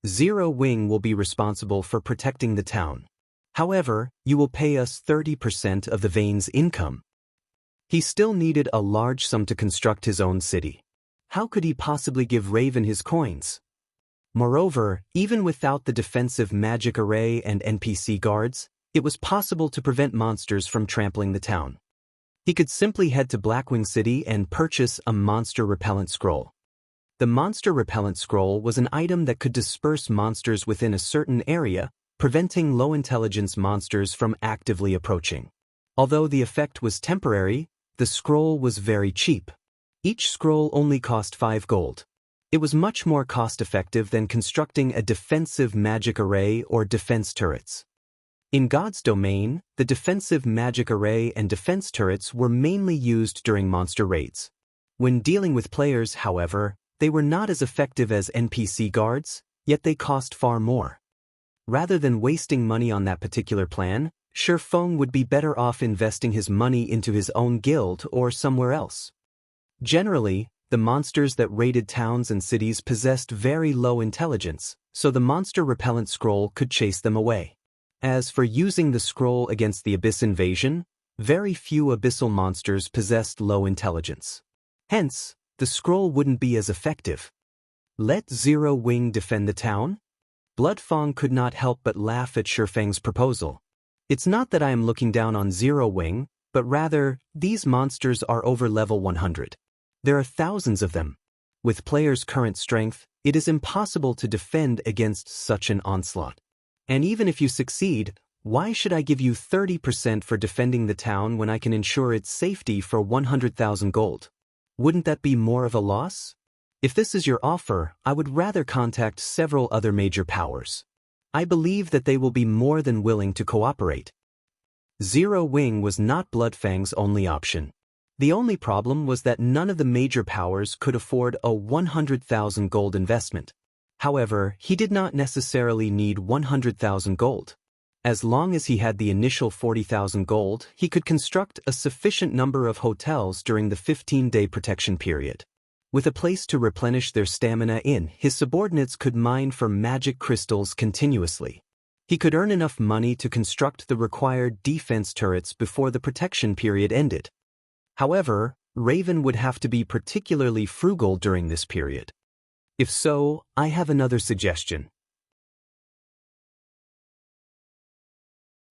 Zero Wing will be responsible for protecting the town. However, you will pay us 30% of the vein's income. He still needed a large sum to construct his own city. How could he possibly give Raven his coins? Moreover, even without the defensive magic array and NPC guards, it was possible to prevent monsters from trampling the town. He could simply head to Blackwing City and purchase a monster repellent scroll. The monster repellent scroll was an item that could disperse monsters within a certain area, preventing low-intelligence monsters from actively approaching. Although the effect was temporary, the scroll was very cheap. Each scroll only cost 5 gold. It was much more cost-effective than constructing a defensive magic array or defense turrets. In God's domain, the defensive magic array and defense turrets were mainly used during monster raids. When dealing with players, however, they were not as effective as NPC guards, yet they cost far more. Rather than wasting money on that particular plan, Shifeng would be better off investing his money into his own guild or somewhere else. Generally, the monsters that raided towns and cities possessed very low intelligence, so the monster repellent scroll could chase them away. As for using the scroll against the Abyss invasion, very few abyssal monsters possessed low intelligence. Hence, the scroll wouldn't be as effective. Let Zero Wing defend the town? Bloodfang could not help but laugh at Shifeng's proposal. It's not that I am looking down on Zero Wing, but rather, these monsters are over level 100. There are thousands of them. With players' current strength, it is impossible to defend against such an onslaught. And even if you succeed, why should I give you 30% for defending the town when I can ensure its safety for 100,000 gold? Wouldn't that be more of a loss? If this is your offer, I would rather contact several other major powers. I believe that they will be more than willing to cooperate. Zero Wing was not Bloodfang's only option. The only problem was that none of the major powers could afford a 100,000 gold investment. However, he did not necessarily need 100,000 gold. As long as he had the initial 40,000 gold, he could construct a sufficient number of hotels during the 15-day protection period. With a place to replenish their stamina in, his subordinates could mine for magic crystals continuously. He could earn enough money to construct the required defense turrets before the protection period ended. However, Raven would have to be particularly frugal during this period. If so, I have another suggestion.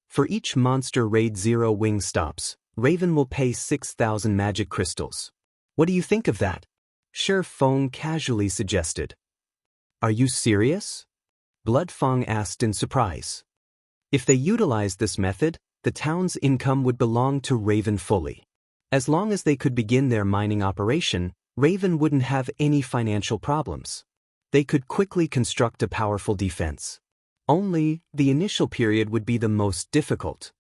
For each monster raid Zero Wing stops, Raven will pay 6,000 magic crystals. What do you think of that? Shifeng casually suggested. Are you serious? Bloodfang asked in surprise. If they utilized this method, the town's income would belong to Raven fully. As long as they could begin their mining operation, Raven wouldn't have any financial problems. They could quickly construct a powerful defense. Only, the initial period would be the most difficult.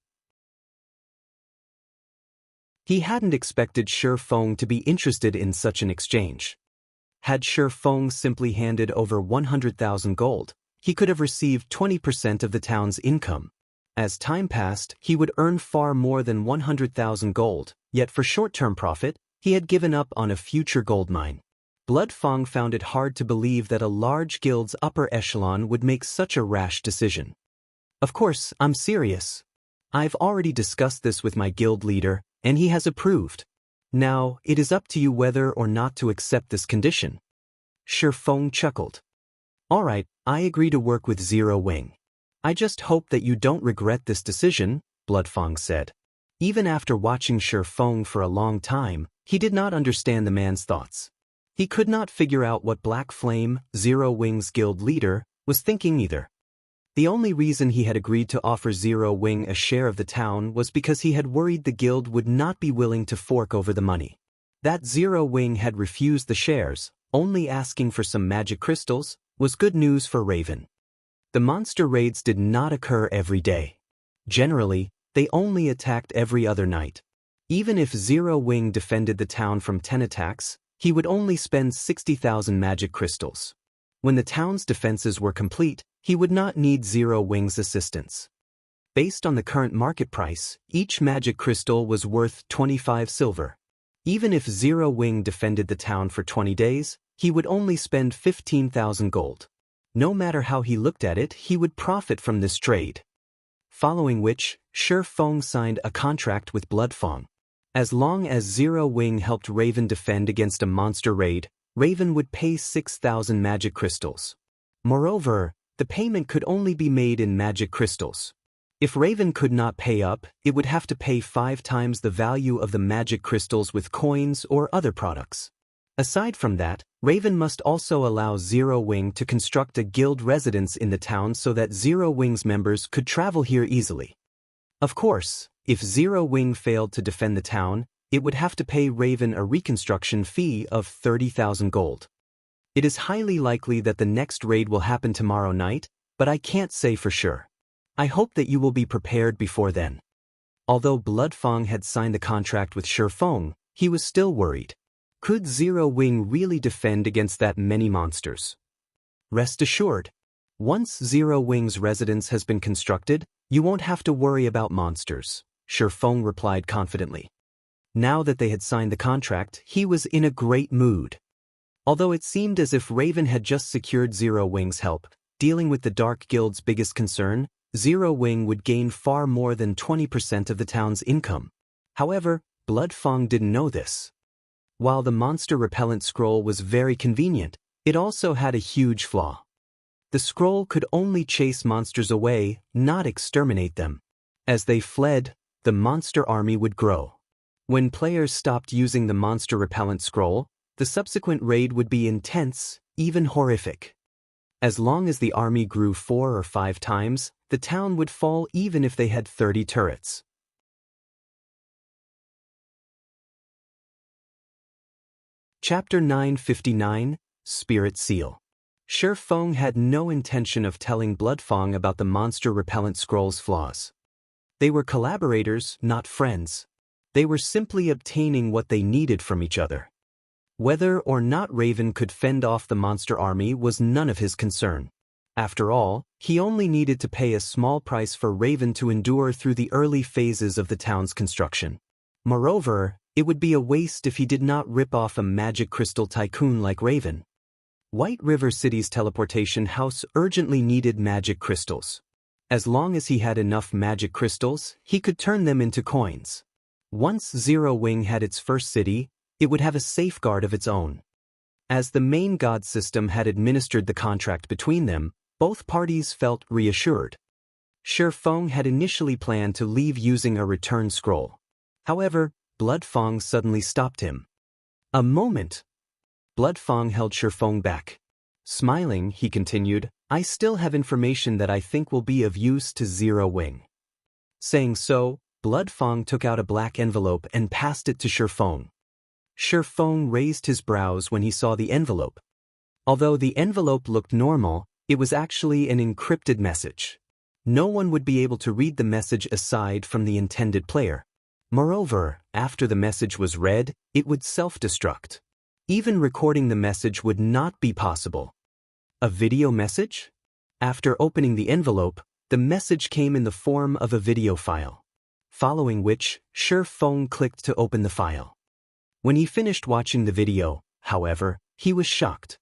He hadn't expected Shifeng to be interested in such an exchange. Had Shifeng simply handed over 100,000 gold, he could have received 20% of the town's income. As time passed, he would earn far more than 100,000 gold, yet for short-term profit, he had given up on a future gold mine. Bloodfang found it hard to believe that a large guild's upper echelon would make such a rash decision. Of course, I'm serious. I've already discussed this with my guild leader, and he has approved. Now, it is up to you whether or not to accept this condition. Shifeng chuckled. All right, I agree to work with Zero Wing. I just hope that you don't regret this decision, Bloodfang said. Even after watching Shifeng for a long time, he did not understand the man's thoughts. He could not figure out what Black Flame, Zero Wing's guild leader, was thinking either. The only reason he had agreed to offer Zero Wing a share of the town was because he had worried the guild would not be willing to fork over the money. That Zero Wing had refused the shares, only asking for some magic crystals, was good news for Raven. The monster raids did not occur every day. Generally, they only attacked every other night. Even if Zero Wing defended the town from 10 attacks, he would only spend 60,000 magic crystals. When the town's defenses were complete, he would not need Zero Wing's assistance. Based on the current market price, each magic crystal was worth 25 silver. Even if Zero Wing defended the town for 20 days, he would only spend 15,000 gold. No matter how he looked at it, he would profit from this trade. Following which, Shi Feng signed a contract with Bloodfang. As long as Zero Wing helped Raven defend against a monster raid, Raven would pay 6,000 magic crystals. Moreover, the payment could only be made in magic crystals. If Raven could not pay up, it would have to pay 5 times the value of the magic crystals with coins or other products. Aside from that, Raven must also allow Zero Wing to construct a guild residence in the town so that Zero Wing's members could travel here easily. Of course, if Zero Wing failed to defend the town, it would have to pay Raven a reconstruction fee of 30,000 gold. It is highly likely that the next raid will happen tomorrow night, but I can't say for sure. I hope that you will be prepared before then. Although Bloodfang had signed the contract with Shi Feng, he was still worried. Could Zero Wing really defend against that many monsters? Rest assured, once Zero Wing's residence has been constructed, you won't have to worry about monsters, Shi Feng replied confidently. Now that they had signed the contract, he was in a great mood. Although it seemed as if Raven had just secured Zero Wing's help, dealing with the Dark Guild's biggest concern, Zero Wing would gain far more than 20% of the town's income. However, Bloodfang didn't know this. While the monster repellent scroll was very convenient, it also had a huge flaw. The scroll could only chase monsters away, not exterminate them. As they fled, the monster army would grow. When players stopped using the monster repellent scroll, the subsequent raid would be intense, even horrific. As long as the army grew 4 or 5 times, the town would fall even if they had 30 turrets. Chapter 959, Spirit Seal. Shi Feng had no intention of telling Bloodfang about the monster repellent scroll's flaws. They were collaborators, not friends. They were simply obtaining what they needed from each other. Whether or not Raven could fend off the monster army was none of his concern. After all, he only needed to pay a small price for Raven to endure through the early phases of the town's construction. Moreover, it would be a waste if he did not rip off a magic crystal tycoon like Raven. White River City's teleportation house urgently needed magic crystals. As long as he had enough magic crystals, he could turn them into coins. Once Zero Wing had its first city, it would have a safeguard of its own. As the main god system had administered the contract between them, both parties felt reassured. Shi Feng had initially planned to leave using a return scroll. However, Bloodfang suddenly stopped him. A moment. Bloodfang held Shi Feng back. Smiling, he continued, I still have information that I think will be of use to Zero Wing. Saying so, Bloodfang took out a black envelope and passed it to Shi Feng. Shi Feng raised his brows when he saw the envelope. Although the envelope looked normal, it was actually an encrypted message. No one would be able to read the message aside from the intended player. Moreover, after the message was read, it would self-destruct. Even recording the message would not be possible. A video message? After opening the envelope, the message came in the form of a video file. Following which, Shi Feng clicked to open the file. When he finished watching the video, however, he was shocked.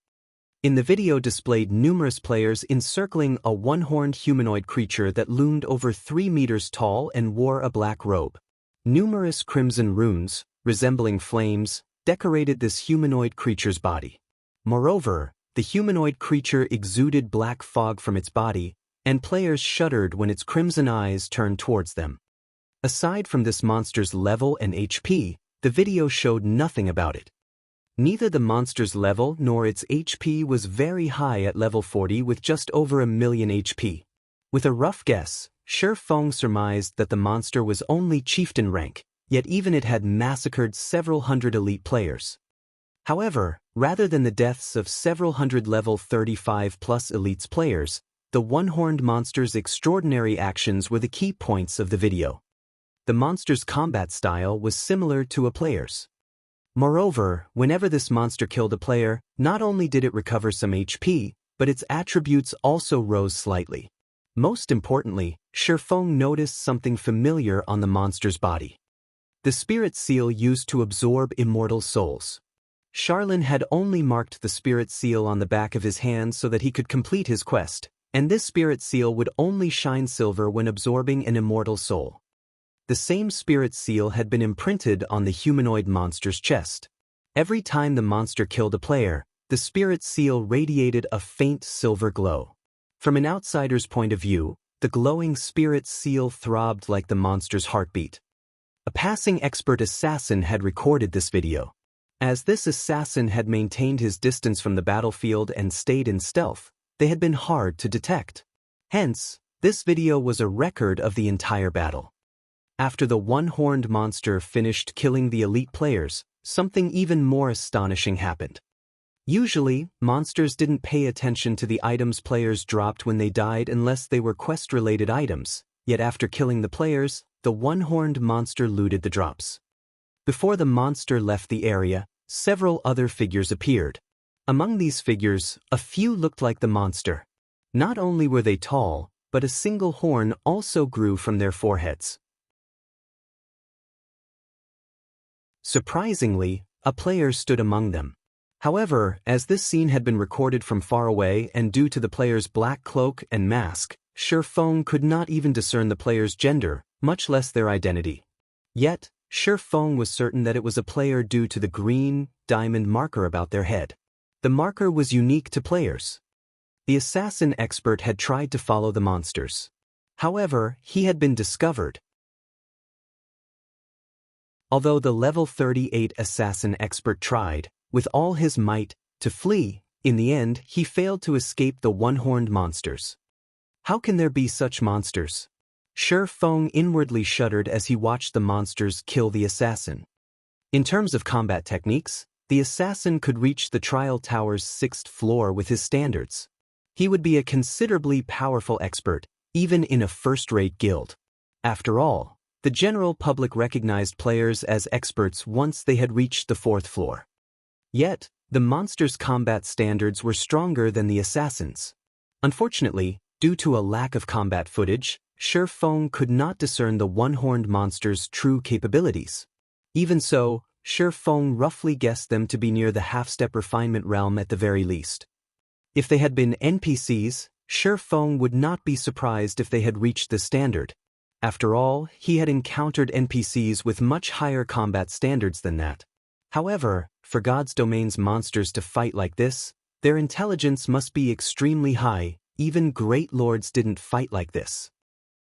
In the video displayed numerous players encircling a one-horned humanoid creature that loomed over 3 meters tall and wore a black robe. Numerous crimson runes, resembling flames, decorated this humanoid creature's body. Moreover, the humanoid creature exuded black fog from its body, and players shuddered when its crimson eyes turned towards them. Aside from this monster's level and HP, the video showed nothing about it. Neither the monster's level nor its HP was very high at level 40 with just over 1,000,000 HP. With a rough guess, Shi Feng surmised that the monster was only chieftain rank, yet even it had massacred several hundred elite players. However, rather than the deaths of several hundred level 35+ elites players, the one-horned monster's extraordinary actions were the key points of the video. The monster's combat style was similar to a player's. Moreover, whenever this monster killed a player, not only did it recover some HP, but its attributes also rose slightly. Most importantly, Shi Feng noticed something familiar on the monster's body. The spirit seal used to absorb immortal souls. Charlin had only marked the spirit seal on the back of his hand so that he could complete his quest, and this spirit seal would only shine silver when absorbing an immortal soul. The same spirit seal had been imprinted on the humanoid monster's chest. Every time the monster killed a player, the spirit seal radiated a faint silver glow. From an outsider's point of view, the glowing spirit seal throbbed like the monster's heartbeat. A passing expert assassin had recorded this video. As this assassin had maintained his distance from the battlefield and stayed in stealth, they had been hard to detect. Hence, this video was a record of the entire battle. After the one-horned monster finished killing the elite players, something even more astonishing happened. Usually, monsters didn't pay attention to the items players dropped when they died unless they were quest-related items, yet after killing the players, the one-horned monster looted the drops. Before the monster left the area, several other figures appeared. Among these figures, a few looked like the monster. Not only were they tall, but a single horn also grew from their foreheads. Surprisingly, a player stood among them. However, as this scene had been recorded from far away and due to the player's black cloak and mask, Shi Feng could not even discern the player's gender, much less their identity. Yet, Shi Feng was certain that it was a player due to the green, diamond marker about their head. The marker was unique to players. The assassin expert had tried to follow the monsters. However, he had been discovered. Although the level 38 assassin expert tried, with all his might, to flee, in the end he failed to escape the one-horned monsters. How can there be such monsters? Shi Feng inwardly shuddered as he watched the monsters kill the assassin. In terms of combat techniques, the assassin could reach the trial tower's 6th floor with his standards. He would be a considerably powerful expert, even in a first-rate guild. After all, the general public recognized players as experts once they had reached the 4th floor. Yet, the monster's combat standards were stronger than the assassin's. Unfortunately, due to a lack of combat footage, Shi Feng could not discern the one-horned monster's true capabilities. Even so, Shi Feng roughly guessed them to be near the half-step refinement realm at the very least. If they had been NPCs, Shi Feng would not be surprised if they had reached this standard. After all, he had encountered NPCs with much higher combat standards than that. However, for God's domain's monsters to fight like this, their intelligence must be extremely high. Even great lords didn't fight like this.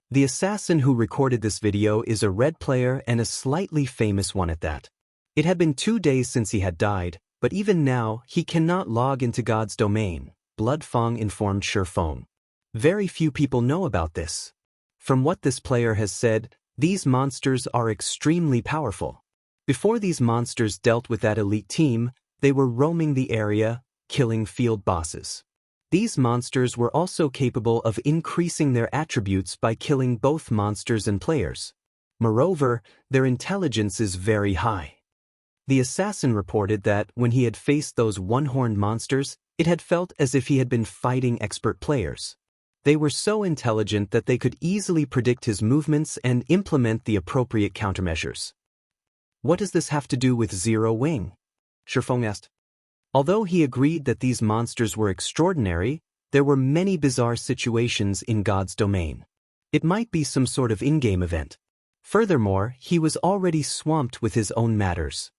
The assassin who recorded this video is a red player and a slightly famous one at that. It had been 2 days since he had died, but even now he cannot log into God's domain, Blood Feng informed Shi Feng. Very few people know about this. From what this player has said, these monsters are extremely powerful. Before these monsters dealt with that elite team, they were roaming the area, killing field bosses. These monsters were also capable of increasing their attributes by killing both monsters and players. Moreover, their intelligence is very high. The assassin reported that when he had faced those one-horned monsters, it had felt as if he had been fighting expert players. They were so intelligent that they could easily predict his movements and implement the appropriate countermeasures. What does this have to do with Zero Wing? Shi Feng asked. Although he agreed that these monsters were extraordinary, there were many bizarre situations in God's domain. It might be some sort of in-game event. Furthermore, he was already swamped with his own matters.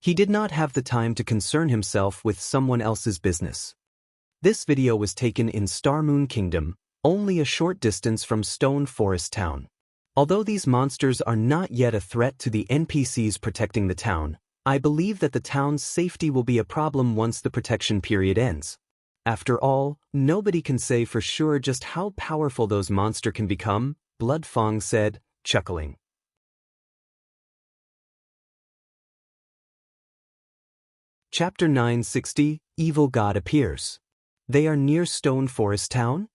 He did not have the time to concern himself with someone else's business. This video was taken in Starmoon Kingdom, only a short distance from Stone Forest Town. Although these monsters are not yet a threat to the NPCs protecting the town, I believe that the town's safety will be a problem once the protection period ends. After all, nobody can say for sure just how powerful those monsters can become, Bloodfang said, chuckling. Chapter 960, Evil God Appears. They are near Stone Forest Town?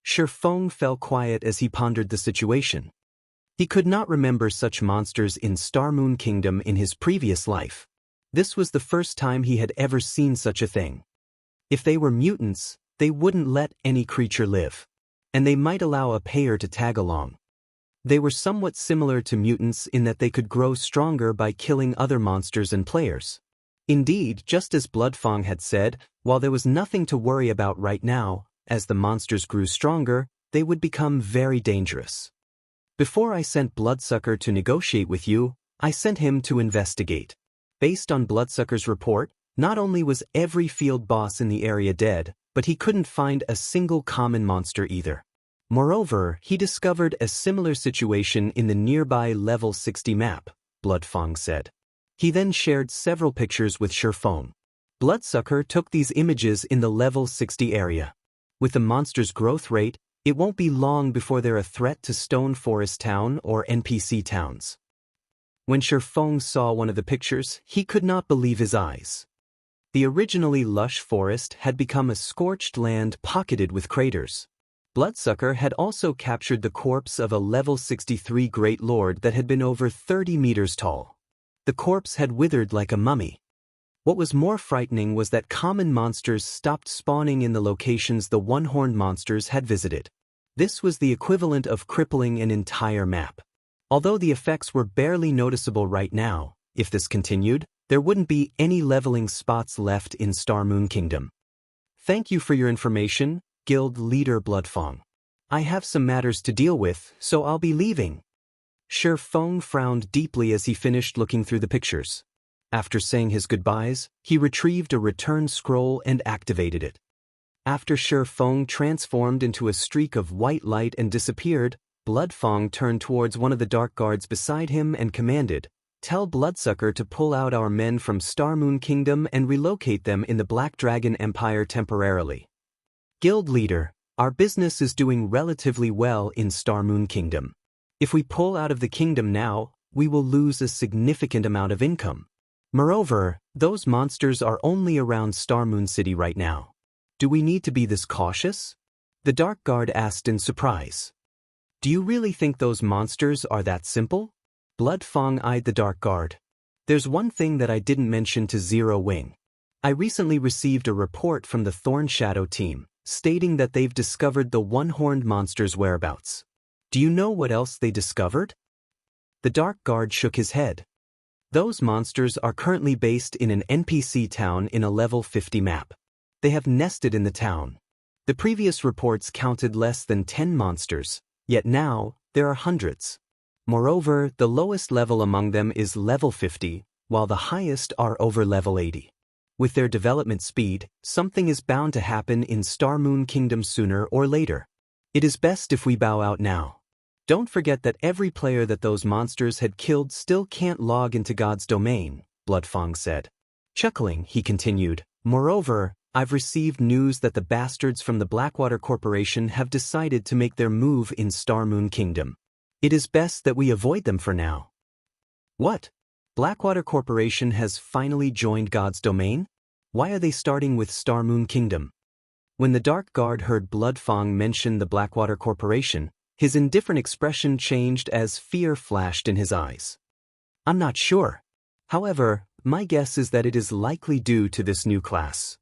Shifeng fell quiet as he pondered the situation. He could not remember such monsters in Star Moon Kingdom in his previous life. This was the first time he had ever seen such a thing. If they were mutants, they wouldn't let any creature live. And they might allow a payer to tag along. They were somewhat similar to mutants in that they could grow stronger by killing other monsters and players. Indeed, just as Bloodfang had said, while there was nothing to worry about right now, as the monsters grew stronger, they would become very dangerous. Before I sent Bloodsucker to negotiate with you, I sent him to investigate. Based on Bloodsucker's report, not only was every field boss in the area dead, but he couldn't find a single common monster either. Moreover, he discovered a similar situation in the nearby level 60 map, Bloodfang said. He then shared several pictures with Shifeng. Bloodsucker took these images in the level 60 area. With the monster's growth rate, it won't be long before they're a threat to Stone Forest Town or NPC towns. When Shifeng saw one of the pictures, he could not believe his eyes. The originally lush forest had become a scorched land pocketed with craters. Bloodsucker had also captured the corpse of a level 63 Great Lord that had been over 30 meters tall. The corpse had withered like a mummy. What was more frightening was that common monsters stopped spawning in the locations the one-horned monsters had visited. This was the equivalent of crippling an entire map. Although the effects were barely noticeable right now, if this continued, there wouldn't be any leveling spots left in Star Moon Kingdom. Thank you for your information, Guild Leader Bloodfang. I have some matters to deal with, so I'll be leaving. Shifeng frowned deeply as he finished looking through the pictures. After saying his goodbyes, he retrieved a return scroll and activated it. After Shifeng transformed into a streak of white light and disappeared, Bloodfang turned towards one of the dark guards beside him and commanded, "Tell Bloodsucker to pull out our men from Star Moon Kingdom and relocate them in the Black Dragon Empire temporarily." Guild Leader, our business is doing relatively well in Star Moon Kingdom. If we pull out of the kingdom now, we will lose a significant amount of income. Moreover, those monsters are only around Star Moon City right now. Do we need to be this cautious? The Dark Guard asked in surprise. Do you really think those monsters are that simple? Bloodfang eyed the Dark Guard. There's one thing that I didn't mention to Zero Wing. I recently received a report from the Thorn Shadow team, stating that they've discovered the one-horned monster's whereabouts. Do you know what else they discovered? The Dark Guard shook his head. Those monsters are currently based in an NPC town in a level 50 map. They have nested in the town. The previous reports counted less than 10 monsters, yet now there are hundreds. Moreover, the lowest level among them is level 50, while the highest are over level 80. With their development speed, something is bound to happen in Star Moon Kingdom sooner or later. It is best if we bow out now. Don't forget that every player that those monsters had killed still can't log into God's domain, Bloodfang said. Chuckling, he continued, moreover, I've received news that the bastards from the Blackwater Corporation have decided to make their move in Star Moon Kingdom. It is best that we avoid them for now. What? Blackwater Corporation has finally joined God's domain? Why are they starting with Star Moon Kingdom? When the Dark Guard heard Bloodfang mention the Blackwater Corporation, his indifferent expression changed as fear flashed in his eyes. I'm not sure. However, my guess is that it is likely due to this new class.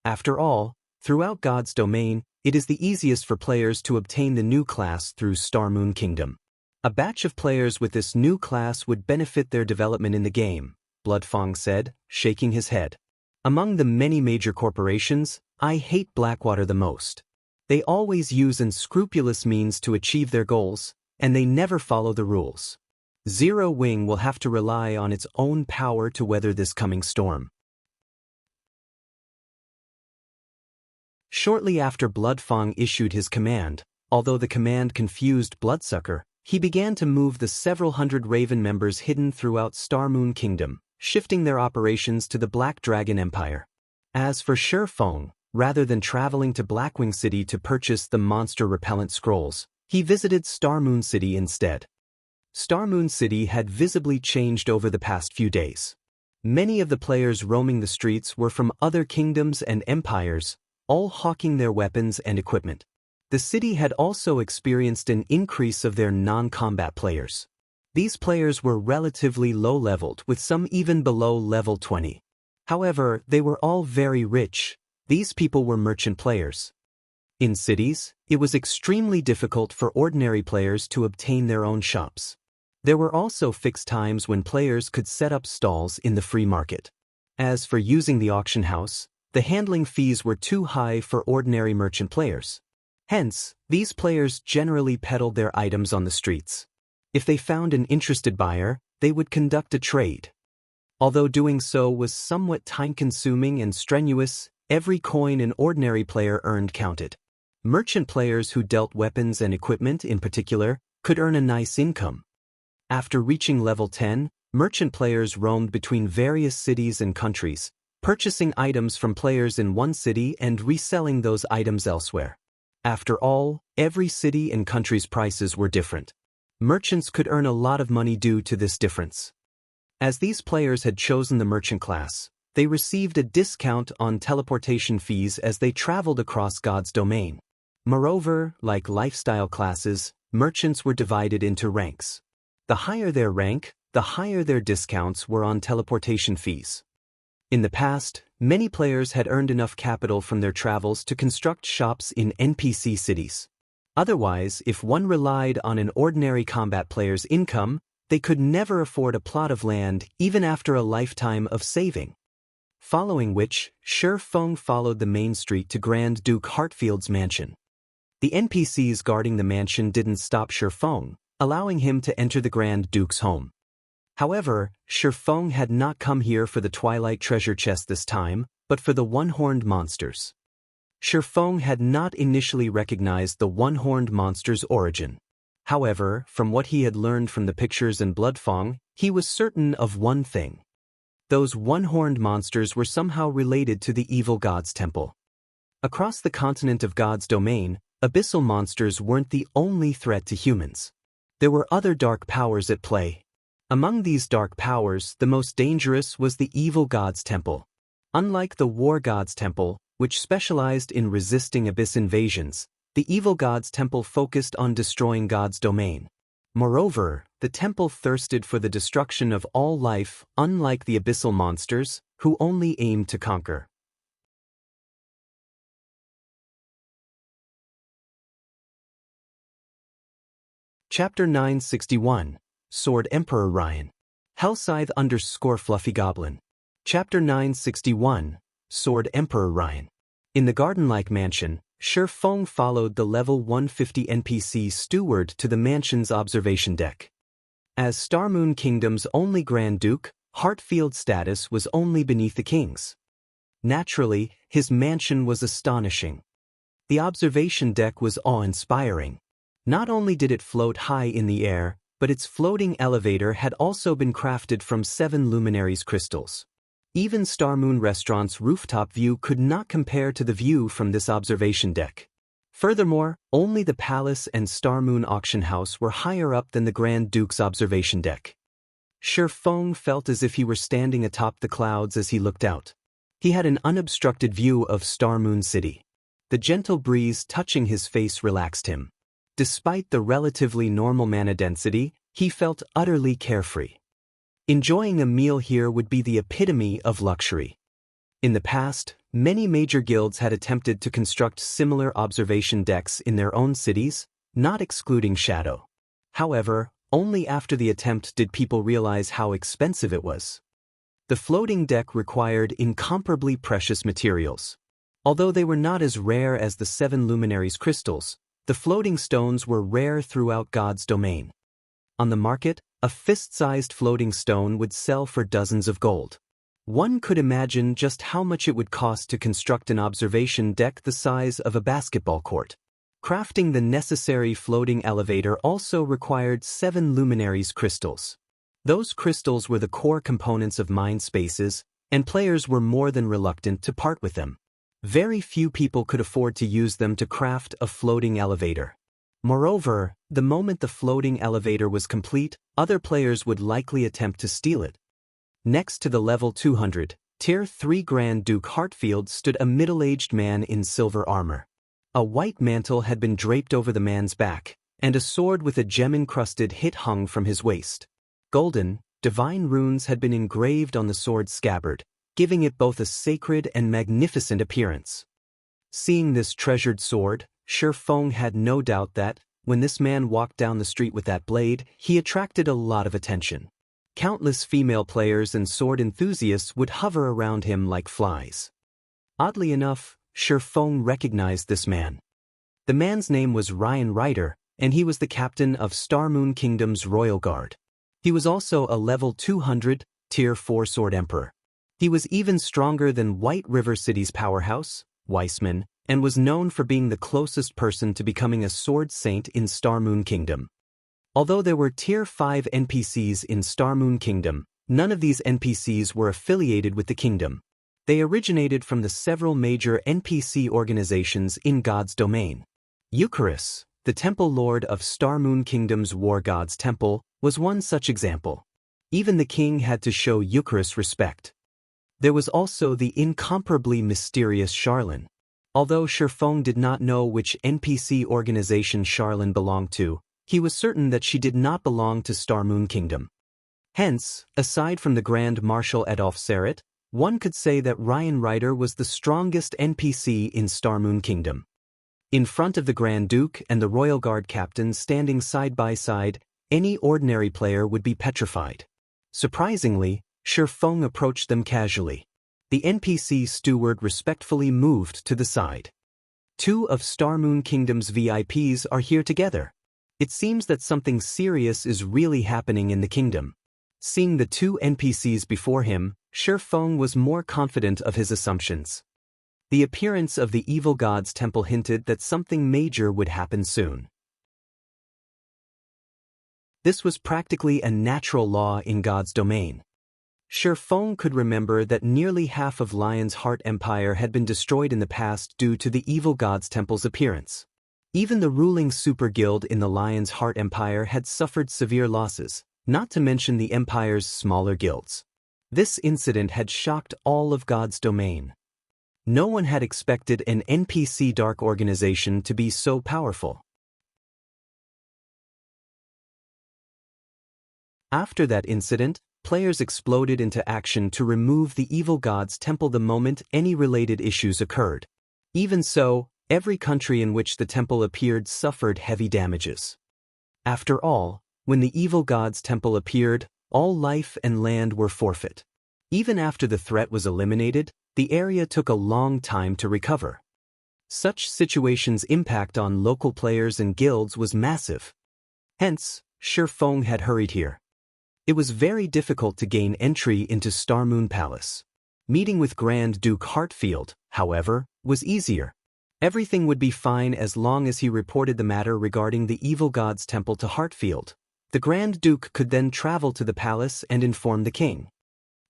After all, throughout God's domain, it is the easiest for players to obtain the new class through Star Moon Kingdom. A batch of players with this new class would benefit their development in the game, Bloodfang said, shaking his head. Among the many major corporations, I hate Blackwater the most. They always use unscrupulous means to achieve their goals, and they never follow the rules. Zero Wing will have to rely on its own power to weather this coming storm. Shortly after Bloodfang issued his command, although the command confused Bloodsucker, he began to move the several hundred Raven members hidden throughout Star Moon Kingdom, shifting their operations to the Black Dragon Empire. As for Shifeng, rather than traveling to Blackwing City to purchase the monster repellent scrolls, he visited Star Moon City instead. Star Moon City had visibly changed over the past few days. Many of the players roaming the streets were from other kingdoms and empires, all hawking their weapons and equipment. The city had also experienced an increase of their non-combat players. These players were relatively low-leveled, with some even below level 20. However, they were all very rich. These people were merchant players. In cities, it was extremely difficult for ordinary players to obtain their own shops. There were also fixed times when players could set up stalls in the free market. As for using the auction house, the handling fees were too high for ordinary merchant players. Hence, these players generally peddled their items on the streets. If they found an interested buyer, they would conduct a trade. Although doing so was somewhat time-consuming and strenuous, every coin an ordinary player earned counted. Merchant players who dealt weapons and equipment in particular could earn a nice income. After reaching level 10, merchant players roamed between various cities and countries, purchasing items from players in one city and reselling those items elsewhere. After all, every city and country's prices were different. Merchants could earn a lot of money due to this difference. As these players had chosen the merchant class, they received a discount on teleportation fees as they traveled across God's domain. Moreover, like lifestyle classes, merchants were divided into ranks. The higher their rank, the higher their discounts were on teleportation fees. In the past, many players had earned enough capital from their travels to construct shops in NPC cities. Otherwise, if one relied on an ordinary combat player's income, they could never afford a plot of land even after a lifetime of saving. Following which, Shifeng followed the main street to Grand Duke Heartfield's mansion. The NPCs guarding the mansion didn't stop Shifeng, allowing him to enter the Grand Duke's home. However, Shifeng had not come here for the Twilight treasure chest this time, but for the one-horned monsters. Shifeng had not initially recognized the one-horned monster's origin. However, from what he had learned from the pictures in Bloodfang, he was certain of one thing. Those one-horned monsters were somehow related to the evil god's temple. Across the continent of God's domain, abyssal monsters weren't the only threat to humans. There were other dark powers at play. Among these dark powers, the most dangerous was the evil god's temple. Unlike the war god's temple, which specialized in resisting abyss invasions, the evil god's temple focused on destroying God's domain. Moreover, the temple thirsted for the destruction of all life, unlike the abyssal monsters, who only aimed to conquer. Chapter 961, Sword Emperor Ryan. Hellscythe _ Fluffy Goblin. Chapter 961, Sword Emperor Ryan. In the garden-like mansion, Shifeng followed the level 150 NPC steward to the mansion's observation deck. As Star Moon Kingdom's only Grand Duke, Heartfield's status was only beneath the king's. Naturally, his mansion was astonishing. The observation deck was awe-inspiring. Not only did it float high in the air, but its floating elevator had also been crafted from 7 luminaries crystals. Even Star Moon Restaurant's rooftop view could not compare to the view from this observation deck. Furthermore, only the palace and Star Moon auction house were higher up than the Grand Duke's observation deck. Shifeng felt as if he were standing atop the clouds as he looked out. He had an unobstructed view of Star Moon City. The gentle breeze touching his face relaxed him. Despite the relatively normal mana density, he felt utterly carefree. Enjoying a meal here would be the epitome of luxury. In the past, many major guilds had attempted to construct similar observation decks in their own cities, not excluding Shadow. However, only after the attempt did people realize how expensive it was. The floating deck required incomparably precious materials. Although they were not as rare as the 7 luminaries crystals, the floating stones were rare throughout God's domain. On the market, a fist-sized floating stone would sell for dozens of gold. One could imagine just how much it would cost to construct an observation deck the size of a basketball court. Crafting the necessary floating elevator also required 7 luminaries crystals. Those crystals were the core components of mind spaces, and players were more than reluctant to part with them. Very few people could afford to use them to craft a floating elevator. Moreover, the moment the floating elevator was complete, other players would likely attempt to steal it. Next to the level 200, Tier 3 Grand Duke Hartfield stood a middle-aged man in silver armor. A white mantle had been draped over the man's back, and a sword with a gem-encrusted hilt hung from his waist. Golden, divine runes had been engraved on the sword's scabbard, giving it both a sacred and magnificent appearance. Seeing this treasured sword, Shi Feng had no doubt that, when this man walked down the street with that blade, he attracted a lot of attention. Countless female players and sword enthusiasts would hover around him like flies. Oddly enough, Shi Feng recognized this man. The man's name was Ryan Ryder, and he was the captain of Star Moon Kingdom's Royal Guard. He was also a level 200, Tier 4 Sword Emperor. He was even stronger than White River City's powerhouse, Weissman, and was known for being the closest person to becoming a sword saint in Star Moon Kingdom. Although there were Tier 5 NPCs in Star Moon Kingdom, none of these NPCs were affiliated with the kingdom. They originated from the several major NPC organizations in God's domain. Eucharis, the Temple Lord of Star Moon Kingdom's War God's Temple, was one such example. Even the king had to show Eucharis respect. There was also the incomparably mysterious Charlene. Although Shi Feng did not know which NPC organization Charlene belonged to, he was certain that she did not belong to Star Moon Kingdom. Hence, aside from the Grand Marshal Adolf Serret, one could say that Ryan Ryder was the strongest NPC in Star Moon Kingdom. In front of the Grand Duke and the Royal Guard captain standing side by side, any ordinary player would be petrified. Surprisingly, Shi Feng approached them casually. The NPC steward respectfully moved to the side. Two of Star Moon Kingdom's VIPs are here together. It seems that something serious is really happening in the kingdom. Seeing the two NPCs before him, Shi Feng was more confident of his assumptions. The appearance of the evil god's temple hinted that something major would happen soon. This was practically a natural law in God's domain. Shi Feng could remember that nearly half of Lion's Heart Empire had been destroyed in the past due to the evil god's temple's appearance. Even the ruling super guild in the Lion's Heart Empire had suffered severe losses, not to mention the empire's smaller guilds. This incident had shocked all of God's domain. No one had expected an NPC dark organization to be so powerful. After that incident, players exploded into action to remove the evil god's temple the moment any related issues occurred. Even so, every country in which the temple appeared suffered heavy damages. After all, when the evil god's temple appeared, all life and land were forfeit. Even after the threat was eliminated, the area took a long time to recover. Such situations' impact on local players and guilds was massive. Hence, Shi Feng had hurried here. It was very difficult to gain entry into Star Moon Palace. Meeting with Grand Duke Hartfield, however, was easier. Everything would be fine as long as he reported the matter regarding the evil god's temple to Hartfield. The Grand Duke could then travel to the palace and inform the king.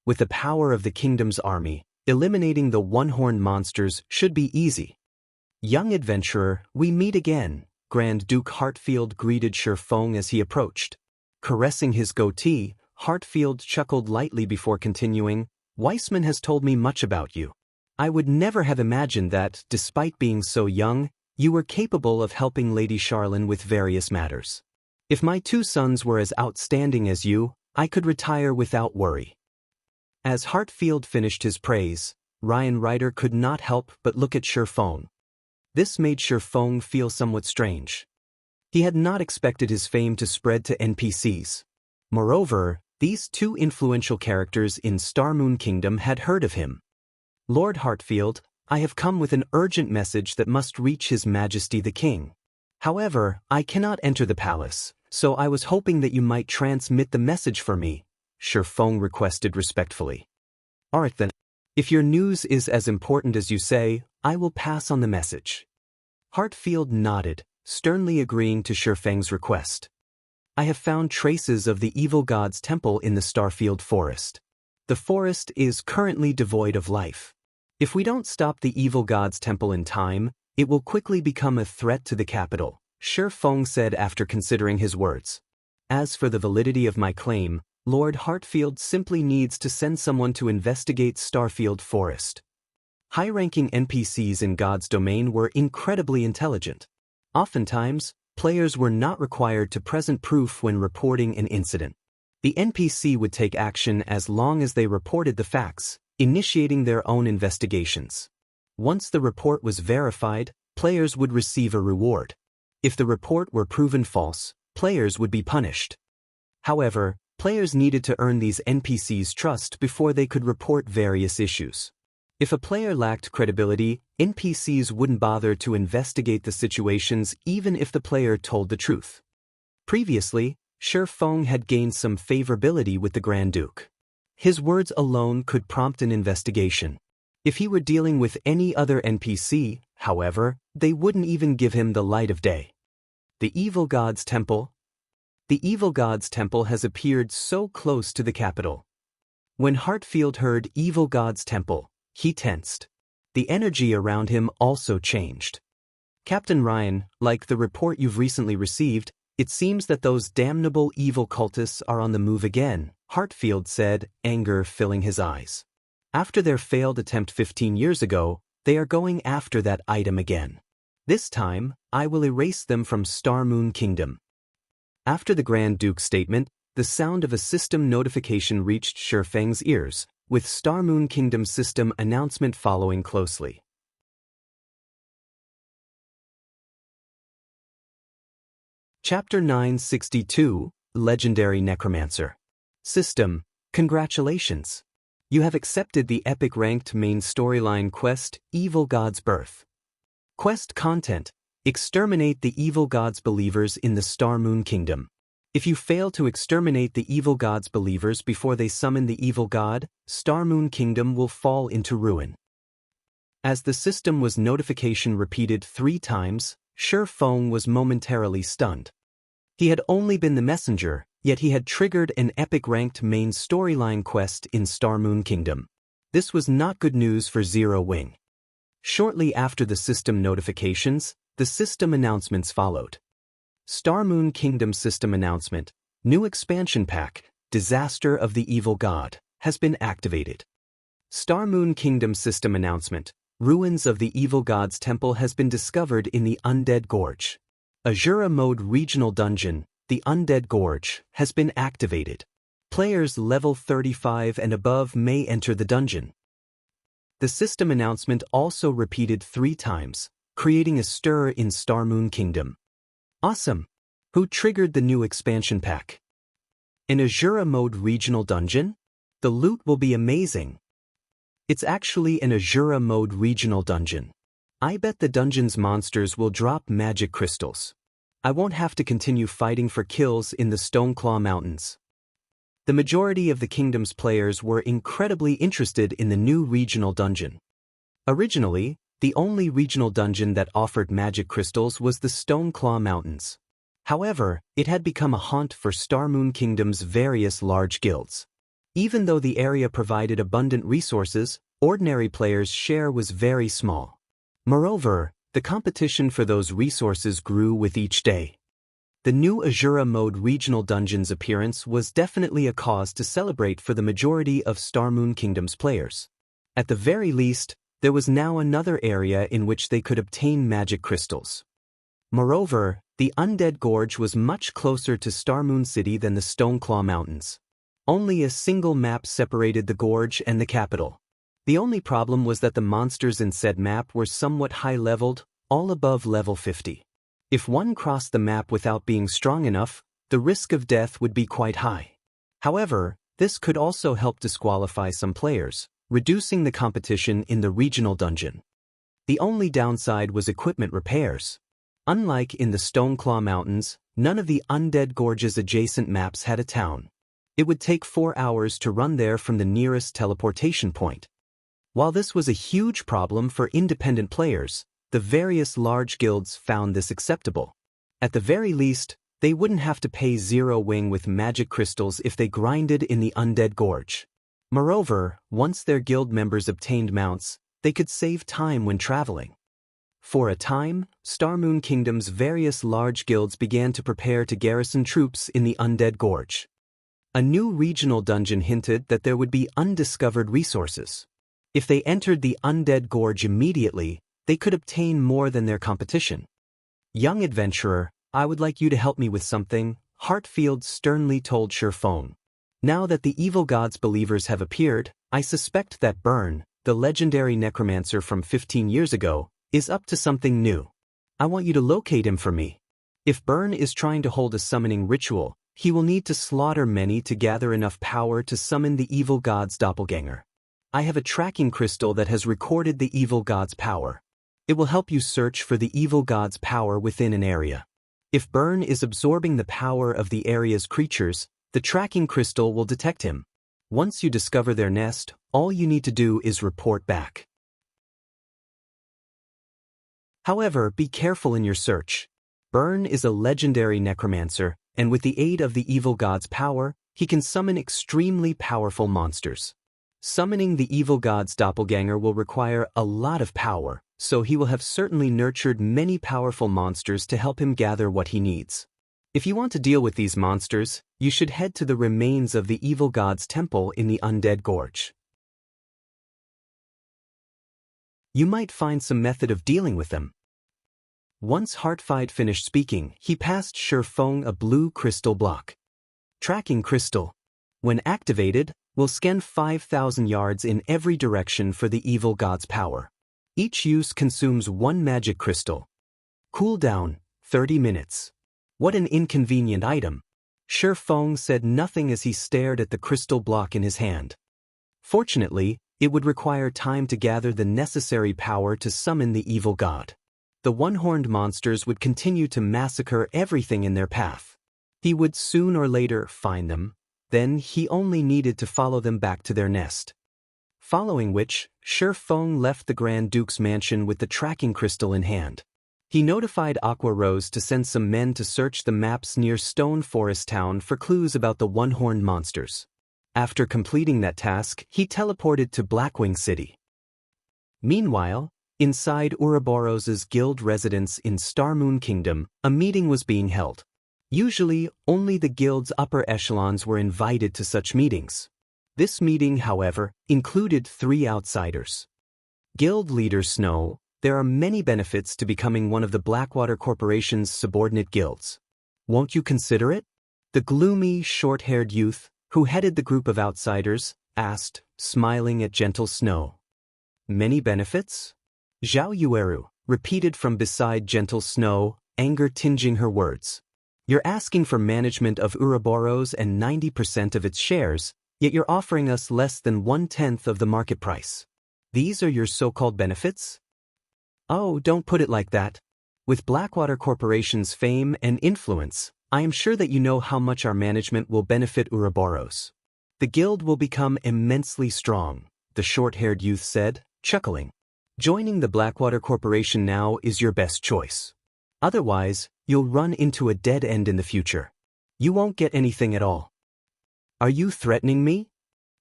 With the power of the kingdom's army, eliminating the one-horned monsters should be easy. Young adventurer, we meet again, Grand Duke Hartfield greeted Shi Feng as he approached. Caressing his goatee, Hartfield chuckled lightly before continuing, Weissman has told me much about you. I would never have imagined that, despite being so young, you were capable of helping Lady Charlene with various matters. If my two sons were as outstanding as you, I could retire without worry. As Hartfield finished his praise, Ryan Ryder could not help but look at Shi Feng. This made Shi Feng feel somewhat strange. He had not expected his fame to spread to NPCs. Moreover, these two influential characters in Star Moon Kingdom had heard of him. Lord Hartfield, I have come with an urgent message that must reach His Majesty the King. However, I cannot enter the palace, so I was hoping that you might transmit the message for me, Shi Feng requested respectfully. Alright then. If your news is as important as you say, I will pass on the message. Hartfield nodded, sternly agreeing to Shi Feng's request. I have found traces of the evil god's temple in the Starfield forest. The forest is currently devoid of life. If we don't stop the evil god's temple in time, it will quickly become a threat to the capital, Shi Feng said after considering his words. As for the validity of my claim, Lord Hartfield simply needs to send someone to investigate Starfield Forest. High-ranking NPCs in God's domain were incredibly intelligent. Oftentimes, players were not required to present proof when reporting an incident. The NPC would take action as long as they reported the facts, initiating their own investigations. Once the report was verified, players would receive a reward. If the report were proven false, players would be punished. However, players needed to earn these NPCs' trust before they could report various issues. If a player lacked credibility, NPCs wouldn't bother to investigate the situations even if the player told the truth. Previously, Shi Feng had gained some favorability with the Grand Duke. His words alone could prompt an investigation. If he were dealing with any other NPC, however, they wouldn't even give him the light of day. The Evil God's Temple. The Evil God's Temple has appeared so close to the capital. When Hartfield heard Evil God's Temple, he tensed. The energy around him also changed. Captain Ryan, like the report you've recently received, it seems that those damnable evil cultists are on the move again, Hartfield said, anger filling his eyes. After their failed attempt 15 years ago, they are going after that item again. This time, I will erase them from Star Moon Kingdom. After the Grand Duke's statement, the sound of a system notification reached Shi Feng's ears, with Star Moon Kingdom system announcement following closely. Chapter 962, Legendary Necromancer. System, congratulations. You have accepted the epic-ranked main storyline quest, Evil God's Birth. Quest content, exterminate the evil god's believers in the Star Moon Kingdom. If you fail to exterminate the evil god's believers before they summon the evil god, Star Moon Kingdom will fall into ruin. As the system was notification repeated 3 times, Shi Feng was momentarily stunned. He had only been the messenger, yet he had triggered an epic-ranked main storyline quest in Star Moon Kingdom. This was not good news for Zero Wing. Shortly after the system notifications, the system announcements followed. Star Moon Kingdom system announcement, new expansion pack, Disaster of the Evil God, has been activated. Star Moon Kingdom system announcement, ruins of the Evil God's Temple has been discovered in the Undead Gorge. Azura Mode Regional Dungeon, the Undead Gorge, has been activated. Players level 35 and above may enter the dungeon. The system announcement also repeated 3 times, creating a stir in Star Moon Kingdom. Awesome! Who triggered the new expansion pack? An Azura Mode Regional Dungeon? The loot will be amazing. It's actually an Azura Mode Regional Dungeon. I bet the dungeon's monsters will drop magic crystals. I won't have to continue fighting for kills in the Stoneclaw Mountains. The majority of the kingdom's players were incredibly interested in the new regional dungeon. Originally, the only regional dungeon that offered magic crystals was the Stoneclaw Mountains. However, it had become a haunt for Star Moon Kingdom's various large guilds. Even though the area provided abundant resources, ordinary players' share was very small. Moreover, the competition for those resources grew with each day. The new Azura Mode Regional Dungeon's appearance was definitely a cause to celebrate for the majority of Star Moon Kingdom's players. At the very least, there was now another area in which they could obtain magic crystals. Moreover, the Undead Gorge was much closer to Star Moon City than the Stoneclaw Mountains. Only a single map separated the gorge and the capital. The only problem was that the monsters in said map were somewhat high-leveled, all above level 50. If one crossed the map without being strong enough, the risk of death would be quite high. However, this could also help disqualify some players, reducing the competition in the regional dungeon. The only downside was equipment repairs. Unlike in the Stoneclaw Mountains, none of the Undead Gorge's adjacent maps had a town. It would take 4 hours to run there from the nearest teleportation point. While this was a huge problem for independent players, the various large guilds found this acceptable. At the very least, they wouldn't have to pay Zero Wing with magic crystals if they grinded in the Undead Gorge. Moreover, once their guild members obtained mounts, they could save time when traveling. For a time, Star Moon Kingdom's various large guilds began to prepare to garrison troops in the Undead Gorge. A new regional dungeon hinted that there would be undiscovered resources. If they entered the Undead Gorge immediately, they could obtain more than their competition. "Young adventurer, I would like you to help me with something," Heartfield sternly told Shifeng. "Now that the evil god's believers have appeared, I suspect that Burn, the legendary necromancer from 15 years ago, is up to something new. I want you to locate him for me. If Burn is trying to hold a summoning ritual, he will need to slaughter many to gather enough power to summon the evil god's doppelganger. I have a tracking crystal that has recorded the evil god's power. It will help you search for the evil god's power within an area. If Burn is absorbing the power of the area's creatures, the tracking crystal will detect him. Once you discover their nest, all you need to do is report back. However, be careful in your search. Burn is a legendary necromancer, and with the aid of the evil god's power, he can summon extremely powerful monsters. Summoning the evil god's doppelganger will require a lot of power, so he will have certainly nurtured many powerful monsters to help him gather what he needs. If you want to deal with these monsters, you should head to the remains of the evil god's temple in the Undead Gorge. You might find some method of dealing with them. Once Heartfied finished speaking, he passed Shifeng a blue crystal block. Tracking crystal. When activated, will scan 5,000 yards in every direction for the evil god's power. Each use consumes 1 magic crystal. Cooldown, 30 minutes. What an inconvenient item. Shifeng said nothing as he stared at the crystal block in his hand. Fortunately, it would require time to gather the necessary power to summon the evil god. The one-horned monsters would continue to massacre everything in their path. He would soon or later find them, then he only needed to follow them back to their nest. Following which, Shifeng left the Grand Duke's mansion with the tracking crystal in hand. He notified Aqua Rose to send some men to search the maps near Stone Forest Town for clues about the one-horned monsters. After completing that task, he teleported to Blackwing City. Meanwhile, inside Ouroboros's guild residence in Star Moon Kingdom, a meeting was being held. Usually, only the guild's upper echelons were invited to such meetings. This meeting, however, included 3 outsiders. Guild leader Snow, there are many benefits to becoming one of the Blackwater Corporation's subordinate guilds. Won't you consider it? The gloomy, short-haired youth, who headed the group of outsiders, asked, smiling at gentle Snow. Many benefits? Zhao Yueru repeated from beside gentle Snow, anger tinging her words. You're asking for management of Ouroboros and 90% of its shares, yet you're offering us less than 1/10 of the market price. These are your so-called benefits? Oh, don't put it like that. With Blackwater Corporation's fame and influence, I am sure that you know how much our management will benefit Ouroboros. The guild will become immensely strong, the short-haired youth said, chuckling. Joining the Blackwater Corporation now is your best choice. Otherwise, you'll run into a dead end in the future. You won't get anything at all. Are you threatening me?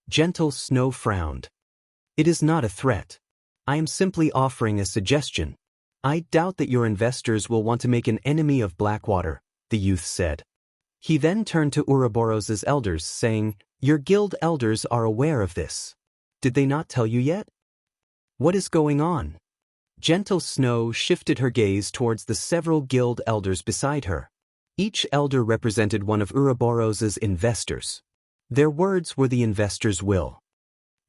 Gentle Snow frowned. It is not a threat. I am simply offering a suggestion. I doubt that your investors will want to make an enemy of Blackwater, the youth said. He then turned to Ouroboros's elders, saying, Your guild elders are aware of this. Did they not tell you yet? What is going on? Gentle Snow shifted her gaze towards the several guild elders beside her. Each elder represented one of Ouroboros's investors. Their words were the investors' will.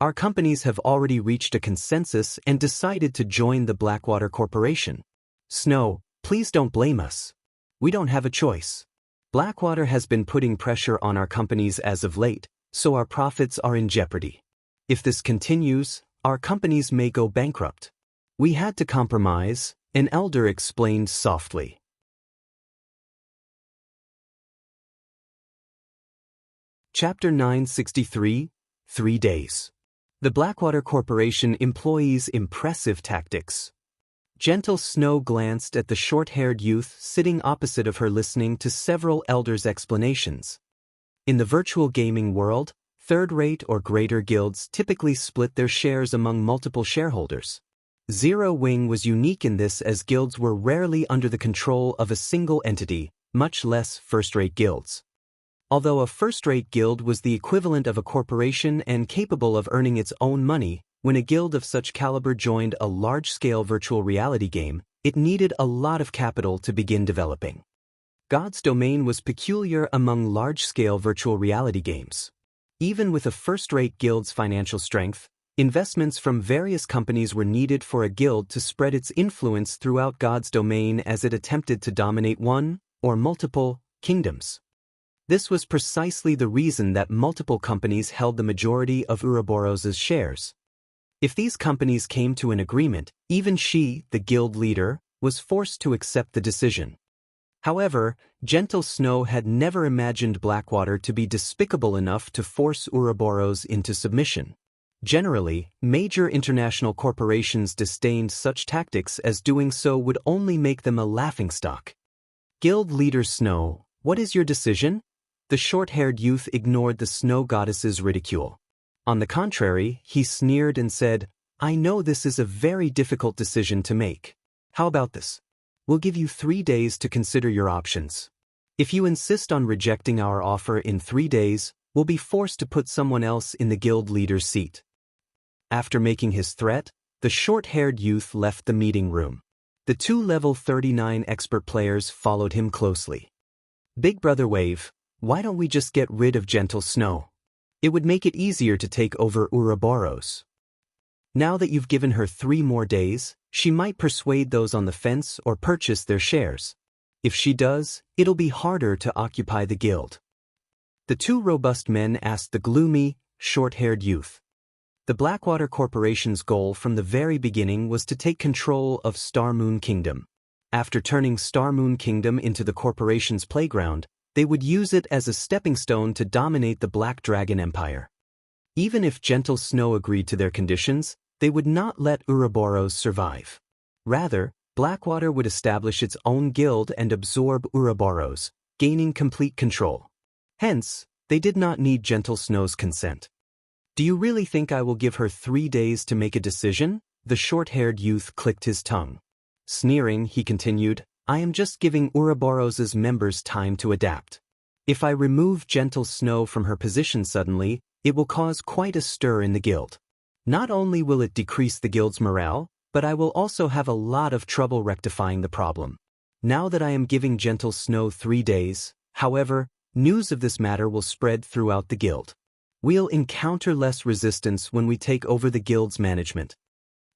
Our companies have already reached a consensus and decided to join the Blackwater Corporation. Snow, please don't blame us. We don't have a choice. Blackwater has been putting pressure on our companies as of late, so our profits are in jeopardy. If this continues, our companies may go bankrupt. We had to compromise, an elder explained softly. Chapter 963, 3 Days. The Blackwater Corporation employs impressive tactics. Gentle Snow glanced at the short-haired youth sitting opposite of her listening to several elders' explanations. In the virtual gaming world, Third-rate or greater guilds typically split their shares among multiple shareholders. Zero Wing was unique in this as guilds were rarely under the control of a single entity, much less first-rate guilds. Although a first-rate guild was the equivalent of a corporation and capable of earning its own money, when a guild of such caliber joined a large-scale virtual reality game, it needed a lot of capital to begin developing. God's Domain was peculiar among large-scale virtual reality games. Even with a first-rate guild's financial strength, investments from various companies were needed for a guild to spread its influence throughout God's Domain as it attempted to dominate one, or multiple, kingdoms. This was precisely the reason that multiple companies held the majority of Ouroboros' shares. If these companies came to an agreement, even she, the guild leader, was forced to accept the decision. However, Gentle Snow had never imagined Blackwater to be despicable enough to force Ouroboros into submission. Generally, major international corporations disdained such tactics as doing so would only make them a laughingstock. Guild leader Snow, what is your decision? The short-haired youth ignored the snow goddess's ridicule. On the contrary, he sneered and said, I know this is a very difficult decision to make. How about this? We'll give you 3 days to consider your options. If you insist on rejecting our offer in 3 days, we'll be forced to put someone else in the guild leader's seat. After making his threat, the short-haired youth left the meeting room. The 2 level 39 expert players followed him closely. Big Brother Wave, why don't we just get rid of Gentle Snow? It would make it easier to take over Ouroboros. Now that you've given her 3 more days, she might persuade those on the fence or purchase their shares. If she does, it'll be harder to occupy the guild. The 2 robust men asked the gloomy, short-haired youth. The Blackwater Corporation's goal from the very beginning was to take control of Star Moon Kingdom. After turning Star Moon Kingdom into the corporation's playground, they would use it as a stepping stone to dominate the Black Dragon Empire. Even if Gentle Snow agreed to their conditions, they would not let Ouroboros survive. Rather, Blackwater would establish its own guild and absorb Ouroboros, gaining complete control. Hence, they did not need Gentle Snow's consent. Do you really think I will give her 3 days to make a decision? The short-haired youth clicked his tongue. Sneering, he continued, I am just giving Ouroboros' members time to adapt. If I remove Gentle Snow from her position suddenly, it will cause quite a stir in the guild. Not only will it decrease the guild's morale, but I will also have a lot of trouble rectifying the problem. Now that I am giving Gentle Snow 3 days, however, news of this matter will spread throughout the guild. We'll encounter less resistance when we take over the guild's management.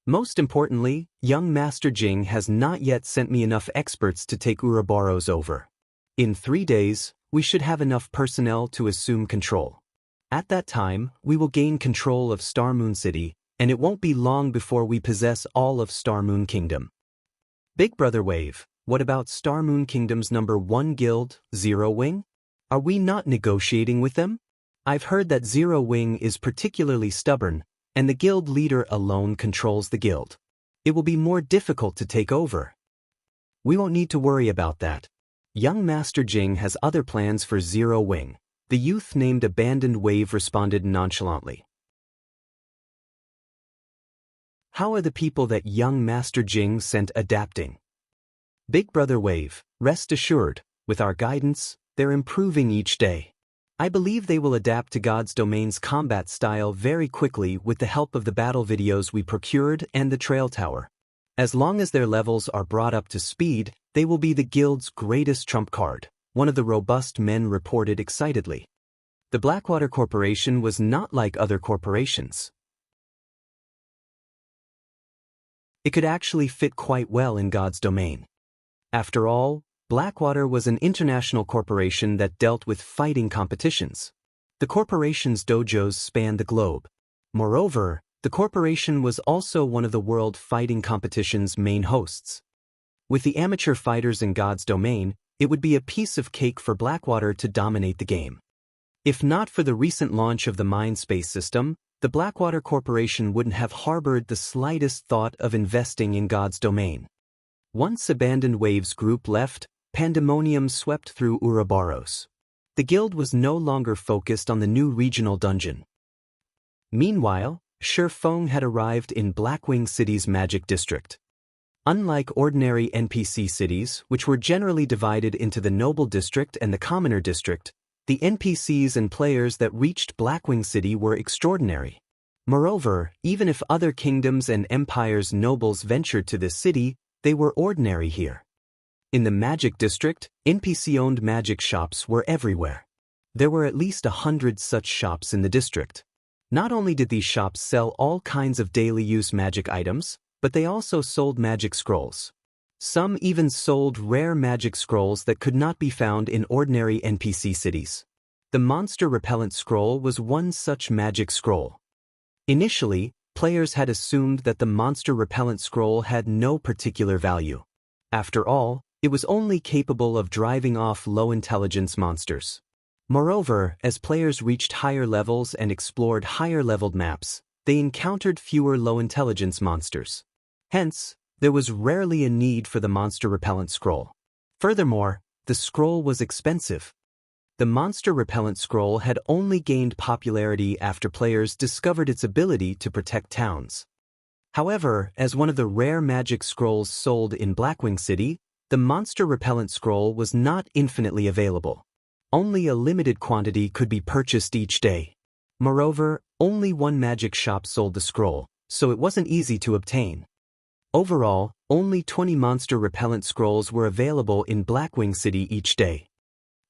Most importantly, young Master Jing has not yet sent me enough experts to take Ouroboros over. In 3 days, we should have enough personnel to assume control. At that time, we will gain control of Star Moon City, and it won't be long before we possess all of Star Moon Kingdom. Big Brother Wave, what about Star Moon Kingdom's number 1 guild, Zero Wing? Are we not negotiating with them? I've heard that Zero Wing is particularly stubborn, and the guild leader alone controls the guild. It will be more difficult to take over. We won't need to worry about that. Young Master Jing has other plans for Zero Wing. The youth named Abandoned Wave responded nonchalantly. How are the people that young Master Jing sent adapting? Big Brother Wave, rest assured, with our guidance, they're improving each day. I believe they will adapt to God's Domain's combat style very quickly with the help of the battle videos we procured and the trail tower. As long as their levels are brought up to speed, they will be the guild's greatest trump card, one of the robust men reported excitedly. The Blackwater Corporation was not like other corporations. It could actually fit quite well in God's Domain. After all, Blackwater was an international corporation that dealt with fighting competitions. The corporation's dojos spanned the globe. Moreover, the corporation was also one of the world fighting competition's main hosts. With the amateur fighters in God's Domain, it would be a piece of cake for Blackwater to dominate the game. If not for the recent launch of the Mindspace system, the Blackwater Corporation wouldn't have harbored the slightest thought of investing in God's Domain. Once Abandoned Wave's group left, pandemonium swept through Ouroboros. The guild was no longer focused on the new regional dungeon. Meanwhile, Shifeng had arrived in Blackwing City's magic district. Unlike ordinary NPC cities, which were generally divided into the noble district and the commoner district, the NPCs and players that reached Blackwing City were extraordinary. Moreover, even if other kingdoms and empires' nobles ventured to this city, they were ordinary here. In the magic district, NPC-owned magic shops were everywhere. There were at least 100 such shops in the district. Not only did these shops sell all kinds of daily-use magic items, but they also sold magic scrolls. Some even sold rare magic scrolls that could not be found in ordinary NPC cities. The monster repellent scroll was one such magic scroll. Initially, players had assumed that the monster repellent scroll had no particular value. After all, it was only capable of driving off low-intelligence monsters. Moreover, as players reached higher levels and explored higher-leveled maps, they encountered fewer low-intelligence monsters. Hence, there was rarely a need for the monster repellent scroll. Furthermore, the scroll was expensive. The monster repellent scroll had only gained popularity after players discovered its ability to protect towns. However, as one of the rare magic scrolls sold in Blackwing City, the monster repellent scroll was not infinitely available. Only a limited quantity could be purchased each day. Moreover, only one magic shop sold the scroll, so it wasn't easy to obtain. Overall, only 20 monster repellent scrolls were available in Blackwing City each day.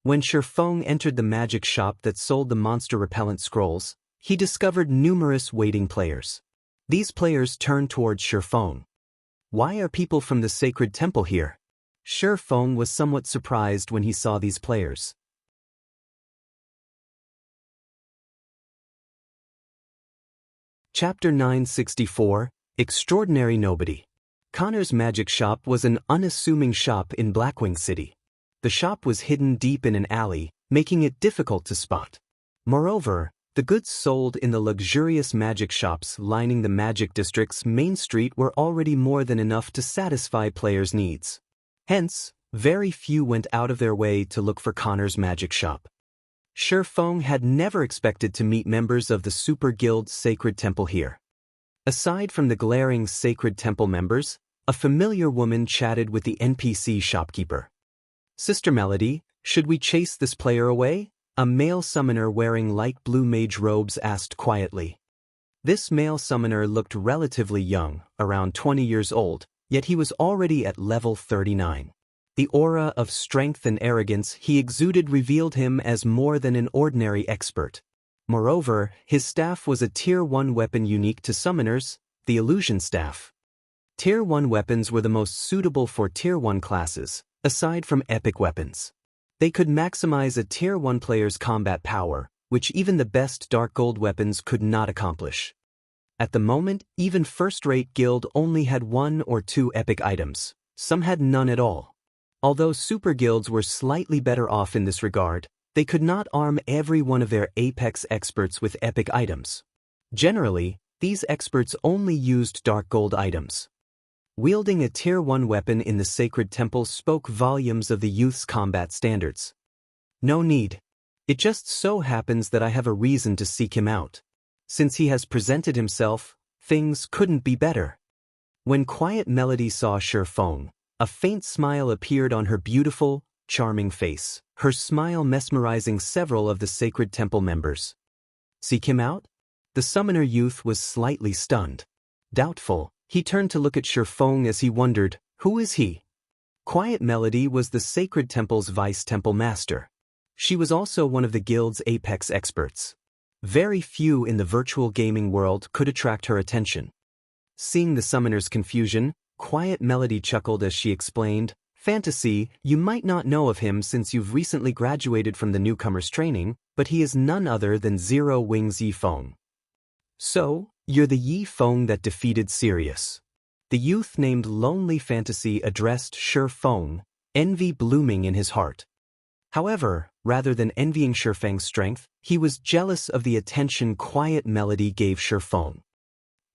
When Shifeng entered the magic shop that sold the monster repellent scrolls, he discovered numerous waiting players. These players turned towards Shifeng. Why are people from the sacred temple here? Shifeng was somewhat surprised when he saw these players. Chapter 964, Extraordinary Nobody. Connor's magic shop was an unassuming shop in Blackwing City. The shop was hidden deep in an alley, making it difficult to spot. Moreover, the goods sold in the luxurious magic shops lining the magic district's main street were already more than enough to satisfy players' needs. Hence, very few went out of their way to look for Connor's magic shop. Shifeng had never expected to meet members of the Super Guild's Sacred Temple here. Aside from the glaring Sacred Temple members, a familiar woman chatted with the NPC shopkeeper. "Sister Melody, should we chase this player away?" A male summoner wearing light blue mage robes asked quietly. This male summoner looked relatively young, around 20 years old, yet he was already at level 39. The aura of strength and arrogance he exuded revealed him as more than an ordinary expert. Moreover, his staff was a Tier 1 weapon unique to summoners, the Illusion Staff. Tier 1 weapons were the most suitable for Tier 1 classes, aside from epic weapons. They could maximize a Tier 1 player's combat power, which even the best Dark Gold weapons could not accomplish. At the moment, even first-rate guild only had 1 or 2 epic items. Some had none at all. Although super guilds were slightly better off in this regard, they could not arm every one of their apex experts with epic items. Generally, these experts only used Dark Gold items. Wielding a Tier 1 weapon in the Sacred Temple spoke volumes of the youth's combat standards. "No need. It just so happens that I have a reason to seek him out. Since he has presented himself, things couldn't be better." When Quiet Melody saw Shifeng, a faint smile appeared on her beautiful, charming face, her smile mesmerizing several of the Sacred Temple members. "Seek him out?" The summoner youth was slightly stunned. Doubtful, he turned to look at Shifeng as he wondered, who is he? Quiet Melody was the Sacred Temple's vice-temple master. She was also one of the guild's apex experts. Very few in the virtual gaming world could attract her attention. Seeing the summoner's confusion, Quiet Melody chuckled as she explained, "Fantasy, you might not know of him since you've recently graduated from the newcomer's training, but he is none other than Zero Wings Yifeng." "So, you're the Yifeng that defeated Sirius." The youth named Lonely Fantasy addressed Shifeng, envy blooming in his heart. However, rather than envying Shifeng's strength, he was jealous of the attention Quiet Melody gave Shifeng.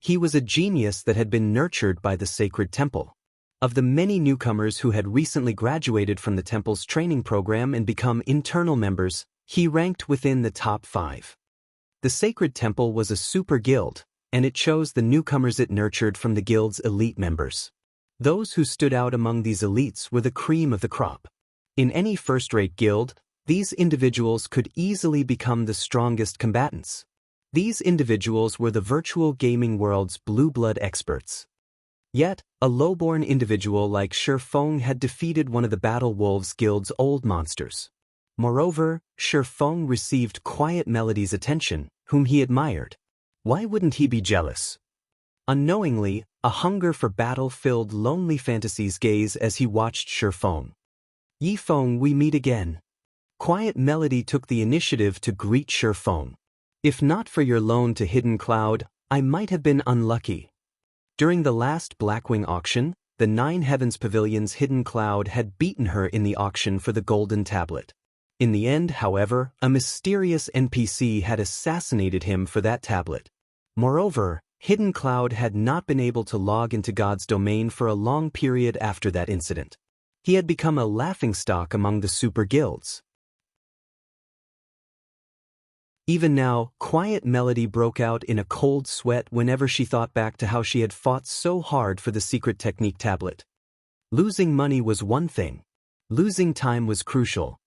He was a genius that had been nurtured by the Sacred Temple. Of the many newcomers who had recently graduated from the temple's training program and become internal members, He ranked within the top 5. The Sacred Temple was a super guild, and it chose the newcomers it nurtured from the guild's elite members. Those who stood out among these elites were the cream of the crop. In any first-rate guild, these individuals could easily become the strongest combatants. These individuals were the virtual gaming world's blue-blood experts. Yet, a lowborn individual like Shifeng had defeated one of the Battle Wolves Guild's old monsters. Moreover, Shifeng received Quiet Melody's attention, whom he admired. Why wouldn't he be jealous? Unknowingly, a hunger for battle filled lonely fantasies gaze as he watched Shifeng. Yifeng, we meet again. Quiet Melody took the initiative to greet Shifeng. If not for your loan to Hidden Cloud, I might have been unlucky. During the last Blackwing auction, the Nine Heavens Pavilion's Hidden Cloud had beaten her in the auction for the Golden Tablet. In the end, however, a mysterious NPC had assassinated him for that tablet. Moreover, Hidden Cloud had not been able to log into God's domain for a long period after that incident. He had become a laughingstock among the super guilds. Even now, Quiet Melody broke out in a cold sweat whenever she thought back to how she had fought so hard for the secret technique tablet. Losing money was one thing. Losing time was crucial.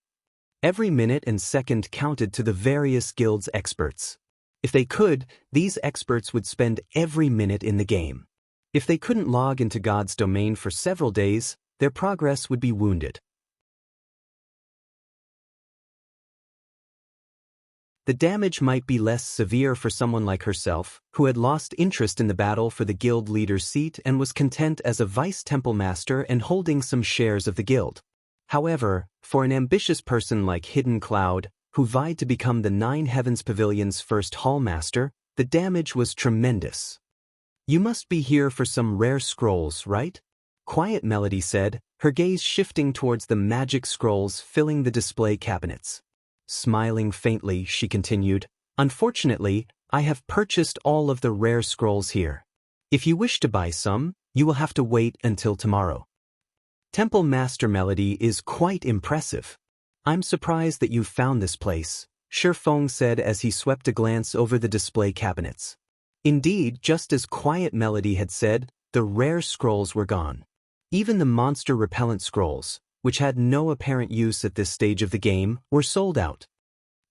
Every minute and second counted to the various guilds' experts. If they could, these experts would spend every minute in the game. If they couldn't log into God's domain for several days, their progress would be wounded. The damage might be less severe for someone like herself, who had lost interest in the battle for the guild leader's seat and was content as a vice temple master and holding some shares of the guild. However, for an ambitious person like Hidden Cloud, who vied to become the Nine Heavens Pavilion's first hallmaster, the damage was tremendous. You must be here for some rare scrolls, right? Quiet Melody said, her gaze shifting towards the magic scrolls filling the display cabinets. Smiling faintly, she continued, unfortunately, I have purchased all of the rare scrolls here. If you wish to buy some, you will have to wait until tomorrow. Temple Master Melody is quite impressive. I'm surprised that you found this place, Shifeng said as he swept a glance over the display cabinets. Indeed, just as Quiet Melody had said, the rare scrolls were gone. Even the monster repellent scrolls, which had no apparent use at this stage of the game, were sold out.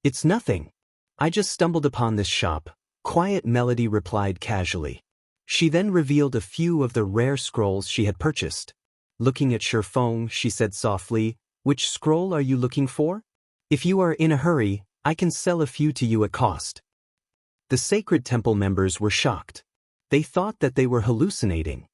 It's nothing. I just stumbled upon this shop, Quiet Melody replied casually. She then revealed a few of the rare scrolls she had purchased. Looking at Shifeng, she said softly, which scroll are you looking for? If you are in a hurry, I can sell a few to you at cost. The Sacred Temple members were shocked. They thought that they were hallucinating.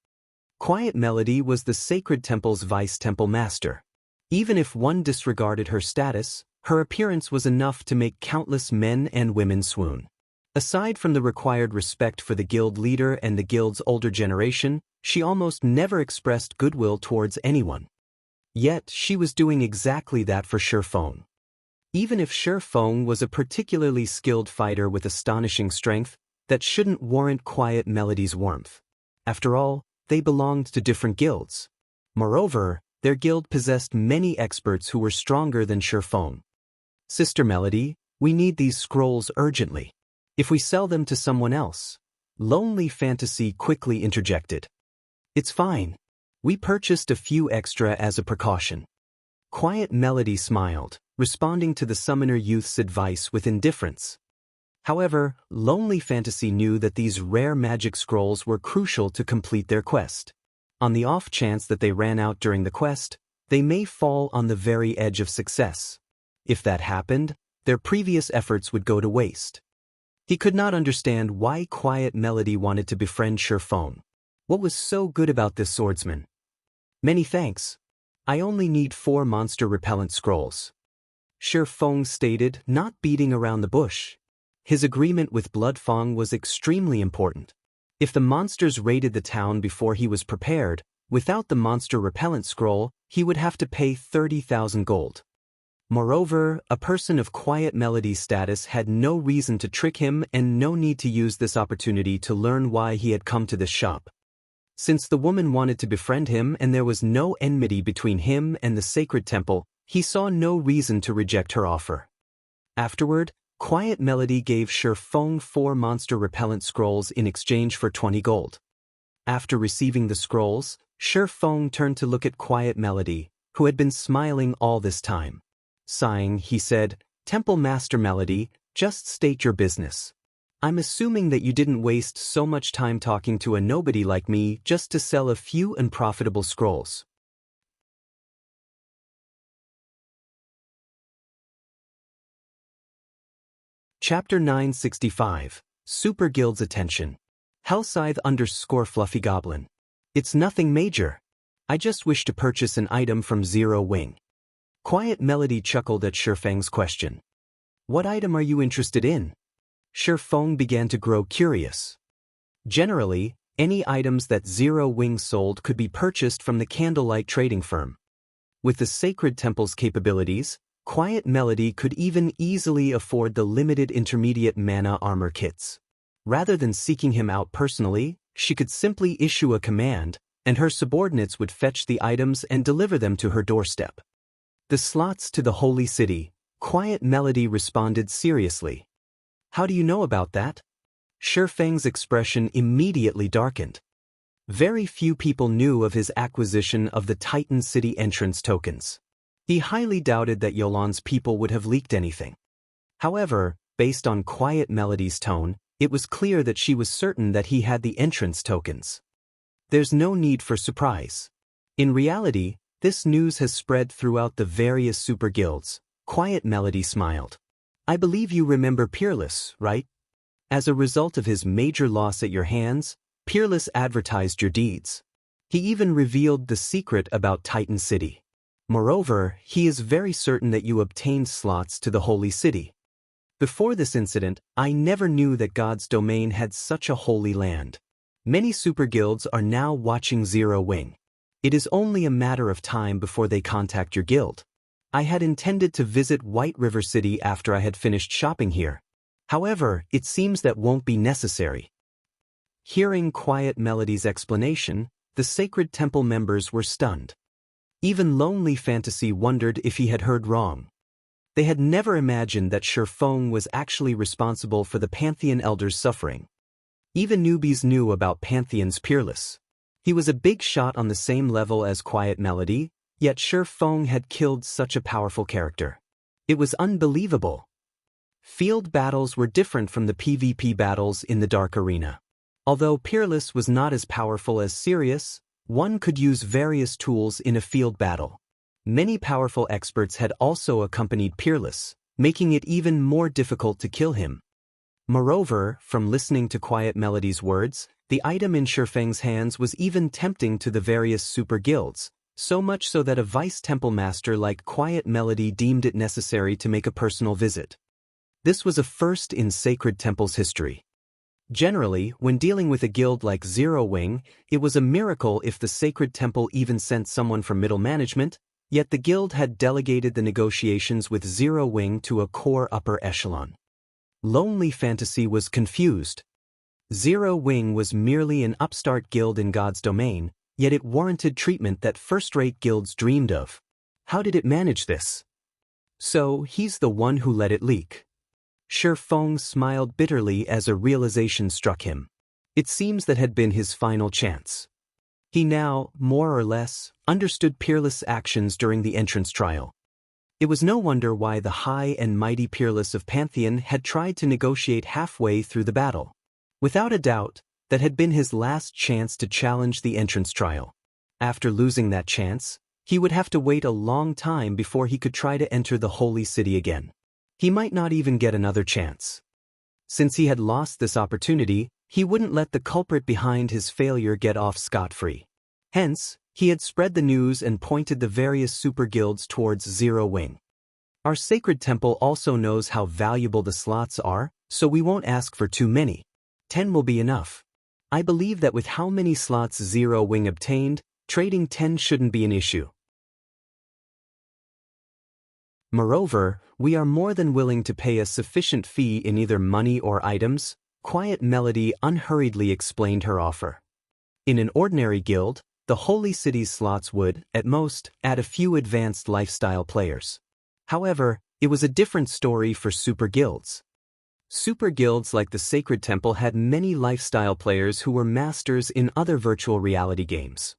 Quiet Melody was the Sacred Temple's vice temple master. Even if one disregarded her status, her appearance was enough to make countless men and women swoon. Aside from the required respect for the guild leader and the guild's older generation, she almost never expressed goodwill towards anyone. Yet, she was doing exactly that for Shifeng. Even if Shifeng was a particularly skilled fighter with astonishing strength, that shouldn't warrant Quiet Melody's warmth. After all, they belonged to different guilds. Moreover, their guild possessed many experts who were stronger than Shifeng. Sister Melody, we need these scrolls urgently. If we sell them to someone else, Lonely Fantasy quickly interjected. It's fine. We purchased a few extra as a precaution. Quiet Melody smiled, responding to the summoner youth's advice with indifference. However, Lonely Fantasy knew that these rare magic scrolls were crucial to complete their quest. On the off chance that they ran out during the quest, they may fall on the very edge of success. If that happened, their previous efforts would go to waste. He could not understand why Quiet Melody wanted to befriend Shifeng. What was so good about this swordsman? Many thanks. I only need 4 monster repellent scrolls. Shifeng stated, not beating around the bush. His agreement with Bloodfang was extremely important. If the monsters raided the town before he was prepared, without the monster repellent scroll, he would have to pay 30,000 gold. Moreover, a person of Quiet Melody's status had no reason to trick him and no need to use this opportunity to learn why he had come to this shop. Since the woman wanted to befriend him and there was no enmity between him and the Sacred Temple, he saw no reason to reject her offer. Afterward, Quiet Melody gave Shifeng 4 monster repellent scrolls in exchange for 20 gold. After receiving the scrolls, Shifeng turned to look at Quiet Melody, who had been smiling all this time. Sighing, he said, "Temple Master Melody, just state your business. I'm assuming that you didn't waste so much time talking to a nobody like me just to sell a few unprofitable scrolls." Chapter 965, Super Guild's Attention. Hellscythe _ Fluffy It's nothing major. I just wish to purchase an item from Zero Wing. Quiet Melody chuckled at Shifeng's question. What item are you interested in? Shifeng began to grow curious. Generally, any items that Zero Wing sold could be purchased from the Candlelight trading firm. With the Sacred Temple's capabilities, Quiet Melody could even easily afford the limited intermediate mana armor kits. Rather than seeking him out personally, she could simply issue a command, and her subordinates would fetch the items and deliver them to her doorstep. The slots to the Holy City, Quiet Melody responded seriously. How do you know about that? Shifeng's expression immediately darkened. Very few people knew of his acquisition of the Titan City entrance tokens. He highly doubted that Yolan's people would have leaked anything. However, based on Quiet Melody's tone, it was clear that she was certain that he had the entrance tokens. There's no need for surprise. In reality, this news has spread throughout the various super guilds. Quiet Melody smiled. I believe you remember Peerless, right? As a result of his major loss at your hands, Peerless advertised your deeds. He even revealed the secret about Titan City. Moreover, he is very certain that you obtained slots to the Holy City. Before this incident, I never knew that God's domain had such a holy land. Many super guilds are now watching Zero Wing. It is only a matter of time before they contact your guild. I had intended to visit White River City after I had finished shopping here. However, it seems that won't be necessary. Hearing Quiet Melody's explanation, the Sacred Temple members were stunned. Even Lonely Fantasy wondered if he had heard wrong. They had never imagined that Shifeng was actually responsible for the Pantheon Elder's suffering. Even newbies knew about Pantheon's Peerless. He was a big shot on the same level as Quiet Melody, yet Shifeng had killed such a powerful character. It was unbelievable. Field battles were different from the PvP battles in the Dark Arena. Although Peerless was not as powerful as Sirius, one could use various tools in a field battle. Many powerful experts had also accompanied Peerless, making it even more difficult to kill him. Moreover, from listening to Quiet Melody's words, the item in Shifeng's hands was even tempting to the various super guilds, so much so that a vice temple master like Quiet Melody deemed it necessary to make a personal visit. This was a first in Sacred Temple's history. Generally, when dealing with a guild like Zero Wing, it was a miracle if the Sacred Temple even sent someone from middle management, yet the guild had delegated the negotiations with Zero Wing to a core upper echelon. Lonely Fantasy was confused. Zero Wing was merely an upstart guild in God's domain, yet it warranted treatment that first-rate guilds dreamed of. How did it manage this? So, he's the one who let it leak. Shifeng smiled bitterly as a realization struck him. It seems that had been his final chance. He now, more or less, understood Peerless' actions during the entrance trial. It was no wonder why the high and mighty Peerless of Pantheon had tried to negotiate halfway through the battle. Without a doubt, that had been his last chance to challenge the entrance trial. After losing that chance, he would have to wait a long time before he could try to enter the Holy City again. He might not even get another chance. Since he had lost this opportunity, he wouldn't let the culprit behind his failure get off scot-free. Hence, he had spread the news and pointed the various super guilds towards Zero Wing. Our Sacred Temple also knows how valuable the slots are, so we won't ask for too many. 10 will be enough. I believe that with how many slots Zero Wing obtained, trading 10 shouldn't be an issue. Moreover, we are more than willing to pay a sufficient fee in either money or items. Quiet Melody unhurriedly explained her offer. In an ordinary guild, the Holy City's slots would, at most, add a few advanced lifestyle players. However, It was a different story for super guilds. Super guilds like the Sacred Temple had many lifestyle players who were masters in other virtual reality games.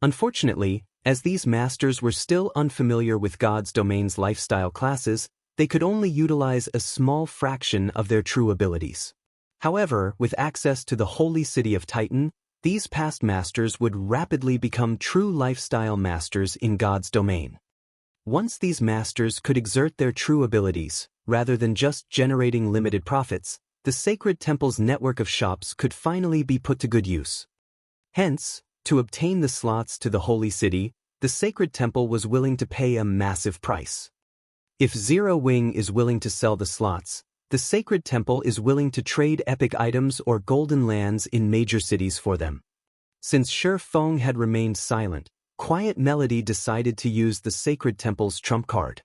Unfortunately, as these masters were still unfamiliar with God's domain's lifestyle classes, they could only utilize a small fraction of their true abilities. However, with access to the holy city of Titan, these past masters would rapidly become true lifestyle masters in God's domain. Once these masters could exert their true abilities, rather than just generating limited profits, the Sacred Temple's network of shops could finally be put to good use. Hence, to obtain the slots to the holy city, the Sacred Temple was willing to pay a massive price. If Zero Wing is willing to sell the slots, the Sacred Temple is willing to trade epic items or golden lands in major cities for them. Since Shi Feng had remained silent, Quiet Melody decided to use the Sacred Temple's trump card.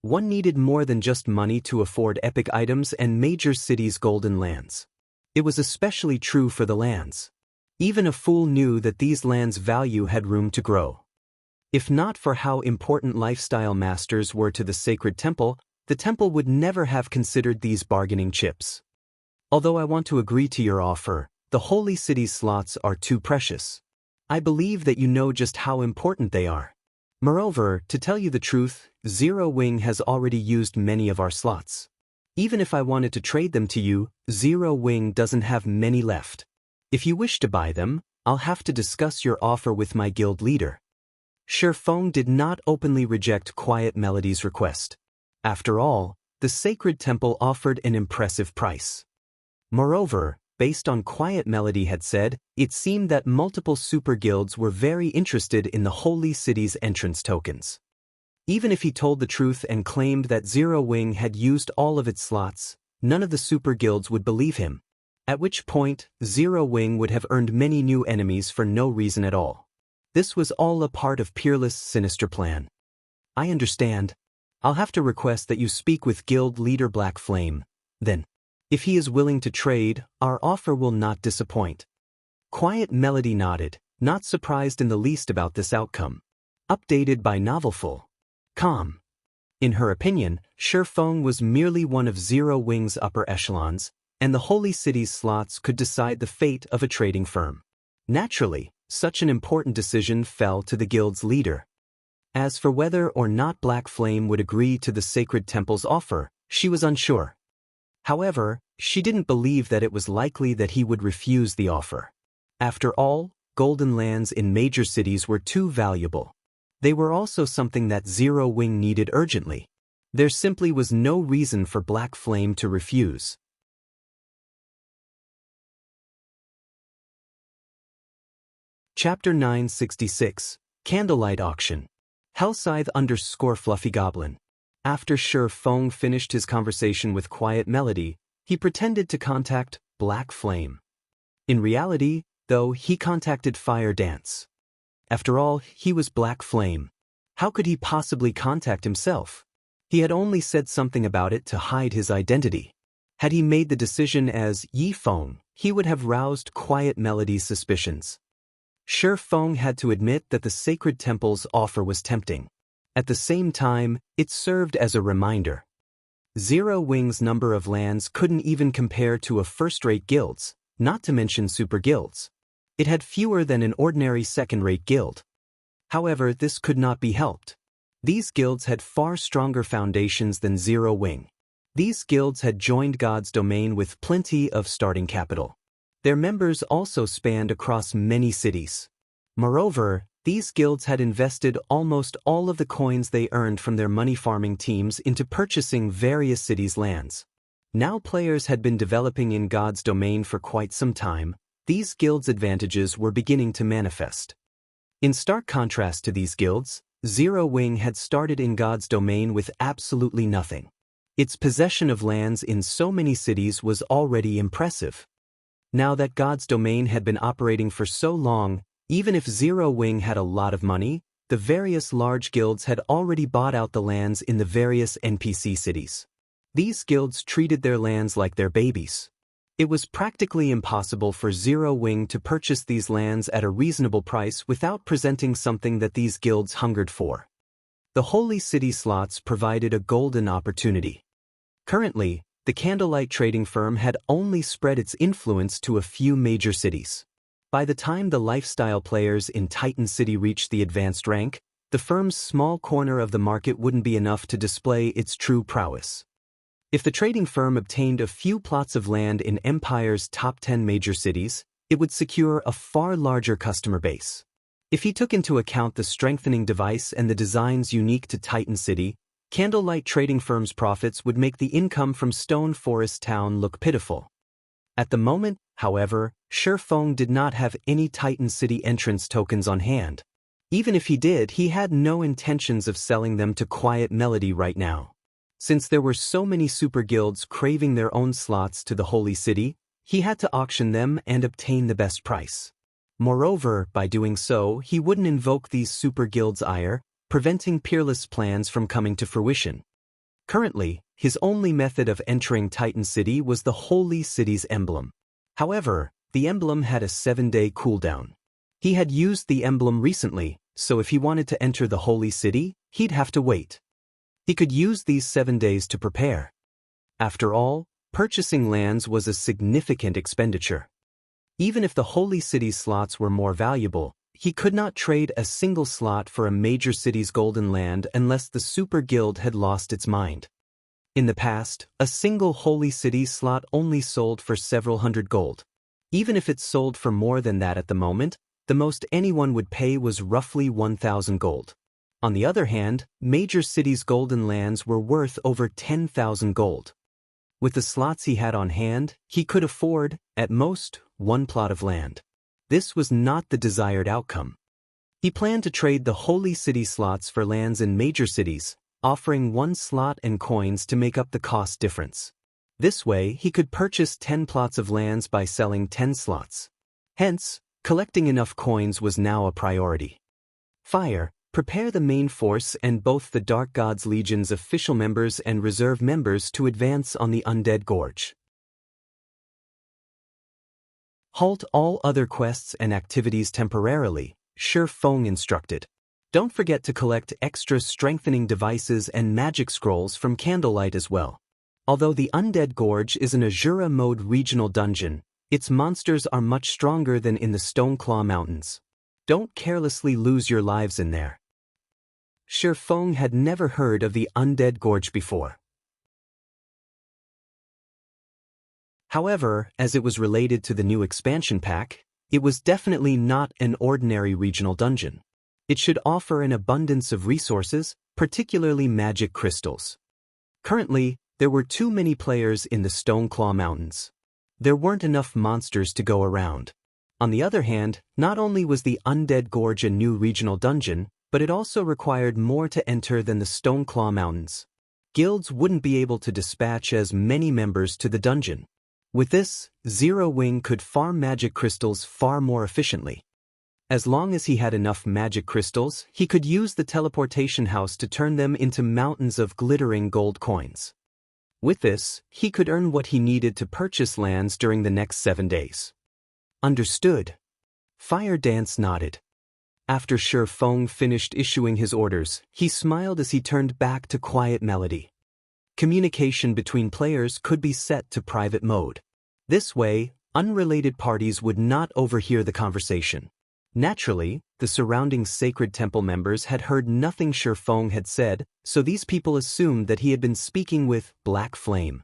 One needed more than just money to afford epic items and major cities' golden lands. It was especially true for the lands. Even a fool knew that these lands' value had room to grow. If not for how important lifestyle masters were to the Sacred Temple, the temple would never have considered these bargaining chips. Although I want to agree to your offer, the holy city's slots are too precious. I believe that you know just how important they are. Moreover, to tell you the truth, Zero Wing has already used many of our slots. Even if I wanted to trade them to you, Zero Wing doesn't have many left. If you wish to buy them, I'll have to discuss your offer with my guild leader. Shi Feng did not openly reject Quiet Melody's request. After all, the Sacred Temple offered an impressive price. Moreover, based on Quiet Melody had said, it seemed that multiple super guilds were very interested in the holy city's entrance tokens. Even if he told the truth and claimed that Zero Wing had used all of its slots, none of the super guilds would believe him. At which point, Zero Wing would have earned many new enemies for no reason at all. This was all a part of Peerless' sinister plan. I understand. I'll have to request that you speak with guild leader Black Flame. Then, if he is willing to trade, our offer will not disappoint. Quiet Melody nodded, not surprised in the least about this outcome. Updated by Novelful.com. In her opinion, Shi Feng was merely one of Zero Wing's upper echelons, and the holy city's slots could decide the fate of a trading firm. Naturally, such an important decision fell to the guild's leader. As for whether or not Black Flame would agree to the Sacred Temple's offer, she was unsure. However, she didn't believe that it was likely that he would refuse the offer. After all, golden lands in major cities were too valuable. They were also something that Zero Wing needed urgently. There simply was no reason for Black Flame to refuse. Chapter 966, Candlelight Auction. Hellscythe_Fluffy Goblin. After Shi Feng finished his conversation with Quiet Melody, he pretended to contact Black Flame. In reality, though, he contacted Fire Dance. After all, he was Black Flame. How could he possibly contact himself? He had only said something about it to hide his identity. Had he made the decision as Yi Feng, he would have roused Quiet Melody's suspicions. Shi Feng had to admit that the Sacred Temple's offer was tempting. At the same time, it served as a reminder. Zero Wing's number of lands couldn't even compare to a first-rate guild's, not to mention super guilds. It had fewer than an ordinary second-rate guild. However, this could not be helped. These guilds had far stronger foundations than Zero Wing. These guilds had joined God's domain with plenty of starting capital. Their members also spanned across many cities. Moreover, these guilds had invested almost all of the coins they earned from their money-farming teams into purchasing various cities' lands. Now players had been developing in God's domain for quite some time. These guilds' advantages were beginning to manifest. In stark contrast to these guilds, Zero Wing had started in God's domain with absolutely nothing. Its possession of lands in so many cities was already impressive. Now that God's domain had been operating for so long, even if Zero Wing had a lot of money, the various large guilds had already bought out the lands in the various NPC cities. These guilds treated their lands like their babies. It was practically impossible for Zero Wing to purchase these lands at a reasonable price without presenting something that these guilds hungered for. The Holy City slots provided a golden opportunity. Currently, the candlelight trading firm had only spread its influence to a few major cities. By the time the lifestyle players in Titan City reached the advanced rank, the firm's small corner of the market wouldn't be enough to display its true prowess. If the trading firm obtained a few plots of land in Empire's top 10 major cities, it would secure a far larger customer base. If he took into account the strengthening device and the designs unique to Titan City, candlelight trading firm's profits would make the income from Stone Forest Town look pitiful. At the moment, however, Shifeng did not have any Titan City entrance tokens on hand. Even if he did, he had no intentions of selling them to Quiet Melody right now. Since there were so many super guilds craving their own slots to the Holy City, he had to auction them and obtain the best price. Moreover, by doing so, he wouldn't invoke these super guilds' ire, preventing Peerless' plans from coming to fruition. Currently, his only method of entering Titan City was the Holy City's emblem. However, the emblem had a 7-day cooldown. He had used the emblem recently, so if he wanted to enter the Holy City, he'd have to wait. He could use these 7 days to prepare. After all, purchasing lands was a significant expenditure. Even if the Holy City slots were more valuable, he could not trade a single slot for a major city's golden land unless the Super Guild had lost its mind. In the past, a single Holy City slot only sold for several hundred gold. Even if it sold for more than that at the moment, the most anyone would pay was roughly 1,000 gold. On the other hand, major cities' golden lands were worth over 10,000 gold. With the slots he had on hand, he could afford, at most, one plot of land. This was not the desired outcome. He planned to trade the Holy City slots for lands in major cities, offering one slot and coins to make up the cost difference. This way, he could purchase 10 plots of lands by selling 10 slots. Hence, collecting enough coins was now a priority. Fire, prepare the main force and both the Dark God's Legion's official members and reserve members to advance on the Undead Gorge. Halt all other quests and activities temporarily, Shifeng instructed. Don't forget to collect extra strengthening devices and magic scrolls from Candlelight as well. Although the Undead Gorge is an Azura mode regional dungeon, its monsters are much stronger than in the Stoneclaw Mountains. Don't carelessly lose your lives in there. Shifeng had never heard of the Undead Gorge before. However, as it was related to the new expansion pack, it was definitely not an ordinary regional dungeon. It should offer an abundance of resources, particularly magic crystals. Currently, there were too many players in the Stoneclaw Mountains. There weren't enough monsters to go around. On the other hand, not only was the Undead Gorge a new regional dungeon, but it also required more to enter than the Stoneclaw Mountains. Guilds wouldn't be able to dispatch as many members to the dungeon. With this, Zero Wing could farm magic crystals far more efficiently. As long as he had enough magic crystals, he could use the teleportation house to turn them into mountains of glittering gold coins. With this, he could earn what he needed to purchase lands during the next 7 days. Understood. Fire Dance nodded. After Shifeng finished issuing his orders, he smiled as he turned back to Quiet Melody. Communication between players could be set to private mode. This way, unrelated parties would not overhear the conversation. Naturally, the surrounding Sacred Temple members had heard nothing Shifeng had said, so these people assumed that he had been speaking with Black Flame.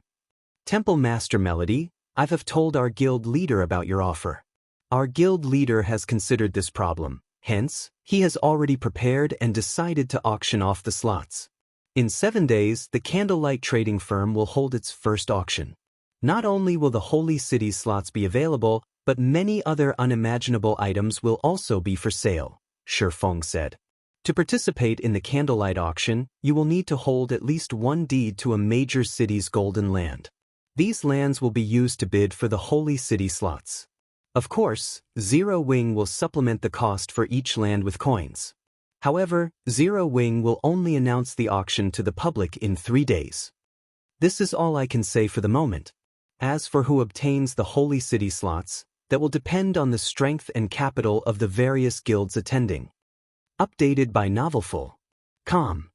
Temple Master Melody, I've told our guild leader about your offer. Our guild leader has considered this problem, hence, he has already prepared and decided to auction off the slots. In 7 days, the Candlelight Trading Firm will hold its first auction. Not only will the Holy City slots be available, but many other unimaginable items will also be for sale, Shifeng said. To participate in the Candlelight auction, you will need to hold at least one deed to a major city's golden land. These lands will be used to bid for the Holy City slots. Of course, Zero Wing will supplement the cost for each land with coins. However, Zero Wing will only announce the auction to the public in 3 days. This is all I can say for the moment. As for who obtains the Holy City slots, that will depend on the strength and capital of the various guilds attending. Updated by Novelful.com.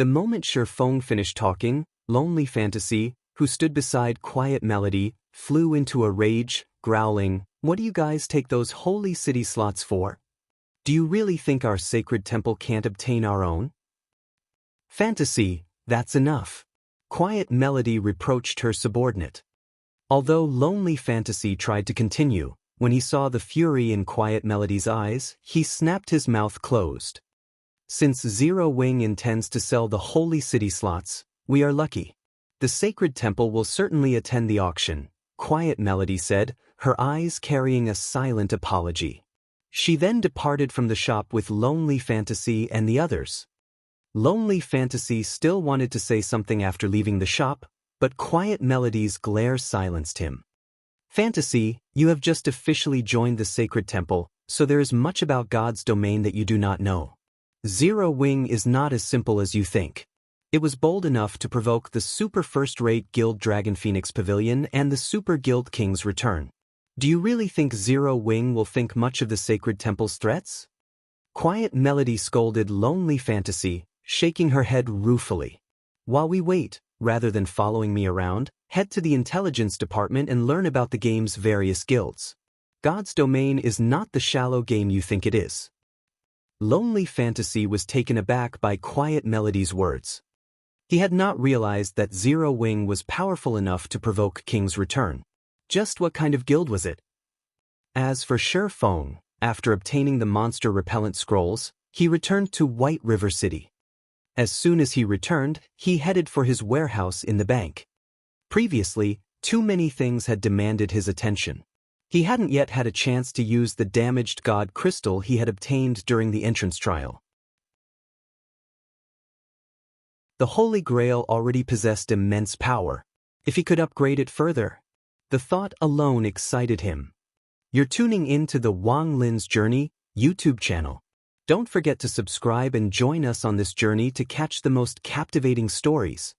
The moment Feng finished talking, Lonely Fantasy, who stood beside Quiet Melody, flew into a rage, growling, "What do you guys take those holy city slots for? Do you really think our sacred temple can't obtain our own?" "Fantasy, that's enough." Quiet Melody reproached her subordinate. Although Lonely Fantasy tried to continue, when he saw the fury in Quiet Melody's eyes, he snapped his mouth closed. "Since Zero Wing intends to sell the holy city slots, we are lucky. The sacred temple will certainly attend the auction," Quiet Melody said, her eyes carrying a silent apology. She then departed from the shop with Lonely Fantasy and the others. Lonely Fantasy still wanted to say something after leaving the shop, but Quiet Melody's glare silenced him. "Fantasy, you have just officially joined the sacred temple, so there is much about God's domain that you do not know. Zero Wing is not as simple as you think. It was bold enough to provoke the super first-rate Guild Dragon Phoenix Pavilion and the Super Guild King's return. Do you really think Zero Wing will think much of the sacred temple's threats?" Quiet Melody scolded Lonely Fantasy, shaking her head ruefully. "While we wait, rather than following me around, head to the intelligence department and learn about the game's various guilds. God's domain is not the shallow game you think it is." Lonely Fantasy was taken aback by Quiet Melody's words. He had not realized that Zero Wing was powerful enough to provoke King's return. Just what kind of guild was it? As for Feng, after obtaining the monster repellent scrolls, he returned to White River City. As soon as he returned, he headed for his warehouse in the bank. Previously, too many things had demanded his attention. He hadn't yet had a chance to use the damaged god crystal he had obtained during the entrance trial. The Holy Grail already possessed immense power. If he could upgrade it further, the thought alone excited him. You're tuning in to the Wang Lin's Journey YouTube channel. Don't forget to subscribe and join us on this journey to catch the most captivating stories.